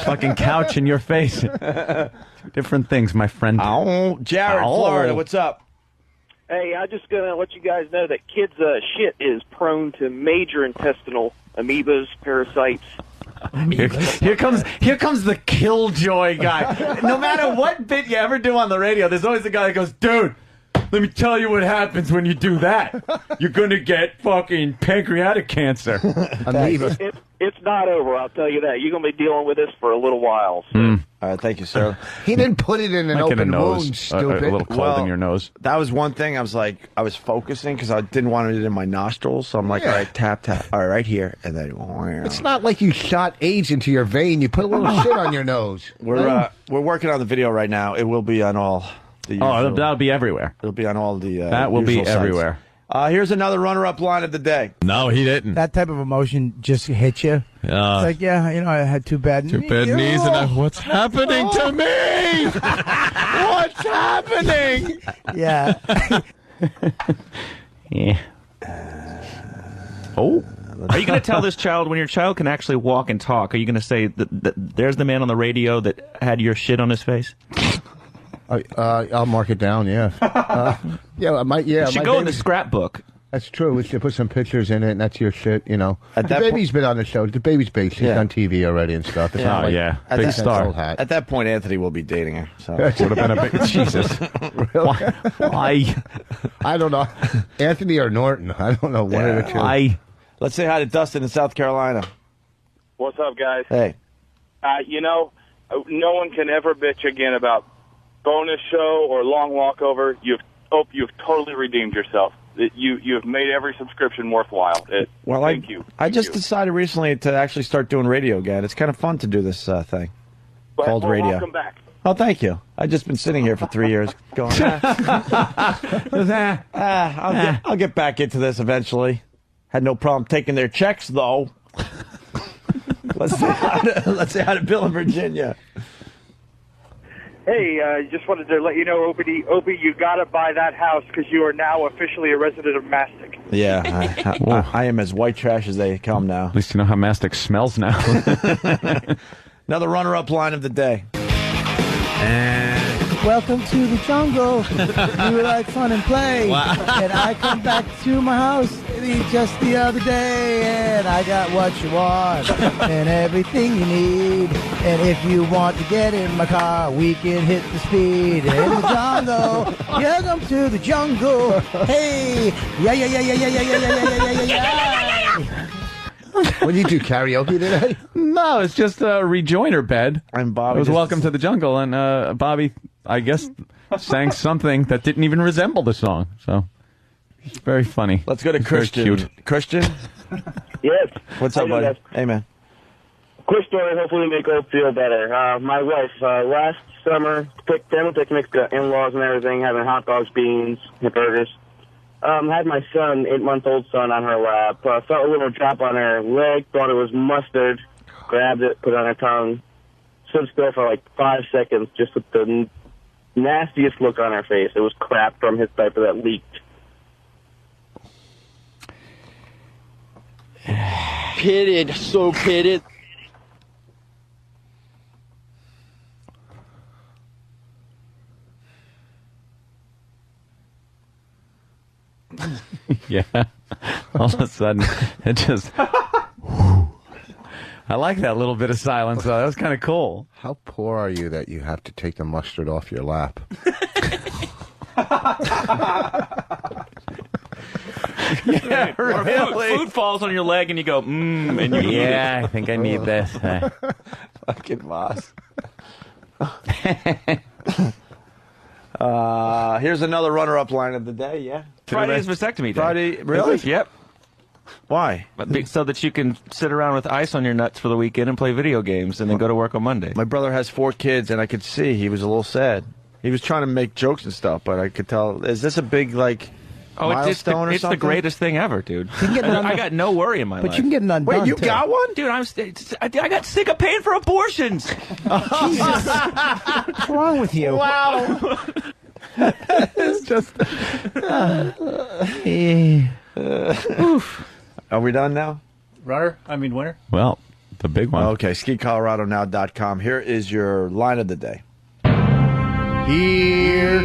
fucking couch in your face. Two different things, my friend. Oh, Jared, Florida, what's up? Hey, I'm just going to let you guys know that kids' shit is prone to major intestinal amoebas, parasites. Here comes the killjoy guy. No matter what bit you ever do on the radio, there's always the guy that goes, dude, let me tell you what happens when you do that. You're going to get fucking pancreatic cancer. It's not over, I'll tell you that. You're going to be dealing with this for a little while. So. All right, thank you, sir. He didn't put it in an Like in a open nose, wound, stupid. a little cold in your nose. That was one thing. I was focusing because I didn't want it in my nostrils. So I'm like, all right, tap. All right, right here. And then, It's not like you shot AIDS into your vein. You put a little shit on your nose. We're working on the video right now. It will be on all the usual, that'll be everywhere. It'll be on all the that will be usual sites. everywhere. Here's another runner-up line of the day. No, he didn't. That type of emotion just hits you. It's like, I had two bad knees. knees, and what's happening to me? What's happening? Yeah. Yeah. Oh. Are you going to tell this child, when your child can actually walk and talk, are you going to say that there's the man on the radio that had your shit on his face? I'll mark it down, yeah. It should go in the scrapbook. That's true. We should put some pictures in it, and that's your shit, you know. The that baby's been on the show. The baby's big. She's on TV already and stuff. It's not like big star. At that point, Anthony will be dating her. So Would have been a big Jesus. Why? I don't know. Anthony or Norton. I don't know. One of the two. Let's say hi to Dustin in South Carolina. What's up, guys? Hey. No one can ever bitch again about bonus show or long walkover. You've totally redeemed yourself. You've made every subscription worthwhile. Thank you. I just decided recently to actually start doing radio again. It's kind of fun to do this thing called radio. Welcome back. Oh, thank you. I've just been sitting here for 3 years going, I'll get back into this eventually. Had no problem taking their checks, though. Let's say hi to Bill in Virginia. Hey, just wanted to let you know, Opie, you got to buy that house because you are now officially a resident of Mastic. Yeah, I am as white trash as they come now. At least you know how Mastic smells now. Another runner-up line of the day. Welcome to the jungle. You like fun and play. Wow. And I come back to my house just the other day, and I got what you want and everything you need. And if you want to get in my car, we can hit the speed in the jungle. Welcome to the jungle. Hey, yeah. What did you do, karaoke today? No, it's just a rejoiner bed. And Bobby it was Welcome to the Jungle, and Bobby, I guess, sang something that didn't even resemble the song. So it's very funny. Let's go to Christian. Very cute. Christian? Yes. What's up, buddy? Hey, man. Quick story, hopefully make Hope feel better. My wife, last summer, family picnic, in-laws and everything, having hot dogs, beans, and burgers. had my son, 8-month-old son, on her lap. Felt a little drop on her leg, thought it was mustard, grabbed it, put it on her tongue, stood still for like 5 seconds, just with the nastiest look on her face. It was crap from his diaper that leaked. Pitted, so pitted. Yeah. All of a sudden, it just... I like that little bit of silence, though. That was kind of cool. How poor are you that you have to take the mustard off your lap? Yeah, Or really. food falls on your leg and you go, and you Yeah, I think I need this. Fucking boss. Here's another runner-up line of the day. Yeah, Friday is vasectomy day. Friday, really? Yep. Why? So that you can sit around with ice on your nuts for the weekend and play video games and then go to work on Monday. My brother has 4 kids, and I could see he was a little sad. He was trying to make jokes and stuff, but I could tell. Is this a big milestone or it's something? the greatest thing ever, dude. I got no worry in my life. But you can get it undone. Wait, you too. got one? Dude, I got sick of paying for abortions. Jesus. What's wrong with you? Wow. It's just. Oof. Are we done now? Winner? Well, the big one. Okay, SkiColoradoNow.com. Here is your line of the day. Here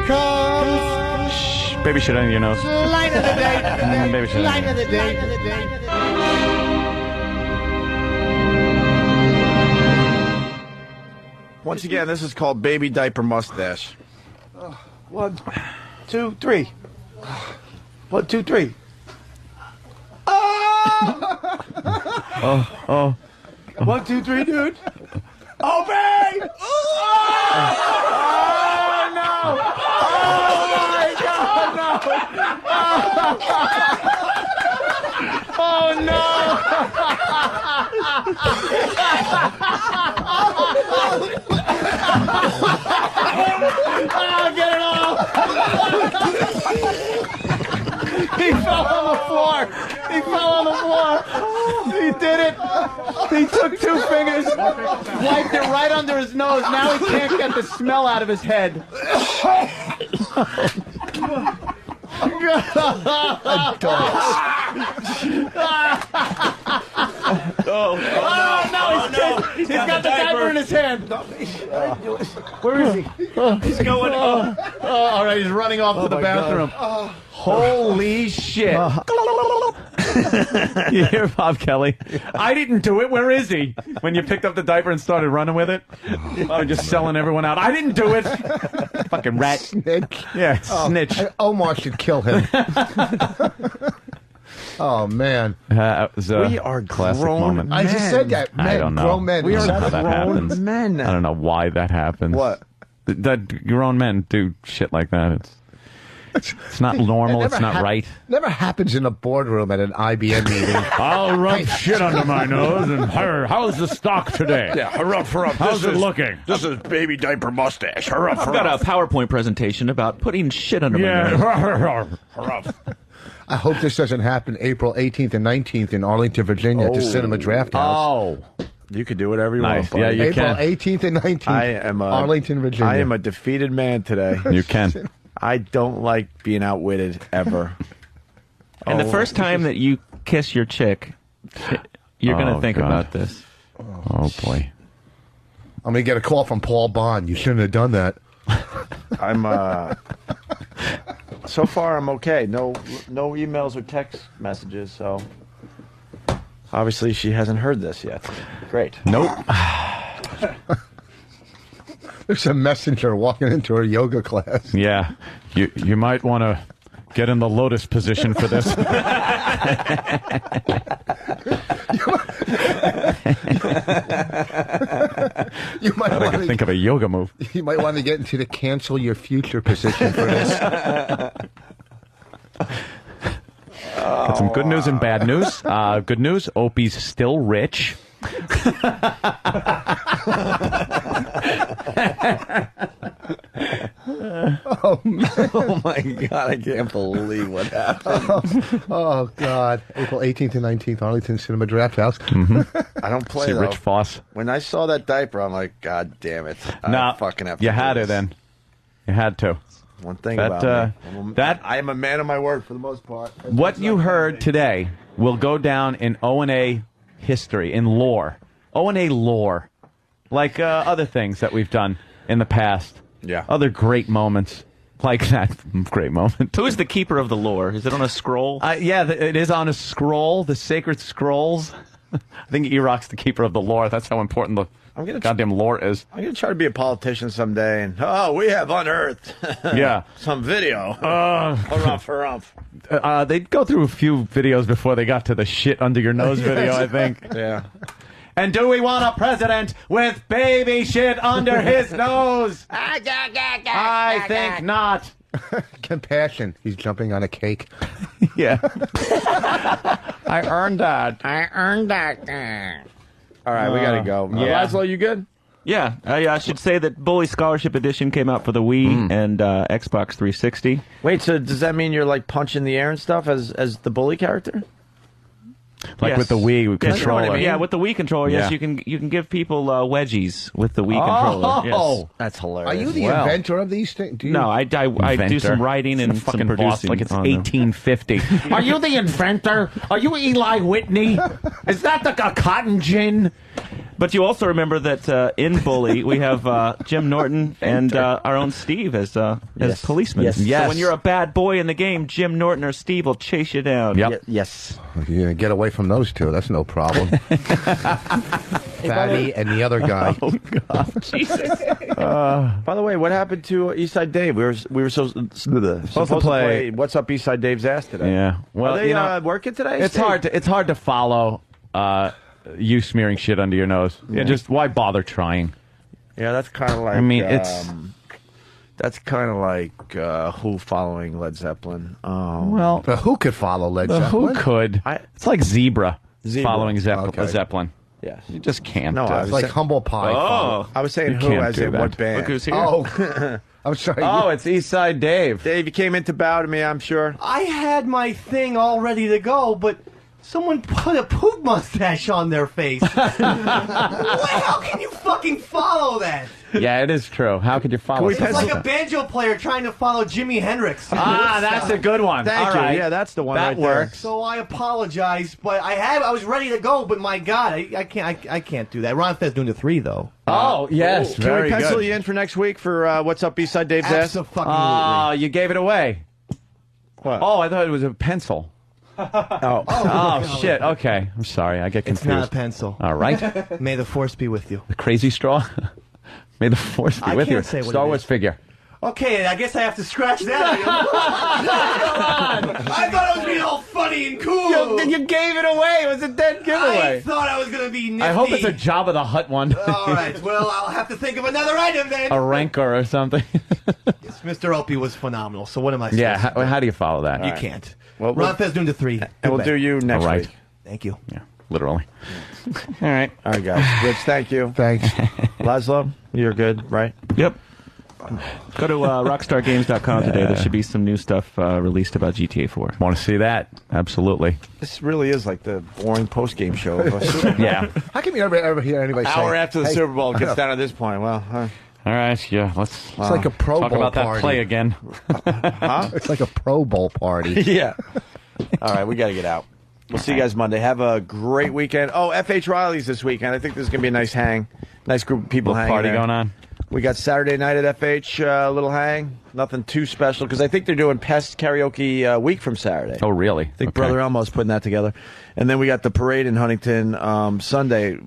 comes Shh, baby shit on your nose. Line of the day. Baby shit. Line of the day. Once again, this is called Baby Diaper Mustache. 1, 2, 3. 1, 2, 3. Oh. 1, 2, 3, dude. Open! Oh, no! Oh, my God, no! Oh, no! Get it off! He fell on the floor! He fell on the floor! He did it! He took 2 fingers, wiped it right under his nose. Now he can't get the smell out of his head. He's got the diaper in his hand. Where is he? He's going. All right, he's running off to the bathroom. Holy shit. You hear Bob Kelly? I didn't do it. Where is he? When you picked up the diaper and started running with it? Oh, just selling everyone out. I didn't do it. Fucking rat. snitch. Yeah, snitch. Omar should kill him. Oh, man. That was a We are classic grown moment. men. I just said that. Men, I don't know. grown men. We are how that grown happens. men. I don't know why that happens. What? That grown men do shit like that. It's not normal. It's not right. Never happens in a boardroom at an IBM meeting. I'll rub shit under my nose and how's the stock today? Yeah, hurrah. How's it looking? This is Baby Diaper Mustache. Hurrah. I've got a PowerPoint presentation about putting shit under my nose. Hurrah. I hope this doesn't happen April 18th and 19th in Arlington, Virginia at the Cinema Draft House. Oh. You can do whatever you Nice. want. buddy. Yeah, you April can. 18th and 19th. I am Arlington, Virginia. I am a defeated man today. You can. I don't like being outwitted ever. And the first time that you kiss your chick, you're going Oh, to think God. about this. Oh, boy. I'm going to get a call from Paul Bond. You shouldn't have done that. I'm so far I'm okay. No emails or text messages, so obviously she hasn't heard this yet. Great. Nope. There's a messenger walking into her yoga class. Yeah. You might want to get in the lotus position for this. You might I want can think of a yoga move. You might want to get into the cancel your future position for this. Got some good news and bad news. Good news, Opie's still rich. Oh, man. Oh, my God. I can't believe what happened. Oh, God. April 18th and 19th, Arlington Cinema Draft House. I don't play, See though. Rich Foss. When I saw that diaper, I'm like, God damn it. No, I fucking have to you do had this. it then. You had to. One thing That, about me. that I am a man of my word for the most part. What you heard today will go down in O&A history, in lore. O&A lore. Like other things that we've done in the past. Yeah. Other great moments. Like that great moment. Who is the keeper of the lore? Is it on a scroll? Yeah, it is on a scroll, the sacred scrolls. I think Eroc's the keeper of the lore. That's how important the goddamn lore is. I'm going to try to be a politician someday. And we have unearthed Yeah. some video. They'd go through a few videos before they got to the shit under your nose video, I think. Yeah. And do we want a president with baby shit under his nose? I think not. Compassion. He's jumping on a cake. Yeah. I earned that. All right, we got to go. Yeah. Laszlo, you good? Yeah, I should say that Bully Scholarship Edition came out for the Wii and Xbox 360. Wait, so does that mean you're like punching the air and stuff as the bully character? Like Yes. with the Wii Yes, controller. Yeah, with the Wii controller, yes, Yeah. you can give people wedgies with the Wii controller. Yes. That's hilarious. Are you the inventor of these things? Do you... No, I do Inventor. some writing It's and a some fucking producing. boss, like it's on them. 1850. Are you the inventor? Are you Eli Whitney? Is that a cotton gin? But you also remember that in Bully we have Jim Norton and our own Steve as policemen. Yes. So when you're a bad boy in the game, Jim Norton or Steve will chase you down. Yep. Yes. You're going to get away from those two. That's no problem. Fatty and the other guy. Oh, God. Jesus. By the way, what happened to Eastside Dave? We were supposed to play What's Up Eastside Dave's ass today. Yeah. Well, Are they you know, working today? it's hard to follow you smearing shit under your nose. Yeah. Just why bother trying? Yeah, that's kind of like. I mean, it's that's kind of like Who following Led Zeppelin. well, But who could follow Led Zeppelin? who could? It's like Zebra following Okay. Zeppelin. Yes. You just can't. No, I It's was like saying- humble pie. Oh. I was saying You Who can't as do in that. what band? Look who's here. Oh, I'm sorry. Oh, it's Eastside Dave. Dave, you came in to bow to me, I'm sure. I had my thing all ready to go, but someone put a poop mustache on their face. How can you fucking follow that? Yeah, it is true. How could you follow? It's like a banjo player trying to follow Jimi Hendrix. That's a good one. Thank All you. right. Yeah, that's the one. That right there. works. So I apologize, but I was ready to go, but my God, I can't do that. Ron Fez doing the 3 though. Oh, yes. Can Very we pencil good. you in for next week for What's Up Eastside Dave's ass? Absolutely. Oh, you gave it away. What? Oh, I thought it was a pencil. Oh, shit. Okay. I'm sorry. I get It's confused. not a pencil. All right. May the force be with you. The crazy straw. May the force be I with you. can't say what Star it Wars is. figure. Okay, I guess I have to scratch that. I thought it was being all funny and cool. You gave it away. It was a dead I giveaway. thought I was going to be nifty. I hope it's a Jabba the Hutt one. All right, well, I'll have to think of another item then. A rancor or something. Yes, Mr. Opie was phenomenal, so what am I supposed Yeah. to do? How do you follow that? You can't. Well, Ron Fez doing the 3. And we'll Good do bet. you next All right. week. Thank you. Yeah. Literally. All right. All right, guys. Rich, thank you. Thanks. Laszlo, you're good, right? Yep. Go to rockstargames.com today. There should be some new stuff released about GTA 4. Want to see that? Absolutely. This really is like the boring post-game show of us. Yeah. How come you ever hear anybody say? Hour after the hey, Super Bowl gets down to this point. Well, All right. Yeah. Let's It's like a Pro talk Bowl about that party. play again. huh? It's like a Pro Bowl party. Yeah. All right, we got to get out. We'll see you guys Monday. Have a great weekend. Oh, F.H. Riley's this weekend. I think this is going to be a nice hang. Nice group of people Little hanging party there. going on. We got Saturday night at F.H. Little hang. Nothing too special because I think they're doing Pest Karaoke week from Saturday. Oh, really? I think Brother Elmo's putting that together. And then we got the parade in Huntington Sunday.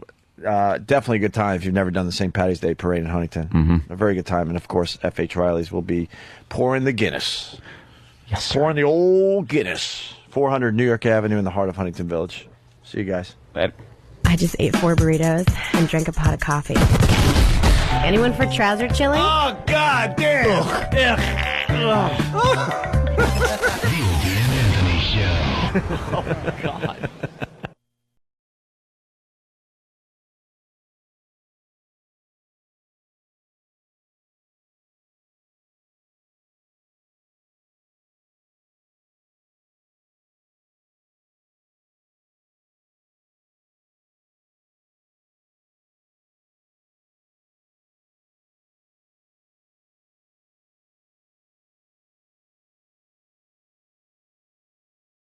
Definitely a good time if you've never done the St. Patty's Day parade in Huntington. Mm-hmm. A very good time. And, of course, F.H. Riley's will be pouring the Guinness. Yes, sir. Pouring the old Guinness. 400 New York Avenue in the heart of Huntington Village. See you guys. I just ate 4 burritos and drank a pot of coffee. Anyone for trouser chili? Oh, God damn. Ugh. The Opie and Anthony Show. Oh, God.